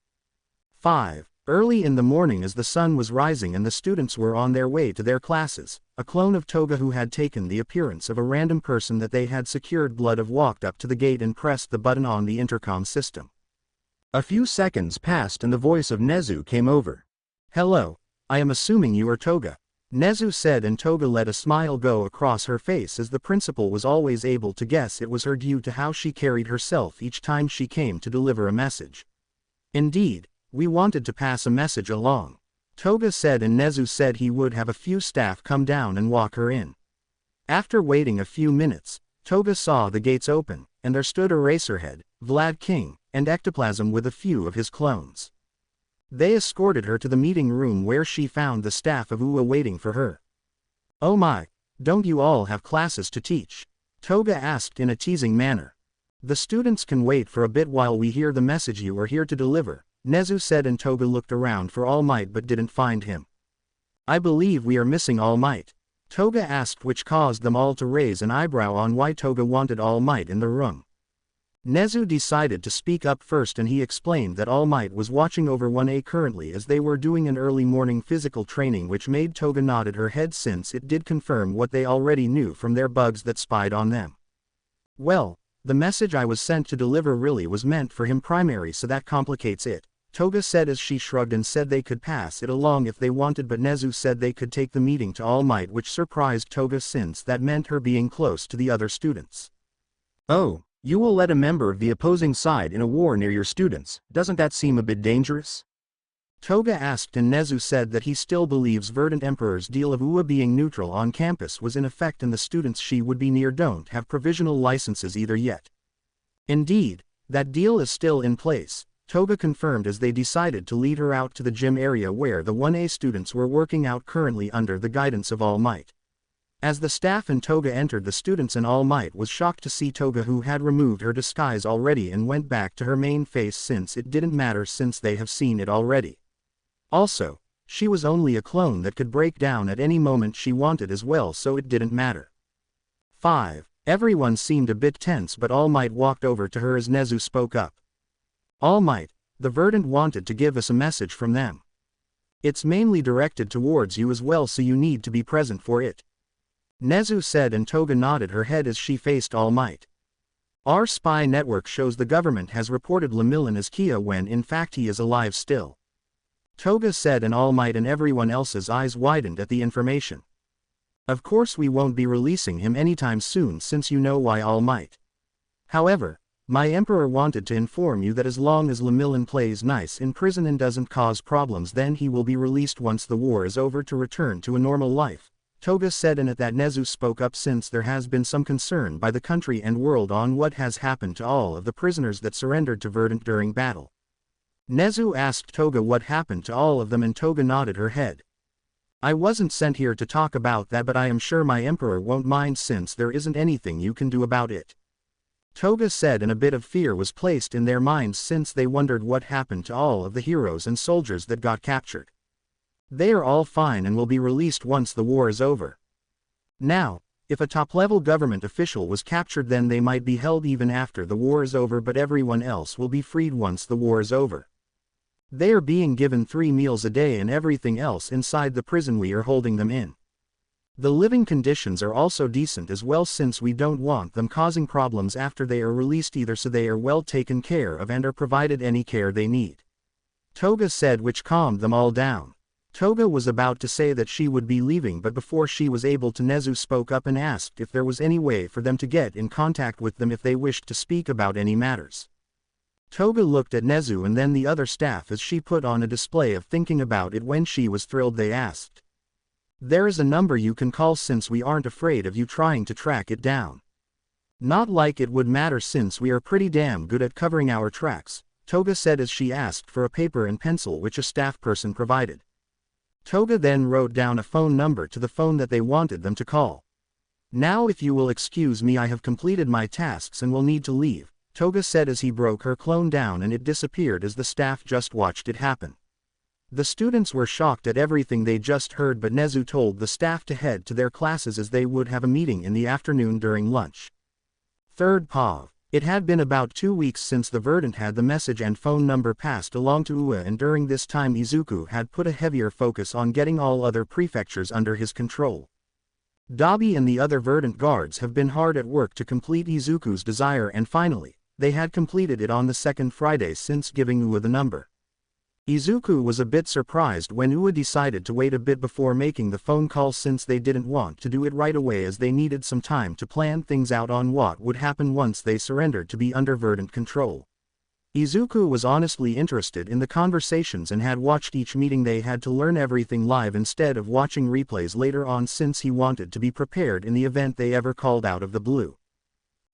5. Early in the morning, as the sun was rising and the students were on their way to their classes, a clone of Toga who had taken the appearance of a random person that they had secured blood of walked up to the gate and pressed the button on the intercom system. A few seconds passed and the voice of Nezu came over. Hello, I am assuming you are Toga. Nezu said, and Toga let a smile go across her face, as the principal was always able to guess it was her due to how she carried herself each time she came to deliver a message. Indeed, we wanted to pass a message along, Toga said, and Nezu said he would have a few staff come down and walk her in. After waiting a few minutes, Toga saw the gates open, and there stood Eraserhead, Vlad King, and Ectoplasm with a few of his clones. They escorted her to the meeting room, where she found the staff of UA waiting for her. "Oh my, don't you all have classes to teach?" Toga asked in a teasing manner. "The students can wait for a bit while we hear the message you are here to deliver," Nezu said, and Toga looked around for All Might but didn't find him. "I believe we are missing All Might," Toga asked, which caused them all to raise an eyebrow on why Toga wanted All Might in the room. Nezu decided to speak up first, and he explained that All Might was watching over 1A currently, as they were doing an early morning physical training, which made Toga nodded her head since it did confirm what they already knew from their bugs that spied on them. "Well, the message I was sent to deliver really was meant for him primary, so that complicates it," Toga said, as she shrugged and said they could pass it along if they wanted, but Nezu said they could take the meeting to All Might, which surprised Toga since that meant her being close to the other students. "Oh, you will let a member of the opposing side in a war near your students, doesn't that seem a bit dangerous?" Toga asked, and Nezu said that he still believes Verdant Emperor's deal of UA being neutral on campus was in effect, and the students she would be near don't have provisional licenses either yet. "Indeed, that deal is still in place," Toga confirmed, as they decided to lead her out to the gym area where the 1A students were working out currently under the guidance of All Might. As the staff and Toga entered, the students and All Might was shocked to see Toga, who had removed her disguise already and went back to her main face since it didn't matter since they have seen it already. Also, she was only a clone that could break down at any moment she wanted as well, so it didn't matter. 5. Everyone seemed a bit tense, but All Might walked over to her as Nezu spoke up. "All Might, the Verdant wanted to give us a message from them. It's mainly directed towards you as well, so you need to be present for it," Nezu said, and Toga nodded her head as she faced All Might. "Our spy network shows the government has reported Lemillion as Kia when in fact he is alive still," Toga said, and All Might and everyone else's eyes widened at the information. "Of course we won't be releasing him anytime soon, since you know why, All Might. However, my Emperor wanted to inform you that as long as Lemillion plays nice in prison and doesn't cause problems, then he will be released once the war is over to return to a normal life," Toga said, and at that Nezu spoke up, since there has been some concern by the country and world on what has happened to all of the prisoners that surrendered to Verdant during battle. Nezu asked Toga what happened to all of them, and Toga nodded her head. "I wasn't sent here to talk about that, but I am sure my Emperor won't mind since there isn't anything you can do about it," Toga said, and a bit of fear was placed in their minds since they wondered what happened to all of the heroes and soldiers that got captured. "They are all fine and will be released once the war is over. Now, if a top-level government official was captured, then they might be held even after the war is over, but everyone else will be freed once the war is over. They are being given 3 meals a day and everything else inside the prison we are holding them in. The living conditions are also decent as well, since we don't want them causing problems after they are released either, so they are well taken care of and are provided any care they need," Toga said, which calmed them all down. Toga was about to say that she would be leaving, but before she was able to, Nezu spoke up and asked if there was any way for them to get in contact with them if they wished to speak about any matters. Toga looked at Nezu and then the other staff as she put on a display of thinking about it. When she was thrilled, they asked, "There is a number you can call since we aren't afraid of you trying to track it down." "Not like it would matter since we are pretty damn good at covering our tracks," Toga said as she asked for a paper and pencil, which a staff person provided. Toga then wrote down a phone number to the phone that they wanted them to call. "Now if you will excuse me, I have completed my tasks and will need to leave," Toga said as he broke her clone down and it disappeared as the staff just watched it happen. The students were shocked at everything they just heard, but Nezu told the staff to head to their classes as they would have a meeting in the afternoon during lunch. 3rd POV. It had been about 2 weeks since the Verdant had the message and phone number passed along to UA, and during this time Izuku had put a heavier focus on getting all other prefectures under his control. Dabi and the other Verdant guards have been hard at work to complete Izuku's desire, and finally, they had completed it on the 2nd Friday since giving UA the number. Izuku was a bit surprised when Ua decided to wait a bit before making the phone call since they didn't want to do it right away as they needed some time to plan things out on what would happen once they surrendered to be under Verdant control. Izuku was honestly interested in the conversations and had watched each meeting. They had to learn everything live instead of watching replays later on since he wanted to be prepared in the event they ever called out of the blue.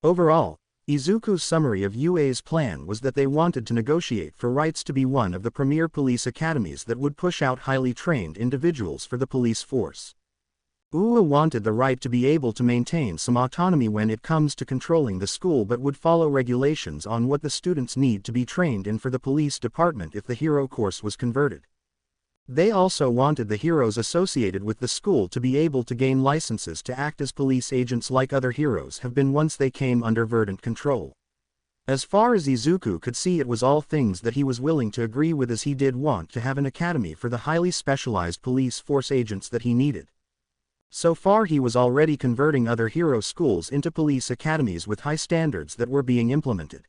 Overall, Izuku's summary of UA's plan was that they wanted to negotiate for rights to be one of the premier police academies that would push out highly trained individuals for the police force. Ua wanted the right to be able to maintain some autonomy when it comes to controlling the school but would follow regulations on what the students need to be trained in for the police department if the hero course was converted. They also wanted the heroes associated with the school to be able to gain licenses to act as police agents like other heroes have been once they came under Verdant control. As far as Izuku could see, it was all things that he was willing to agree with, as he did want to have an academy for the highly specialized police force agents that he needed. So far he was already converting other hero schools into police academies with high standards that were being implemented.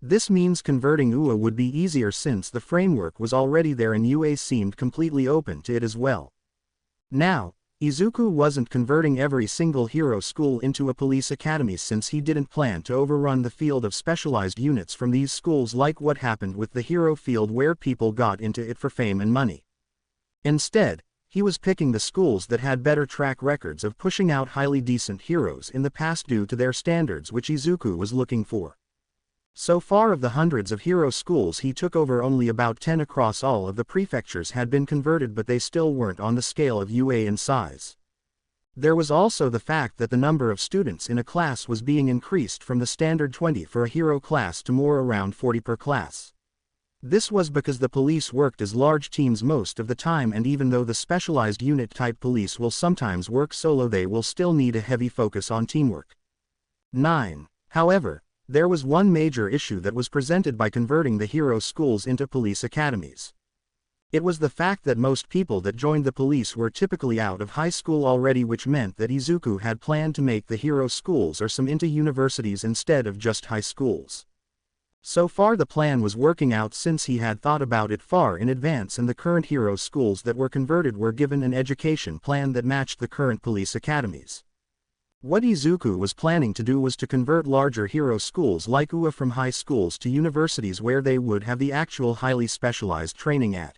This means converting Ua would be easier since the framework was already there and UA seemed completely open to it as well. Now, Izuku wasn't converting every single hero school into a police academy since he didn't plan to overrun the field of specialized units from these schools like what happened with the hero field where people got into it for fame and money. Instead, he was picking the schools that had better track records of pushing out highly decent heroes in the past due to their standards, which Izuku was looking for. So far of the hundreds of hero schools he took over, only about 10 across all of the prefectures had been converted, but they still weren't on the scale of UA in size. There was also the fact that the number of students in a class was being increased from the standard 20 for a hero class to more around 40 per class. This was because the police worked as large teams most of the time, and even though the specialized unit type police will sometimes work solo, they will still need a heavy focus on teamwork. 9. However, there was one major issue that was presented by converting the hero schools into police academies. It was the fact that most people that joined the police were typically out of high school already, which meant that Izuku had planned to make the hero schools or some into universities instead of just high schools. So far the plan was working out since he had thought about it far in advance, and the current hero schools that were converted were given an education plan that matched the current police academies. What Izuku was planning to do was to convert larger hero schools like Ua from high schools to universities where they would have the actual highly specialized training at.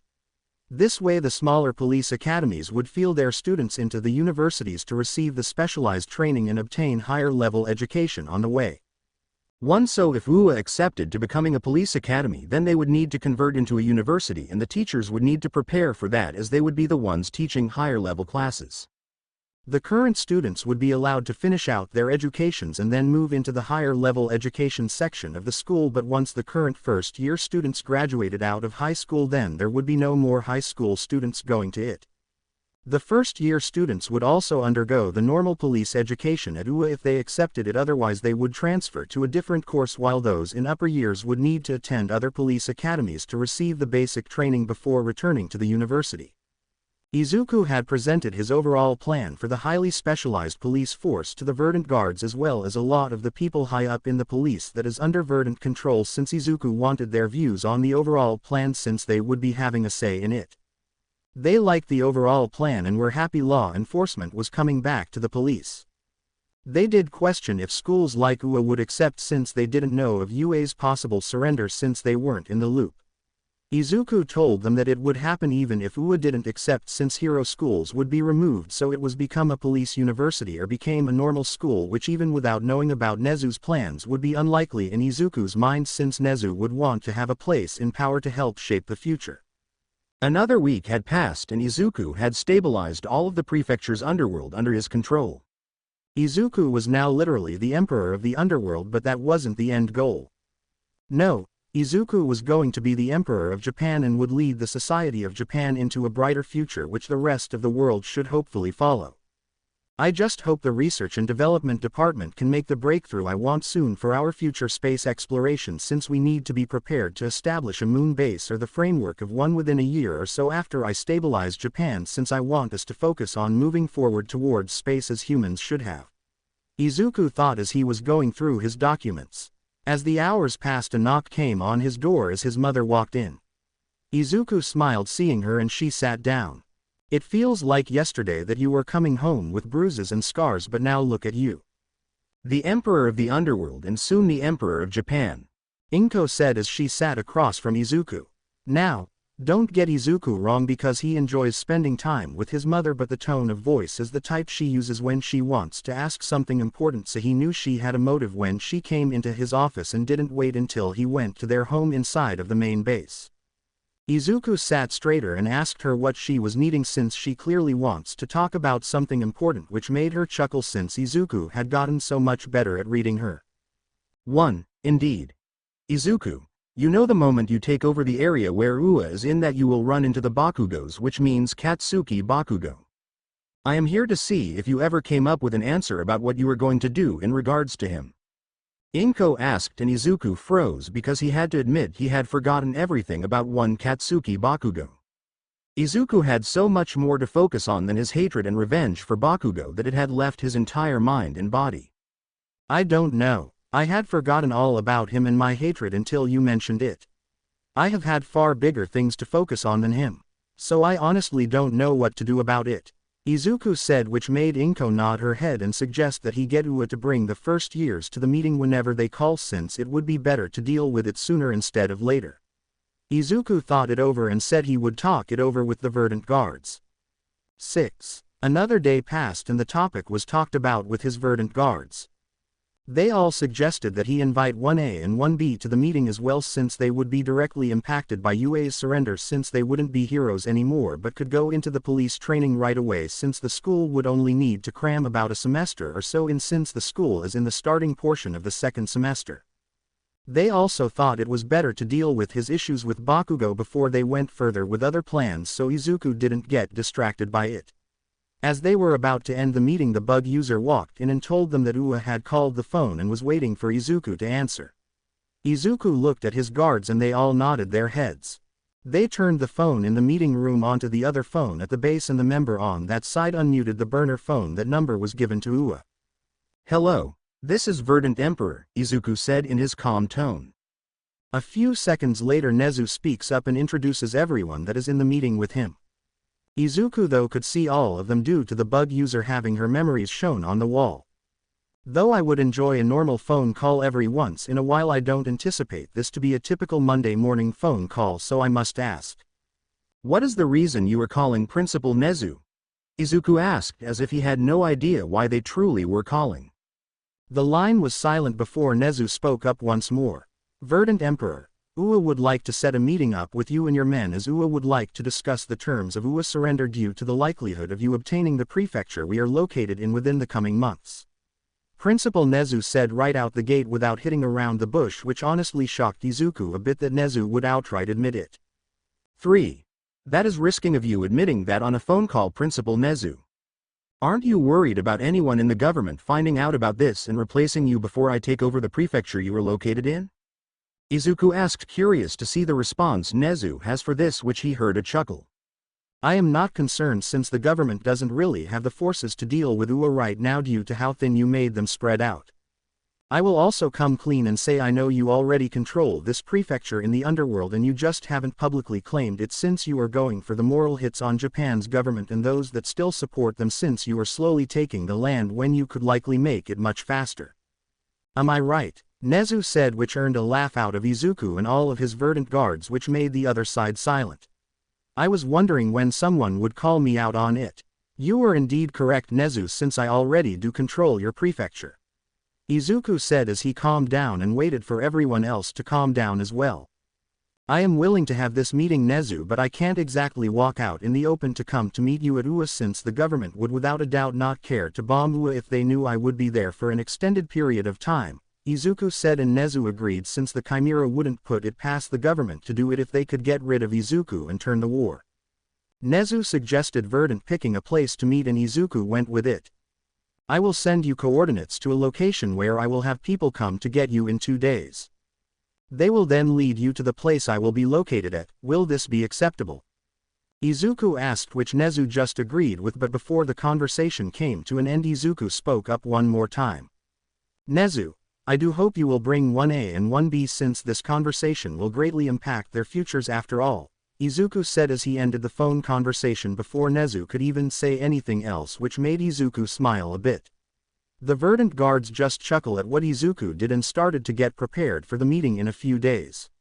This way the smaller police academies would field their students into the universities to receive the specialized training and obtain higher level education on the way. So if Ua accepted to becoming a police academy, then they would need to convert into a university, and the teachers would need to prepare for that as they would be the ones teaching higher level classes. The current students would be allowed to finish out their educations and then move into the higher level education section of the school, but once the current first year students graduated out of high school, then there would be no more high school students going to it. The first year students would also undergo the normal police education at Ua if they accepted it, otherwise they would transfer to a different course, while those in upper years would need to attend other police academies to receive the basic training before returning to the university. Izuku had presented his overall plan for the highly specialized police force to the Verdant guards as well as a lot of the people high up in the police that is under Verdant control, since Izuku wanted their views on the overall plan since they would be having a say in it. They liked the overall plan and were happy law enforcement was coming back to the police. They did question if schools like Ua would accept since they didn't know of UA's possible surrender since they weren't in the loop. Izuku told them that it would happen even if Ua didn't accept, since hero schools would be removed, so it was become a police university or became a normal school, which even without knowing about Nezu's plans would be unlikely in Izuku's mind, since Nezu would want to have a place in power to help shape the future. Another week had passed and Izuku had stabilized all of the prefecture's underworld under his control. Izuku was now literally the emperor of the underworld, but that wasn't the end goal. No. Izuku was going to be the Emperor of Japan and would lead the society of Japan into a brighter future which the rest of the world should hopefully follow. I just hope the research and development department can make the breakthrough I want soon for our future space exploration, since we need to be prepared to establish a moon base or the framework of one within a year or so after I stabilize Japan, since I want us to focus on moving forward towards space as humans should have. Izuku thought as he was going through his documents. As the hours passed, a knock came on his door as his mother walked in. Izuku smiled seeing her and she sat down. It feels like yesterday that you were coming home with bruises and scars, but now look at you. The Emperor of the Underworld and soon the Emperor of Japan. Inko said as she sat across from Izuku. Now, don't get Izuku wrong because he enjoys spending time with his mother, but the tone of voice is the type she uses when she wants to ask something important, so he knew she had a motive when she came into his office and didn't wait until he went to their home inside of the main base. Izuku sat straighter and asked her what she was needing since she clearly wants to talk about something important, which made her chuckle since Izuku had gotten so much better at reading her. 1. Indeed. Izuku, you know the moment you take over the area where Ua is in that you will run into the Bakugos, which means Katsuki Bakugo. I am here to see if you ever came up with an answer about what you were going to do in regards to him. Inko asked and Izuku froze because he had to admit he had forgotten everything about one Katsuki Bakugo. Izuku had so much more to focus on than his hatred and revenge for Bakugo that it had left his entire mind and body. I don't know. I had forgotten all about him and my hatred until you mentioned it. I have had far bigger things to focus on than him. So I honestly don't know what to do about it. Izuku said, which made Inko nod her head and suggest that he get Ua to bring the first years to the meeting whenever they call, since it would be better to deal with it sooner instead of later. Izuku thought it over and said he would talk it over with the Verdant guards. 6. Another day passed and the topic was talked about with his Verdant guards. They all suggested that he invite 1A and 1B to the meeting as well, since they would be directly impacted by Ua's surrender, since they wouldn't be heroes anymore but could go into the police training right away, since the school would only need to cram about a semester or so in, since the school is in the starting portion of the second semester. They also thought it was better to deal with his issues with Bakugo before they went further with other plans, so Izuku didn't get distracted by it. As they were about to end the meeting, the bug user walked in and told them that Ua had called the phone and was waiting for Izuku to answer. Izuku looked at his guards and they all nodded their heads. They turned the phone in the meeting room onto the other phone at the base, and the member on that side unmuted the burner phone that number was given to Ua. Hello, this is Verdant Emperor, Izuku said in his calm tone. A few seconds later, Nezu speaks up and introduces everyone that is in the meeting with him. Izuku though could see all of them due to the bug user having her memories shown on the wall. Though I would enjoy a normal phone call every once in a while, I don't anticipate this to be a typical Monday morning phone call, so I must ask. What is the reason you are calling Principal Nezu? Izuku asked as if he had no idea why they truly were calling. The line was silent before Nezu spoke up once more. Verdant Emperor, Ua would like to set a meeting up with you and your men, as Ua would like to discuss the terms of Ua's surrender due to the likelihood of you obtaining the prefecture we are located in within the coming months. Principal Nezu said right out the gate without hitting around the bush, which honestly shocked Izuku a bit that Nezu would outright admit it. 3. That is risking of you admitting that on a phone call, Principal Nezu. Aren't you worried about anyone in the government finding out about this and replacing you before I take over the prefecture you are located in? Izuku asked, curious to see the response Nezu has for this, which he heard a chuckle. I am not concerned since the government doesn't really have the forces to deal with Ua right now due to how thin you made them spread out. I will also come clean and say I know you already control this prefecture in the underworld and you just haven't publicly claimed it, since you are going for the moral hits on Japan's government and those that still support them, since you are slowly taking the land when you could likely make it much faster. Am I right? Nezu said, which earned a laugh out of Izuku and all of his Verdant guards, which made the other side silent. I was wondering when someone would call me out on it. You were indeed correct, Nezu, since I already do control your prefecture. Izuku said as he calmed down and waited for everyone else to calm down as well. I am willing to have this meeting, Nezu, but I can't exactly walk out in the open to come to meet you at Ua, since the government would without a doubt not care to bomb Ua if they knew I would be there for an extended period of time, Izuku said, and Nezu agreed, since the Chimera wouldn't put it past the government to do it if they could get rid of Izuku and turn the war. Nezu suggested Verdant picking a place to meet and Izuku went with it. I will send you coordinates to a location where I will have people come to get you in 2 days. They will then lead you to the place I will be located at. Will this be acceptable? Izuku asked, which Nezu just agreed with, but before the conversation came to an end, Izuku spoke up one more time. Nezu, I do hope you will bring 1A and 1B, since this conversation will greatly impact their futures after all. Izuku said as he ended the phone conversation before Nezu could even say anything else, which made Izuku smile a bit. The Verdant guards just chuckle at what Izuku did and started to get prepared for the meeting in a few days.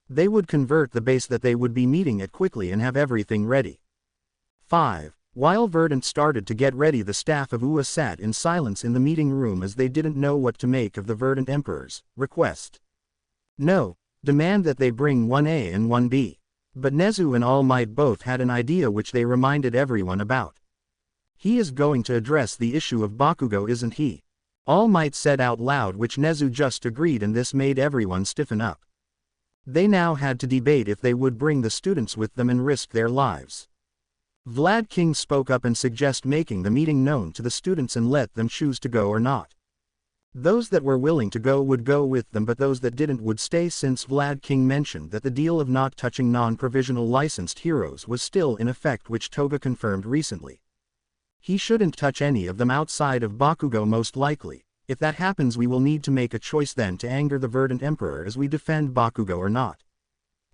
They would convert the base that they would be meeting at quickly and have everything ready. 5. While Verdant started to get ready, the staff of UA sat in silence in the meeting room as they didn't know what to make of the Verdant Emperor's request. No, demand that they bring 1A and 1B. But Nezu and All Might both had an idea which they reminded everyone about. He is going to address the issue of Bakugo, isn't he? All Might said out loud, which Nezu just agreed, and this made everyone stiffen up. They now had to debate if they would bring the students with them and risk their lives. Vlad King spoke up and suggested making the meeting known to the students and let them choose to go or not. Those that were willing to go would go with them, but those that didn't would stay, since Vlad King mentioned that the deal of not touching non-provisional licensed heroes was still in effect, which Toga confirmed recently. He shouldn't touch any of them outside of Bakugo most likely. If that happens, we will need to make a choice then to anger the Verdant Emperor as we defend Bakugo or not.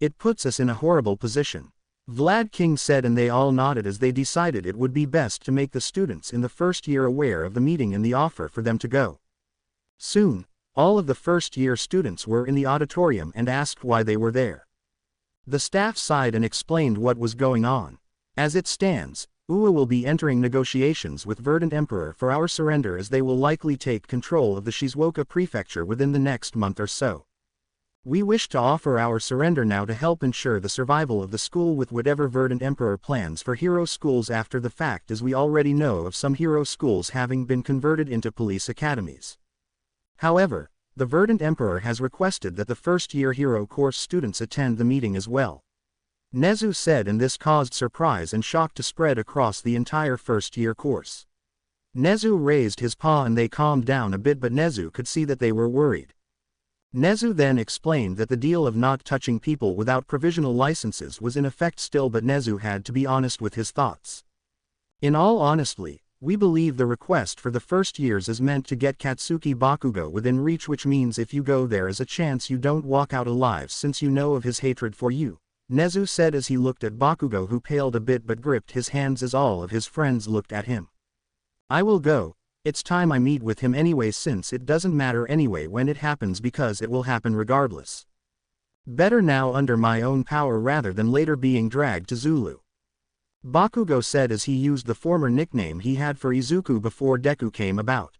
It puts us in a horrible position. Vlad King said, and they all nodded as they decided it would be best to make the students in the first year aware of the meeting and the offer for them to go. Soon, all of the first-year students were in the auditorium and asked why they were there. The staff sighed and explained what was going on. As it stands, UA will be entering negotiations with Verdant Emperor for our surrender, as they will likely take control of the Shizuoka Prefecture within the next month or so. We wish to offer our surrender now to help ensure the survival of the school with whatever Verdant Emperor plans for hero schools after the fact, as we already know of some hero schools having been converted into police academies. However, the Verdant Emperor has requested that the first-year hero course students attend the meeting as well. Nezu said, and this caused surprise and shock to spread across the entire first-year course. Nezu raised his paw and they calmed down a bit, but Nezu could see that they were worried. Nezu then explained that the deal of not touching people without provisional licenses was in effect still, but Nezu had to be honest with his thoughts. In all honesty, we believe the request for the first years is meant to get Katsuki Bakugo within reach, which means if you go there is a chance you don't walk out alive, since you know of his hatred for you, Nezu said as he looked at Bakugo, who paled a bit but gripped his hands as all of his friends looked at him. I will go. It's time I meet with him anyway, since it doesn't matter anyway when it happens, because it will happen regardless. Better now under my own power rather than later being dragged to Zulu. Bakugo said as he used the former nickname he had for Izuku before Deku came about.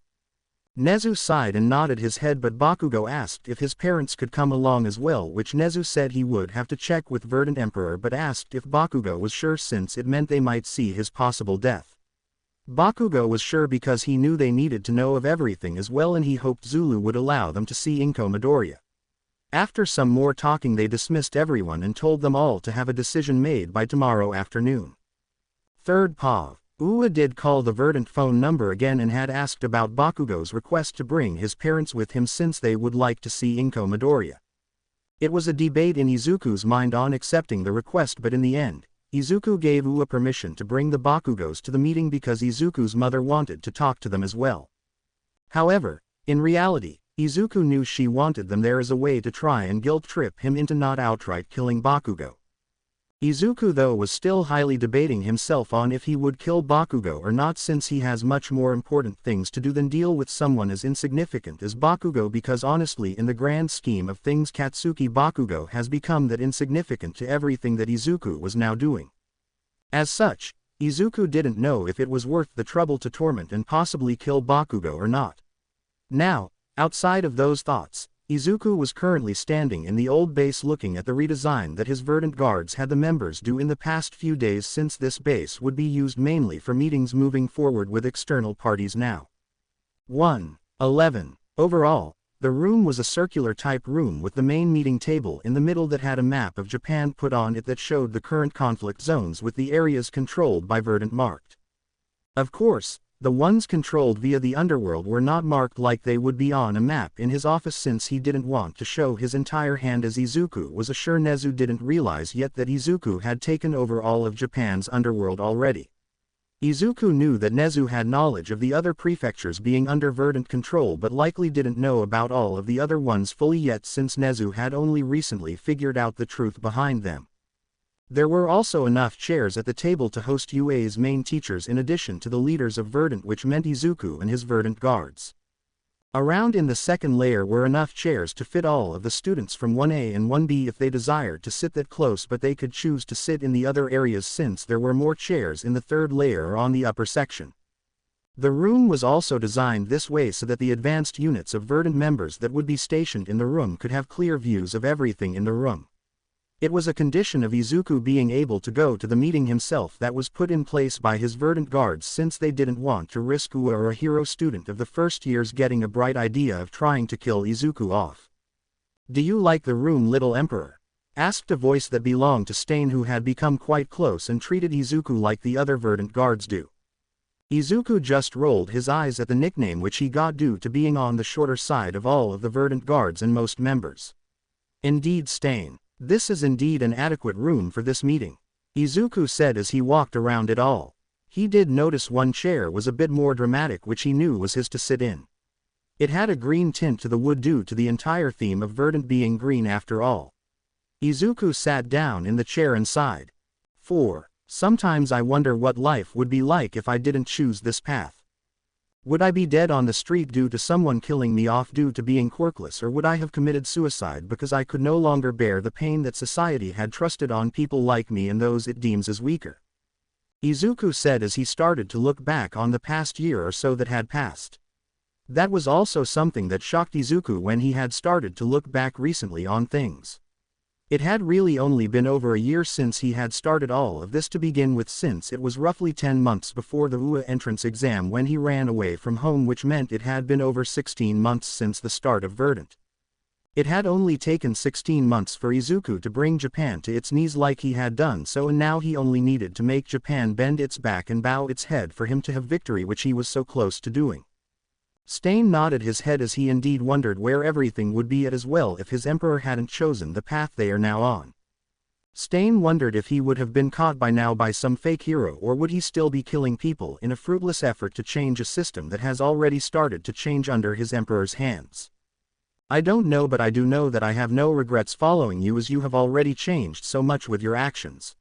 Nezu sighed and nodded his head, but Bakugo asked if his parents could come along as well, which Nezu said he would have to check with Verdant Emperor, but asked if Bakugo was sure, since it meant they might see his possible death. Bakugo was sure because he knew they needed to know of everything as well, and he hoped Zulu would allow them to see Inko Midoriya. After some more talking, they dismissed everyone and told them all to have a decision made by tomorrow afternoon. Third POV. UA did call the Verdant phone number again and had asked about Bakugo's request to bring his parents with him, since they would like to see Inko Midoriya. It was a debate in Izuku's mind on accepting the request, but in the end, Izuku gave UA permission to bring the Bakugos to the meeting because Izuku's mother wanted to talk to them as well. However, in reality, Izuku knew she wanted them there as a way to try and guilt-trip him into not outright killing Bakugo. Izuku though was still highly debating himself on if he would kill Bakugo or not, since he has much more important things to do than deal with someone as insignificant as Bakugo, because honestly in the grand scheme of things Katsuki Bakugo has become that insignificant to everything that Izuku was now doing. As such, Izuku didn't know if it was worth the trouble to torment and possibly kill Bakugo or not. Now, outside of those thoughts, Izuku was currently standing in the old base looking at the redesign that his Verdant guards had the members do in the past few days, since this base would be used mainly for meetings moving forward with external parties now. 1:11. Overall, the room was a circular type room with the main meeting table in the middle that had a map of Japan put on it that showed the current conflict zones with the areas controlled by Verdant marked. Of course, the ones controlled via the underworld were not marked like they would be on a map in his office, since he didn't want to show his entire hand, as Izuku was sure Nezu didn't realize yet that Izuku had taken over all of Japan's underworld already. Izuku knew that Nezu had knowledge of the other prefectures being under Verdant control, but likely didn't know about all of the other ones fully yet, since Nezu had only recently figured out the truth behind them. There were also enough chairs at the table to host UA's main teachers in addition to the leaders of Verdant, which meant Izuku and his Verdant guards. Around in the second layer were enough chairs to fit all of the students from 1A and 1B if they desired to sit that close, but they could choose to sit in the other areas since there were more chairs in the third layer or on the upper section. The room was also designed this way so that the advanced units of Verdant members that would be stationed in the room could have clear views of everything in the room. It was a condition of Izuku being able to go to the meeting himself that was put in place by his Verdant guards since they didn't want to risk UA or a hero student of the first years getting a bright idea of trying to kill Izuku off. "Do you like the room, little emperor?" asked a voice that belonged to Stain, who had become quite close and treated Izuku like the other Verdant guards do. Izuku just rolled his eyes at the nickname which he got due to being on the shorter side of all of the Verdant guards and most members. "Indeed, Stain. This is indeed an adequate room for this meeting," Izuku said as he walked around it all. He did notice one chair was a bit more dramatic, which he knew was his to sit in. It had a green tint to the wood due to the entire theme of Verdant being green after all. Izuku sat down in the chair and sighed. Sometimes I wonder what life would be like if I didn't choose this path. Would I be dead on the street due to someone killing me off due to being quirkless, or would I have committed suicide because I could no longer bear the pain that society had trusted on people like me and those it deems as weaker? Izuku said as he started to look back on the past year or so that had passed. That was also something that shocked Izuku when he had started to look back recently on things. It had really only been over a year since he had started all of this to begin with, since it was roughly 10 months before the UA entrance exam when he ran away from home, which meant it had been over 16 months since the start of Verdant. It had only taken 16 months for Izuku to bring Japan to its knees like he had done so, and now he only needed to make Japan bend its back and bow its head for him to have victory, which he was so close to doing. Stain nodded his head as he indeed wondered where everything would be at as well if his emperor hadn't chosen the path they are now on. Stain wondered if he would have been caught by now by some fake hero, or would he still be killing people in a fruitless effort to change a system that has already started to change under his emperor's hands. "I don't know, but I do know that I have no regrets following you, as you have already changed so much with your actions.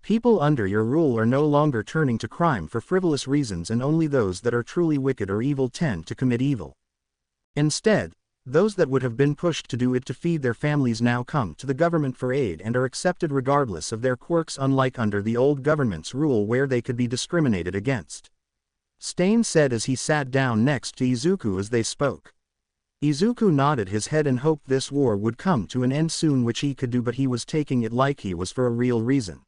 People under your rule are no longer turning to crime for frivolous reasons, and only those that are truly wicked or evil tend to commit evil. Instead, those that would have been pushed to do it to feed their families now come to the government for aid and are accepted regardless of their quirks, unlike under the old government's rule where they could be discriminated against," Stain said as he sat down next to Izuku as they spoke. Izuku nodded his head and hoped this war would come to an end soon, which he could do, but he was taking it like he was for a real reason.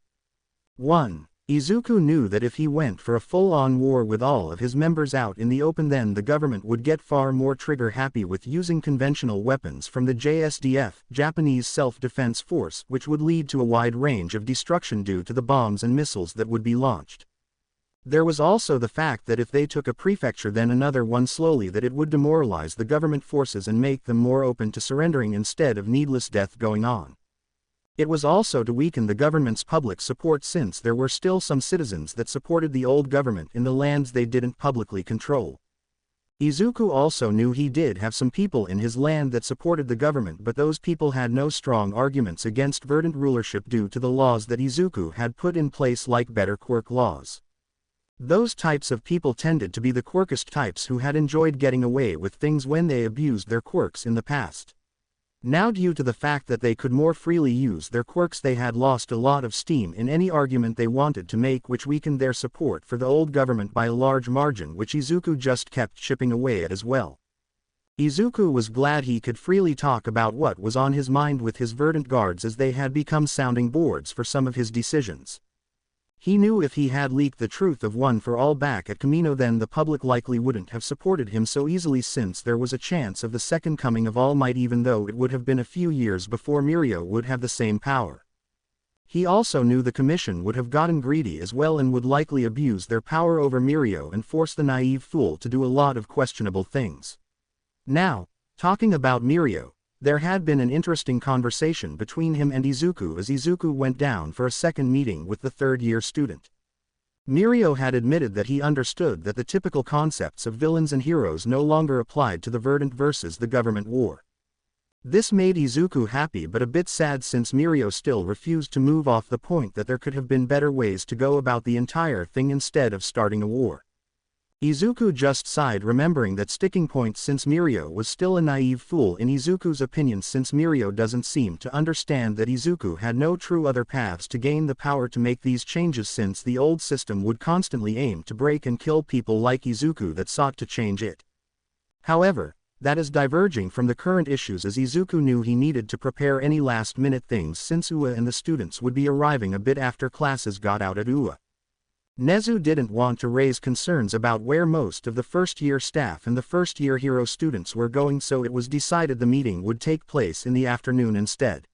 1. Izuku knew that if he went for a full-on war with all of his members out in the open, then the government would get far more trigger-happy with using conventional weapons from the JSDF, Japanese Self-Defense Force, which would lead to a wide range of destruction due to the bombs and missiles that would be launched. There was also the fact that if they took a prefecture then another one slowly, that it would demoralize the government forces and make them more open to surrendering instead of needless death going on. It was also to weaken the government's public support, since there were still some citizens that supported the old government in the lands they didn't publicly control. Izuku also knew he did have some people in his land that supported the government, but those people had no strong arguments against Verdant rulership due to the laws that Izuku had put in place, like better quirk laws. Those types of people tended to be the quirkist types who had enjoyed getting away with things when they abused their quirks in the past. Now, due to the fact that they could more freely use their quirks, they had lost a lot of steam in any argument they wanted to make, which weakened their support for the old government by a large margin, which Izuku just kept chipping away at as well. Izuku was glad he could freely talk about what was on his mind with his Verdant guards, as they had become sounding boards for some of his decisions. He knew if he had leaked the truth of one for all back at Kamino, then the public likely wouldn't have supported him so easily, since there was a chance of the second coming of All Might, even though it would have been a few years before Mirio would have the same power. He also knew the commission would have gotten greedy as well and would likely abuse their power over Mirio and force the naive fool to do a lot of questionable things. Now, talking about Mirio, there had been an interesting conversation between him and Izuku as Izuku went down for a second meeting with the third-year student. Mirio had admitted that he understood that the typical concepts of villains and heroes no longer applied to the Verdant versus the government war. This made Izuku happy but a bit sad since Mirio still refused to move off the point that there could have been better ways to go about the entire thing instead of starting a war. Izuku just sighed remembering that sticking point since Mirio was still a naive fool in Izuku's opinion since Mirio doesn't seem to understand that Izuku had no true other paths to gain the power to make these changes since the old system would constantly aim to break and kill people like Izuku that sought to change it. However, that is diverging from the current issues as Izuku knew he needed to prepare any last-minute things since Ua and the students would be arriving a bit after classes got out at Ua. Nezu didn't want to raise concerns about where most of the first-year staff and the first-year hero students were going, so it was decided the meeting would take place in the afternoon instead.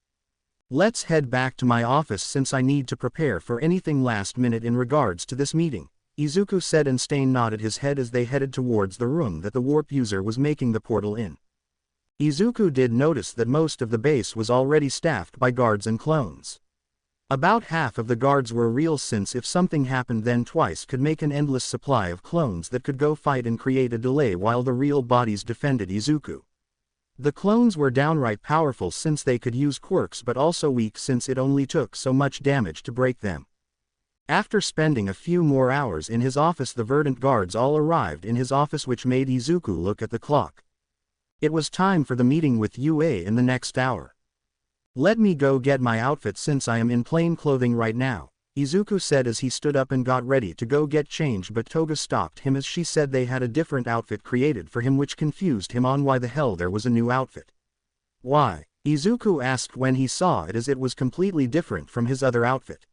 Let's head back to my office since I need to prepare for anything last minute in regards to this meeting, Izuku said, and Stain nodded his head as they headed towards the room that the warp user was making the portal in. Izuku did notice that most of the base was already staffed by guards and clones. About half of the guards were real since if something happened then twice could make an endless supply of clones that could go fight and create a delay while the real bodies defended Izuku. The clones were downright powerful since they could use quirks but also weak since it only took so much damage to break them. After spending a few more hours in his office, the Verdant guards all arrived in his office, which made Izuku look at the clock. It was time for the meeting with UA in the next hour. Let me go get my outfit since I am in plain clothing right now, Izuku said as he stood up and got ready to go get changed, but Toga stopped him as she said they had a different outfit created for him, which confused him on why the hell there was a new outfit. Why? Izuku asked when he saw it, as it was completely different from his other outfit.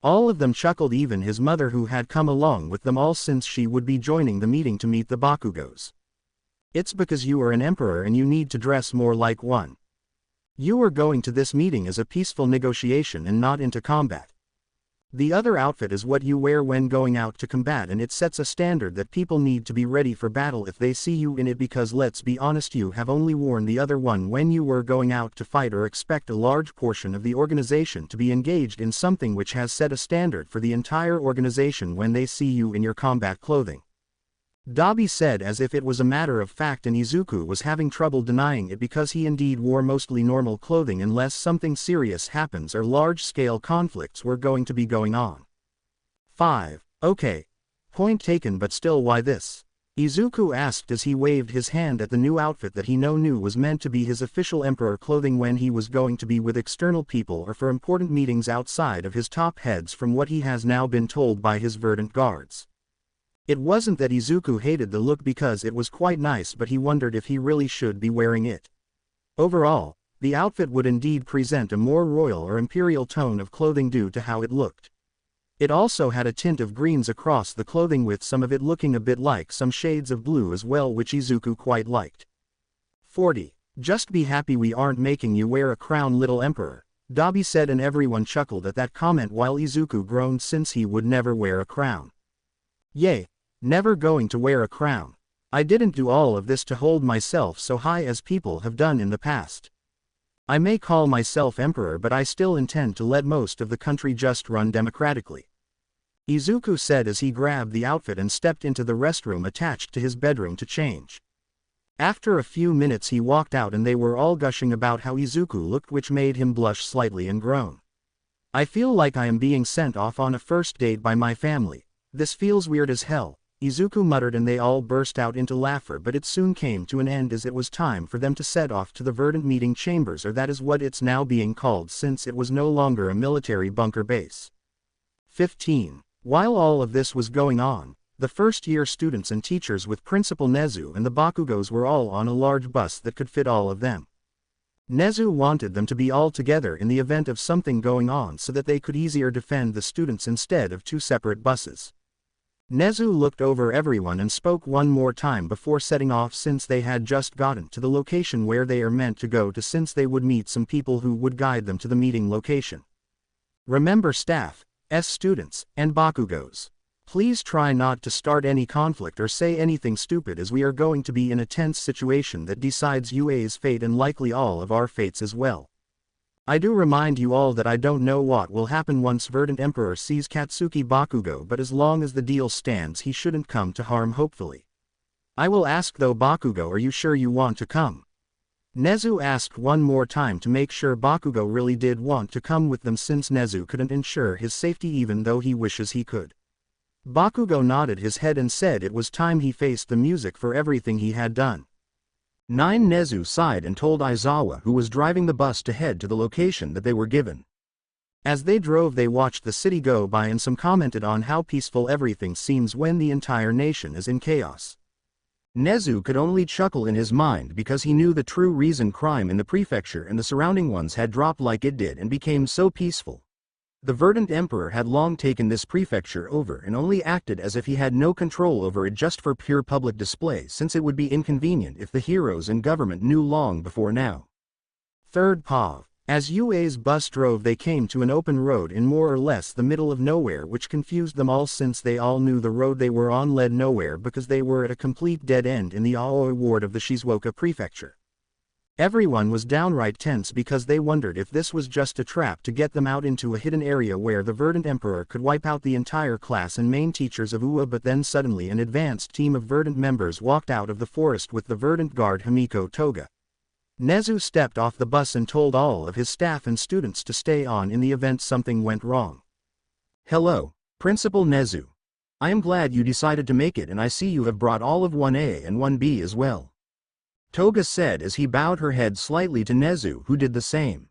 All of them chuckled, even his mother, who had come along with them all since she would be joining the meeting to meet the Bakugos. It's because you are an emperor and you need to dress more like one. You are going to this meeting as a peaceful negotiation and not into combat. The other outfit is what you wear when going out to combat, and it sets a standard that people need to be ready for battle if they see you in it, because let's be honest, you have only worn the other one when you were going out to fight or expect a large portion of the organization to be engaged in something which has set a standard for the entire organization when they see you in your combat clothing. Dabi said as if it was a matter of fact, and Izuku was having trouble denying it because he indeed wore mostly normal clothing unless something serious happens or large-scale conflicts were going to be going on. 5. Okay. Point taken, but still, why this? Izuku asked as he waved his hand at the new outfit that he knew was meant to be his official emperor clothing when he was going to be with external people or for important meetings outside of his top heads, from what he has now been told by his Verdant guards. It wasn't that Izuku hated the look because it was quite nice, but he wondered if he really should be wearing it. Overall, the outfit would indeed present a more royal or imperial tone of clothing due to how it looked. It also had a tint of greens across the clothing, with some of it looking a bit like some shades of blue as well, which Izuku quite liked. 40. Just be happy we aren't making you wear a crown, little emperor, Dabi said, and everyone chuckled at that comment while Izuku groaned since he would never wear a crown. Yay. Never going to wear a crown. I didn't do all of this to hold myself so high as people have done in the past. I may call myself emperor, but I still intend to let most of the country just run democratically, Izuku said as he grabbed the outfit and stepped into the restroom attached to his bedroom to change. After a few minutes he walked out and they were all gushing about how Izuku looked, which made him blush slightly and groan. I feel like I am being sent off on a first date by my family. This feels weird as hell, Izuku muttered, and they all burst out into laughter, but it soon came to an end as it was time for them to set off to the Verdant meeting chambers, or that is what it's now being called since it was no longer a military bunker base. 15. While all of this was going on, the first-year students and teachers with Principal Nezu and the Bakugos were all on a large bus that could fit all of them. Nezu wanted them to be all together in the event of something going on so that they could easier defend the students instead of two separate buses. Nezu looked over everyone and spoke one more time before setting off since they had just gotten to the location where they are meant to go to, since they would meet some people who would guide them to the meeting location. Remember, staff, students, and Bakugos. Please try not to start any conflict or say anything stupid, as we are going to be in a tense situation that decides UA's fate and likely all of our fates as well. I do remind you all that I don't know what will happen once Verdant Emperor sees Katsuki Bakugo, but as long as the deal stands he shouldn't come to harm, hopefully. I will ask though, Bakugo, are you sure you want to come? Nezu asked one more time to make sure Bakugo really did want to come with them since Nezu couldn't ensure his safety even though he wishes he could. Bakugo nodded his head and said it was time he faced the music for everything he had done. 9 Nezu sighed and told Aizawa, who was driving the bus, to head to the location that they were given. As they drove they watched the city go by and some commented on how peaceful everything seems when the entire nation is in chaos. Nezu could only chuckle in his mind because he knew the true reason crime in the prefecture and the surrounding ones had dropped like it did and became so peaceful. The Verdant Emperor had long taken this prefecture over and only acted as if he had no control over it just for pure public display, since it would be inconvenient if the heroes and government knew long before now. Third POV. As UA's bus drove they came to an open road in more or less the middle of nowhere, which confused them all since they all knew the road they were on led nowhere because they were at a complete dead end in the Aoi ward of the Shizuoka prefecture. Everyone was downright tense because they wondered if this was just a trap to get them out into a hidden area where the Verdant Emperor could wipe out the entire class and main teachers of UA, but then suddenly an advanced team of Verdant members walked out of the forest with the Verdant guard Himiko Toga. Nezu stepped off the bus and told all of his staff and students to stay on in the event something went wrong. Hello, Principal Nezu. I am glad you decided to make it, and I see you have brought all of 1A and 1B as well. Toga said as he bowed her head slightly to Nezu, who did the same.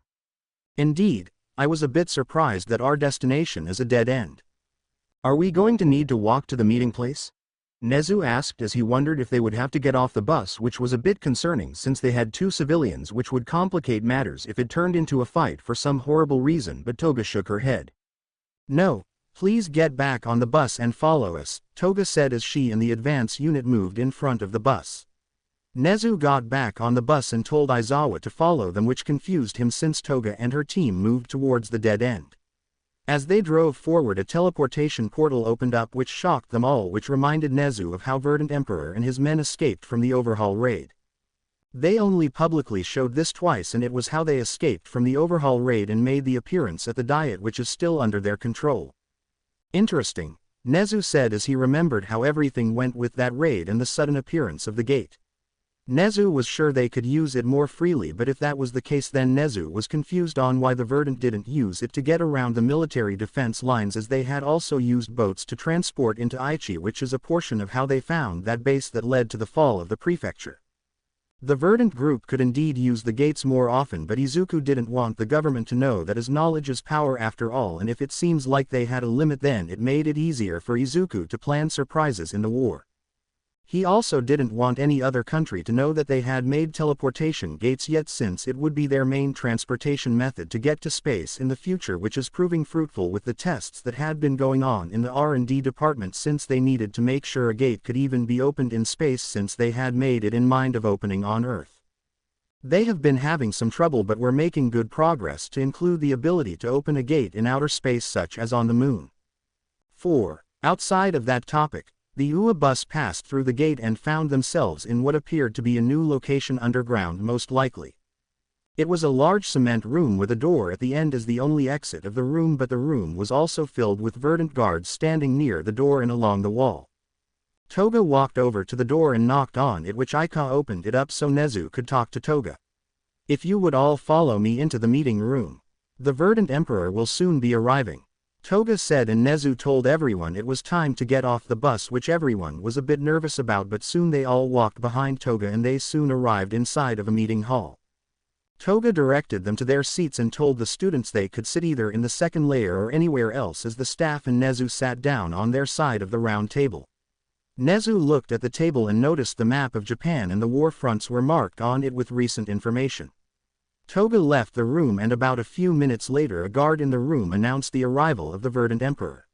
Indeed, I was a bit surprised that our destination is a dead end. Are we going to need to walk to the meeting place? Nezu asked as he wondered if they would have to get off the bus, which was a bit concerning since they had 2 civilians, which would complicate matters if it turned into a fight for some horrible reason, but Toga shook her head. No, please get back on the bus and follow us, Toga said as she and the advance unit moved in front of the bus. Nezu got back on the bus and told Aizawa to follow them, which confused him since Toga and her team moved towards the dead end. As they drove forward a teleportation portal opened up which shocked them all, which reminded Nezu of how Verdant Emperor and his men escaped from the overhaul raid. They only publicly showed this twice, and it was how they escaped from the overhaul raid and made the appearance at the diet, which is still under their control. Interesting, Nezu said as he remembered how everything went with that raid and the sudden appearance of the gate. Nezu was sure they could use it more freely, but if that was the case then Nezu was confused on why the Verdant didn't use it to get around the military defense lines, as they had also used boats to transport into Aichi, which is a portion of how they found that base that led to the fall of the prefecture. The Verdant group could indeed use the gates more often, but Izuku didn't want the government to know that as knowledge is power after all, and if it seems like they had a limit then it made it easier for Izuku to plan surprises in the war. He also didn't want any other country to know that they had made teleportation gates yet, since it would be their main transportation method to get to space in the future, which is proving fruitful with the tests that had been going on in the R&D department, since they needed to make sure a gate could even be opened in space since they had made it in mind of opening on Earth. They have been having some trouble but were making good progress to include the ability to open a gate in outer space such as on the moon. 4. Outside of that topic, the UA bus passed through the gate and found themselves in what appeared to be a new location underground, most likely. It was a large cement room with a door at the end as the only exit of the room, but the room was also filled with Verdant guards standing near the door and along the wall. Toga walked over to the door and knocked on it, which Ika opened it up so Nezu could talk to Toga. If you would all follow me into the meeting room. The Verdant Emperor will soon be arriving, Toga said, and Nezu told everyone it was time to get off the bus, which everyone was a bit nervous about, but soon they all walked behind Toga and they soon arrived inside of a meeting hall. Toga directed them to their seats and told the students they could sit either in the second layer or anywhere else, as the staff and Nezu sat down on their side of the round table. Nezu looked at the table and noticed the map of Japan, and the war fronts were marked on it with recent information. Toga left the room, and about a few minutes later a guard in the room announced the arrival of the Verdant Emperor.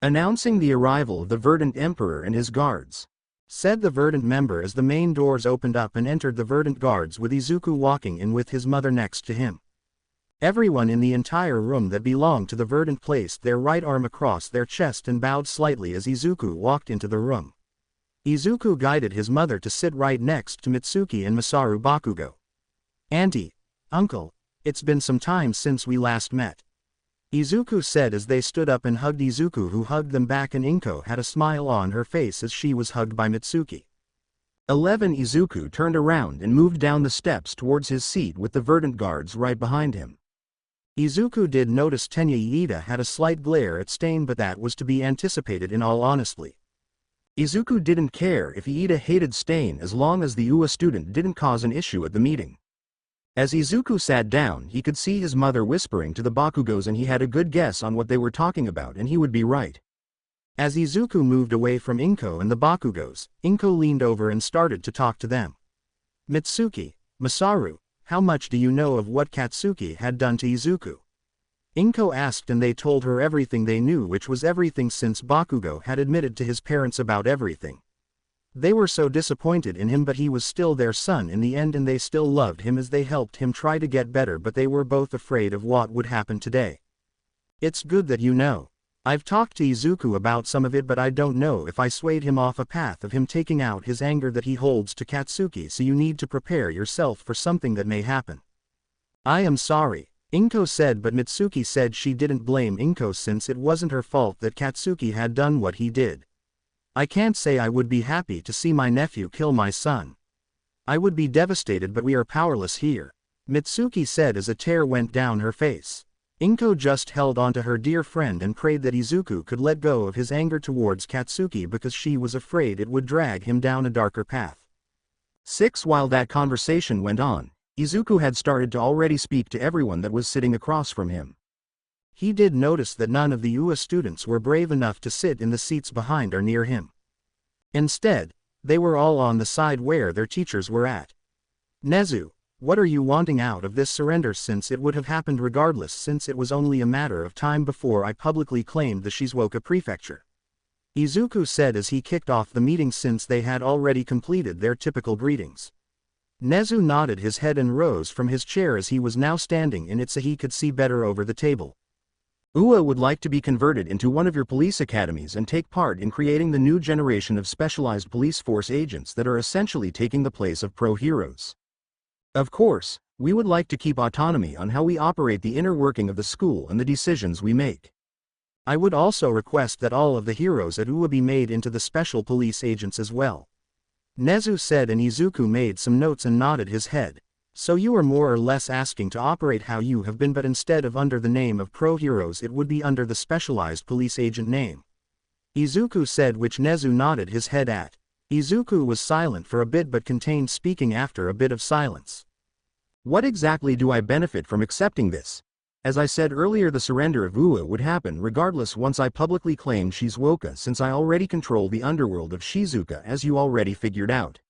Announcing the arrival of the Verdant Emperor and his guards, said the Verdant member as the main doors opened up and entered the Verdant guards, with Izuku walking in with his mother next to him. Everyone in the entire room that belonged to the Verdant placed their right arm across their chest and bowed slightly as Izuku walked into the room. Izuku guided his mother to sit right next to Mitsuki and Masaru Bakugo. "Auntie, Uncle, it's been some time since we last met," Izuku said as they stood up and hugged Izuku, who hugged them back, and Inko had a smile on her face as she was hugged by Mitsuki. 11 Izuku turned around and moved down the steps towards his seat with the Verdant guards right behind him. Izuku did notice Tenya Iida had a slight glare at Stain, but that was to be anticipated in all honesty. Izuku didn't care if Iida hated Stain as long as the UA student didn't cause an issue at the meeting. As Izuku sat down, he could see his mother whispering to the Bakugos, and he had a good guess on what they were talking about, and he would be right. As Izuku moved away from Inko and the Bakugos, Inko leaned over and started to talk to them. Mitsuki, Masaru, how much do you know of what Katsuki had done to Izuku? Inko asked, and they told her everything they knew, which was everything, since Bakugo had admitted to his parents about everything. They were so disappointed in him, but he was still their son in the end, and they still loved him as they helped him try to get better, but they were both afraid of what would happen today. It's good that you know. I've talked to Izuku about some of it, but I don't know if I swayed him off a path of him taking out his anger that he holds to Katsuki, so you need to prepare yourself for something that may happen. I am sorry, Inko said, but Mitsuki said she didn't blame Inko since it wasn't her fault that Katsuki had done what he did. I can't say I would be happy to see my nephew kill my son. I would be devastated, but we are powerless here, Mitsuki said as a tear went down her face. Inko just held on to her dear friend and prayed that Izuku could let go of his anger towards Katsuki, because she was afraid it would drag him down a darker path. 6. While that conversation went on, Izuku had started to already speak to everyone that was sitting across from him. He did notice that none of the UA students were brave enough to sit in the seats behind or near him. Instead, they were all on the side where their teachers were at. Nezu, what are you wanting out of this surrender, since it would have happened regardless, since it was only a matter of time before I publicly claimed the Shizuoka prefecture? Izuku said as he kicked off the meeting, since they had already completed their typical greetings. Nezu nodded his head and rose from his chair as he was now standing in it so he could see better over the table. UA would like to be converted into one of your police academies and take part in creating the new generation of specialized police force agents that are essentially taking the place of pro heroes. Of course, we would like to keep autonomy on how we operate the inner working of the school and the decisions we make. I would also request that all of the heroes at UA be made into the special police agents as well, Nezu said, and Izuku made some notes and nodded his head. So you are more or less asking to operate how you have been, but instead of under the name of pro heroes it would be under the specialized police agent name, Izuku said, which Nezu nodded his head at. Izuku was silent for a bit but contained speaking after a bit of silence. What exactly do I benefit from accepting this? As I said earlier, the surrender of UA would happen regardless once I publicly claimed Shizuoka, since I already control the underworld of Shizuoka, as you already figured out.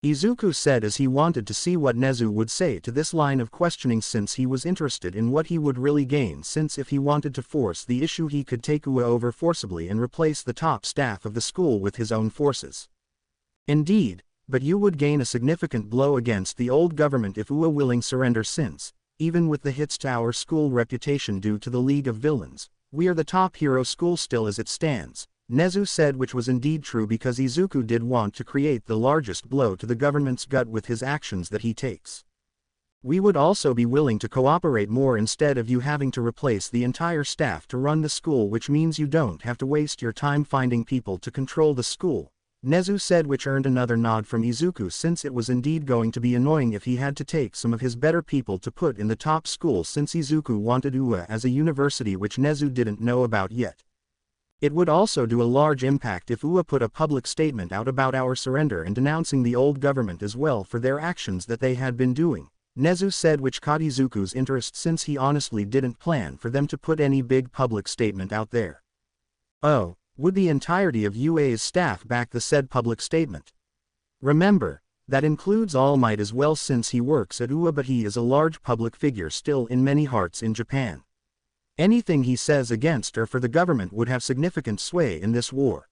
Izuku said as he wanted to see what Nezu would say to this line of questioning, since he was interested in what he would really gain, since if he wanted to force the issue he could take UA over forcibly and replace the top staff of the school with his own forces. Indeed, but you would gain a significant blow against the old government if UA willing surrender, since, even with the hits to our school reputation due to the League of Villains, we are the top hero school still as it stands, Nezu said, which was indeed true because Izuku did want to create the largest blow to the government's gut with his actions that he takes. We would also be willing to cooperate more instead of you having to replace the entire staff to run the school, which means you don't have to waste your time finding people to control the school, Nezu said, which earned another nod from Izuku, since it was indeed going to be annoying if he had to take some of his better people to put in the top school, since Izuku wanted UA as a university, which Nezu didn't know about yet. It would also do a large impact if UA put a public statement out about our surrender and denouncing the old government as well for their actions that they had been doing, Nezu said, which caught Izuku's interest since he honestly didn't plan for them to put any big public statement out there. Oh, would the entirety of UA's staff back the said public statement? Remember, that includes All Might as well, since he works at UA, but he is a large public figure still in many hearts in Japan. Anything he says against or for the government would have significant sway in this war,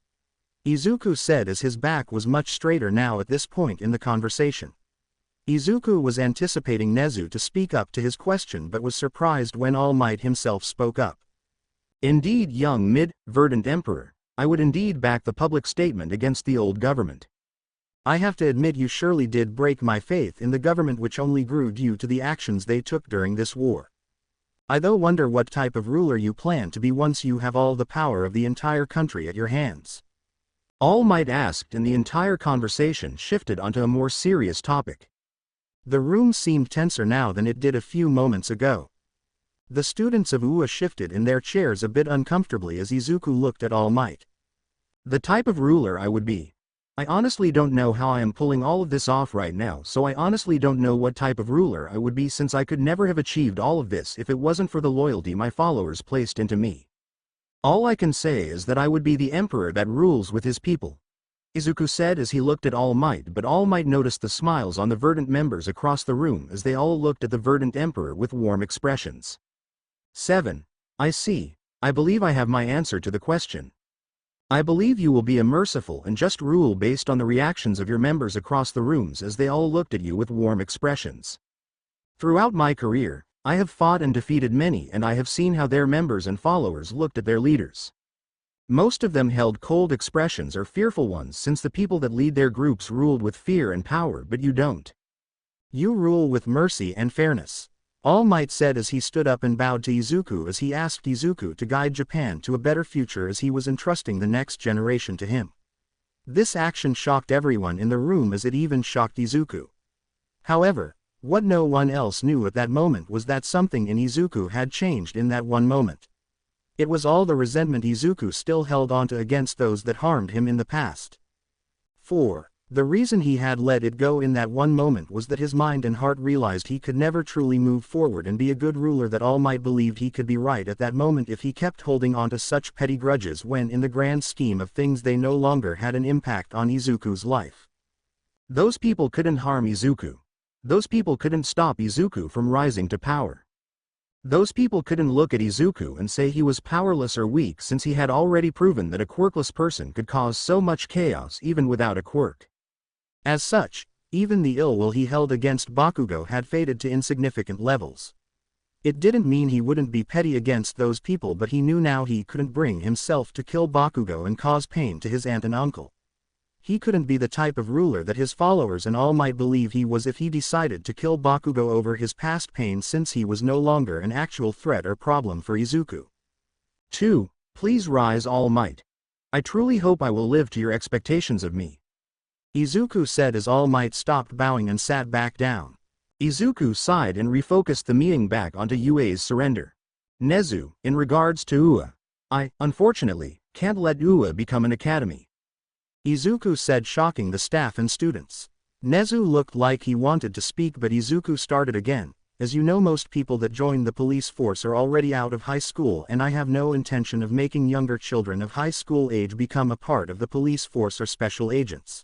Izuku said as his back was much straighter now at this point in the conversation. Izuku was anticipating Nezu to speak up to his question but was surprised when All Might himself spoke up. Indeed, young Verdant Emperor, I would indeed back the public statement against the old government. I have to admit you surely did break my faith in the government, which only grew due to the actions they took during this war. I though wonder what type of ruler you plan to be once you have all the power of the entire country at your hands. All Might asked, and the entire conversation shifted onto a more serious topic. The room seemed tenser now than it did a few moments ago. The students of UA shifted in their chairs a bit uncomfortably as Izuku looked at All Might. The type of ruler I would be. I honestly don't know how I am pulling all of this off right now, so I honestly don't know what type of ruler I would be, since I could never have achieved all of this if it wasn't for the loyalty my followers placed into me. All I can say is that I would be the emperor that rules with his people, Izuku said as he looked at All Might, but All Might noticed the smiles on the Verdant members across the room as they all looked at the Verdant Emperor with warm expressions. 7. I see. I believe I have my answer to the question. I believe you will be a merciful and just rule based on the reactions of your members across the rooms as they all looked at you with warm expressions. Throughout my career, I have fought and defeated many, and I have seen how their members and followers looked at their leaders. Most of them held cold expressions or fearful ones, since the people that lead their groups ruled with fear and power, but you don't. You rule with mercy and fairness, All Might said as he stood up and bowed to Izuku as he asked Izuku to guide Japan to a better future as he was entrusting the next generation to him. This action shocked everyone in the room as it even shocked Izuku. However, what no one else knew at that moment was that something in Izuku had changed in that one moment. It was all the resentment Izuku still held onto against those that harmed him in the past. 4. The reason he had let it go in that one moment was that his mind and heart realized he could never truly move forward and be a good ruler, that All Might believed he could be right at that moment if he kept holding on to such petty grudges when in the grand scheme of things they no longer had an impact on Izuku's life. Those people couldn't harm Izuku. Those people couldn't stop Izuku from rising to power. Those people couldn't look at Izuku and say he was powerless or weak, since he had already proven that a quirkless person could cause so much chaos even without a quirk. As such, even the ill will he held against Bakugo had faded to insignificant levels. It didn't mean he wouldn't be petty against those people, but he knew now he couldn't bring himself to kill Bakugo and cause pain to his aunt and uncle. He couldn't be the type of ruler that his followers and all might believe he was if he decided to kill Bakugo over his past pain, since he was no longer an actual threat or problem for Izuku. 2. Please rise, All Might. I truly hope I will live to your expectations of me, Izuku said as All Might stopped bowing and sat back down. Izuku sighed and refocused the meeting back onto UA's surrender. Nezu, in regards to UA, I, unfortunately, can't let UA become an academy, Izuku said, shocking the staff and students. Nezu looked like he wanted to speak, but Izuku started again. As you know, most people that join the police force are already out of high school, and I have no intention of making younger children of high school age become a part of the police force or special agents.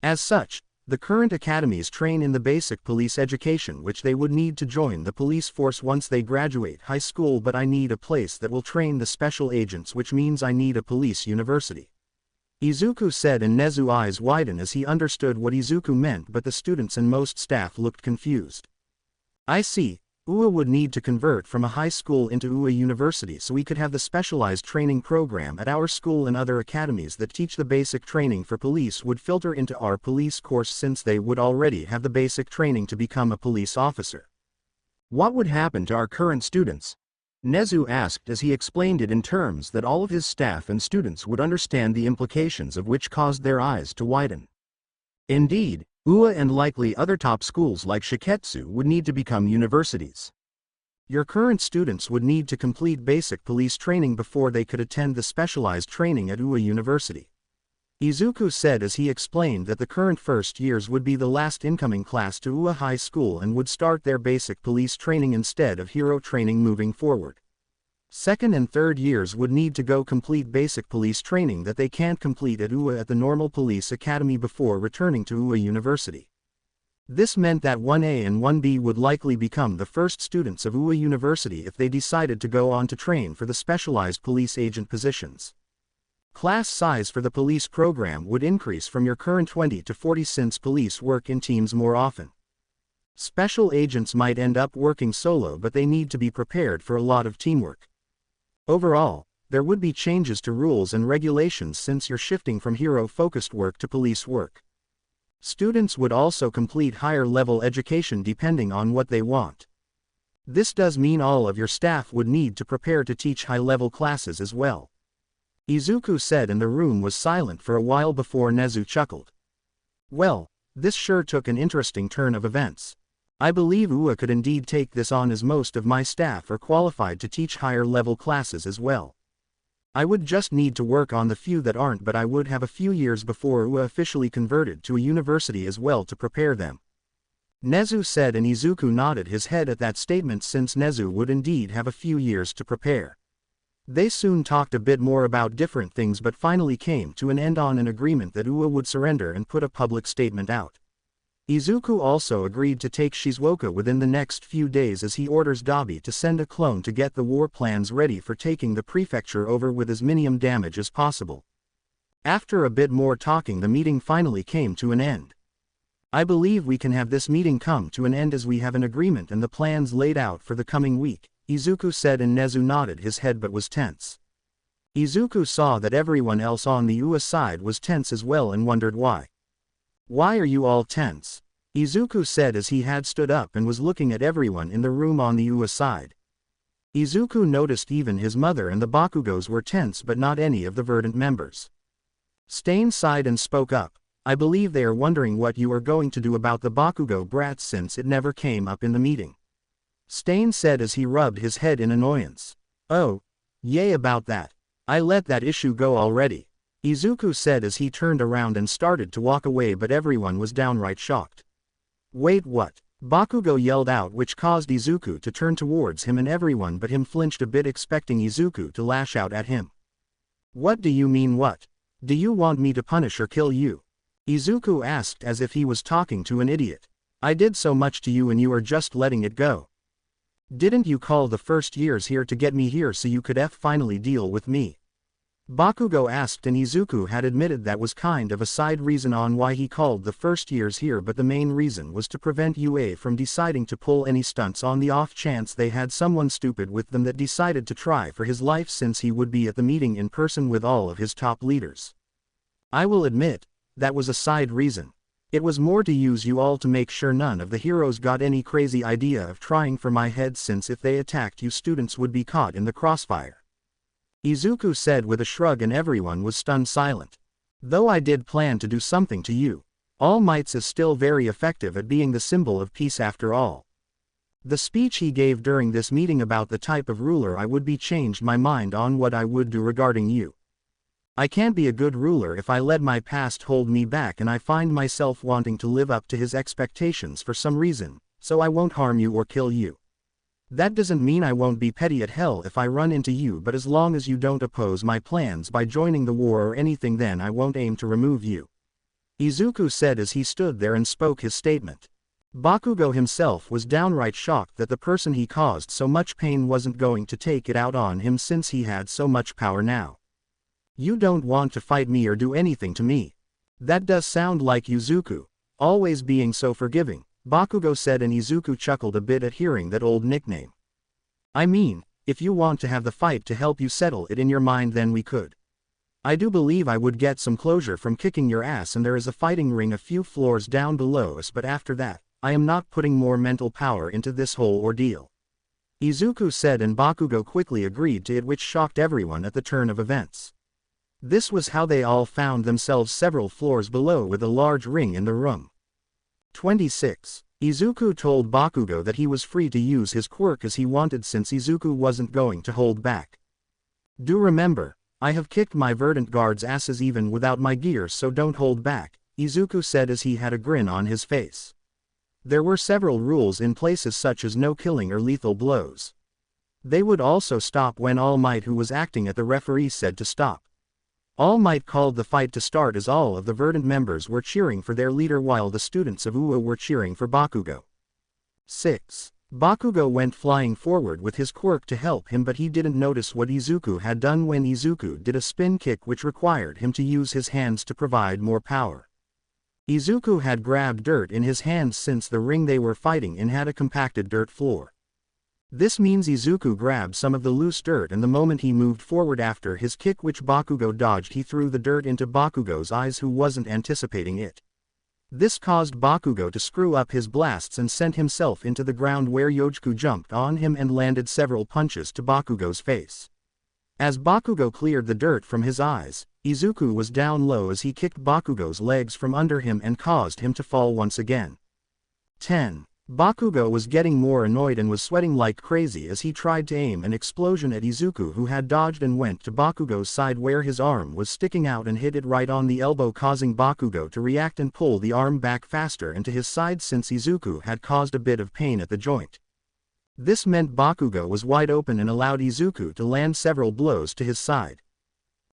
As such, the current academies train in the basic police education which they would need to join the police force once they graduate high school, but I need a place that will train the special agents, which means I need a police university, Izuku said, and Nezu's eyes widened as he understood what Izuku meant, but the students and most staff looked confused. I see. UA would need to convert from a high school into UA University so we could have the specialized training program at our school, and other academies that teach the basic training for police would filter into our police course since they would already have the basic training to become a police officer. What would happen to our current students? Nezu asked as he explained it in terms that all of his staff and students would understand the implications of, which caused their eyes to widen. Indeed, UA and likely other top schools like Shiketsu would need to become universities. Your current students would need to complete basic police training before they could attend the specialized training at UA University, Izuku said as he explained that the current first years would be the last incoming class to UA High School and would start their basic police training instead of hero training moving forward. Second and third years would need to go complete basic police training that they can't complete at UA at the normal police academy before returning to UA University. This meant that 1A and 1B would likely become the first students of UA University if they decided to go on to train for the specialized police agent positions. Class size for the police program would increase from your current 20 to 40 since police work in teams more often. Special agents might end up working solo, but they need to be prepared for a lot of teamwork. Overall, there would be changes to rules and regulations since you're shifting from hero-focused work to police work. Students would also complete higher-level education depending on what they want. This does mean all of your staff would need to prepare to teach high-level classes as well. Izuku said, and the room was silent for a while before Nezu chuckled. Well, this sure took an interesting turn of events. I believe UA could indeed take this on, as most of my staff are qualified to teach higher level classes as well. I would just need to work on the few that aren't, but I would have a few years before UA officially converted to a university as well to prepare them. Nezu said, and Izuku nodded his head at that statement, since Nezu would indeed have a few years to prepare. They soon talked a bit more about different things, but finally came to an end on an agreement that UA would surrender and put a public statement out. Izuku also agreed to take Shizuoka within the next few days, as he orders Dabi to send a clone to get the war plans ready for taking the prefecture over with as minimum damage as possible. After a bit more talking, the meeting finally came to an end. I believe we can have this meeting come to an end as we have an agreement and the plans laid out for the coming week, Izuku said, and Nezu nodded his head but was tense. Izuku saw that everyone else on the UA side was tense as well and wondered why. Why are you all tense? Izuku said as he had stood up and was looking at everyone in the room on the UA side. Izuku noticed even his mother and the Bakugos were tense, but not any of the Verdant members. Stain sighed and spoke up. I believe they are wondering what you are going to do about the Bakugo brats, since it never came up in the meeting. Stain said as he rubbed his head in annoyance. Oh, yay about that. I let that issue go already, Izuku said as he turned around and started to walk away, but everyone was downright shocked. Wait, what? Bakugo yelled out, which caused Izuku to turn towards him, and everyone but him flinched a bit, expecting Izuku to lash out at him. What do you mean, what? Do you want me to punish or kill you? Izuku asked as if he was talking to an idiot. I did so much to you and you are just letting it go. Didn't you call the first years here to get me here so you could finally deal with me? Bakugo asked, and Izuku had admitted that was kind of a side reason on why he called the first years here, but the main reason was to prevent UA from deciding to pull any stunts on the off chance they had someone stupid with them that decided to try for his life, since he would be at the meeting in person with all of his top leaders. I will admit, that was a side reason. It was more to use you all to make sure none of the heroes got any crazy idea of trying for my head, since if they attacked you students would be caught in the crossfire. Izuku said with a shrug, and everyone was stunned silent. Though I did plan to do something to you, All Might's is still very effective at being the symbol of peace after all. The speech he gave during this meeting about the type of ruler I would be changed my mind on what I would do regarding you. I can't be a good ruler if I let my past hold me back, and I find myself wanting to live up to his expectations for some reason, so I won't harm you or kill you. That doesn't mean I won't be petty at hell if I run into you, but as long as you don't oppose my plans by joining the war or anything, then I won't aim to remove you. Izuku said as he stood there and spoke his statement. Bakugo himself was downright shocked that the person he caused so much pain wasn't going to take it out on him, since he had so much power now. You don't want to fight me or do anything to me. That does sound like Izuku, always being so forgiving, Bakugo said, and Izuku chuckled a bit at hearing that old nickname. I mean, if you want to have the fight to help you settle it in your mind, then we could. I do believe I would get some closure from kicking your ass, and there is a fighting ring a few floors down below us, but after that, I am not putting more mental power into this whole ordeal. Izuku said, and Bakugo quickly agreed to it, which shocked everyone at the turn of events. This was how they all found themselves several floors below with a large ring in the room. 26. Izuku told Bakugo that he was free to use his quirk as he wanted, since Izuku wasn't going to hold back. Do remember, I have kicked my Verdant guards' asses even without my gear, so don't hold back, Izuku said as he had a grin on his face. There were several rules in places, such as no killing or lethal blows. They would also stop when All Might, who was acting at the referee, said to stop. All Might called the fight to start as all of the Verdant members were cheering for their leader while the students of UA were cheering for Bakugo. 6. Bakugo went flying forward with his quirk to help him, but he didn't notice what Izuku had done when Izuku did a spin kick which required him to use his hands to provide more power. Izuku had grabbed dirt in his hands, since the ring they were fighting in had a compacted dirt floor. This means Izuku grabbed some of the loose dirt, and the moment he moved forward after his kick which Bakugo dodged, he threw the dirt into Bakugo's eyes, who wasn't anticipating it. This caused Bakugo to screw up his blasts and sent himself into the ground, where Yojiku jumped on him and landed several punches to Bakugo's face. As Bakugo cleared the dirt from his eyes, Izuku was down low as he kicked Bakugo's legs from under him and caused him to fall once again. 10. Bakugo was getting more annoyed and was sweating like crazy as he tried to aim an explosion at Izuku, who had dodged and went to Bakugo's side where his arm was sticking out and hit it right on the elbow, causing Bakugo to react and pull the arm back faster and to his side since Izuku had caused a bit of pain at the joint. This meant Bakugo was wide open and allowed Izuku to land several blows to his side.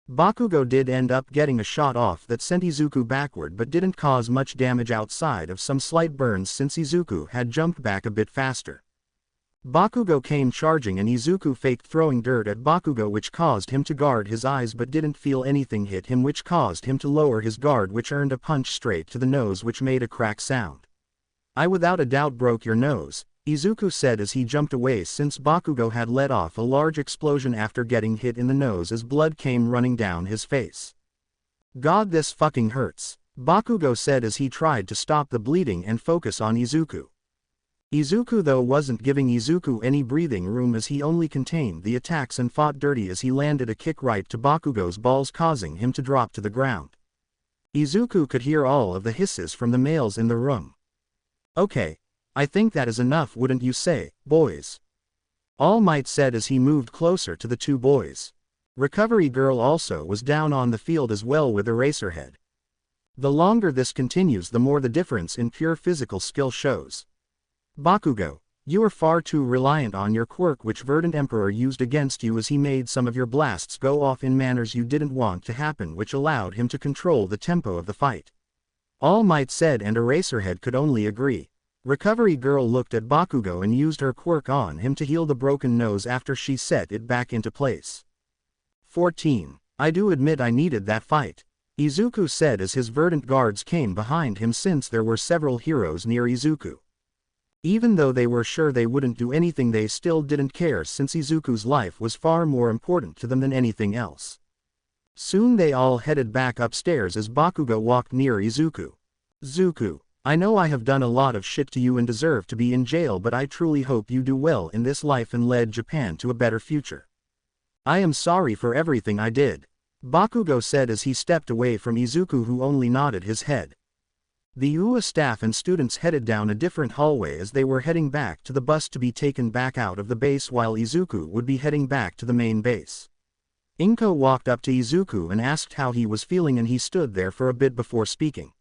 Bakugo did end up getting a shot off that sent Izuku backward but didn't cause much damage outside of some slight burns since Izuku had jumped back a bit faster. Bakugo came charging and Izuku faked throwing dirt at Bakugo, which caused him to guard his eyes but didn't feel anything hit him, which caused him to lower his guard, which earned a punch straight to the nose which made a crack sound. "I without a doubt broke your nose," Izuku said as he jumped away since Bakugo had let off a large explosion after getting hit in the nose as blood came running down his face. "God, this fucking hurts," Bakugo said as he tried to stop the bleeding and focus on Izuku. Izuku though wasn't giving Izuku any breathing room as he only contained the attacks and fought dirty as he landed a kick right to Bakugo's balls, causing him to drop to the ground. Izuku could hear all of the hisses from the males in the room. "Okay. I think that is enough, wouldn't you say, boys?" All Might said as he moved closer to the two boys. Recovery Girl also was down on the field as well with Eraserhead. The longer this continues, the more the difference in pure physical skill shows. "Bakugo, you are far too reliant on your quirk, which Verdant Emperor used against you as he made some of your blasts go off in manners you didn't want to happen, which allowed him to control the tempo of the fight." All Might said, and Eraserhead could only agree. Recovery Girl looked at Bakugo and used her quirk on him to heal the broken nose after she set it back into place. 14. "I do admit I needed that fight," Izuku said as his Verdant guards came behind him since there were several heroes near Izuku. Even though they were sure they wouldn't do anything, they still didn't care since Izuku's life was far more important to them than anything else. Soon they all headed back upstairs as Bakugo walked near Izuku. "Zuku, I know I have done a lot of shit to you and deserve to be in jail, but I truly hope you do well in this life and lead Japan to a better future. I am sorry for everything I did," Bakugo said as he stepped away from Izuku, who only nodded his head. The UA staff and students headed down a different hallway as they were heading back to the bus to be taken back out of the base, while Izuku would be heading back to the main base. Inko walked up to Izuku and asked how he was feeling, and he stood there for a bit before speaking.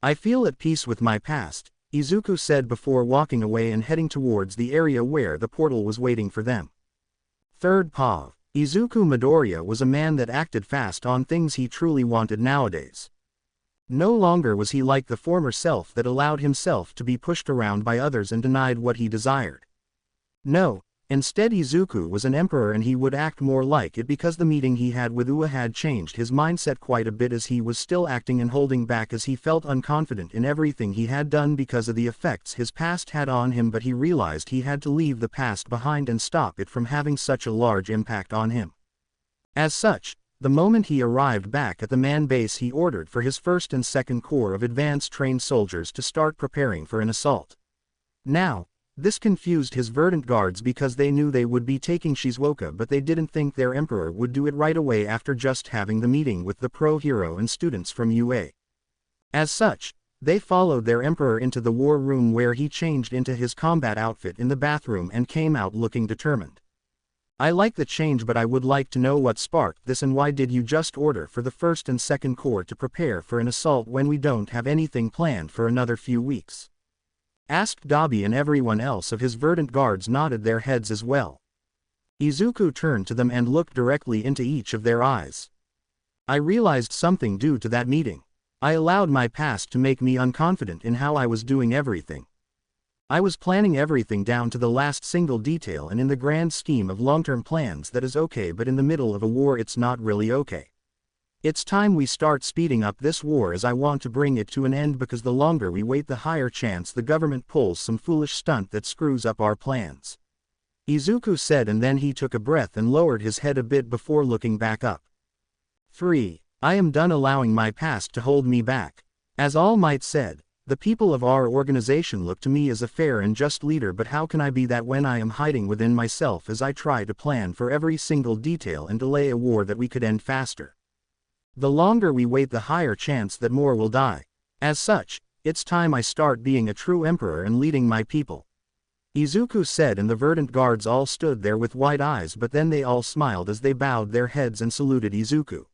"I feel at peace with my past," Izuku said before walking away and heading towards the area where the portal was waiting for them. Third POV. Izuku Midoriya was a man that acted fast on things he truly wanted nowadays. No longer was he like the former self that allowed himself to be pushed around by others and denied what he desired. No, instead Izuku was an emperor, and he would act more like it because the meeting he had with UA had changed his mindset quite a bit, as he was still acting and holding back as he felt unconfident in everything he had done because of the effects his past had on him, but he realized he had to leave the past behind and stop it from having such a large impact on him. As such, the moment he arrived back at the man base, he ordered for his first and second corps of advanced trained soldiers to start preparing for an assault. Now, this confused his Verdant guards because they knew they would be taking Shizuoka, but they didn't think their emperor would do it right away after just having the meeting with the pro hero and students from UA. As such, they followed their emperor into the war room where he changed into his combat outfit in the bathroom and came out looking determined. "I like the change, but I would like to know what sparked this, and why did you just order for the first and second corps to prepare for an assault when we don't have anything planned for another few weeks?" asked Dabi, and everyone else of his Verdant guards nodded their heads as well. Izuku turned to them and looked directly into each of their eyes. "I realized something due to that meeting. I allowed my past to make me unconfident in how I was doing everything. I was planning everything down to the last single detail, and in the grand scheme of long-term plans that is okay, but in the middle of a war it's not really okay. It's time we start speeding up this war, as I want to bring it to an end, because the longer we wait the higher chance the government pulls some foolish stunt that screws up our plans," Izuku said, and then he took a breath and lowered his head a bit before looking back up. 3. "I am done allowing my past to hold me back." As All Might said, The people of our organization look to me as a fair and just leader, but how can I be that when I am hiding within myself as I try to plan for every single detail and delay a war that we could end faster? The longer we wait, the higher chance that more will die. As such, it's time I start being a true emperor and leading my people." Izuku said, and the Verdant guards all stood there with wide eyes, but then they all smiled as they bowed their heads and saluted Izuku.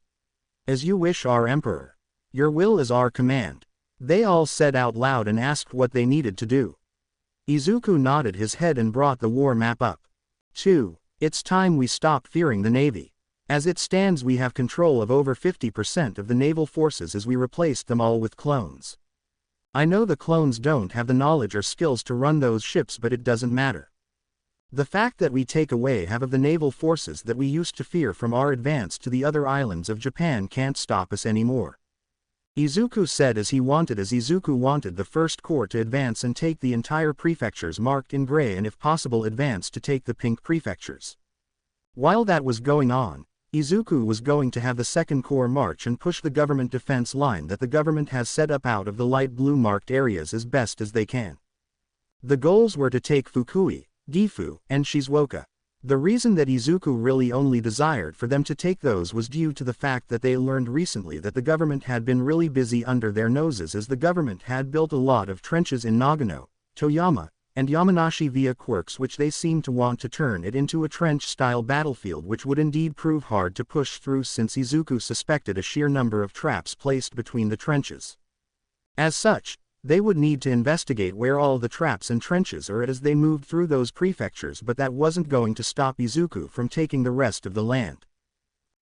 "As you wish, our emperor. Your will is our command," they all said out loud and asked what they needed to do. Izuku nodded his head and brought the war map up. 2. It's time we stop fearing the Navy. As it stands, we have control of over 50% of the naval forces as we replaced them all with clones. I know the clones don't have the knowledge or skills to run those ships, but it doesn't matter. The fact that we take away half of the naval forces that we used to fear from our advance to the other islands of Japan can't stop us anymore," Izuku said, as Izuku wanted the First Corps to advance and take the entire prefectures marked in gray, and if possible advance to take the pink prefectures. While that was going on, Izuku was going to have the Second Corps march and push the government defense line that the government has set up out of the light blue marked areas as best as they can. The goals were to take Fukui, Gifu, and Shizuoka. The reason that Izuku really only desired for them to take those was due to the fact that they learned recently that the government had been really busy under their noses, as the government had built a lot of trenches in Nagano, Toyama, and Yamanashi via quirks, which they seemed to want to turn it into a trench-style battlefield, which would indeed prove hard to push through since Izuku suspected a sheer number of traps placed between the trenches. As such, they would need to investigate where all the traps and trenches are at as they moved through those prefectures, but that wasn't going to stop Izuku from taking the rest of the land.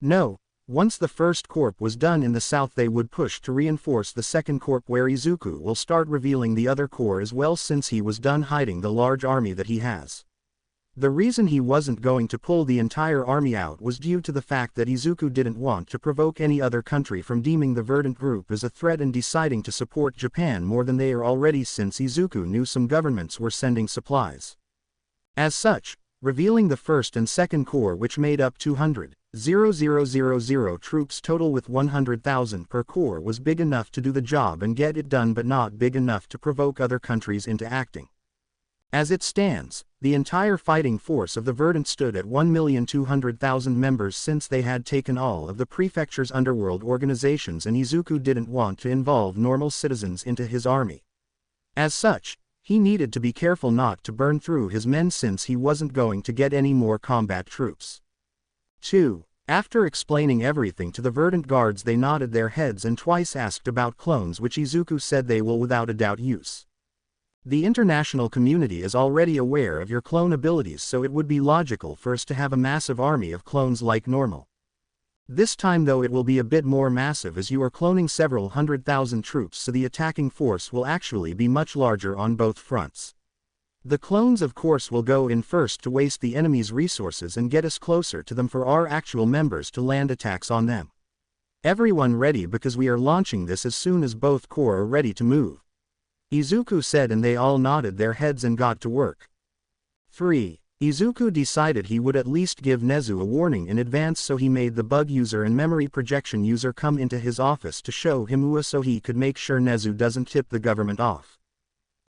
No, once the First Corps was done in the south, they would push to reinforce the Second Corps, where Izuku will start revealing the other corps as well, since he was done hiding the large army that he has. The reason he wasn't going to pull the entire army out was due to the fact that Izuku didn't want to provoke any other country from deeming the Verdant group as a threat and deciding to support Japan more than they are already, since Izuku knew some governments were sending supplies. As such, revealing the First and Second Corps, which made up 200,000 troops total with 100,000 per corps, was big enough to do the job and get it done, but not big enough to provoke other countries into acting. As it stands, the entire fighting force of the Verdant stood at 1,200,000 members, since they had taken all of the prefecture's underworld organizations, and Izuku didn't want to involve normal citizens into his army. As such, he needed to be careful not to burn through his men, since he wasn't going to get any more combat troops. 2. After explaining everything to the Verdant guards, they nodded their heads and twice asked about clones, which Izuku said they will without a doubt use. The international community is already aware of your clone abilities, so it would be logical for us to have a massive army of clones like normal. This time though it will be a bit more massive, as you are cloning several 100,000 troops, so the attacking force will actually be much larger on both fronts. The clones of course will go in first to waste the enemy's resources and get us closer to them for our actual members to land attacks on them. Everyone ready, because we are launching this as soon as both corps are ready to move," Izuku said, and they all nodded their heads and got to work. 3. Izuku decided he would at least give Nezu a warning in advance, so he made the bug user and memory projection user come into his office to show him Ua so he could make sure Nezu doesn't tip the government off.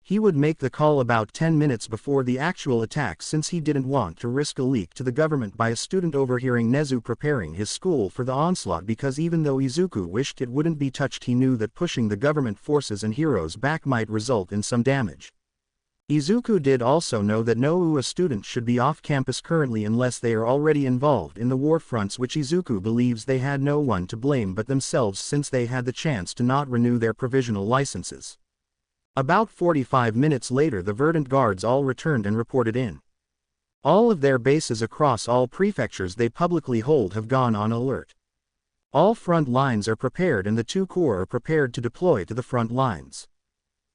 He would make the call about 10 minutes before the actual attack, since he didn't want to risk a leak to the government by a student overhearing Nezu preparing his school for the onslaught, because even though Izuku wished it wouldn't be touched, he knew that pushing the government forces and heroes back might result in some damage. Izuku did also know that no UA students should be off campus currently unless they are already involved in the war fronts, which Izuku believes they had no one to blame but themselves, since they had the chance to not renew their provisional licenses. About 45 minutes later, the Verdant guards all returned and reported in. All of their bases across all prefectures they publicly hold have gone on alert. All front lines are prepared and the 2 corps are prepared to deploy to the front lines.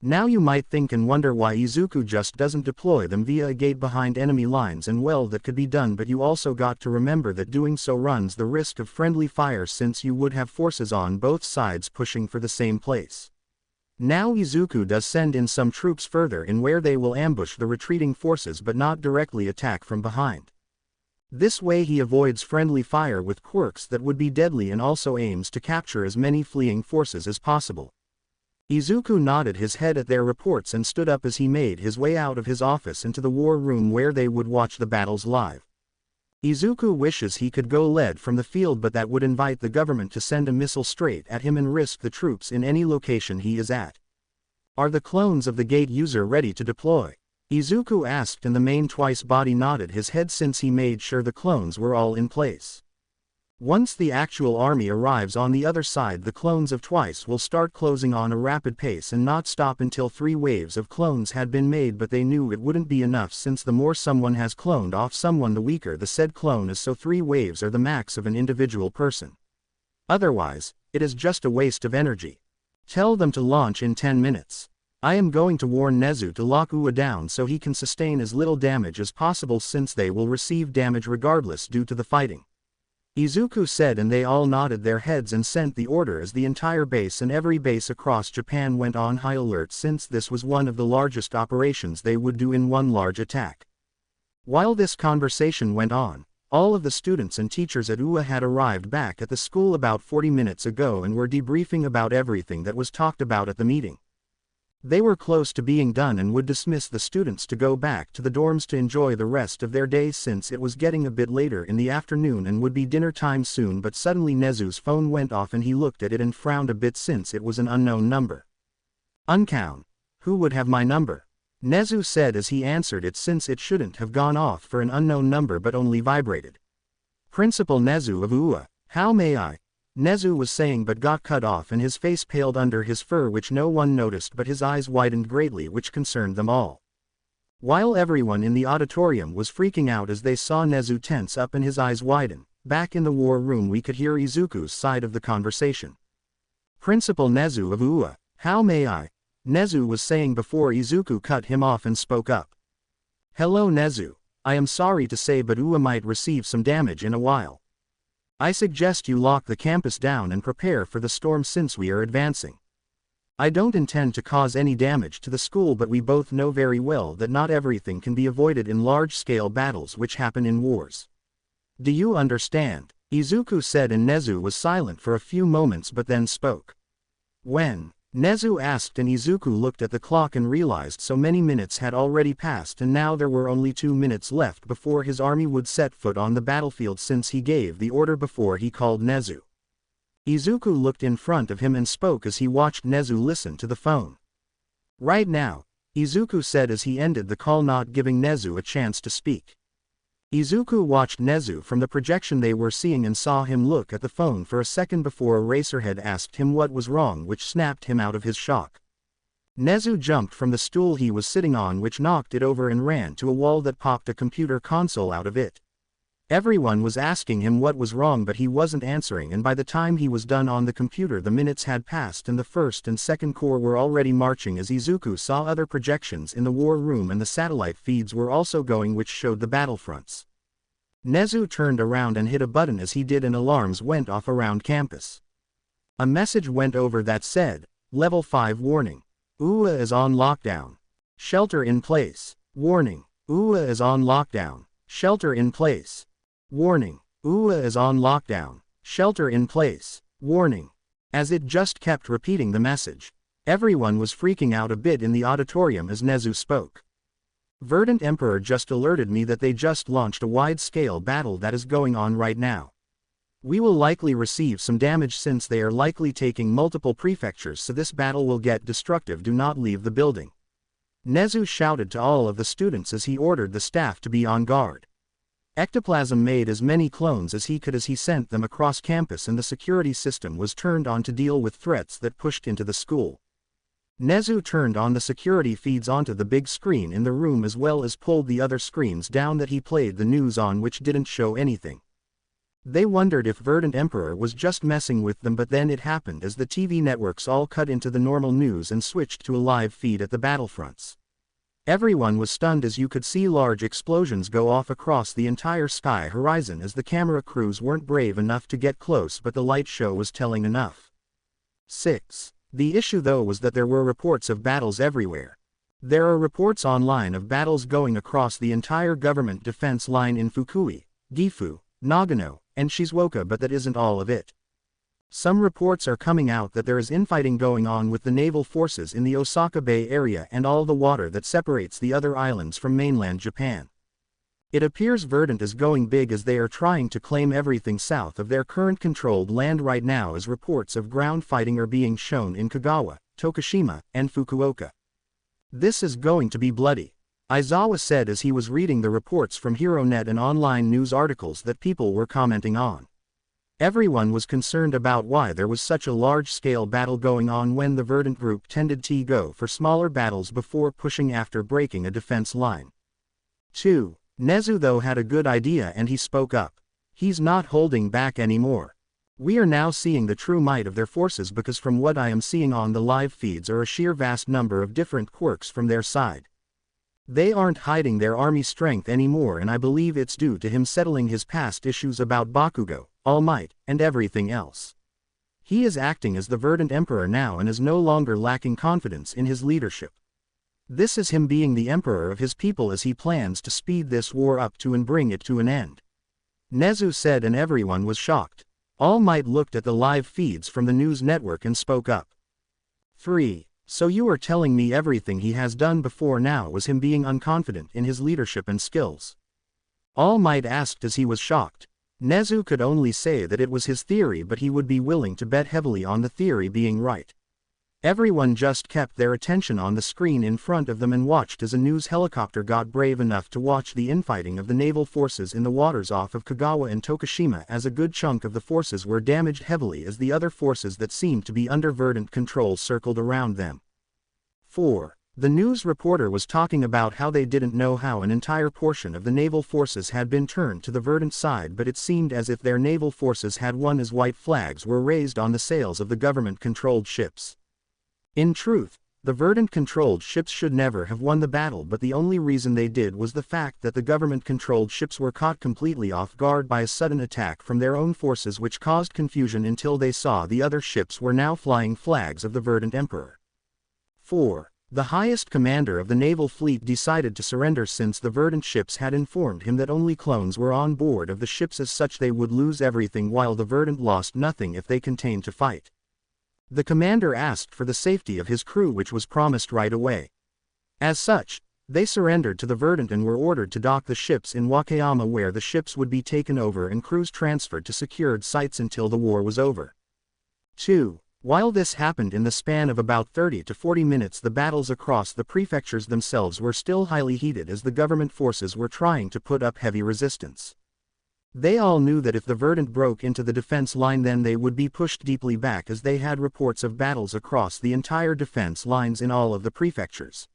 Now you might think and wonder why Izuku just doesn't deploy them via a gate behind enemy lines, and well, that could be done, but you also got to remember that doing so runs the risk of friendly fire, since you would have forces on both sides pushing for the same place. Now Izuku does send in some troops further in where they will ambush the retreating forces but not directly attack from behind. This way he avoids friendly fire with quirks that would be deadly, and also aims to capture as many fleeing forces as possible. Izuku nodded his head at their reports and stood up as he made his way out of his office into the war room where they would watch the battles live. Izuku wishes he could go lead from the field, but that would invite the government to send a missile straight at him and risk the troops in any location he is at. Are the clones of the gate user ready to deploy? Izuku asked, and the main twice body nodded his head since he made sure the clones were all in place. Once the actual army arrives on the other side, the clones of Twice will start closing on a rapid pace and not stop until 3 waves of clones had been made, but they knew it wouldn't be enough since the more someone has cloned off someone, the weaker the said clone is, so 3 waves are the max of an individual person. Otherwise, it is just a waste of energy. Tell them to launch in 10 minutes. I am going to warn Nezu to lock Ua down so he can sustain as little damage as possible since they will receive damage regardless due to the fighting. Izuku said, and they all nodded their heads and sent the order as the entire base and every base across Japan went on high alert since this was one of the largest operations they would do in one large attack. While this conversation went on, all of the students and teachers at Ua had arrived back at the school about 40 minutes ago and were debriefing about everything that was talked about at the meeting. They were close to being done and would dismiss the students to go back to the dorms to enjoy the rest of their day since it was getting a bit later in the afternoon and would be dinner time soon, but suddenly Nezu's phone went off and he looked at it and frowned a bit since it was an unknown number. Unknown? Who would have my number? Nezu said as he answered it since it shouldn't have gone off for an unknown number but only vibrated. Principal Nezu of Ua, how may I? Nezu was saying but got cut off and his face paled under his fur, which no one noticed, but his eyes widened greatly, which concerned them all. While everyone in the auditorium was freaking out as they saw Nezu tense up and his eyes widen, back in the war room we could hear Izuku's side of the conversation. Principal Nezu of Ua, how may I? Nezu was saying before Izuku cut him off and spoke up. Hello Nezu, I am sorry to say but Ua might receive some damage in a while. I suggest you lock the campus down and prepare for the storm since we are advancing. I don't intend to cause any damage to the school, but we both know very well that not everything can be avoided in large-scale battles which happen in wars. Do you understand? Izuku said, and Nezu was silent for a few moments but then spoke. When? Nezu asked, and Izuku looked at the clock and realized so many minutes had already passed and now there were only 2 minutes left before his army would set foot on the battlefield since he gave the order before he called Nezu. Izuku looked in front of him and spoke as he watched Nezu listen to the phone. Right now, Izuku said as he ended the call, not giving Nezu a chance to speak. Izuku watched Nezu from the projection they were seeing and saw him look at the phone for a second before Eraserhead asked him what was wrong, which snapped him out of his shock. Nezu jumped from the stool he was sitting on, which knocked it over, and ran to a wall that popped a computer console out of it. Everyone was asking him what was wrong but he wasn't answering, and by the time he was done on the computer the minutes had passed and the first and second corps were already marching as Izuku saw other projections in the war room and the satellite feeds were also going which showed the battlefronts. Nezu turned around and hit a button as he did and alarms went off around campus. A message went over that said, Level 5 warning. Ua is on lockdown. Shelter in place. Warning. Ua is on lockdown. Shelter in place. Warning. Ua is on lockdown. Shelter in place. Warning. As it just kept repeating the message. Everyone was freaking out a bit in the auditorium as Nezu spoke. Verdant Emperor just alerted me that they just launched a wide-scale battle that is going on right now. We will likely receive some damage since they are likely taking multiple prefectures, so this battle will get destructive. Do not leave the building. Nezu shouted to all of the students as he ordered the staff to be on guard. Ectoplasm made as many clones as he could as he sent them across campus, and the security system was turned on to deal with threats that pushed into the school. Nezu turned on the security feeds onto the big screen in the room as well as pulled the other screens down that he played the news on, which didn't show anything. They wondered if Verdant Emperor was just messing with them, but then it happened as the TV networks all cut into the normal news and switched to a live feed at the battlefronts. Everyone was stunned as you could see large explosions go off across the entire sky horizon as the camera crews weren't brave enough to get close, but the light show was telling enough. 6. The issue though was that there were reports of battles everywhere. There are reports online of battles going across the entire government defense line in Fukui, Gifu, Nagano, and Shizuoka, but that isn't all of it. Some reports are coming out that there is infighting going on with the naval forces in the Osaka Bay area and all the water that separates the other islands from mainland Japan. It appears Verdant is going big as they are trying to claim everything south of their current controlled land right now, as reports of ground fighting are being shown in Kagawa, Tokushima, and Fukuoka. This is going to be bloody, Aizawa said as he was reading the reports from HeroNet and online news articles that people were commenting on. Everyone was concerned about why there was such a large-scale battle going on when the Verdant group tended to go for smaller battles before pushing after breaking a defense line. 2. Nezu though had a good idea and he spoke up. He's not holding back anymore. We are now seeing the true might of their forces, because from what I am seeing on the live feeds are a sheer vast number of different quirks from their side. They aren't hiding their army strength anymore, and I believe it's due to him settling his past issues about Bakugo, All Might, and everything else. He is acting as the Verdant Emperor now and is no longer lacking confidence in his leadership. This is him being the emperor of his people as he plans to speed this war up to and bring it to an end. Nezu said, and everyone was shocked. All Might looked at the live feeds from the news network and spoke up. 3. So you are telling me everything he has done before now was him being unconfident in his leadership and skills? All Might asked as he was shocked. Nezu could only say that it was his theory, but he would be willing to bet heavily on the theory being right. Everyone just kept their attention on the screen in front of them and watched as a news helicopter got brave enough to watch the infighting of the naval forces in the waters off of Kagawa and Tokushima, as a good chunk of the forces were damaged heavily as the other forces that seemed to be under Verdant control circled around them. 4. The news reporter was talking about how they didn't know how an entire portion of the naval forces had been turned to the Verdant side, but it seemed as if their naval forces had won as white flags were raised on the sails of the government-controlled ships. In truth, the Verdant-controlled ships should never have won the battle, but the only reason they did was the fact that the government-controlled ships were caught completely off guard by a sudden attack from their own forces, which caused confusion until they saw the other ships were now flying flags of the Verdant Emperor. 4. The highest commander of the naval fleet decided to surrender since the Verdant ships had informed him that only clones were on board of the ships, as such they would lose everything while the Verdant lost nothing if they continued to fight. The commander asked for the safety of his crew, which was promised right away. As such, they surrendered to the Verdant and were ordered to dock the ships in Wakayama, where the ships would be taken over and crews transferred to secured sites until the war was over. 2. While this happened in the span of about 30 to 40 minutes, the battles across the prefectures themselves were still highly heated as the government forces were trying to put up heavy resistance. They all knew that if the Verdant broke into the defense line, then they would be pushed deeply back, as they had reports of battles across the entire defense lines in all of the prefectures.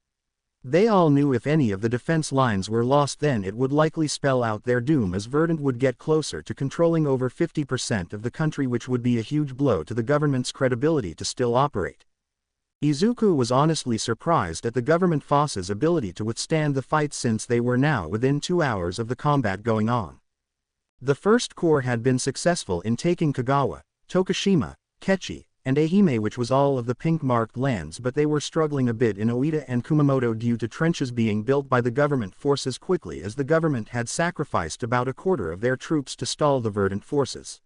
They all knew if any of the defense lines were lost, then it would likely spell out their doom, as Verdant would get closer to controlling over 50% of the country, which would be a huge blow to the government's credibility to still operate. Izuku was honestly surprised at the government forces' ability to withstand the fight, since they were now within 2 hours of the combat going on. The First Corps had been successful in taking Kagawa, Tokushima, Kechi, and Ehime, which was all of the pink-marked lands, but they were struggling a bit in Oita and Kumamoto due to trenches being built by the government forces quickly, as the government had sacrificed about a quarter of their troops to stall the Verdant forces.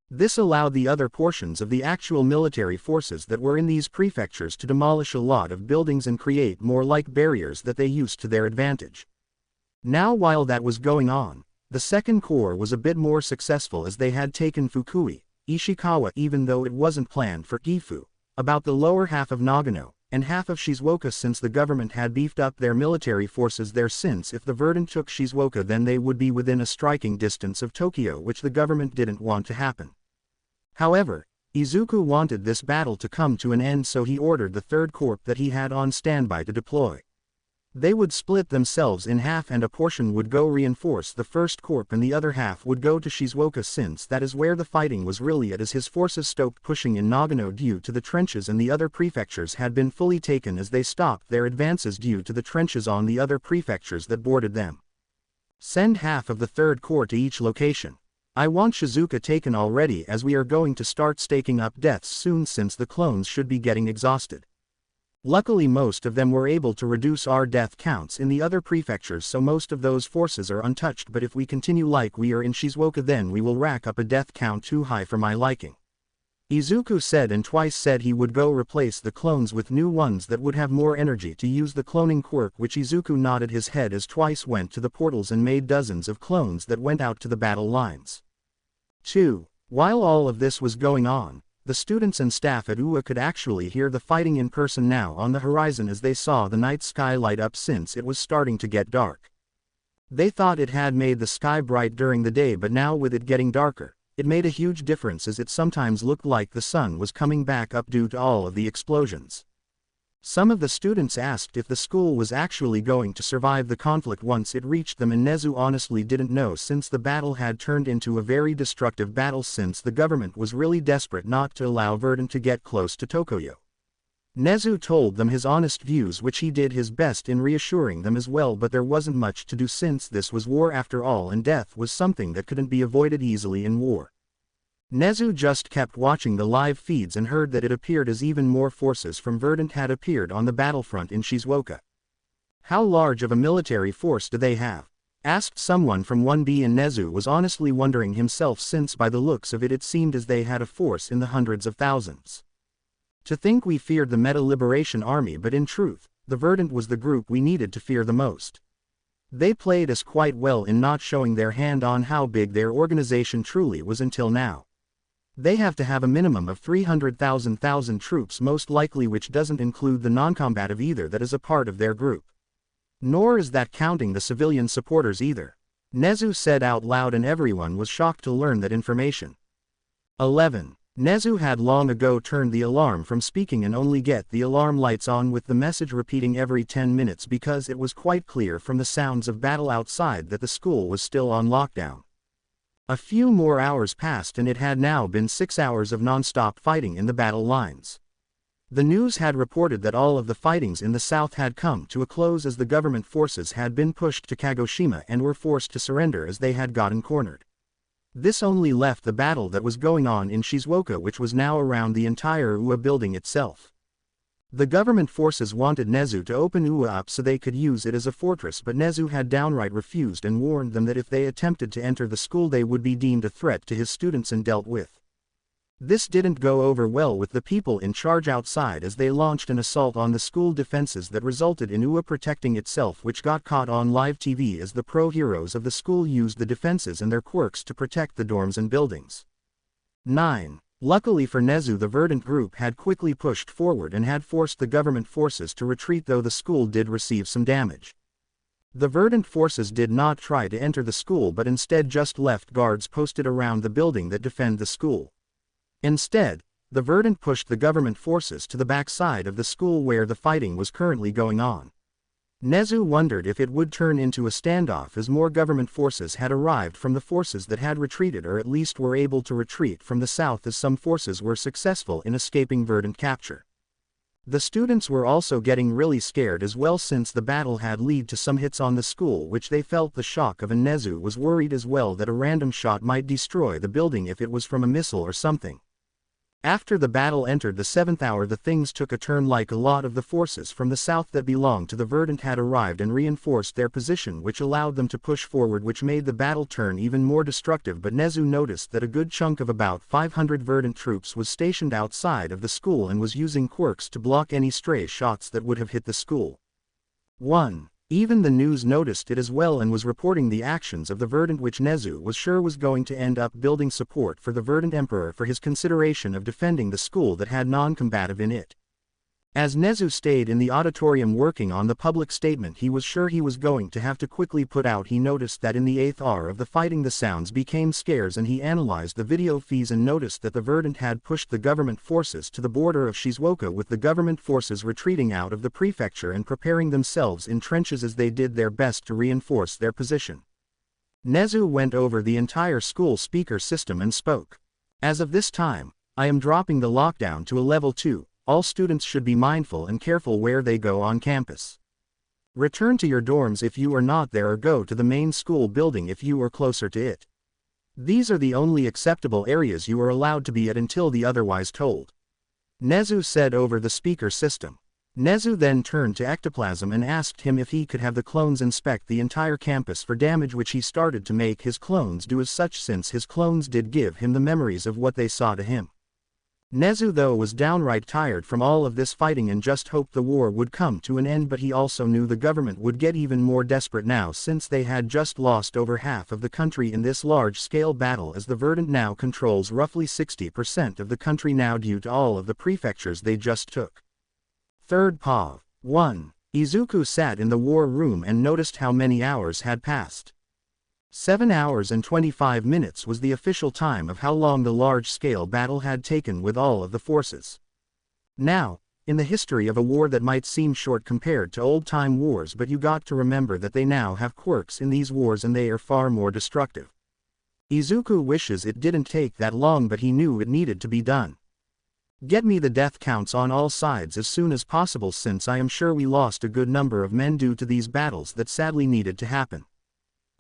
This allowed the other portions of the actual military forces that were in these prefectures to demolish a lot of buildings and create more like barriers that they used to their advantage. Now, while that was going on, the Second Corps was a bit more successful, as they had taken Fukui, Ishikawa, even though it wasn't planned for Gifu, about the lower half of Nagano, and half of Shizuoka, since the government had beefed up their military forces there, since if the Verdant took Shizuoka then they would be within a striking distance of Tokyo, which the government didn't want to happen. However, Izuku wanted this battle to come to an end, so he ordered the Third Corps that he had on standby to deploy. They would split themselves in half, and a portion would go reinforce the First Corps and the other half would go to Shizuoka, since that is where the fighting was really at, as his forces stopped pushing in Nagano due to the trenches, and the other prefectures had been fully taken as they stopped their advances due to the trenches on the other prefectures that boarded them. Send half of the Third Corps to each location. I want Shizuoka taken already, as we are going to start staking up deaths soon, since the clones should be getting exhausted. Luckily most of them were able to reduce our death counts in the other prefectures, so most of those forces are untouched, but if we continue like we are in Shizuoka then we will rack up a death count too high for my liking. Izuku said, and twice said he would go replace the clones with new ones that would have more energy to use the cloning quirk, which Izuku nodded his head as twice went to the portals and made dozens of clones that went out to the battle lines. 2. While all of this was going on, the students and staff at UA could actually hear the fighting in person now on the horizon as they saw the night sky light up since it was starting to get dark. They thought it had made the sky bright during the day, but now with it getting darker, it made a huge difference as it sometimes looked like the sun was coming back up due to all of the explosions. Some of the students asked if the school was actually going to survive the conflict once it reached them, and Nezu honestly didn't know, since the battle had turned into a very destructive battle since the government was really desperate not to allow Verdant to get close to Tokoyo. Nezu told them his honest views, which he did his best in reassuring them as well, but there wasn't much to do since this was war after all, and death was something that couldn't be avoided easily in war. Nezu just kept watching the live feeds and heard that it appeared as even more forces from Verdant had appeared on the battlefront in Shizuoka. How large of a military force do they have? Asked someone from 1B, and Nezu was honestly wondering himself, since by the looks of it it seemed as they had a force in the hundreds of thousands. To think we feared the Meta Liberation Army, but in truth, the Verdant was the group we needed to fear the most. They played us quite well in not showing their hand on how big their organization truly was until now. They have to have a minimum of 300,000 troops most likely, which doesn't include the non-combative either that is a part of their group. Nor is that counting the civilian supporters either. Nezu said out loud, and everyone was shocked to learn that information. 11. Nezu had long ago turned the alarm from speaking and only get the alarm lights on with the message repeating every 10 minutes, because it was quite clear from the sounds of battle outside that the school was still on lockdown. A few more hours passed and it had now been 6 hours of non-stop fighting in the battle lines. The news had reported that all of the fightings in the south had come to a close as the government forces had been pushed to Kagoshima and were forced to surrender as they had gotten cornered. This only left the battle that was going on in Shizuoka, which was now around the entire UA building itself. The government forces wanted Nezu to open UA up so they could use it as a fortress, but Nezu had downright refused and warned them that if they attempted to enter the school they would be deemed a threat to his students and dealt with. This didn't go over well with the people in charge outside as they launched an assault on the school defenses that resulted in UA protecting itself, which got caught on live TV as the pro-heroes of the school used the defenses and their quirks to protect the dorms and buildings. 9. Luckily for Nezu, the Verdant group had quickly pushed forward and had forced the government forces to retreat, though the school did receive some damage. The Verdant forces did not try to enter the school but instead just left guards posted around the building that defend the school. Instead, the Verdant pushed the government forces to the backside of the school where the fighting was currently going on. Nezu wondered if it would turn into a standoff as more government forces had arrived from the forces that had retreated, or at least were able to retreat from the south, as some forces were successful in escaping Verdant capture. The students were also getting really scared as well, since the battle had led to some hits on the school which they felt the shock of, and Nezu was worried as well that a random shot might destroy the building if it was from a missile or something. After the battle entered the 7th hour, the things took a turn, like a lot of the forces from the south that belonged to the Verdant had arrived and reinforced their position, which allowed them to push forward, which made the battle turn even more destructive. But Nezu noticed that a good chunk of about 500 Verdant troops was stationed outside of the school and was using quirks to block any stray shots that would have hit the school. 1. Even the news noticed it as well and was reporting the actions of the Verdant, which Nezu was sure was going to end up building support for the Verdant Emperor for his consideration of defending the school that had non-combative in it. As Nezu stayed in the auditorium working on the public statement he was sure he was going to have to quickly put out, he noticed that in the 8th hour of the fighting the sounds became scarce, and he analyzed the video feeds and noticed that the Verdant had pushed the government forces to the border of Shizuoka, with the government forces retreating out of the prefecture and preparing themselves in trenches as they did their best to reinforce their position. Nezu went over the entire school speaker system and spoke. As of this time, I am dropping the lockdown to a level 2. All students should be mindful and careful where they go on campus. Return to your dorms if you are not there, or go to the main school building if you are closer to it. These are the only acceptable areas you are allowed to be at until the otherwise told. Nezu said over the speaker system. Nezu then turned to Ectoplasm and asked him if he could have the clones inspect the entire campus for damage, which he started to make his clones do as such, since his clones did give him the memories of what they saw to him. Nezu though was downright tired from all of this fighting and just hoped the war would come to an end, but he also knew the government would get even more desperate now since they had just lost over half of the country in this large-scale battle, as the Verdant now controls roughly 60% of the country now due to all of the prefectures they just took. Third Pav. 1. Izuku sat in the war room and noticed how many hours had passed. 7 hours and 25 minutes was the official time of how long the large-scale battle had taken with all of the forces. Now, in the history of a war that might seem short compared to old-time wars, but you got to remember that they now have quirks in these wars and they are far more destructive. Izuku wishes it didn't take that long, but he knew it needed to be done. Get me the death counts on all sides as soon as possible, since I am sure we lost a good number of men due to these battles that sadly needed to happen.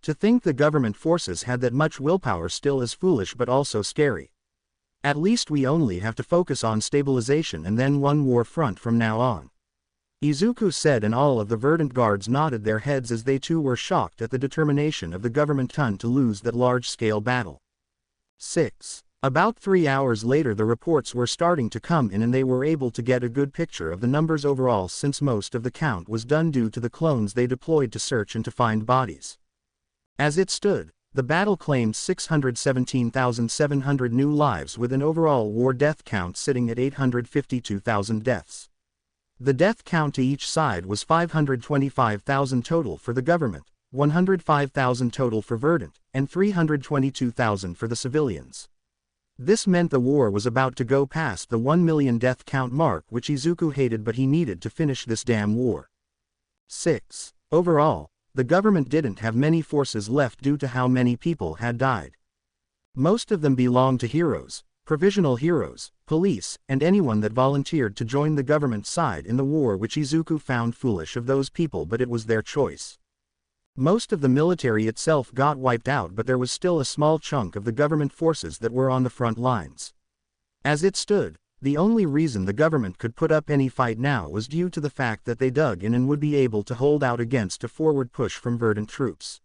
To think the government forces had that much willpower still is foolish but also scary. At least we only have to focus on stabilization and then one war front from now on. Izuku said, and all of the Verdant guards nodded their heads as they too were shocked at the determination of the government to lose that large-scale battle. 6. About 3 hours later the reports were starting to come in and they were able to get a good picture of the numbers overall, since most of the count was done due to the clones they deployed to search and to find bodies. As it stood, the battle claimed 617,700 new lives with an overall war death count sitting at 852,000 deaths. The death count to each side was 525,000 total for the government, 105,000 total for Verdant, and 322,000 for the civilians. This meant the war was about to go past the 1 million death count mark, which Izuku hated, but he needed to finish this damn war. 6. Overall, the government didn't have many forces left due to how many people had died. Most of them belonged to heroes, provisional heroes, police, and anyone that volunteered to join the government side in the war, which Izuku found foolish of those people, but it was their choice. Most of the military itself got wiped out, but there was still a small chunk of the government forces that were on the front lines. As it stood, the only reason the government could put up any fight now was due to the fact that they dug in and would be able to hold out against a forward push from Verdant troops.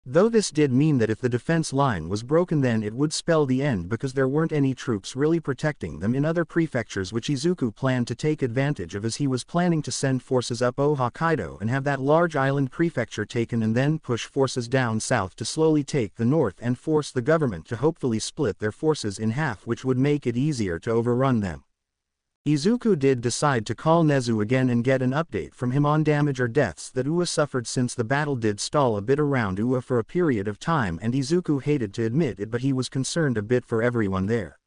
Though this did mean that if the defense line was broken, then it would spell the end, because there weren't any troops really protecting them in other prefectures, which Izuku planned to take advantage of, as he was planning to send forces up Hokkaido and have that large island prefecture taken, and then push forces down south to slowly take the north and force the government to hopefully split their forces in half, which would make it easier to overrun them. Izuku did decide to call Nezu again and get an update from him on damage or deaths that Ua suffered, since the battle did stall a bit around Ua for a period of time, and Izuku hated to admit it, but he was concerned a bit for everyone there.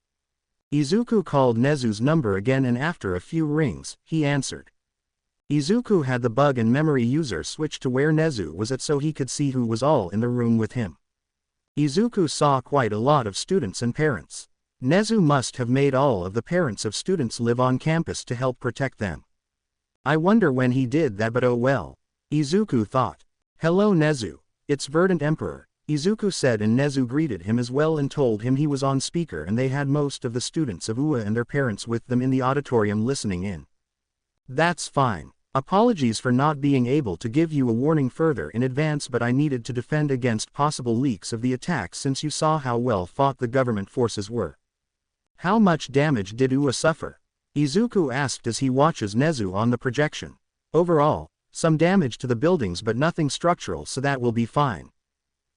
Izuku called Nezu's number again, and after a few rings, he answered. Izuku had the bug and memory user switch to where Nezu was at so he could see who was all in the room with him. Izuku saw quite a lot of students and parents. Nezu must have made all of the parents of students live on campus to help protect them. I wonder when he did that, but oh well. Izuku thought. Hello Nezu, it's Verdant Emperor, Izuku said, and Nezu greeted him as well and told him he was on speaker and they had most of the students of Ua and their parents with them in the auditorium listening in. That's fine. Apologies for not being able to give you a warning further in advance, but I needed to defend against possible leaks of the attack since you saw how well fought the government forces were. How much damage did Ua suffer? Izuku asked as he watches Nezu on the projection. Overall, some damage to the buildings but nothing structural, so that will be fine.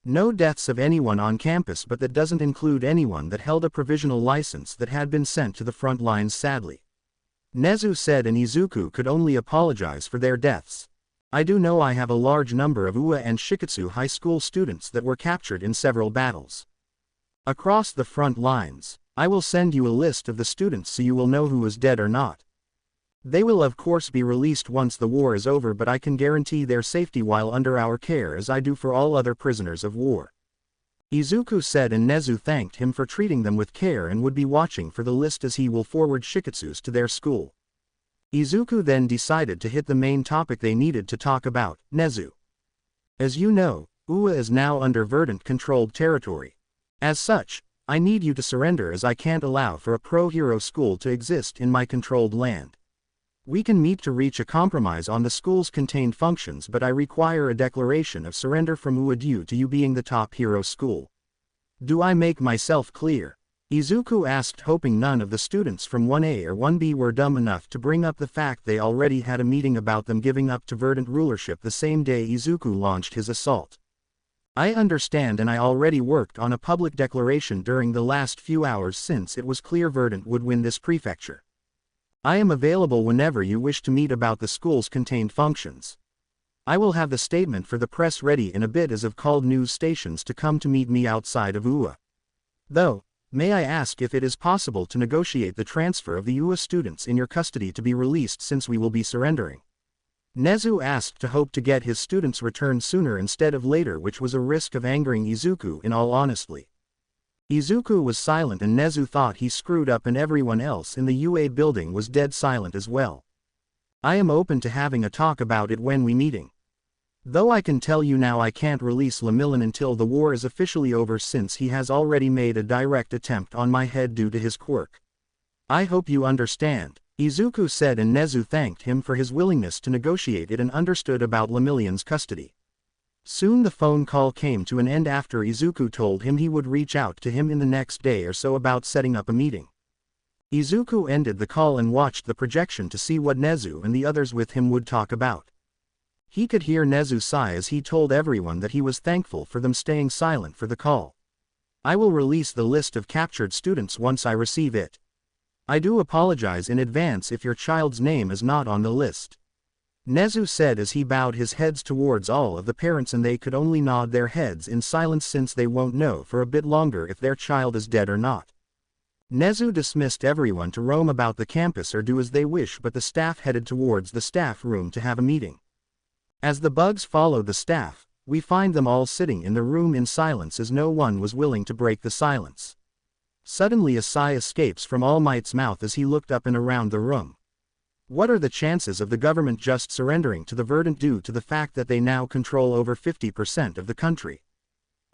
No deaths of anyone on campus, but that doesn't include anyone that held a provisional license that had been sent to the front lines sadly. Nezu said, and Izuku could only apologize for their deaths. I do know I have a large number of Ua and Shiketsu high school students that were captured in several battles. Across the front lines. I will send you a list of the students so you will know who is dead or not. They will of course be released once the war is over, but I can guarantee their safety while under our care, as I do for all other prisoners of war. Izuku said, and Nezu thanked him for treating them with care and would be watching for the list as he will forward Shiketsus to their school. Izuku then decided to hit the main topic they needed to talk about, Nezu. As you know, Ua is now under Verdant-controlled territory. As such, I need you to surrender, as I can't allow for a pro-hero school to exist in my controlled land. We can meet to reach a compromise on the school's contained functions, but I require a declaration of surrender from Ua due to you being the top hero school. Do I make myself clear? Izuku asked, hoping none of the students from 1A or 1B were dumb enough to bring up the fact they already had a meeting about them giving up to Verdant rulership the same day Izuku launched his assault. I understand, and I already worked on a public declaration during the last few hours since it was clear Verdant would win this prefecture. I am available whenever you wish to meet about the school's contained functions. I will have the statement for the press ready in a bit as I've called news stations to come to meet me outside of UA. Though, may I ask if it is possible to negotiate the transfer of the UA students in your custody to be released since we will be surrendering? Nezu asked to hope to get his students returned sooner instead of later, which was a risk of angering Izuku in all honesty. Izuku was silent and Nezu thought he screwed up and everyone else in the UA building was dead silent as well. I am open to having a talk about it when we meeting. Though I can tell you now I can't release Lemillion until the war is officially over since he has already made a direct attempt on my head due to his quirk. I hope you understand, Izuku said, and Nezu thanked him for his willingness to negotiate it and understood about Lemillion's custody. Soon the phone call came to an end after Izuku told him he would reach out to him in the next day or so about setting up a meeting. Izuku ended the call and watched the projection to see what Nezu and the others with him would talk about. He could hear Nezu sigh as he told everyone that he was thankful for them staying silent for the call. I will release the list of captured students once I receive it. I do apologize in advance if your child's name is not on the list. Nezu said as he bowed his heads towards all of the parents, and they could only nod their heads in silence since they won't know for a bit longer if their child is dead or not. Nezu dismissed everyone to roam about the campus or do as they wish, but the staff headed towards the staff room to have a meeting. As the bugs followed the staff, we find them all sitting in the room in silence as no one was willing to break the silence. Suddenly a sigh escapes from All Might's mouth as he looked up and around the room. What are the chances of the government just surrendering to the Verdant due to the fact that they now control over 50% of the country?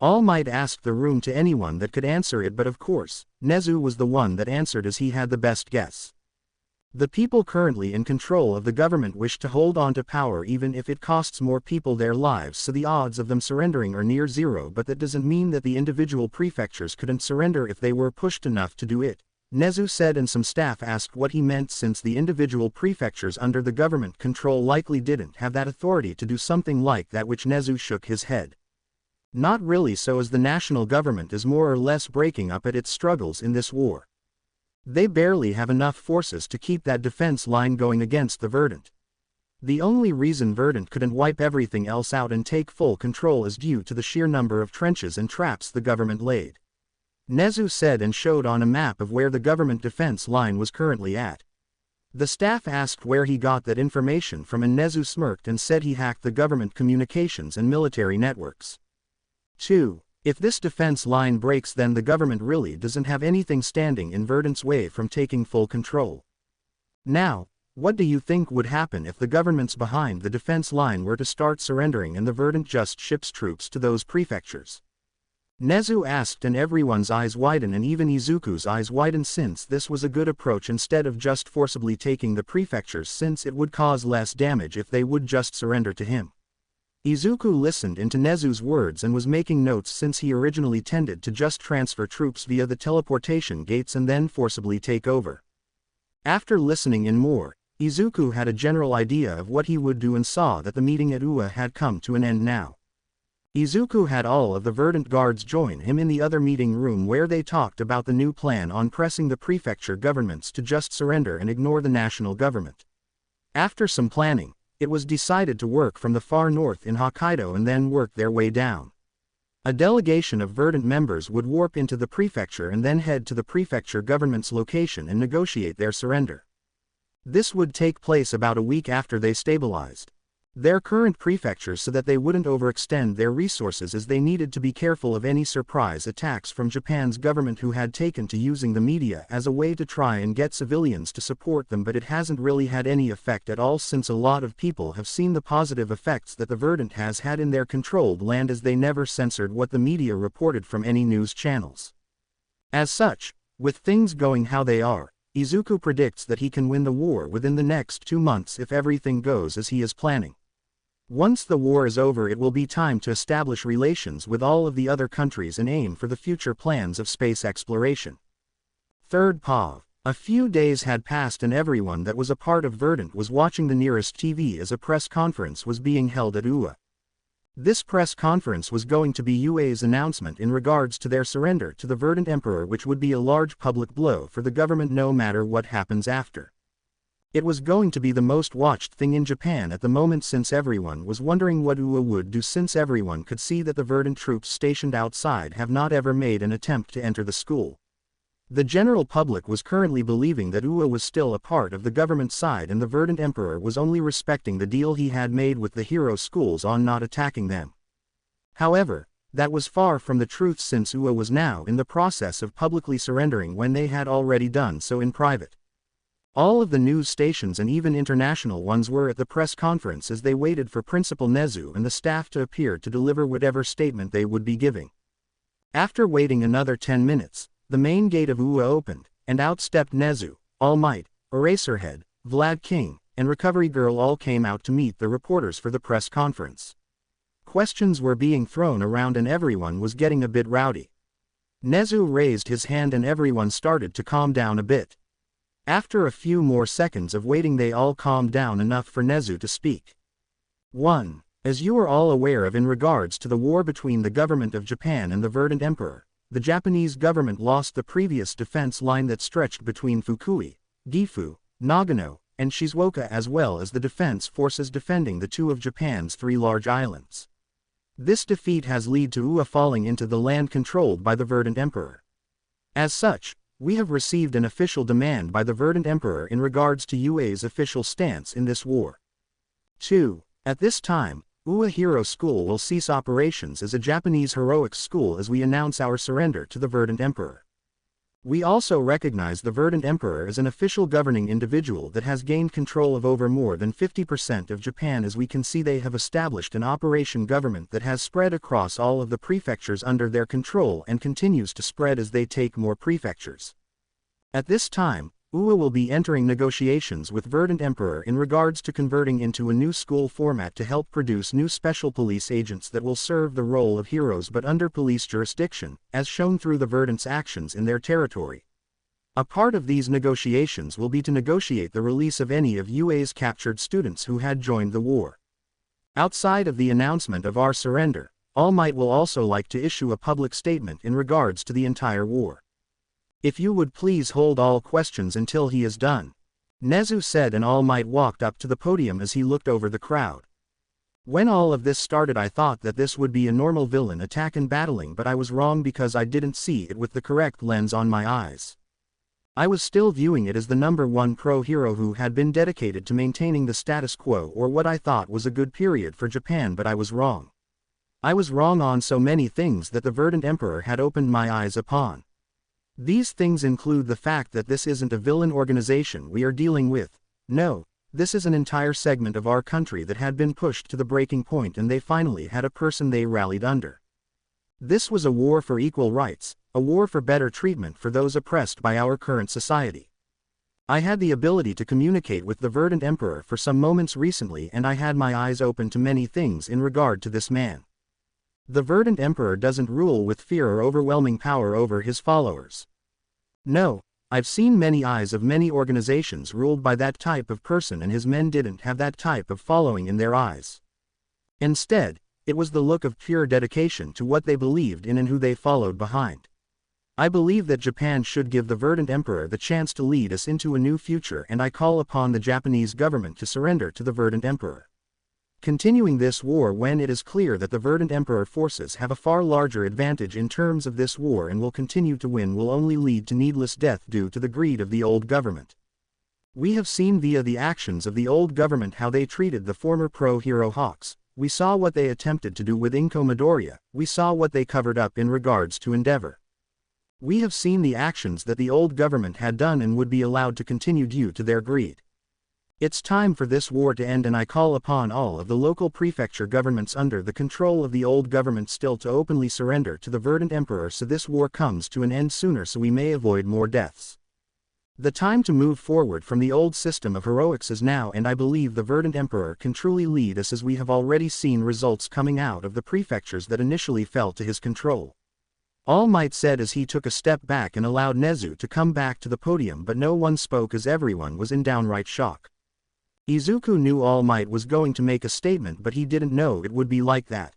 All Might asked the room to anyone that could answer it, but of course, Nezu was the one that answered as he had the best guess. The people currently in control of the government wish to hold on to power even if it costs more people their lives, so the odds of them surrendering are near zero, but that doesn't mean that the individual prefectures couldn't surrender if they were pushed enough to do it, Nezu said, and some staff asked what he meant since the individual prefectures under the government control likely didn't have that authority to do something like that, which Nezu shook his head. Not really, so as the national government is more or less breaking up at its struggles in this war. They barely have enough forces to keep that defense line going against the Verdant. The only reason Verdant couldn't wipe everything else out and take full control is due to the sheer number of trenches and traps the government laid. Nezu said and showed on a map of where the government defense line was currently at. The staff asked where he got that information from, and Nezu smirked and said he hacked the government communications and military networks. 2. If this defense line breaks, then the government really doesn't have anything standing in Verdant's way from taking full control. Now, what do you think would happen if the governments behind the defense line were to start surrendering and the Verdant just ships troops to those prefectures? Nezu asked, and everyone's eyes widened, and even Izuku's eyes widened, since this was a good approach instead of just forcibly taking the prefectures, since it would cause less damage if they would just surrender to him. Izuku listened into Nezu's words and was making notes, since he originally tended to just transfer troops via the teleportation gates and then forcibly take over. After listening in more, Izuku had a general idea of what he would do and saw that the meeting at UA had come to an end now. Izuku had all of the Verdant guards join him in the other meeting room where they talked about the new plan on pressing the prefecture governments to just surrender and ignore the national government. After some planning, it was decided to work from the far north in Hokkaido and then work their way down. A delegation of Verdant members would warp into the prefecture and then head to the prefecture government's location and negotiate their surrender. This would take place about a week after they stabilized their current prefectures, so that they wouldn't overextend their resources, as they needed to be careful of any surprise attacks from Japan's government, who had taken to using the media as a way to try and get civilians to support them, but it hasn't really had any effect at all, since a lot of people have seen the positive effects that the Verdant has had in their controlled land, as they never censored what the media reported from any news channels. As such, with things going how they are, Izuku predicts that he can win the war within the next 2 months if everything goes as he is planning. Once the war is over, it will be time to establish relations with all of the other countries and aim for the future plans of space exploration. Third POV. A few days had passed and everyone that was a part of Verdant was watching the nearest TV as a press conference was being held at UA. This press conference was going to be UA's announcement in regards to their surrender to the Verdant Emperor, which would be a large public blow for the government no matter what happens after. It was going to be the most watched thing in Japan at the moment, since everyone was wondering what UA would do, since everyone could see that the Verdant troops stationed outside have not ever made an attempt to enter the school. The general public was currently believing that UA was still a part of the government side and the Verdant Emperor was only respecting the deal he had made with the hero schools on not attacking them. However, that was far from the truth, since UA was now in the process of publicly surrendering when they had already done so in private. All of the news stations and even international ones were at the press conference as they waited for Principal Nezu and the staff to appear to deliver whatever statement they would be giving. After waiting another 10 minutes, the main gate of UA opened, and out stepped Nezu, All Might, Eraserhead, Vlad King, and Recovery Girl all came out to meet the reporters for the press conference. Questions were being thrown around and everyone was getting a bit rowdy. Nezu raised his hand and everyone started to calm down a bit. After a few more seconds of waiting they all calmed down enough for Nezu to speak. 1. As you are all aware of, in regards to the war between the government of Japan and the Verdant Emperor, the Japanese government lost the previous defense line that stretched between Fukui, Gifu, Nagano, and Shizuoka, as well as the defense forces defending the two of Japan's 3 large islands. This defeat has led to UA falling into the land controlled by the Verdant Emperor. As such, we have received an official demand by the Verdant Emperor in regards to UA's official stance in this war. 2. At this time, UA Hero School will cease operations as a Japanese heroics school as we announce our surrender to the Verdant Emperor. We also recognize the Verdant Emperor as an official governing individual that has gained control of over more than 50% of Japan, as we can see they have established an operation government that has spread across all of the prefectures under their control and continues to spread as they take more prefectures. At this time, UA will be entering negotiations with Verdant Emperor in regards to converting into a new school format to help produce new special police agents that will serve the role of heroes but under police jurisdiction, as shown through the Verdant's actions in their territory. A part of these negotiations will be to negotiate the release of any of UA's captured students who had joined the war. Outside of the announcement of our surrender, All Might will also like to issue a public statement in regards to the entire war. If you would please hold all questions until he is done, Nezu said, and All Might walked up to the podium as he looked over the crowd. When all of this started I thought that this would be a normal villain attack and battling, but I was wrong because I didn't see it with the correct lens on my eyes. I was still viewing it as the #1 pro hero who had been dedicated to maintaining the status quo, or what I thought was a good period for Japan, but I was wrong. I was wrong on so many things that the Verdant Emperor had opened my eyes upon. These things include the fact that this isn't a villain organization we are dealing with. No, this is an entire segment of our country that had been pushed to the breaking point and they finally had a person they rallied under. This was a war for equal rights, a war for better treatment for those oppressed by our current society. I had the ability to communicate with the Verdant Emperor for some moments recently and I had my eyes open to many things in regard to this man. The Verdant Emperor doesn't rule with fear or overwhelming power over his followers. No, I've seen many eyes of many organizations ruled by that type of person and his men didn't have that type of following in their eyes. Instead, it was the look of pure dedication to what they believed in and who they followed behind. I believe that Japan should give the Verdant Emperor the chance to lead us into a new future, and I call upon the Japanese government to surrender to the Verdant Emperor. Continuing this war when it is clear that the Verdant Emperor forces have a far larger advantage in terms of this war and will continue to win will only lead to needless death due to the greed of the old government. We have seen via the actions of the old government how they treated the former pro-hero Hawks. We saw what they attempted to do with Inko Midoriya, we saw what they covered up in regards to Endeavor. We have seen the actions that the old government had done and would be allowed to continue due to their greed. It's time for this war to end and I call upon all of the local prefecture governments under the control of the old government still to openly surrender to the Verdant Emperor so this war comes to an end sooner so we may avoid more deaths. The time to move forward from the old system of heroics is now and I believe the Verdant Emperor can truly lead us as we have already seen results coming out of the prefectures that initially fell to his control. All Might said as he took a step back and allowed Nezu to come back to the podium, but no one spoke as everyone was in downright shock. Izuku knew All Might was going to make a statement, but he didn't know it would be like that.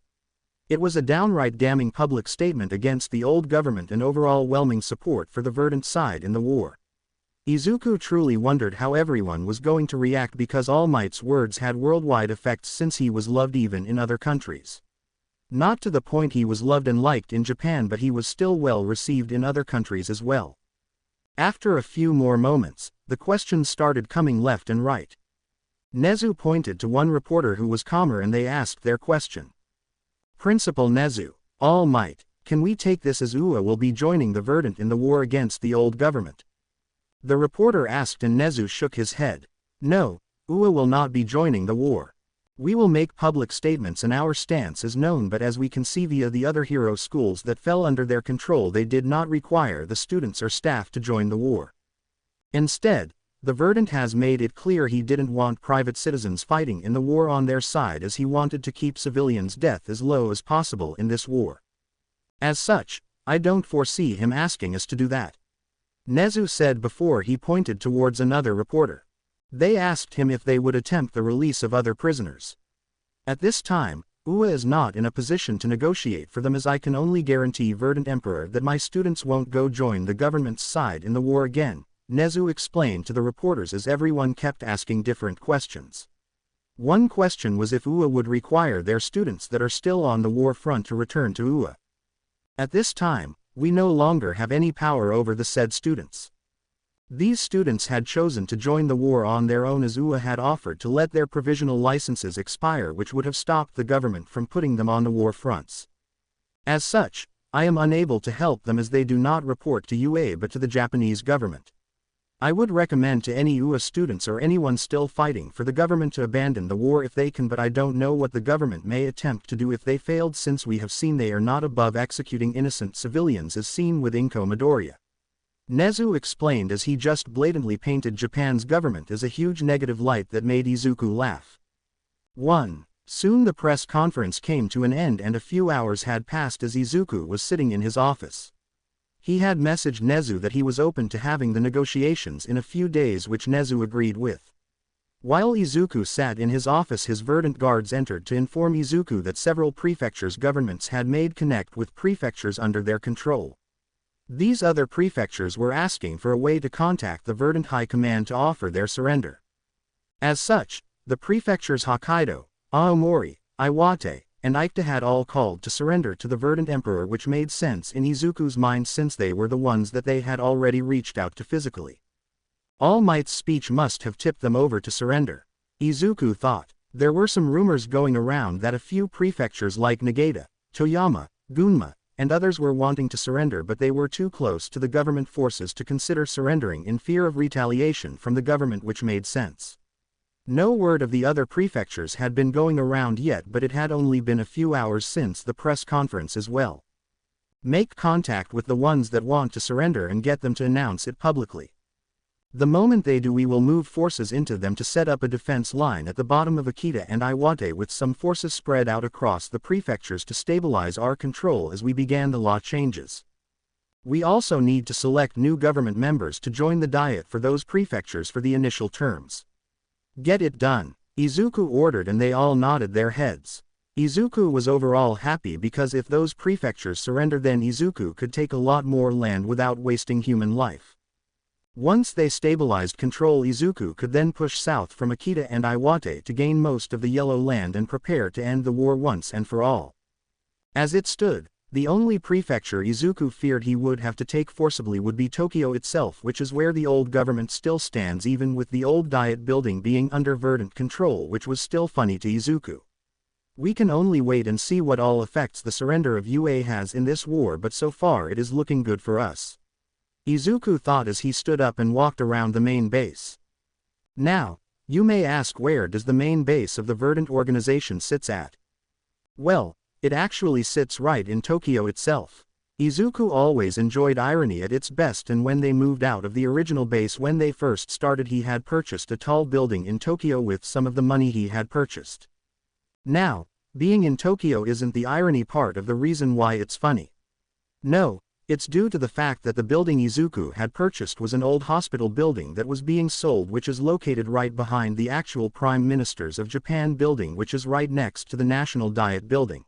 It was a downright damning public statement against the old government and overwhelming support for the Verdant side in the war. Izuku truly wondered how everyone was going to react, because All Might's words had worldwide effects since he was loved even in other countries. Not to the point he was loved and liked in Japan, but he was still well received in other countries as well. After a few more moments, the questions started coming left and right. Nezu pointed to one reporter who was calmer and they asked their question. Principal Nezu, All Might, can we take this as Ua will be joining the Verdant in the war against the old government? The reporter asked and Nezu shook his head. No, Ua will not be joining the war. We will make public statements and our stance is known, but as we can see via the other hero schools that fell under their control, they did not require the students or staff to join the war. Instead, the Verdant has made it clear he didn't want private citizens fighting in the war on their side, as he wanted to keep civilians' death as low as possible in this war. As such, I don't foresee him asking us to do that. Nezu said before he pointed towards another reporter. They asked him if they would attempt the release of other prisoners. At this time, Ua is not in a position to negotiate for them, as I can only guarantee Verdant Emperor that my students won't go join the government's side in the war again, Nezu explained to the reporters as everyone kept asking different questions. One question was if Ua would require their students that are still on the war front to return to Ua. At this time, we no longer have any power over the said students. These students had chosen to join the war on their own, as Ua had offered to let their provisional licenses expire, which would have stopped the government from putting them on the war fronts. As such, I am unable to help them as they do not report to UA but to the Japanese government. I would recommend to any UA students or anyone still fighting for the government to abandon the war if they can, but I don't know what the government may attempt to do if they failed, since we have seen they are not above executing innocent civilians as seen with Inko Midoriya. Nezu explained as he just blatantly painted Japan's government as a huge negative light that made Izuku laugh. 1. Soon the press conference came to an end and a few hours had passed as Izuku was sitting in his office. He had messaged Nezu that he was open to having the negotiations in a few days, which Nezu agreed with. While Izuku sat in his office, his Verdant guards entered to inform Izuku that several prefectures' governments had made connect with prefectures under their control. These other prefectures were asking for a way to contact the Verdant High Command to offer their surrender. As such, the prefectures Hokkaido, Aomori, Iwate, and Aikita had all called to surrender to the Verdant Emperor, which made sense in Izuku's mind since they were the ones that they had already reached out to physically. All Might's speech must have tipped them over to surrender. Izuku thought. There were some rumors going around that a few prefectures like Nagata, Toyama, Gunma, and others were wanting to surrender, but they were too close to the government forces to consider surrendering in fear of retaliation from the government, which made sense. No word of the other prefectures had been going around yet, but it had only been a few hours since the press conference as well. Make contact with the ones that want to surrender and get them to announce it publicly. The moment they do, we will move forces into them to set up a defense line at the bottom of Akita and Iwate, with some forces spread out across the prefectures to stabilize our control as we began the law changes. We also need to select new government members to join the Diet for those prefectures for the initial terms. Get it done, Izuku ordered, and they all nodded their heads. Izuku was overall happy because if those prefectures surrendered, then Izuku could take a lot more land without wasting human life. Once they stabilized control, Izuku could then push south from Akita and Iwate to gain most of the Yellow Land and prepare to end the war once and for all. As it stood, the only prefecture Izuku feared he would have to take forcibly would be Tokyo itself, which is where the old government still stands, even with the old Diet building being under Verdant control, which was still funny to Izuku. We can only wait and see what all effects the surrender of UA has in this war, but so far it is looking good for us. Izuku thought as he stood up and walked around the main base. Now, you may ask, where does the main base of the Verdant organization sits at? Well, it actually sits right in Tokyo itself. Izuku always enjoyed irony at its best, and when they moved out of the original base when they first started, he had purchased a tall building in Tokyo with some of the money he had purchased. Now, being in Tokyo isn't the irony part of the reason why it's funny. No, it's due to the fact that the building Izuku had purchased was an old hospital building that was being sold, which is located right behind the actual Prime Ministers of Japan building, which is right next to the National Diet building.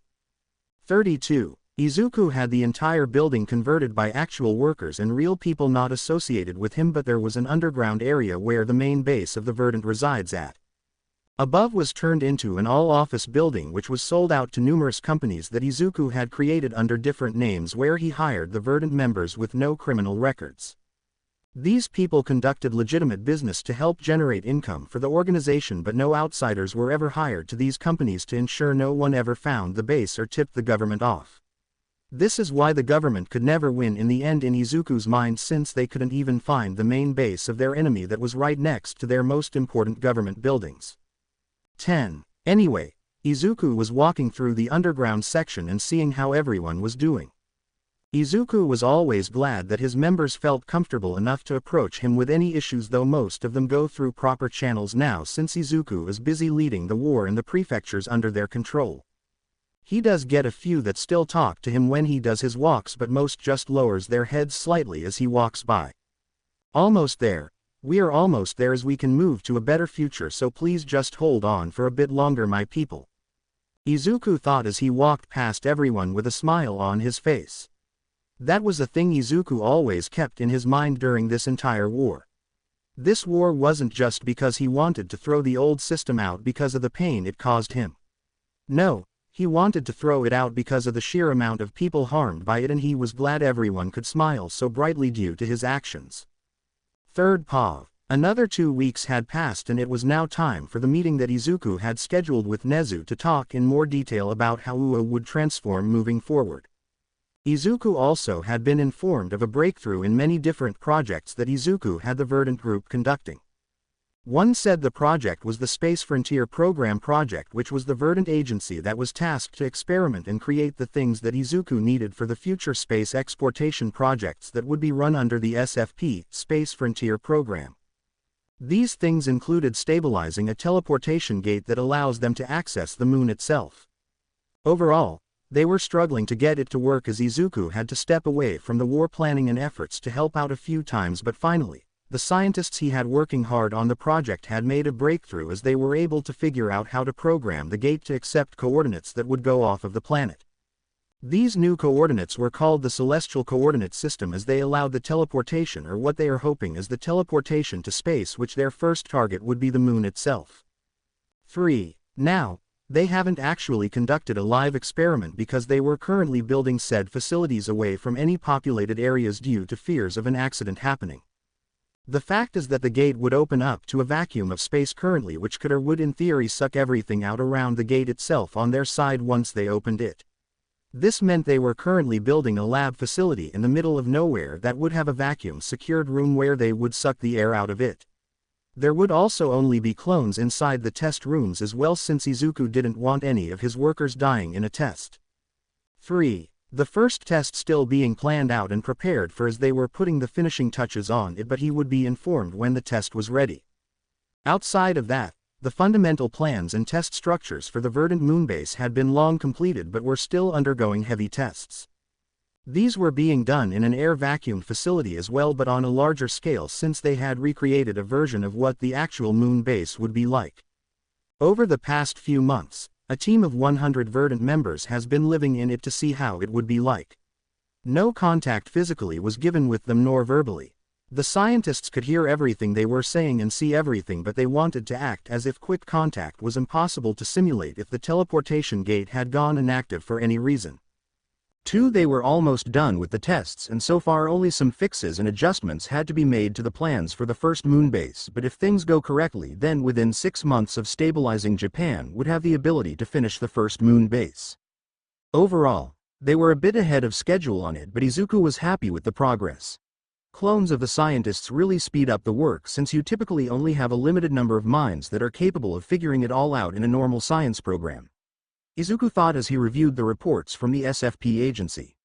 32. Izuku had the entire building converted by actual workers and real people not associated with him, but there was an underground area where the main base of the Verdant resides at. Above was turned into an all-office building which was sold out to numerous companies that Izuku had created under different names, where he hired the Verdant members with no criminal records. These people conducted legitimate business to help generate income for the organization, but no outsiders were ever hired to these companies to ensure no one ever found the base or tipped the government off. This is why the government could never win in the end in Izuku's mind, since they couldn't even find the main base of their enemy that was right next to their most important government buildings. 10. Anyway, Izuku was walking through the underground section and seeing how everyone was doing. Izuku was always glad that his members felt comfortable enough to approach him with any issues, though most of them go through proper channels now since Izuku is busy leading the war in the prefectures under their control. He does get a few that still talk to him when he does his walks, but most just lowers their heads slightly as he walks by. Almost there. We are almost there, as we can move to a better future, so please just hold on for a bit longer, my people. Izuku thought as he walked past everyone with a smile on his face. That was a thing Izuku always kept in his mind during this entire war. This war wasn't just because he wanted to throw the old system out because of the pain it caused him. No. He wanted to throw it out because of the sheer amount of people harmed by it, and he was glad everyone could smile so brightly due to his actions. 3rd POV. Another 2 weeks had passed and it was now time for the meeting that Izuku had scheduled with Nezu to talk in more detail about how Uo would transform moving forward. Izuku also had been informed of a breakthrough in many different projects that Izuku had the Verdant group conducting. One said the project was the Space Frontier Program project, which was the Verdant agency that was tasked to experiment and create the things that Izuku needed for the future space exportation projects that would be run under the SFP, Space Frontier Program. These things included stabilizing a teleportation gate that allows them to access the moon itself. Overall, they were struggling to get it to work as Izuku had to step away from the war planning and efforts to help out a few times, but finally, the scientists he had working hard on the project had made a breakthrough as they were able to figure out how to program the gate to accept coordinates that would go off of the planet. These new coordinates were called the Celestial Coordinate System, as they allowed the teleportation, or what they are hoping is the teleportation to space, which their first target would be the moon itself. 3. Now, they haven't actually conducted a live experiment because they were currently building said facilities away from any populated areas due to fears of an accident happening. The fact is that the gate would open up to a vacuum of space currently, which could or would in theory suck everything out around the gate itself on their side once they opened it. This meant they were currently building a lab facility in the middle of nowhere that would have a vacuum-secured room where they would suck the air out of it. There would also only be clones inside the test rooms as well, since Izuku didn't want any of his workers dying in a test. 3. The first test still being planned out and prepared for as they were putting the finishing touches on it, but he would be informed when the test was ready. Outside of that, the fundamental plans and test structures for the Verdant moonbase had been long completed but were still undergoing heavy tests. These were being done in an air vacuum facility as well, but on a larger scale, since they had recreated a version of what the actual moon base would be like. Over the past few months, a team of 100 Verdant members has been living in it to see how it would be like. No contact physically was given with them nor verbally. The scientists could hear everything they were saying and see everything, but they wanted to act as if quick contact was impossible to simulate if the teleportation gate had gone inactive for any reason. 2. They were almost done with the tests, and so far only some fixes and adjustments had to be made to the plans for the first moon base, but if things go correctly, then within 6 months of stabilizing, Japan would have the ability to finish the first moon base. Overall, they were a bit ahead of schedule on it, but Izuku was happy with the progress. Clones of the scientists really speed up the work, since you typically only have a limited number of minds that are capable of figuring it all out in a normal science program. Izuku thought as he reviewed the reports from the SFP agency.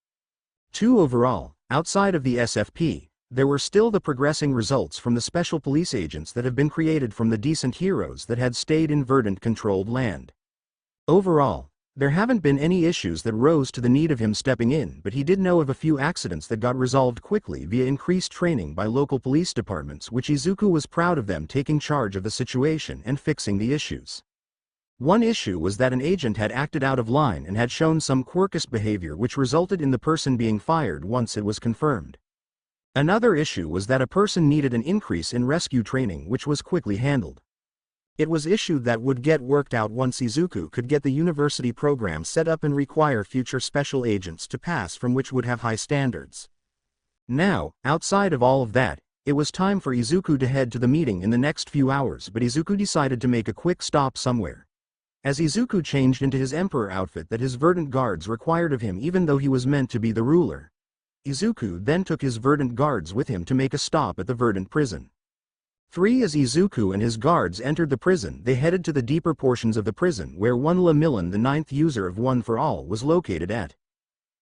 2. Overall, outside of the SFP, there were still the progressing results from the special police agents that have been created from the decent heroes that had stayed in Verdant-controlled land. Overall, There haven't been any issues that rose to the need of him stepping in, but he did know of a few accidents that got resolved quickly via increased training by local police departments, which Izuku was proud of them taking charge of the situation and fixing the issues. One issue was that an agent had acted out of line and had shown some quirkish behavior which resulted in the person being fired once it was confirmed. Another issue was that a person needed an increase in rescue training, which was quickly handled. It was issued that would get worked out once Izuku could get the university program set up and require future special agents to pass from, which would have high standards. Now, outside of all of that, it was time for Izuku to head to the meeting in the next few hours, but Izuku decided to make a quick stop somewhere. As Izuku changed into his emperor outfit that his Verdant guards required of him even though he was meant to be the ruler, Izuku then took his Verdant guards with him to make a stop at the Verdant prison. As Izuku and his guards entered the prison, they headed to the deeper portions of the prison where one Lamillan, the 9th user of One for All, was located at.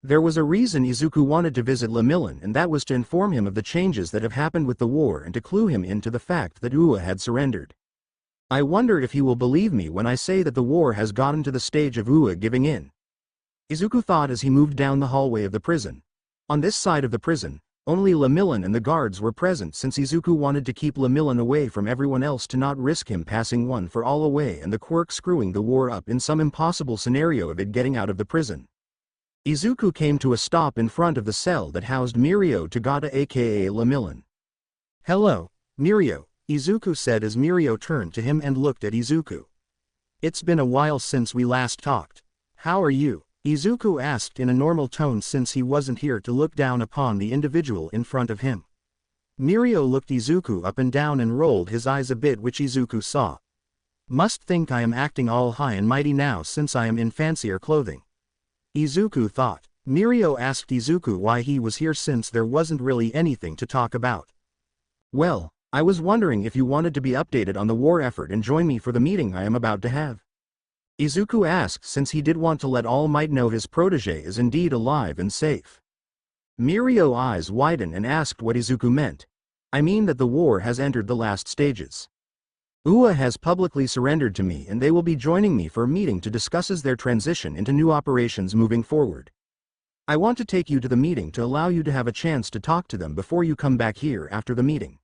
There was a reason Izuku wanted to visit Lamillan, and that was to inform him of the changes that have happened with the war and to clue him into the fact that Ua had surrendered. I wonder if he will believe me when I say that the war has gotten to the stage of Ua giving in. Izuku thought as he moved down the hallway of the prison. On this side of the prison, only Lamillan and the guards were present, since Izuku wanted to keep Lamillan away from everyone else to not risk him passing One for All away and the quirk screwing the war up in some impossible scenario of it getting out of the prison. Izuku came to a stop in front of the cell that housed Mirio Tagata aka Lamillan. "Hello, Mirio," Izuku said as Mirio turned to him and looked at Izuku. "It's been a while since we last talked. How are you?" Izuku asked in a normal tone since he wasn't here to look down upon the individual in front of him. Mirio looked Izuku up and down and rolled his eyes a bit, which Izuku saw. "Must think I am acting all high and mighty now since I am in fancier clothing," Izuku thought. Mirio asked Izuku why he was here since there wasn't really anything to talk about. "Well, I was wondering if you wanted to be updated on the war effort and join me for the meeting I am about to have," Izuku asked, since he did want to let All Might know his protege is indeed alive and safe. Mirio's eyes widened and asked what Izuku meant. "I mean that the war has entered the last stages. Ua has publicly surrendered to me and they will be joining me for a meeting to discuss their transition into new operations moving forward. I want to take you to the meeting to allow you to have a chance to talk to them before you come back here after the meeting,"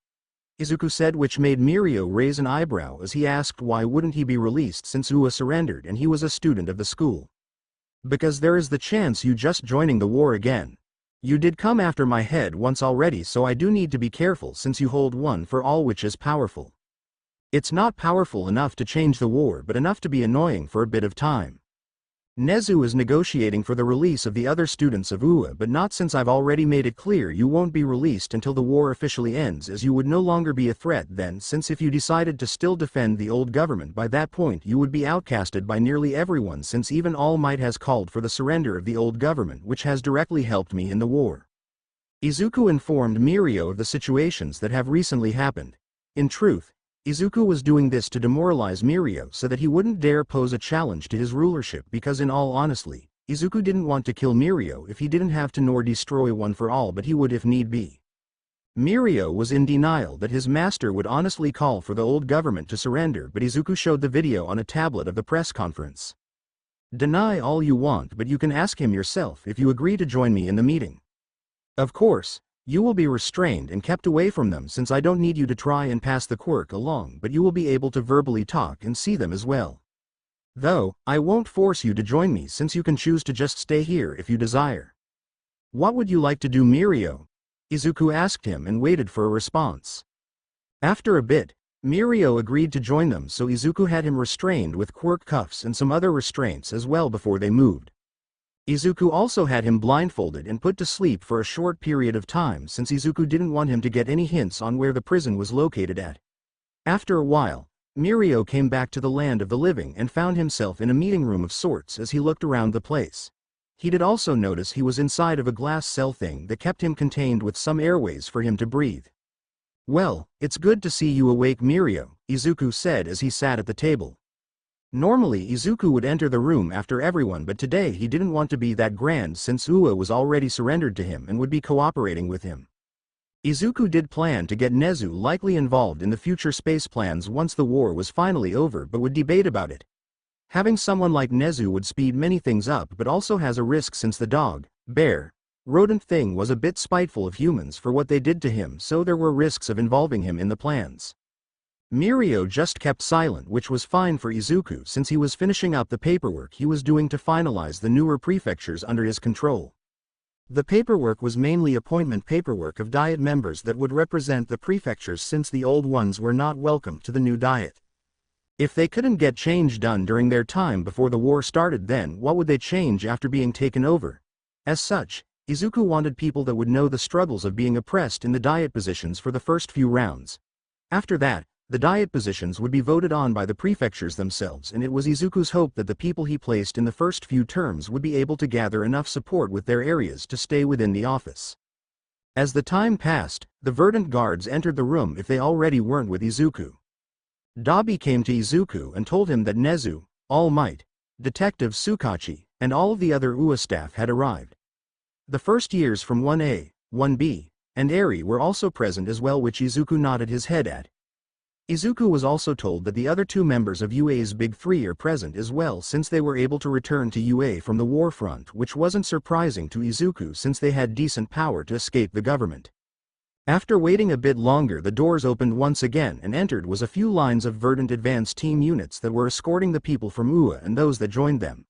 Izuku said, which made Mirio raise an eyebrow as he asked why wouldn't he be released since Ua surrendered and he was a student of the school. "Because there is the chance you just joining the war again. You did come after my head once already, so I do need to be careful since you hold One for All, which is powerful. It's not powerful enough to change the war but enough to be annoying for a bit of time. Nezu is negotiating for the release of the other students of Ua, but not since I've already made it clear you won't be released until the war officially ends, as you would no longer be a threat then, since if you decided to still defend the old government by that point you would be outcasted by nearly everyone, since even All Might has called for the surrender of the old government, which has directly helped me in the war." Izuku informed Mirio of the situations that have recently happened. In truth, Izuku was doing this to demoralize Mirio so that he wouldn't dare pose a challenge to his rulership, because in all honesty, Izuku didn't want to kill Mirio if he didn't have to, nor destroy One for All, but he would if need be. Mirio was in denial that his master would honestly call for the old government to surrender, but Izuku showed the video on a tablet of the press conference. "Deny all you want, but you can ask him yourself if you agree to join me in the meeting. Of course, you will be restrained and kept away from them since I don't need you to try and pass the quirk along, but you will be able to verbally talk and see them as well. Though, I won't force you to join me since you can choose to just stay here if you desire." "What would you like to do, Mirio?" Izuku asked him and waited for a response. After a bit, Mirio agreed to join them, so Izuku had him restrained with quirk cuffs and some other restraints as well before they moved. Izuku also had him blindfolded and put to sleep for a short period of time since Izuku didn't want him to get any hints on where the prison was located at. After a while, Mirio came back to the land of the living and found himself in a meeting room of sorts. As he looked around the place, he did also notice he was inside of a glass cell thing that kept him contained with some airways for him to breathe. "Well, it's good to see you awake, Mirio," Izuku said as he sat at the table. Normally Izuku would enter the room after everyone, but today he didn't want to be that grand since Ua was already surrendered to him and would be cooperating with him. Izuku did plan to get Nezu likely involved in the future space plans once the war was finally over, but would debate about it. Having someone like Nezu would speed many things up but also has a risk since the dog, bear, rodent thing was a bit spiteful of humans for what they did to him, so there were risks of involving him in the plans. Mirio just kept silent, which was fine for Izuku since he was finishing up the paperwork he was doing to finalize the newer prefectures under his control. The paperwork was mainly appointment paperwork of Diet members that would represent the prefectures since the old ones were not welcome to the new Diet. If they couldn't get change done during their time before the war started, then what would they change after being taken over? As such, Izuku wanted people that would know the struggles of being oppressed in the Diet positions for the first few rounds. After that, the Diet positions would be voted on by the prefectures themselves, and it was Izuku's hope that the people he placed in the first few terms would be able to gather enough support with their areas to stay within the office. As the time passed, the Verdant guards entered the room if they already weren't with Izuku. Dabi came to Izuku and told him that Nezu, All Might, Detective Tsukachi, and all of the other UA staff had arrived. The first years from 1A, 1B, and Eri were also present as well, which Izuku nodded his head at. Izuku was also told that the other two members of UA's Big Three are present as well since they were able to return to UA from the war front, which wasn't surprising to Izuku since they had decent power to escape the government. After waiting a bit longer, the doors opened once again and entered was a few lines of Verdant advance team units that were escorting the people from UA and those that joined them.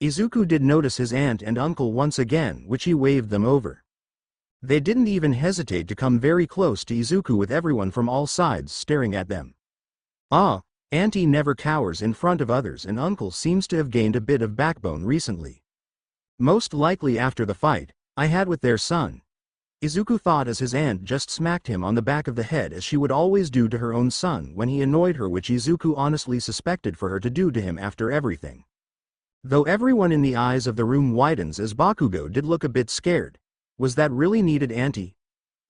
Izuku did notice his aunt and uncle once again, which he waved them over. They didn't even hesitate to come very close to Izuku with everyone from all sides staring at them. Ah, Auntie never cowers in front of others and Uncle seems to have gained a bit of backbone recently. Most likely after the fight I had with their son. Izuku thought as his aunt just smacked him on the back of the head as she would always do to her own son when he annoyed her, which Izuku honestly suspected for her to do to him after everything. Though everyone in the eyes of the room widens as Bakugo did look a bit scared. Was that really needed, Auntie?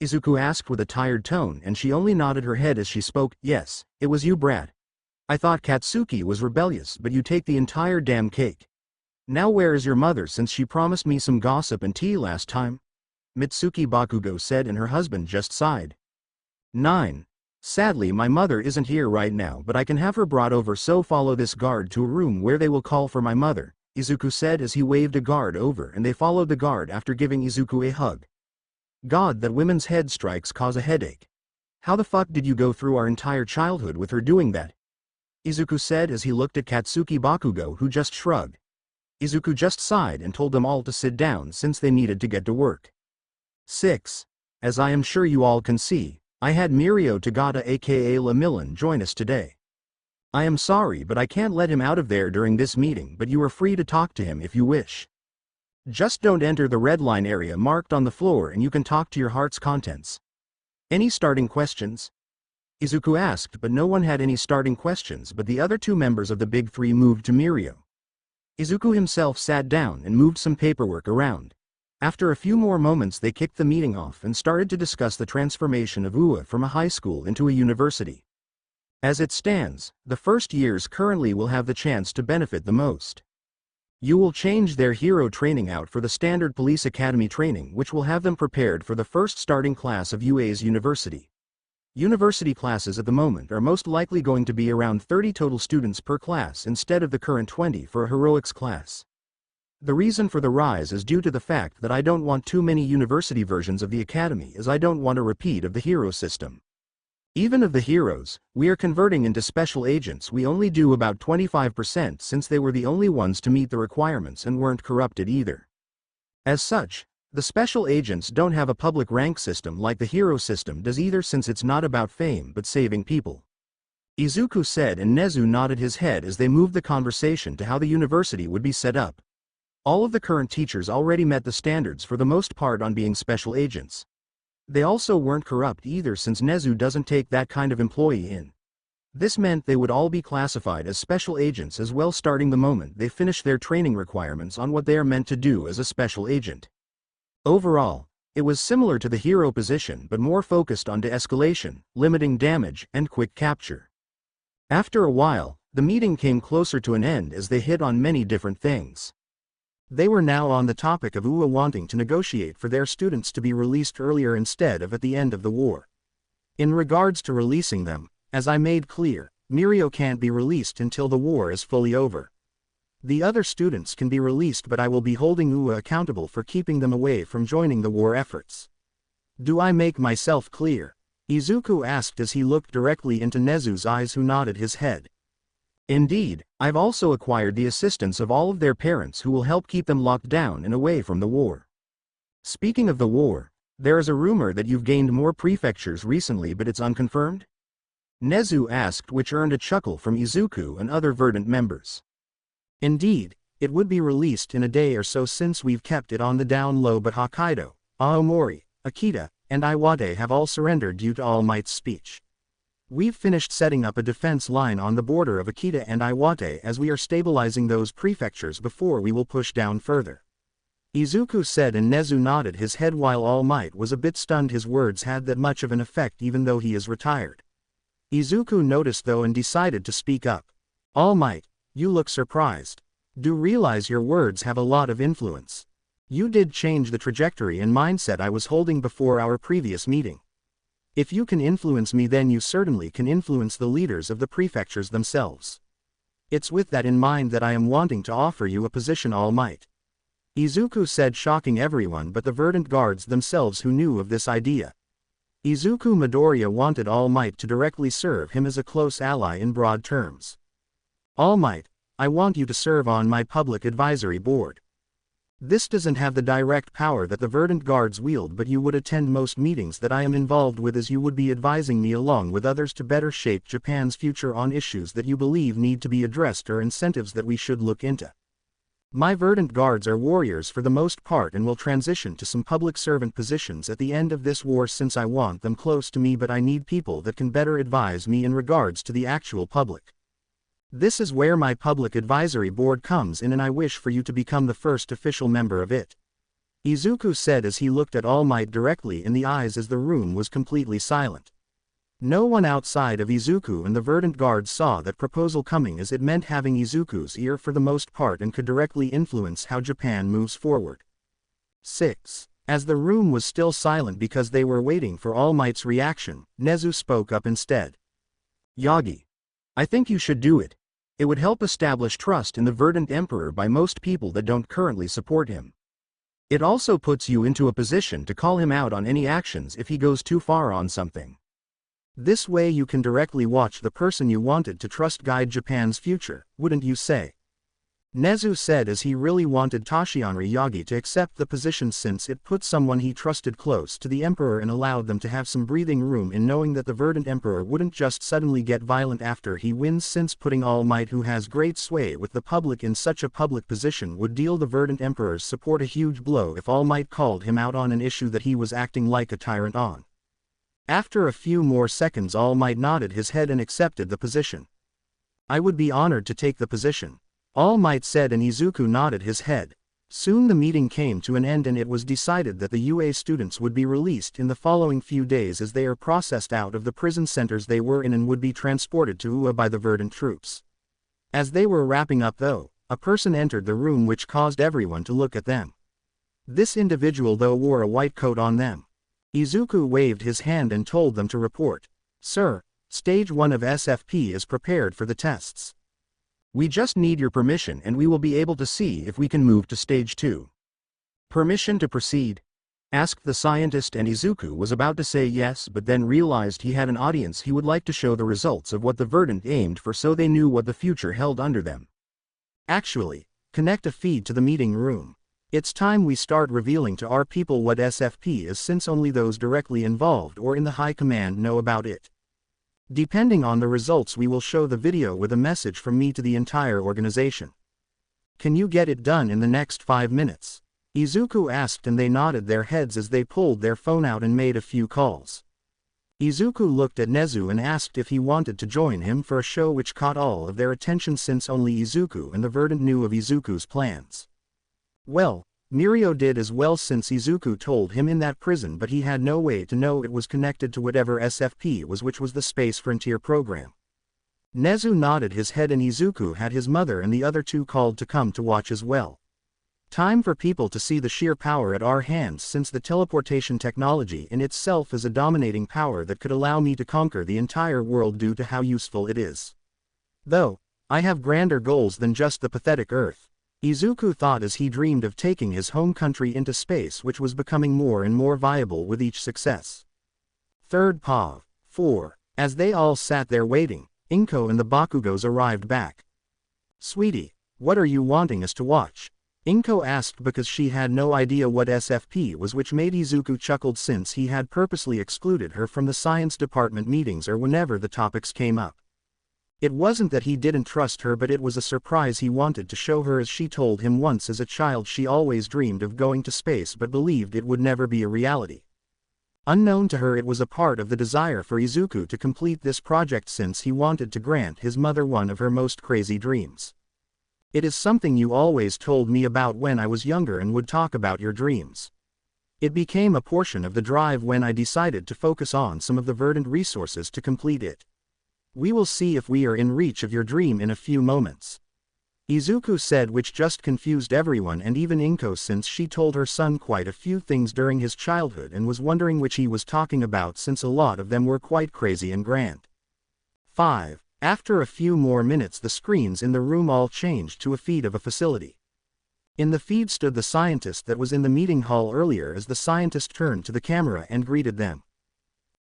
Izuku asked with a tired tone, and she only nodded her head as she spoke. Yes, it was you, brat. I thought Katsuki was rebellious, but you take the entire damn cake. Now where is your mother since she promised me some gossip and tea last time? Mitsuki, Bakugo said, and her husband just sighed. 9. Sadly my mother isn't here right now, but I can have her brought over, so follow this guard to a room where they will call for my mother, Izuku said as he waved a guard over, and they followed the guard after giving Izuku a hug. God, that women's head strikes cause a headache. How the fuck did you go through our entire childhood with her doing that? Izuku said as he looked at Katsuki. Bakugo who just shrugged. Izuku just sighed and told them all to sit down since they needed to get to work. 6. As I am sure you all can see, I had Mirio Tagata aka Lamillan join us today. I am sorry but I can't let him out of there during this meeting, but you are free to talk to him if you wish. Just don't enter the red line area marked on the floor and you can talk to your heart's contents. Any starting questions? Izuku asked, but no one had any starting questions, but the other two members of the Big Three moved to Mirio. Izuku himself sat down and moved some paperwork around. After a few more moments they kicked the meeting off and started to discuss the transformation of UA from a high school into a university. As it stands, the first years currently will have the chance to benefit the most. You will change their hero training out for the standard police academy training, which will have them prepared for the first starting class of UA's university. University classes at the moment are most likely going to be around 30 total students per class instead of the current 20 for a heroics class. The reason for the rise is due to the fact that I don't want too many university versions of the academy, as I don't want a repeat of the hero system. Even of the heroes we are converting into special agents, we only do about 25% since they were the only ones to meet the requirements and weren't corrupted either. As such, the special agents don't have a public rank system like the hero system does either, since it's not about fame but saving people. Izuku said, and Nezu nodded his head as they moved the conversation to how the university would be set up. All of the current teachers already met the standards for the most part on being special agents. They also weren't corrupt either, since Nezu doesn't take that kind of employee in. This meant they would all be classified as special agents as well starting the moment they finish their training requirements on what they are meant to do as a special agent. Overall, it was similar to the hero position but more focused on de-escalation, limiting damage, and quick capture. After a while, the meeting came closer to an end as they hit on many different things. They were now on the topic of UA wanting to negotiate for their students to be released earlier instead of at the end of the war. In regards to releasing them, as I made clear, Mirio can't be released until the war is fully over. The other students can be released, but I will be holding UA accountable for keeping them away from joining the war efforts. Do I make myself clear? Izuku asked as he looked directly into Nezu's eyes, who nodded his head. Indeed, I've also acquired the assistance of all of their parents who will help keep them locked down and away from the war. Speaking of the war, there is a rumor that you've gained more prefectures recently, but it's unconfirmed? Nezu asked, which earned a chuckle from Izuku and other Verdant members. Indeed, it would be released in a day or so since we've kept it on the down low, but Hokkaido, Aomori, Akita, and Iwate have all surrendered due to All Might's speech. We've finished setting up a defense line on the border of Akita and Iwate as we are stabilizing those prefectures before we will push down further. Izuku said, and Nezu nodded his head while All Might was a bit stunned his words had that much of an effect even though he is retired. Izuku noticed though and decided to speak up. All Might, you look surprised. Do realize your words have a lot of influence. You did change the trajectory and mindset I was holding before our previous meeting. If you can influence me, then you certainly can influence the leaders of the prefectures themselves. It's with that in mind that I am wanting to offer you a position, All Might. Izuku said, shocking everyone but the Verdant guards themselves who knew of this idea. Izuku Midoriya wanted All Might to directly serve him as a close ally in broad terms. All Might, I want you to serve on my public advisory board. This doesn't have the direct power that the Verdant guards wield, but you would attend most meetings that I am involved with, as you would be advising me along with others to better shape Japan's future on issues that you believe need to be addressed or incentives that we should look into. My Verdant guards are warriors for the most part and will transition to some public servant positions at the end of this war, since I want them close to me, but I need people that can better advise me in regards to the actual public. This is where my public advisory board comes in, and I wish for you to become the first official member of it. Izuku said as he looked at All Might directly in the eyes as the room was completely silent. No one outside of Izuku and the Verdant guards saw that proposal coming, as it meant having Izuku's ear for the most part and could directly influence how Japan moves forward. 6. As the room was still silent because they were waiting for All Might's reaction, Nezu spoke up instead. Yagi, I think you should do it. It would help establish trust in the Verdant Emperor by most people that don't currently support him. It also puts you into a position to call him out on any actions if he goes too far on something. This way you can directly watch the person you wanted to trust guide Japan's future, wouldn't you say? Nezu said as he really wanted Toshinori Yagi to accept the position, since it put someone he trusted close to the Emperor and allowed them to have some breathing room in knowing that the Verdant Emperor wouldn't just suddenly get violent after he wins, since putting All Might, who has great sway with the public, in such a public position would deal the Verdant Emperor's support a huge blow if All Might called him out on an issue that he was acting like a tyrant on. After a few more seconds, All Might nodded his head and accepted the position. I would be honored to take the position, All Might said, and Izuku nodded his head. Soon the meeting came to an end and it was decided that the UA students would be released in the following few days as they are processed out of the prison centers they were in and would be transported to UA by the Verdant troops. As they were wrapping up though, a person entered the room which caused everyone to look at them. This individual though wore a white coat on them. Izuku waved his hand and told them to report. Sir, Stage 1 of SFP is prepared for the tests. We just need your permission and we will be able to see if we can move to Stage 2. Permission to proceed? Asked the scientist, and Izuku was about to say yes but then realized he had an audience he would like to show the results of what the Verdant aimed for, so they knew what the future held under them. Actually, connect a feed to the meeting room. It's time we start revealing to our people what SFP is, since only those directly involved or in the high command know about it. Depending on the results, we will show the video with a message from me to the entire organization. Can you get it done in the next 5 minutes? Izuku asked, and they nodded their heads as they pulled their phone out and made a few calls. Izuku looked at Nezu and asked if he wanted to join him for a show which caught all of their attention, since only Izuku and the Verdant knew of Izuku's plans. Well, Mirio did as well, since Izuku told him in that prison, but he had no way to know it was connected to whatever SFP was, which was the Space Frontier program. Nezu nodded his head, and Izuku had his mother and the other two called to come to watch as well. Time for people to see the sheer power at our hands, since the teleportation technology in itself is a dominating power that could allow me to conquer the entire world due to how useful it is. Though, I have grander goals than just the pathetic Earth. Izuku thought as he dreamed of taking his home country into space, which was becoming more and more viable with each success. Third POV. 4. As they all sat there waiting, Inko and the Bakugos arrived back. Sweetie, what are you wanting us to watch? Inko asked because she had no idea what SFP was, which made Izuku chuckled since he had purposely excluded her from the science department meetings or whenever the topics came up. It wasn't that he didn't trust her, but it was a surprise he wanted to show her, as she told him once as a child she always dreamed of going to space but believed it would never be a reality. Unknown to her, it was a part of the desire for Izuku to complete this project since he wanted to grant his mother one of her most crazy dreams. It is something you always told me about when I was younger and would talk about your dreams. It became a portion of the drive when I decided to focus on some of the Verdant resources to complete it. We will see if we are in reach of your dream in a few moments. Izuku said, which just confused everyone and even Inko, since she told her son quite a few things during his childhood and was wondering which he was talking about, since a lot of them were quite crazy and grand. 5. After a few more minutes, the screens in the room all changed to a feed of a facility. In the feed stood the scientist that was in the meeting hall earlier, as the scientist turned to the camera and greeted them.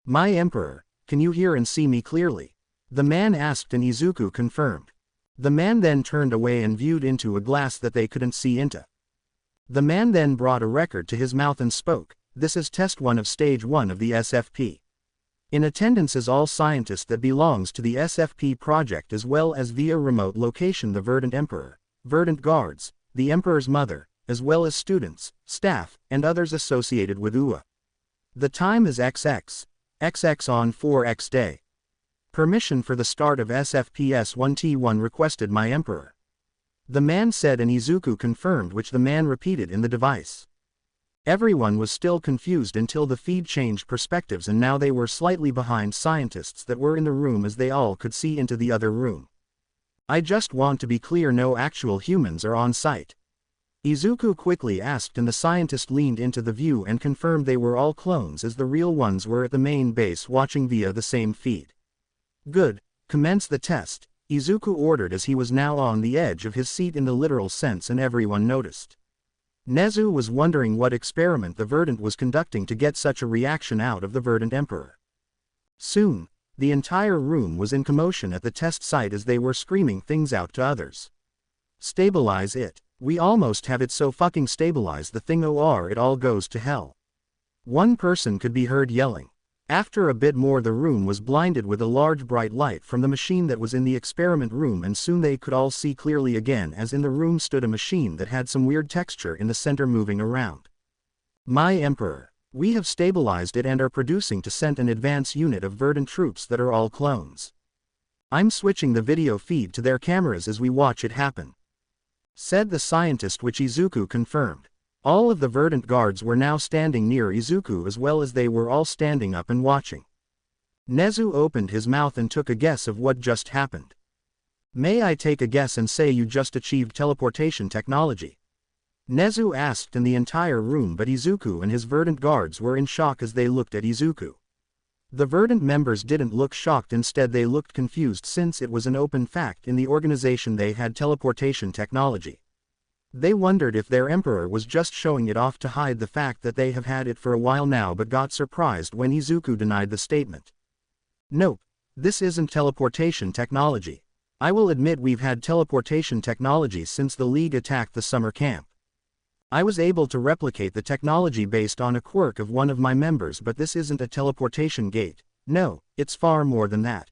My Emperor, can you hear and see me clearly? The man asked and Izuku confirmed. The man then turned away and viewed into a glass that they couldn't see into. The man then brought a record to his mouth and spoke. This is test 1 of stage 1 of the SFP. In attendance is all scientists that belongs to the SFP project, as well as via remote location the Verdant Emperor, Verdant guards, the Emperor's mother, as well as students, staff, and others associated with UA. The time is XX on 4X day. Permission for the start of SFPS 1T1 requested, my Emperor. The man said and Izuku confirmed, which the man repeated in the device. Everyone was still confused until the feed changed perspectives, and now they were slightly behind scientists that were in the room, as they all could see into the other room. I just want to be clear, no actual humans are on site. Izuku quickly asked, and the scientist leaned into the view and confirmed they were all clones, as the real ones were at the main base watching via the same feed. Good, commence the test, Izuku ordered, as he was now on the edge of his seat in the literal sense, and everyone noticed. Nezu was wondering what experiment the Verdant was conducting to get such a reaction out of the Verdant Emperor. Soon, the entire room was in commotion at the test site as they were screaming things out to others. Stabilize it, we almost have it, so fucking stabilize the thing or it all goes to hell. One person could be heard yelling. After a bit more, the room was blinded with a large bright light from the machine that was in the experiment room, and soon they could all see clearly again, as in the room stood a machine that had some weird texture in the center moving around. My Emperor, we have stabilized it and are producing to send an advance unit of Verdant troops that are all clones. I'm switching the video feed to their cameras as we watch it happen, said the scientist, which Izuku confirmed. All of the Verdant guards were now standing near Izuku, as well as they were all standing up and watching. Nezu opened his mouth and took a guess of what just happened. May I take a guess and say you just achieved teleportation technology? Nezu asked in the entire room, but Izuku and his Verdant guards were in shock as they looked at Izuku. The Verdant members didn't look shocked, instead they looked confused, since it was an open fact in the organization they had teleportation technology. They wondered if their Emperor was just showing it off to hide the fact that they have had it for a while now, but got surprised when Izuku denied the statement. Nope, this isn't teleportation technology. I will admit we've had teleportation technology since the League attacked the summer camp. I was able to replicate the technology based on a quirk of one of my members, but this isn't a teleportation gate. No, it's far more than that,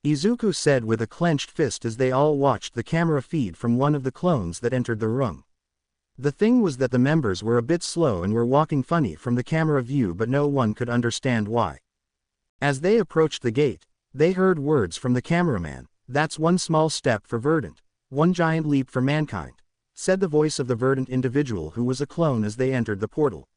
Izuku said with a clenched fist as they all watched the camera feed from one of the clones that entered the room. The thing was that the members were a bit slow and were walking funny from the camera view, but no one could understand why. As they approached the gate, they heard words from the cameraman. That's one small step for Verdant, one giant leap for mankind, said the voice of the Verdant individual who was a clone as they entered the portal.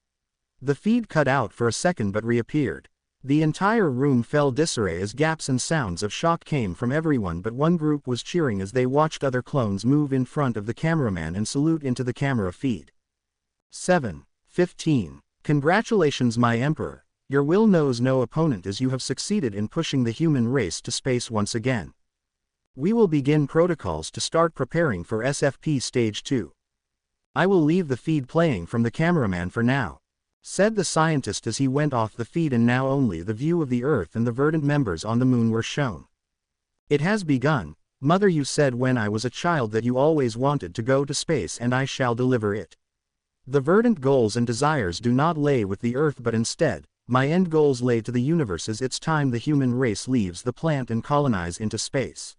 The feed cut out for a second but reappeared. The entire room fell disarray as gaps and sounds of shock came from everyone, but one group was cheering as they watched other clones move in front of the cameraman and salute into the camera feed. 7:15. Congratulations, my Emperor. Your will knows no opponent as you have succeeded in pushing the human race to space once again. We will begin protocols to start preparing for SFP Stage 2. I will leave the feed playing from the cameraman for now, said the scientist as he went off the feed, and now only the view of the Earth and the Verdant members on the moon were shown. It has begun. Mother, you said when I was a child that you always wanted to go to space, and I shall deliver it. The Verdant goals and desires do not lay with the Earth, but instead, my end goals lay to the universe, as it's time the human race leaves the plant and colonize into space.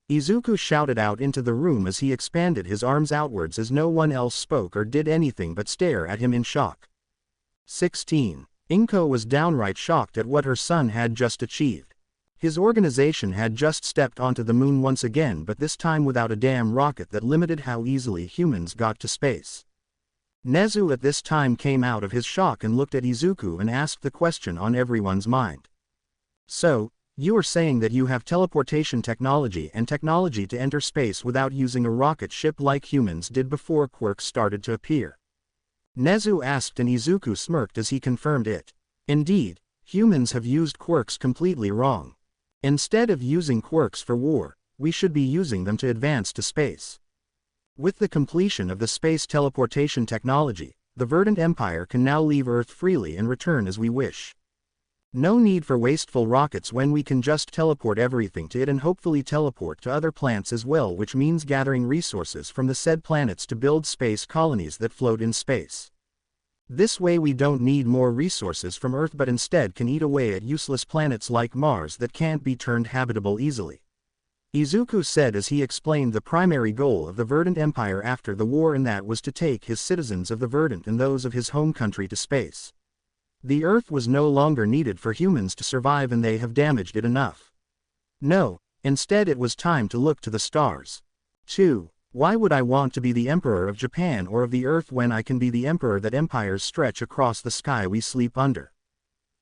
Izuku shouted out into the room as he expanded his arms outwards, as no one else spoke or did anything but stare at him in shock. 16. Inko was downright shocked at what her son had just achieved. His organization had just stepped onto the moon once again, but this time without a damn rocket that limited how easily humans got to space. Nezu at this time came out of his shock and looked at Izuku and asked the question on everyone's mind. So, you are saying that you have teleportation technology and technology to enter space without using a rocket ship like humans did before quirks started to appear? Nezu asked, and Izuku smirked as he confirmed it. Indeed, humans have used quirks completely wrong. Instead of using quirks for war, we should be using them to advance to space. With the completion of the space teleportation technology, the Verdant Empire can now leave Earth freely and return as we wish. No need for wasteful rockets when we can just teleport everything to it, and hopefully teleport to other planets as well, which means gathering resources from the said planets to build space colonies that float in space. This way we don't need more resources from Earth, but instead can eat away at useless planets like Mars that can't be turned habitable easily. Izuku said as he explained the primary goal of the Verdant Empire after the war, and that was to take his citizens of the Verdant and those of his home country to space. The Earth was no longer needed for humans to survive, and they have damaged it enough. No, instead it was time to look to the stars. 2. Why would I want to be the Emperor of Japan or of the Earth when I can be the Emperor that empires stretch across the sky we sleep under?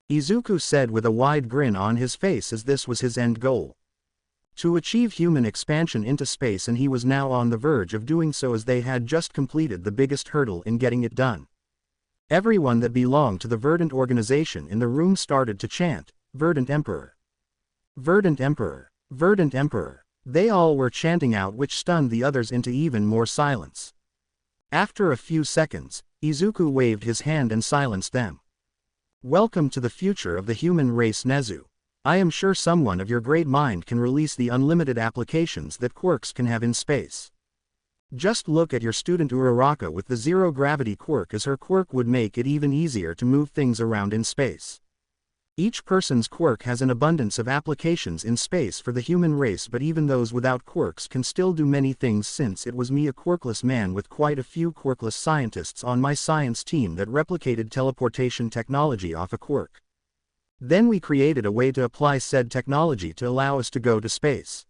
Izuku said with a wide grin on his face, as this was his end goal. To achieve human expansion into space, and he was now on the verge of doing so, as they had just completed the biggest hurdle in getting it done. Everyone that belonged to the Verdant organization in the room started to chant, "Verdant Emperor! Verdant Emperor! Verdant Emperor!" They all were chanting out, which stunned the others into even more silence. After a few seconds, Izuku waved his hand and silenced them. "Welcome to the future of the human race, Nezu. I am sure someone of your great mind can release the unlimited applications that quirks can have in space. Just look at your student Uraraka with the zero-gravity quirk, as her quirk would make it even easier to move things around in space. Each person's quirk has an abundance of applications in space for the human race, but even those without quirks can still do many things, since it was me, a quirkless man with quite a few quirkless scientists on my science team, that replicated teleportation technology off a quirk. Then we created a way to apply said technology to allow us to go to space.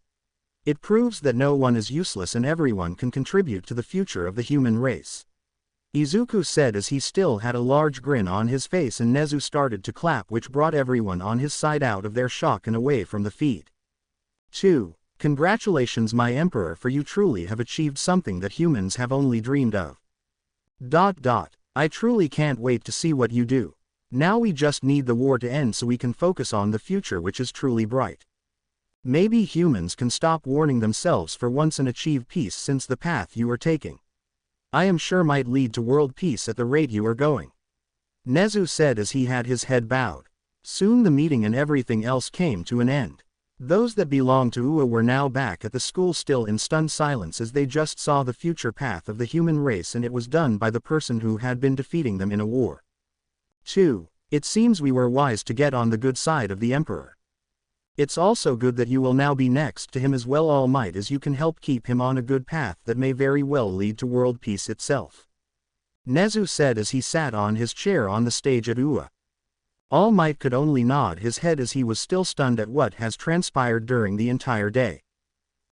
It proves that no one is useless and everyone can contribute to the future of the human race," Izuku said as he still had a large grin on his face, and Nezu started to clap, which brought everyone on his side out of their shock and away from the feed. 2. Congratulations, my Emperor, for you truly have achieved something that humans have only dreamed of. ... I truly can't wait to see what you do. Now we just need the war to end so we can focus on the future, which is truly bright. Maybe humans can stop warning themselves for once and achieve peace, since the path you are taking, I am sure, might lead to world peace at the rate you are going," Nezu said as he had his head bowed. Soon the meeting and everything else came to an end. Those that belonged to UA were now back at the school, still in stunned silence, as they just saw the future path of the human race, and it was done by the person who had been defeating them in a war. 2. It seems we were wise to get on the good side of the Emperor. It's also good that you will now be next to him as well, All Might, as you can help keep him on a good path that may very well lead to world peace itself," Nezu said as he sat on his chair on the stage at UA. All Might could only nod his head as he was still stunned at what has transpired during the entire day.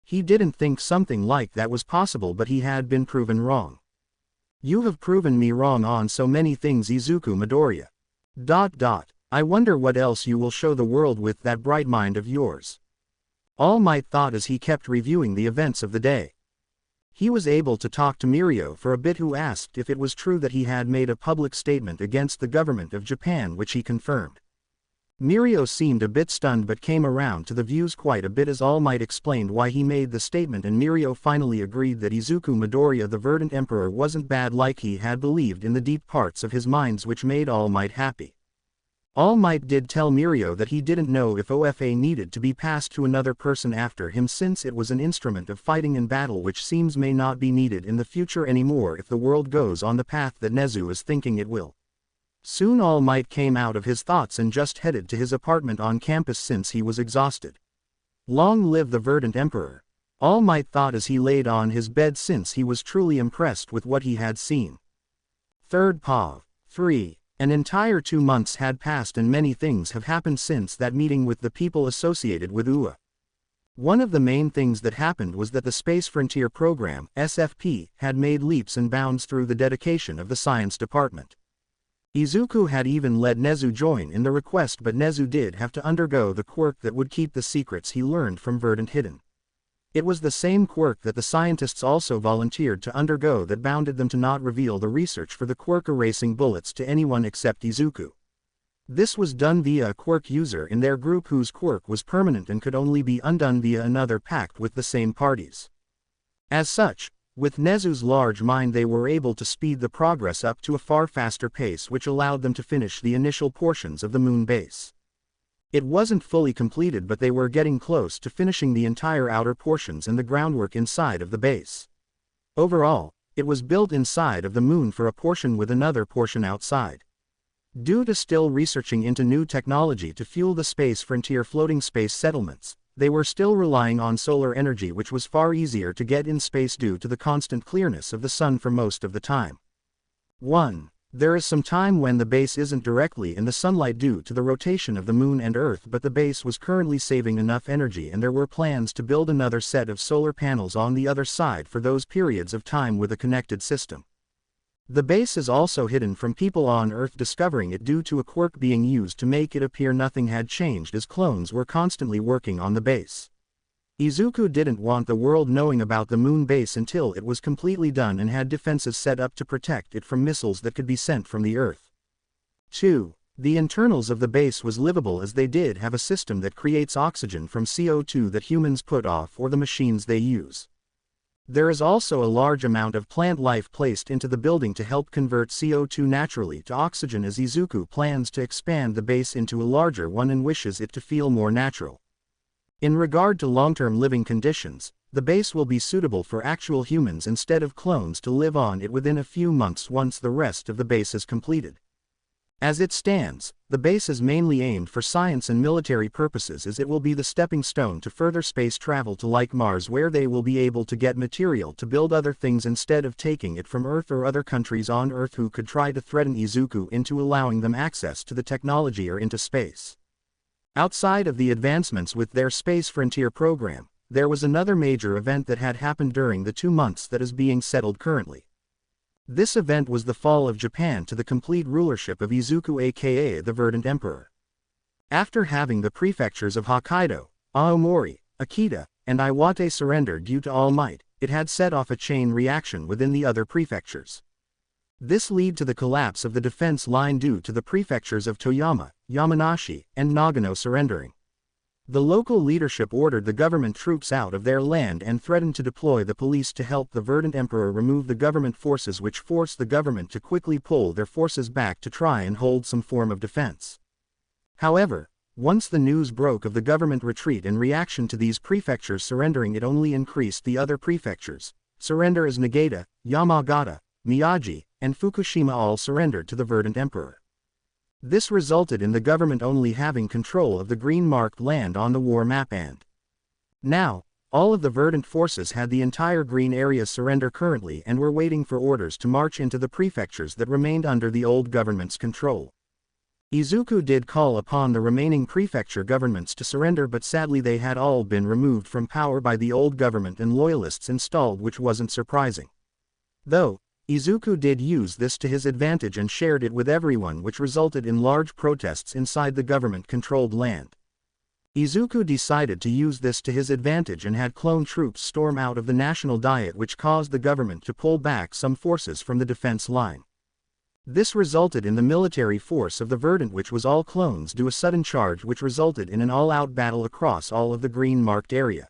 He didn't think something like that was possible, but he had been proven wrong. "You have proven me wrong on so many things, Izuku Midoriya. ... I wonder what else you will show the world with that bright mind of yours," All Might thought as he kept reviewing the events of the day. He was able to talk to Mirio for a bit, who asked if it was true that he had made a public statement against the government of Japan, which he confirmed. Mirio seemed a bit stunned but came around to the views quite a bit as All Might explained why he made the statement, and Mirio finally agreed that Izuku Midoriya the Verdant Emperor wasn't bad like he had believed in the deep parts of his minds, which made All Might happy. All Might did tell Mirio that he didn't know if OFA needed to be passed to another person after him, since it was an instrument of fighting in battle which seems may not be needed in the future anymore if the world goes on the path that Nezu is thinking it will. Soon All Might came out of his thoughts and just headed to his apartment on campus since he was exhausted. Long live the Verdant Emperor! All Might thought as he laid on his bed, since he was truly impressed with what he had seen. 3rd Pav. 3. An entire 2 months had passed and many things have happened since that meeting with the people associated with UA. One of the main things that happened was that the Space Frontier Program, SFP, had made leaps and bounds through the dedication of the Science Department. Izuku had even let Nezu join in the request, but Nezu did have to undergo the quirk that would keep the secrets he learned from Verdant hidden. It was the same quirk that the scientists also volunteered to undergo that bounded them to not reveal the research for the quirk erasing bullets to anyone except Izuku. This was done via a quirk user in their group whose quirk was permanent and could only be undone via another pact with the same parties. As such, with Nezu's large mind they were able to speed the progress up to a far faster pace, which allowed them to finish the initial portions of the moon base. It wasn't fully completed, but they were getting close to finishing the entire outer portions and the groundwork inside of the base. Overall, it was built inside of the moon for a portion with another portion outside. Due to still researching into new technology to fuel the Space Frontier floating space settlements, they were still relying on solar energy, which was far easier to get in space due to the constant clearness of the sun for most of the time. 1. There is some time when the base isn't directly in the sunlight due to the rotation of the moon and Earth, but the base was currently saving enough energy and there were plans to build another set of solar panels on the other side for those periods of time with a connected system. The base is also hidden from people on Earth discovering it due to a quirk being used to make it appear nothing had changed, as clones were constantly working on the base. Izuku didn't want the world knowing about the moon base until it was completely done and had defenses set up to protect it from missiles that could be sent from the Earth. 2. The internals of the base was livable, as they did have a system that creates oxygen from CO2 that humans put off or the machines they use. There is also a large amount of plant life placed into the building to help convert CO2 naturally to oxygen, as Izuku plans to expand the base into a larger one and wishes it to feel more natural. In regard to long-term living conditions, the base will be suitable for actual humans instead of clones to live on it within a few months once the rest of the base is completed. As it stands, the base is mainly aimed for science and military purposes, as it will be the stepping stone to further space travel to like Mars, where they will be able to get material to build other things instead of taking it from Earth or other countries on Earth who could try to threaten Izuku into allowing them access to the technology or into space. Outside of the advancements with their Space Frontier program, there was another major event that had happened during the 2 months that is being settled currently. This event was the fall of Japan to the complete rulership of Izuku, aka the Verdant Emperor. After having the prefectures of Hokkaido, Aomori, Akita, and Iwate surrender due to All Might, it had set off a chain reaction within the other prefectures. This led to the collapse of the defense line due to the prefectures of Toyama, Yamanashi, and Nagano surrendering. The local leadership ordered the government troops out of their land and threatened to deploy the police to help the Verdant Emperor remove the government forces, which forced the government to quickly pull their forces back to try and hold some form of defense. However, once the news broke of the government retreat in reaction to these prefectures surrendering, it only increased the other prefectures. Surrender as Niigata, Yamagata, Miyagi, and Fukushima all surrendered to the Verdant Emperor. This resulted in the government only having control of the green-marked land on the war map, and now, all of the Verdant forces had the entire green area surrender currently and were waiting for orders to march into the prefectures that remained under the old government's control. Izuku did call upon the remaining prefecture governments to surrender, but sadly they had all been removed from power by the old government and loyalists installed, which wasn't surprising. Though, Izuku did use this to his advantage and shared it with everyone, which resulted in large protests inside the government-controlled land. Izuku decided to use this to his advantage and had clone troops storm out of the National Diet, which caused the government to pull back some forces from the defense line. This resulted in the military force of the Verdant, which was all clones, do a sudden charge which resulted in an all-out battle across all of the green-marked area.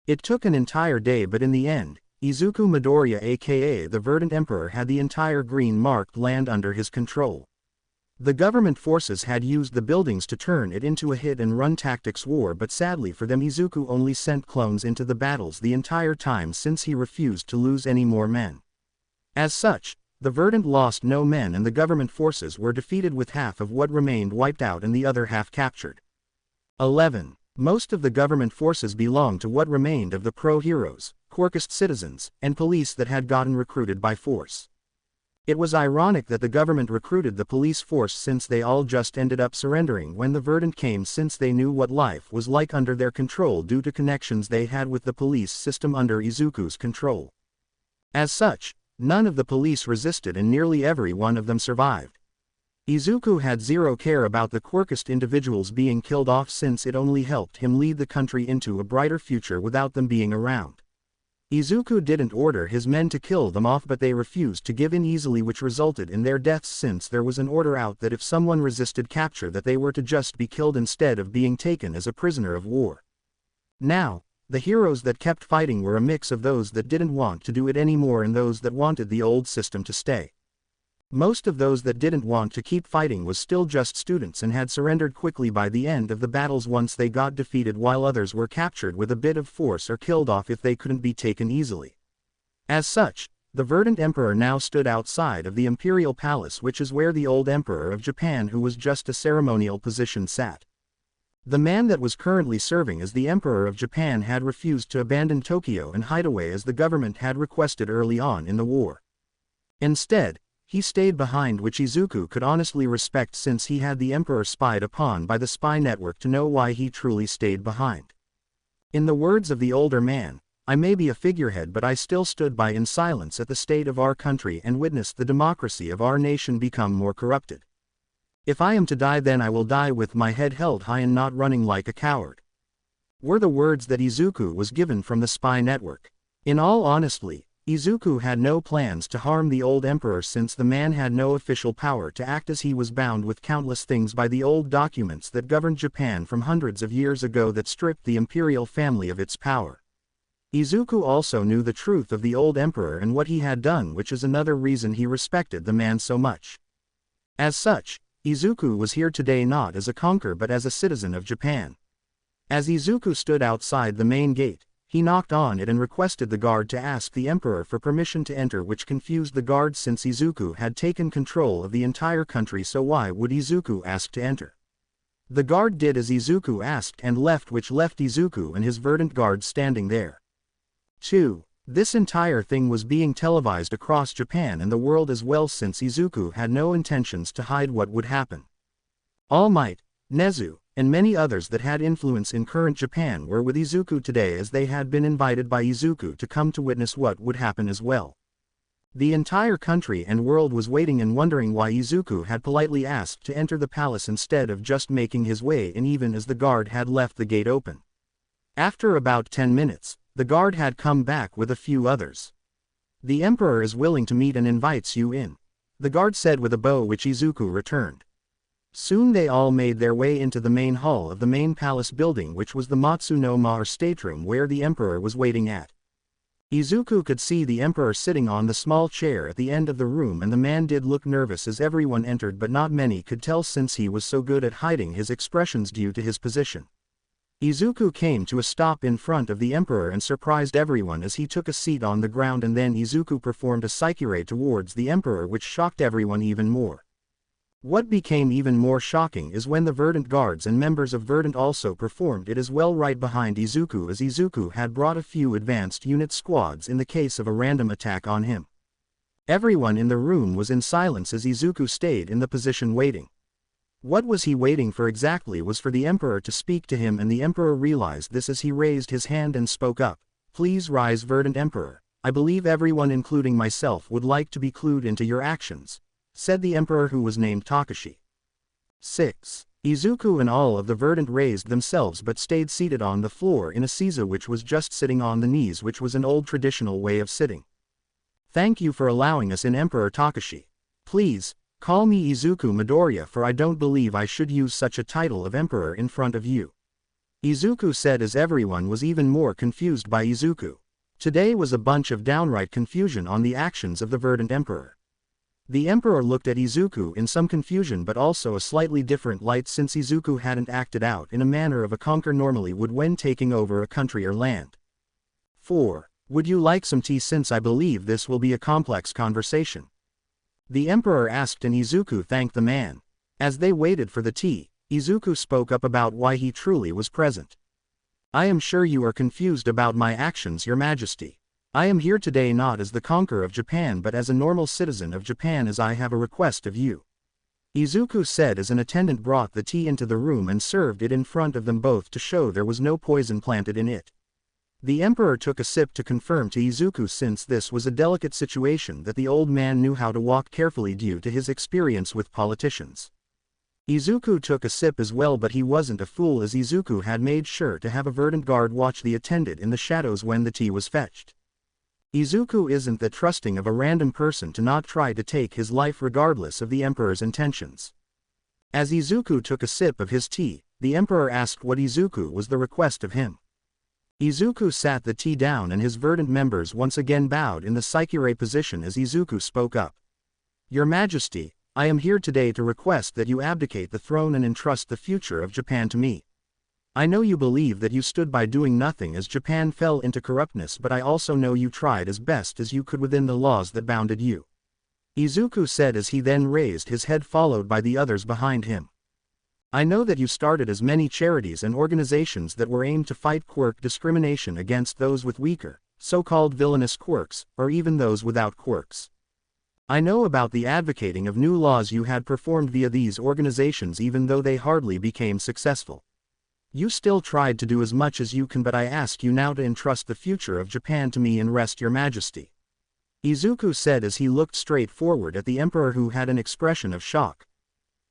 It took an entire day, but in the end, Izuku Midoriya aka the Verdant Emperor had the entire green-marked land under his control. The government forces had used the buildings to turn it into a hit-and-run tactics war, but sadly for them Izuku only sent clones into the battles the entire time since he refused to lose any more men. As such, the Verdant lost no men and the government forces were defeated with half of what remained wiped out and the other half captured. 11. Most of the government forces belonged to what remained of the pro-heroes, Quirkless citizens, and police that had gotten recruited by force. It was ironic that the government recruited the police force since they all just ended up surrendering when the Verdant came, since they knew what life was like under their control due to connections they had with the police system under Izuku's control. As such, none of the police resisted and nearly every one of them survived. Izuku had zero care about the Quirkless individuals being killed off, since it only helped him lead the country into a brighter future without them being around. Izuku didn't order his men to kill them off, but they refused to give in easily, which resulted in their deaths, since there was an order out that if someone resisted capture that they were to just be killed instead of being taken as a prisoner of war. Now, the heroes that kept fighting were a mix of those that didn't want to do it anymore and those that wanted the old system to stay. Most of those that didn't want to keep fighting was still just students and had surrendered quickly by the end of the battles once they got defeated, while others were captured with a bit of force or killed off if they couldn't be taken easily. As such, the Verdant Emperor now stood outside of the Imperial Palace, which is where the old Emperor of Japan, who was just a ceremonial position, sat. The man that was currently serving as the Emperor of Japan had refused to abandon Tokyo and hide away as the government had requested early on in the war. Instead, he stayed behind, which Izuku could honestly respect since he had the Emperor spied upon by the spy network to know why he truly stayed behind. In the words of the older man, "I may be a figurehead, but I still stood by in silence at the state of our country and witnessed the democracy of our nation become more corrupted. If I am to die, then I will die with my head held high and not running like a coward," were the words that Izuku was given from the spy network. In all honesty, Izuku had no plans to harm the old emperor, since the man had no official power to act, as he was bound with countless things by the old documents that governed Japan from hundreds of years ago that stripped the imperial family of its power. Izuku also knew the truth of the old emperor and what he had done, which is another reason he respected the man so much. As such, Izuku was here today not as a conqueror but as a citizen of Japan. As Izuku stood outside the main gate, he knocked on it and requested the guard to ask the emperor for permission to enter, which confused the guard since Izuku had taken control of the entire country, so why would Izuku ask to enter? The guard did as Izuku asked and left, which left Izuku and his Verdant guards standing there. 2. This entire thing was being televised across Japan and the world as well, since Izuku had no intentions to hide what would happen. All Might, Nezu, and many others that had influence in current Japan were with Izuku today, as they had been invited by Izuku to come to witness what would happen as well. The entire country and world was waiting and wondering why Izuku had politely asked to enter the palace instead of just making his way in, even as the guard had left the gate open. After about 10 minutes, the guard had come back with a few others. "The emperor is willing to meet and invites you in," the guard said with a bow, which Izuku returned. Soon they all made their way into the main hall of the main palace building, which was the Matsu-no-ma, or stateroom, where the emperor was waiting at. Izuku could see the emperor sitting on the small chair at the end of the room, and the man did look nervous as everyone entered, but not many could tell since he was so good at hiding his expressions due to his position. Izuku came to a stop in front of the emperor and surprised everyone as he took a seat on the ground, and then Izuku performed a psyche ray towards the emperor, which shocked everyone even more. What became even more shocking is when the Verdant guards and members of Verdant also performed it as well right behind Izuku, as Izuku had brought a few advanced unit squads in the case of a random attack on him. Everyone in the room was in silence as Izuku stayed in the position waiting. What was he waiting for exactly was for the emperor to speak to him, and the emperor realized this as he raised his hand and spoke up. "Please rise, Verdant Emperor. I believe everyone, including myself, would like to be clued into your actions," said the emperor, who was named Takashi. 6. Izuku and all of the Verdant raised themselves but stayed seated on the floor in a seiza, which was just sitting on the knees, which was an old traditional way of sitting. "Thank you for allowing us in, Emperor Takashi. Please, call me Izuku Midoriya, for I don't believe I should use such a title of emperor in front of you. Izuku said as everyone was even more confused by Izuku. Today was a bunch of downright confusion on the actions of the Verdant Emperor. The Emperor looked at Izuku in some confusion but also a slightly different light, since Izuku hadn't acted out in a manner of a conqueror normally would when taking over a country or land. 4. Would you like some tea, since I believe this will be a complex conversation? The Emperor asked, and Izuku thanked the man. As they waited for the tea, Izuku spoke up about why he truly was present. I am sure you are confused about my actions, Your Majesty. I am here today not as the conqueror of Japan but as a normal citizen of Japan, as I have a request of you. Izuku said as an attendant brought the tea into the room and served it in front of them both to show there was no poison planted in it. The Emperor took a sip to confirm to Izuku, since this was a delicate situation, that the old man knew how to walk carefully due to his experience with politicians. Izuku took a sip as well, but he wasn't a fool, as Izuku had made sure to have a Verdant guard watch the attendant in the shadows when the tea was fetched. Izuku isn't that trusting of a random person to not try to take his life regardless of the Emperor's intentions. As Izuku took a sip of his tea, the Emperor asked what Izuku was the request of him. Izuku sat the tea down and his Verdant members once again bowed in the Saikire position as Izuku spoke up. Your Majesty, I am here today to request that you abdicate the throne and entrust the future of Japan to me. I know you believe that you stood by doing nothing as Japan fell into corruptness, but I also know you tried as best as you could within the laws that bounded you. Izuku said as he then raised his head, followed by the others behind him. I know that you started as many charities and organizations that were aimed to fight quirk discrimination against those with weaker, so-called villainous quirks, or even those without quirks. I know about the advocating of new laws you had performed via these organizations, even though they hardly became successful. You still tried to do as much as you can, but I ask you now to entrust the future of Japan to me and rest, Your Majesty. Izuku said as he looked straight forward at the Emperor, who had an expression of shock.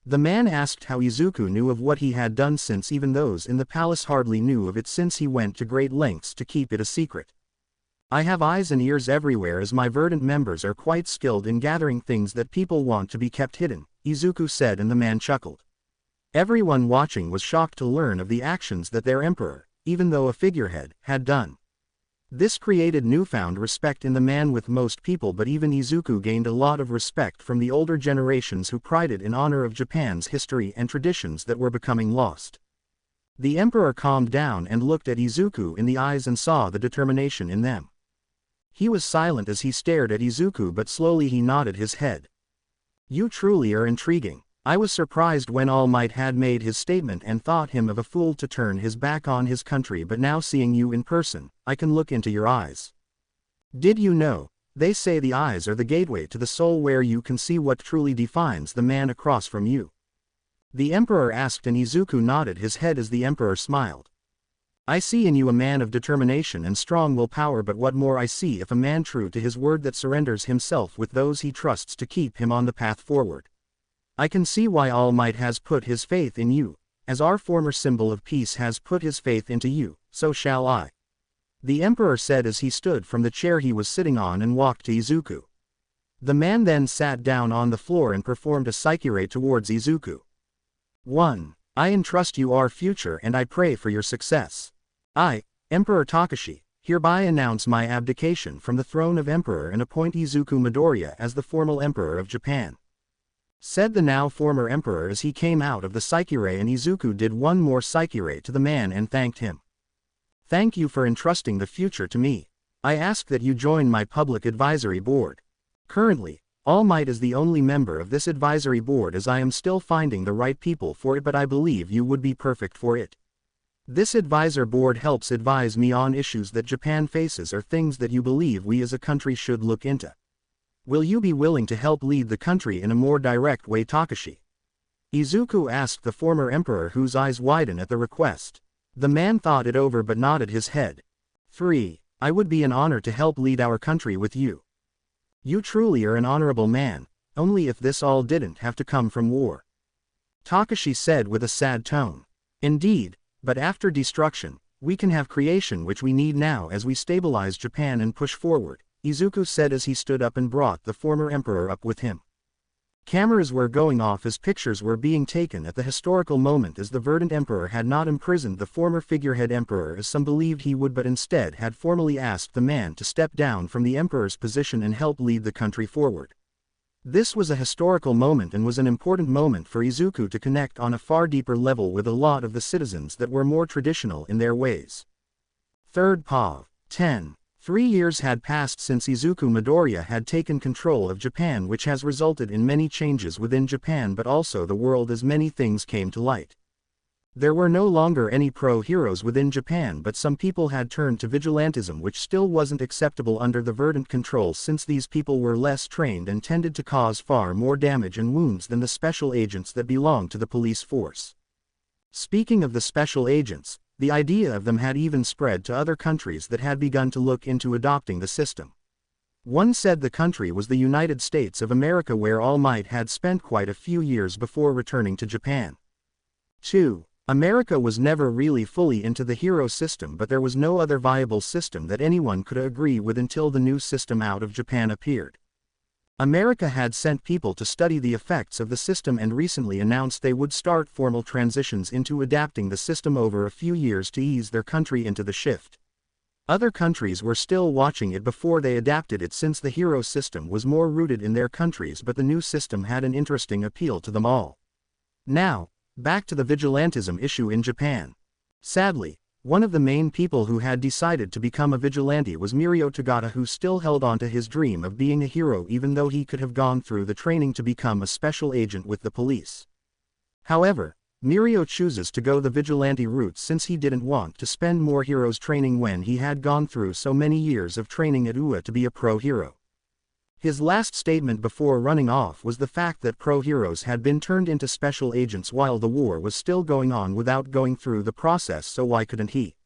The man asked how Izuku knew of what he had done, since even those in the palace hardly knew of it, since he went to great lengths to keep it a secret. I have eyes and ears everywhere, as my Verdant members are quite skilled in gathering things that people want to be kept hidden, Izuku said, and the man chuckled. Everyone watching was shocked to learn of the actions that their emperor, even though a figurehead, had done. This created newfound respect in the man with most people, but even Izuku gained a lot of respect from the older generations who prided in honor of Japan's history and traditions that were becoming lost. The emperor calmed down and looked at Izuku in the eyes and saw the determination in them. He was silent as he stared at Izuku, but slowly he nodded his head. You truly are intriguing. I was surprised when All Might had made his statement and thought him of a fool to turn his back on his country, but now seeing you in person, I can look into your eyes. Did you know, they say the eyes are the gateway to the soul, where you can see what truly defines the man across from you? The Emperor asked, and Izuku nodded his head as the Emperor smiled. I see in you a man of determination and strong willpower, but what more I see if a man true to his word that surrenders himself with those he trusts to keep him on the path forward. I can see why All Might has put his faith in you, as our former symbol of peace has put his faith into you, so shall I. The Emperor said as he stood from the chair he was sitting on and walked to Izuku. The man then sat down on the floor and performed a Saikire towards Izuku. 1. I entrust you our future and I pray for your success. I, Emperor Takashi, hereby announce my abdication from the throne of Emperor and appoint Izuku Midoriya as the formal Emperor of Japan. Said the now former Emperor as he came out of the Saikire, and Izuku did one more Saikire to the man and thanked him. Thank you for entrusting the future to me. I ask that you join my public advisory board. Currently, All Might is the only member of this advisory board, as I am still finding the right people for it, but I believe you would be perfect for it. This advisor board helps advise me on issues that Japan faces or things that you believe we as a country should look into. Will you be willing to help lead the country in a more direct way, Takashi? Izuku asked the former emperor, whose eyes widened at the request. The man thought it over but nodded his head. 3. I would be an honor to help lead our country with you. You truly are an honorable man, only if this all didn't have to come from war. Takashi said with a sad tone. Indeed, but after destruction, we can have creation, which we need now as we stabilize Japan and push forward, Izuku said as he stood up and brought the former emperor up with him. Cameras were going off as pictures were being taken at the historical moment, as the Verdant Emperor had not imprisoned the former figurehead emperor as some believed he would, but instead had formally asked the man to step down from the emperor's position and help lead the country forward. This was a historical moment and was an important moment for Izuku to connect on a far deeper level with a lot of the citizens that were more traditional in their ways. 3rd Pav. 10. 3 years had passed since Izuku Midoriya had taken control of Japan, which has resulted in many changes within Japan but also the world, as many things came to light. There were no longer any pro-heroes within Japan, but some people had turned to vigilantism, which still wasn't acceptable under the Verdant control, since these people were less trained and tended to cause far more damage and wounds than the special agents that belonged to the police force. Speaking of the special agents, the idea of them had even spread to other countries that had begun to look into adopting the system. One said the country was the United States of America, where All Might had spent quite a few years before returning to Japan. 2. America was never really fully into the hero system, but there was no other viable system that anyone could agree with until the new system out of Japan appeared. America had sent people to study the effects of the system and recently announced they would start formal transitions into adapting the system over a few years to ease their country into the shift. Other countries were still watching it before they adapted it, since the hero system was more rooted in their countries, but the new system had an interesting appeal to them all. Now, back to the vigilantism issue in Japan. Sadly, one of the main people who had decided to become a vigilante was Mirio Tagata, who still held on to his dream of being a hero even though he could have gone through the training to become a special agent with the police. However, Mirio chooses to go the vigilante route since he didn't want to spend more heroes training when he had gone through so many years of training at UA to be a pro-hero. His last statement before running off was the fact that pro-heroes had been turned into special agents while the war was still going on without going through the process, so why couldn't he?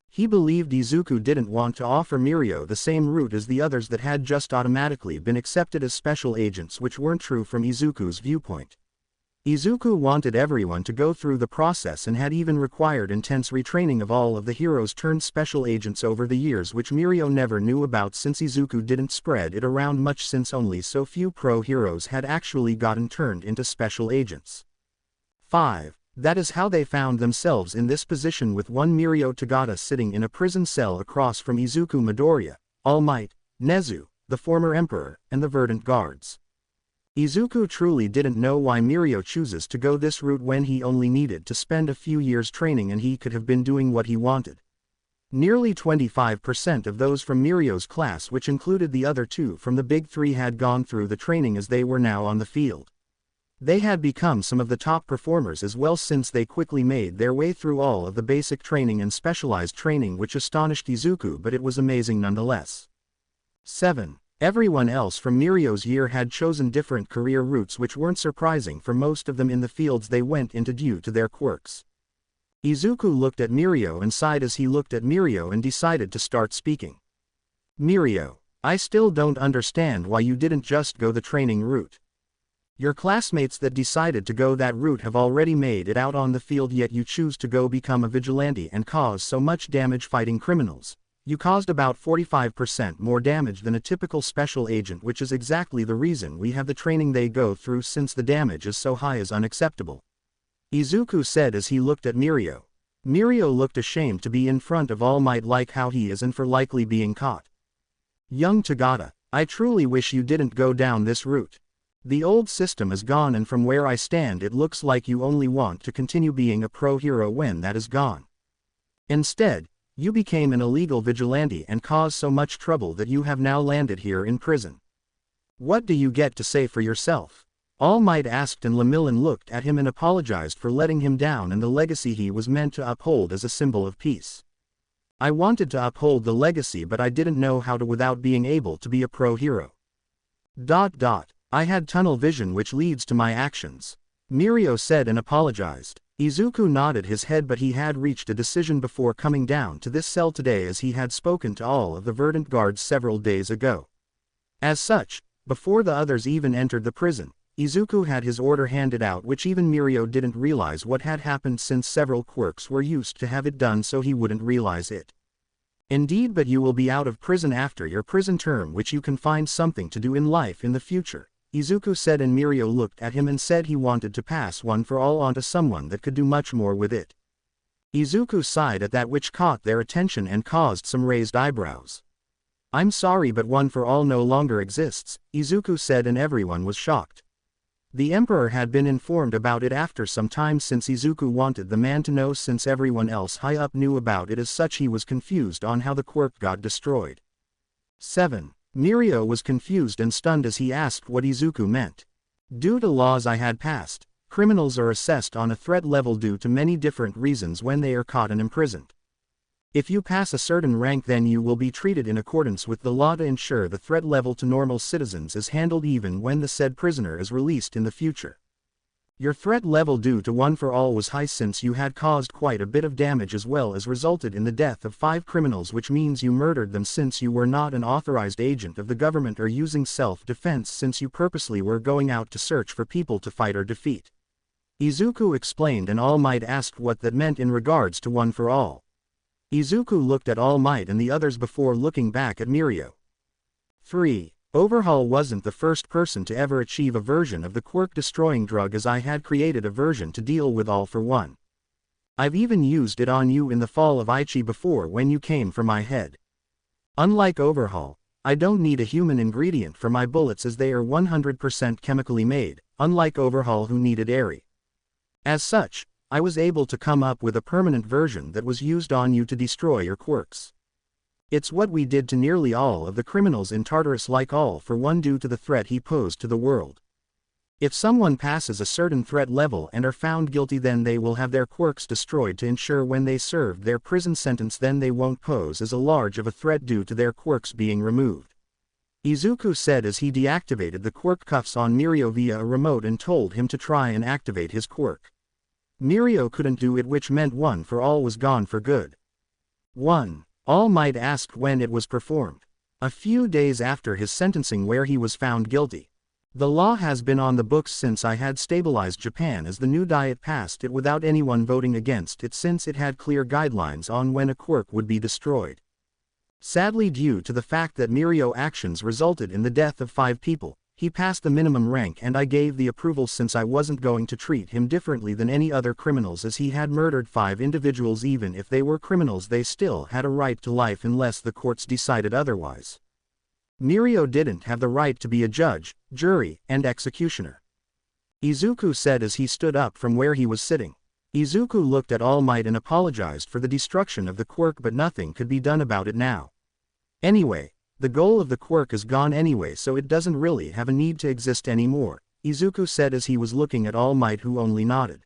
He believed Izuku didn't want to offer Mirio the same route as the others that had just automatically been accepted as special agents, which weren't true from Izuku's viewpoint. Izuku wanted everyone to go through the process and had even required intense retraining of all of the heroes turned special agents over the years, which Mirio never knew about since Izuku didn't spread it around much, since only so few pro-heroes had actually gotten turned into special agents. 5. That is how they found themselves in this position, with one Mirio Tagata sitting in a prison cell across from Izuku Midoriya, All Might, Nezu, the former emperor, and the Verdant guards. Izuku truly didn't know why Mirio chooses to go this route when he only needed to spend a few years training and he could have been doing what he wanted. Nearly 25% of those from Mirio's class, which included the other two from the Big Three, had gone through the training as they were now on the field. They had become some of the top performers as well, since they quickly made their way through all of the basic training and specialized training, which astonished Izuku, but it was amazing nonetheless. 7. Everyone else from Mirio's year had chosen different career routes, which weren't surprising for most of them in the fields they went into due to their quirks. Izuku looked at Mirio and sighed as he looked at Mirio and decided to start speaking. Mirio, I still don't understand why you didn't just go the training route. Your classmates that decided to go that route have already made it out on the field, yet you choose to go become a vigilante and cause so much damage fighting criminals. You caused about 45% more damage than a typical special agent, which is exactly the reason we have the training they go through, since the damage is so high is unacceptable. Izuku said as he looked at Mirio. Mirio looked ashamed to be in front of All Might like how he is and for likely being caught. Young Tagata, I truly wish you didn't go down this route. The old system is gone, and from where I stand it looks like you only want to continue being a pro-hero when that is gone. Instead, you became an illegal vigilante and caused so much trouble that you have now landed here in prison. What do you get to say for yourself? All Might asked, and Lemillion looked at him and apologized for letting him down and the legacy he was meant to uphold as a symbol of peace. I wanted to uphold the legacy, but I didn't know how to without being able to be a pro-hero. I had tunnel vision, which leads to my actions. Mirio said and apologized. Izuku nodded his head, but he had reached a decision before coming down to this cell today, as he had spoken to all of the Verdant guards several days ago. As such, before the others even entered the prison, Izuku had his order handed out, which even Mirio didn't realize what had happened, since several quirks were used to have it done so he wouldn't realize it. Indeed, but you will be out of prison after your prison term, which you can find something to do in life in the future. Izuku said, and Mirio looked at him and said he wanted to pass one for all onto someone that could do much more with it. Izuku sighed at that, which caught their attention and caused some raised eyebrows. I'm sorry, but one for all no longer exists, Izuku said, and everyone was shocked. The Emperor had been informed about it after some time, since Izuku wanted the man to know, since everyone else high up knew about it. As such, he was confused on how the quirk got destroyed. 7. Mirio was confused and stunned as he asked what Izuku meant. Due to laws I had passed, criminals are assessed on a threat level due to many different reasons when they are caught and imprisoned. If you pass a certain rank, then you will be treated in accordance with the law to ensure the threat level to normal citizens is handled even when the said prisoner is released in the future. Your threat level due to one for all was high, since you had caused quite a bit of damage as well as resulted in the death of 5 criminals, which means you murdered them since you were not an authorized agent of the government or using self-defense, since you purposely were going out to search for people to fight or defeat. Izuku explained, and All Might asked what that meant in regards to one for all. Izuku looked at All Might and the others before looking back at Mirio. 3. Overhaul wasn't the first person to ever achieve a version of the quirk-destroying drug, as I had created a version to deal with all for one. I've even used it on you in the fall of Aichi before when you came for my head. Unlike Overhaul, I don't need a human ingredient for my bullets, as they are 100% chemically made, unlike Overhaul who needed Eri. As such, I was able to come up with a permanent version that was used on you to destroy your quirks. It's what we did to nearly all of the criminals in Tartarus, like all for one, due to the threat he posed to the world. If someone passes a certain threat level and are found guilty, then they will have their quirks destroyed to ensure when they serve their prison sentence then they won't pose as a large of a threat due to their quirks being removed. Izuku said as he deactivated the quirk cuffs on Mirio via a remote and told him to try and activate his quirk. Mirio couldn't do it, which meant one for all was gone for good. 1. All Might asked when it was performed. A few days after his sentencing, where he was found guilty. The law has been on the books since I had stabilized Japan, as the new diet passed it without anyone voting against it, since it had clear guidelines on when a quirk would be destroyed. Sadly, due to the fact that Mirio actions resulted in the death of 5 people, he passed the minimum rank, and I gave the approval since I wasn't going to treat him differently than any other criminals, as he had murdered 5 individuals. Even if they were criminals, they still had a right to life unless the courts decided otherwise. Mirio didn't have the right to be a judge, jury, and executioner. Izuku said as he stood up from where he was sitting. Izuku looked at All Might and apologized for the destruction of the quirk, but nothing could be done about it now. Anyway, the goal of the quirk is gone anyway, so it doesn't really have a need to exist anymore, Izuku said as he was looking at All Might, who only nodded.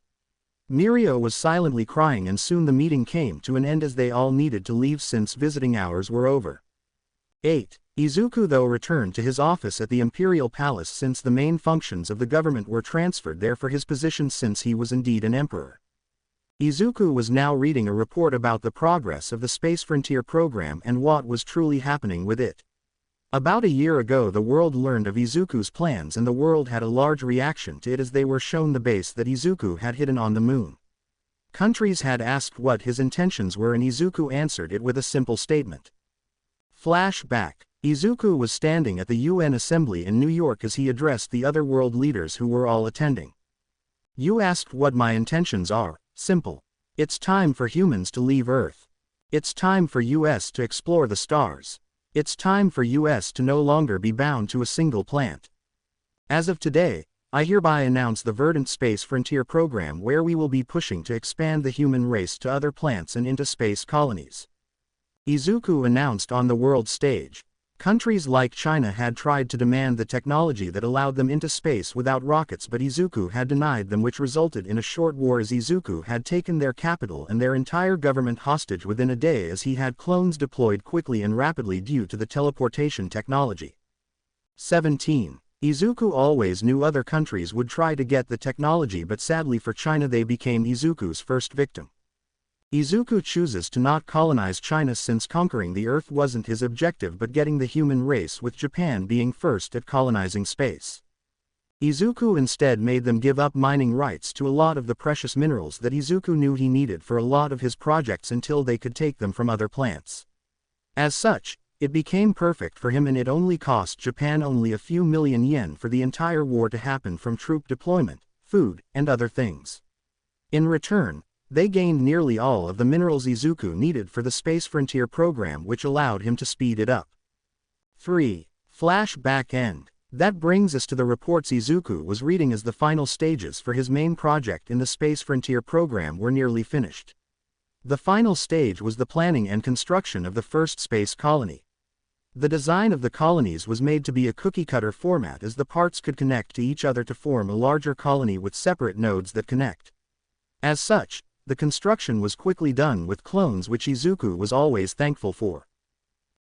Mirio was silently crying, and soon the meeting came to an end as they all needed to leave since visiting hours were over. 8. Izuku though returned to his office at the Imperial Palace, since the main functions of the government were transferred there for his position, since he was indeed an emperor. Izuku was now reading a report about the progress of the Space Frontier program and what was truly happening with it. About a year ago the world learned of Izuku's plans, and the world had a large reaction to it as they were shown the base that Izuku had hidden on the moon. Countries had asked what his intentions were, and Izuku answered it with a simple statement. Flashback. Izuku was standing at the UN Assembly in New York as he addressed the other world leaders who were all attending. You asked what my intentions are. Simple. It's time for humans to leave Earth. It's time for US to explore the stars. It's time for US to no longer be bound to a single plant. As of today, I hereby announce the Verdant Space Frontier program, where we will be pushing to expand the human race to other planets and into space colonies. Izuku announced on the world stage. Countries like China had tried to demand the technology that allowed them into space without rockets, but Izuku had denied them, which resulted in a short war as Izuku had taken their capital and their entire government hostage within a day, as he had clones deployed quickly and rapidly due to the teleportation technology. 17. Izuku always knew other countries would try to get the technology, but sadly for China they became Izuku's first victim. Izuku chooses to not colonize China since conquering the Earth wasn't his objective, but getting the human race, with Japan being first at colonizing space. Izuku instead made them give up mining rights to a lot of the precious minerals that Izuku knew he needed for a lot of his projects until they could take them from other plants. As such, It became perfect for him, and it only cost Japan only a few million yen for the entire war to happen from troop deployment, food, and other things. In return, they gained nearly all of the minerals Izuku needed for the Space Frontier program, which allowed him to speed it up. 3. Flashback end. That brings us to the reports Izuku was reading as the final stages for his main project in the Space Frontier program were nearly finished. The final stage was the planning and construction of the first space colony. The design of the colonies was made to be a cookie-cutter format, as the parts could connect to each other to form a larger colony with separate nodes that connect. As such, the construction was quickly done with clones, which Izuku was always thankful for.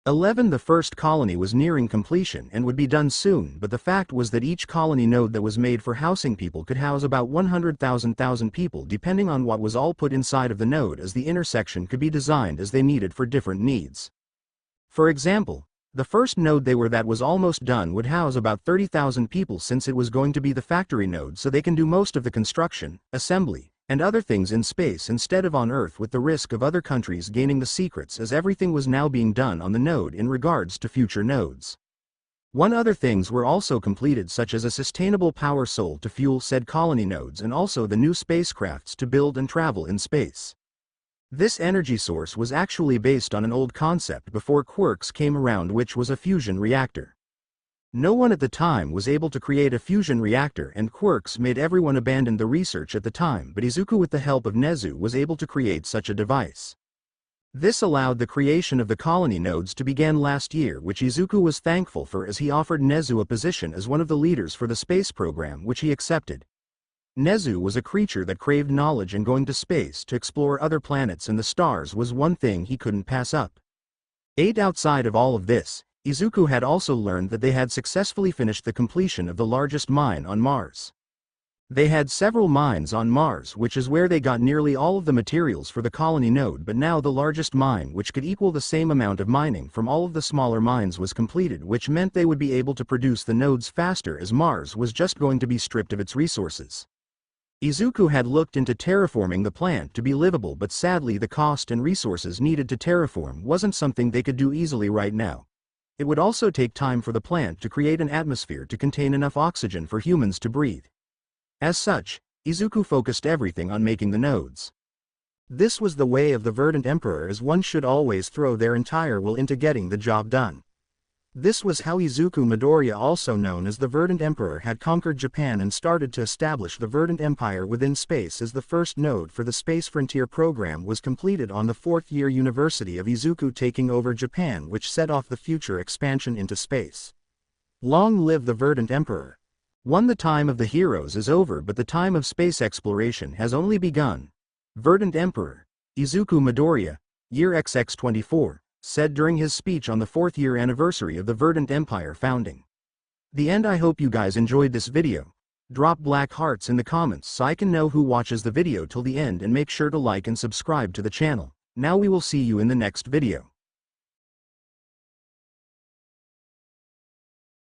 11. The first colony was nearing completion and would be done soon, but the fact was that each colony node that was made for housing people could house about 100,000 people, depending on what was all put inside of the node, as the intersection could be designed as they needed for different needs. For example, the first node that was almost done would house about 30,000 people, since it was going to be the factory node, so they can do most of the construction, assembly, and other things in space instead of on Earth, with the risk of other countries gaining the secrets, as everything was now being done on the node in regards to future nodes. One other things were also completed, such as a sustainable power soul to fuel said colony nodes, and also the new spacecrafts to build and travel in space. This energy source was actually based on an old concept before Quirks came around, which was a fusion reactor. No one at the time was able to create a fusion reactor, and Quirks made everyone abandon the research at the time, but Izuku, with the help of Nezu, was able to create such a device. This allowed the creation of the colony nodes to begin last year, which Izuku was thankful for, as he offered Nezu a position as one of the leaders for the space program, which he accepted. Nezu was a creature that craved knowledge, and going to space to explore other planets and the stars was one thing he couldn't pass up. 8. Outside of all of this, Izuku had also learned that they had successfully finished the completion of the largest mine on Mars. They had several mines on Mars, which is where they got nearly all of the materials for the colony node, but now the largest mine, which could equal the same amount of mining from all of the smaller mines, was completed, which meant they would be able to produce the nodes faster, as Mars was just going to be stripped of its resources. Izuku had looked into terraforming the planet to be livable, but sadly the cost and resources needed to terraform wasn't something they could do easily right now. It would also take time for the plant to create an atmosphere to contain enough oxygen for humans to breathe. As such, Izuku focused everything on making the nodes. This was the way of the Verdant Emperor, as one should always throw their entire will into getting the job done. This was how Izuku Midoriya, also known as the Verdant Emperor, had conquered Japan and started to establish the Verdant Empire within space, as the first node for the Space Frontier program was completed on the 4th year university of Izuku taking over Japan, which set off the future expansion into space. Long live the Verdant Emperor! 1. The time of the heroes is over, but the time of space exploration has only begun. Verdant Emperor Izuku Midoriya, year XX24, said during his speech on the 4th year anniversary of the Verdant Empire founding. The end. I hope you guys enjoyed this video. Drop black hearts in the comments so I can know who watches the video till the end, and make sure to like and subscribe to the channel. Now we will see you in the next video.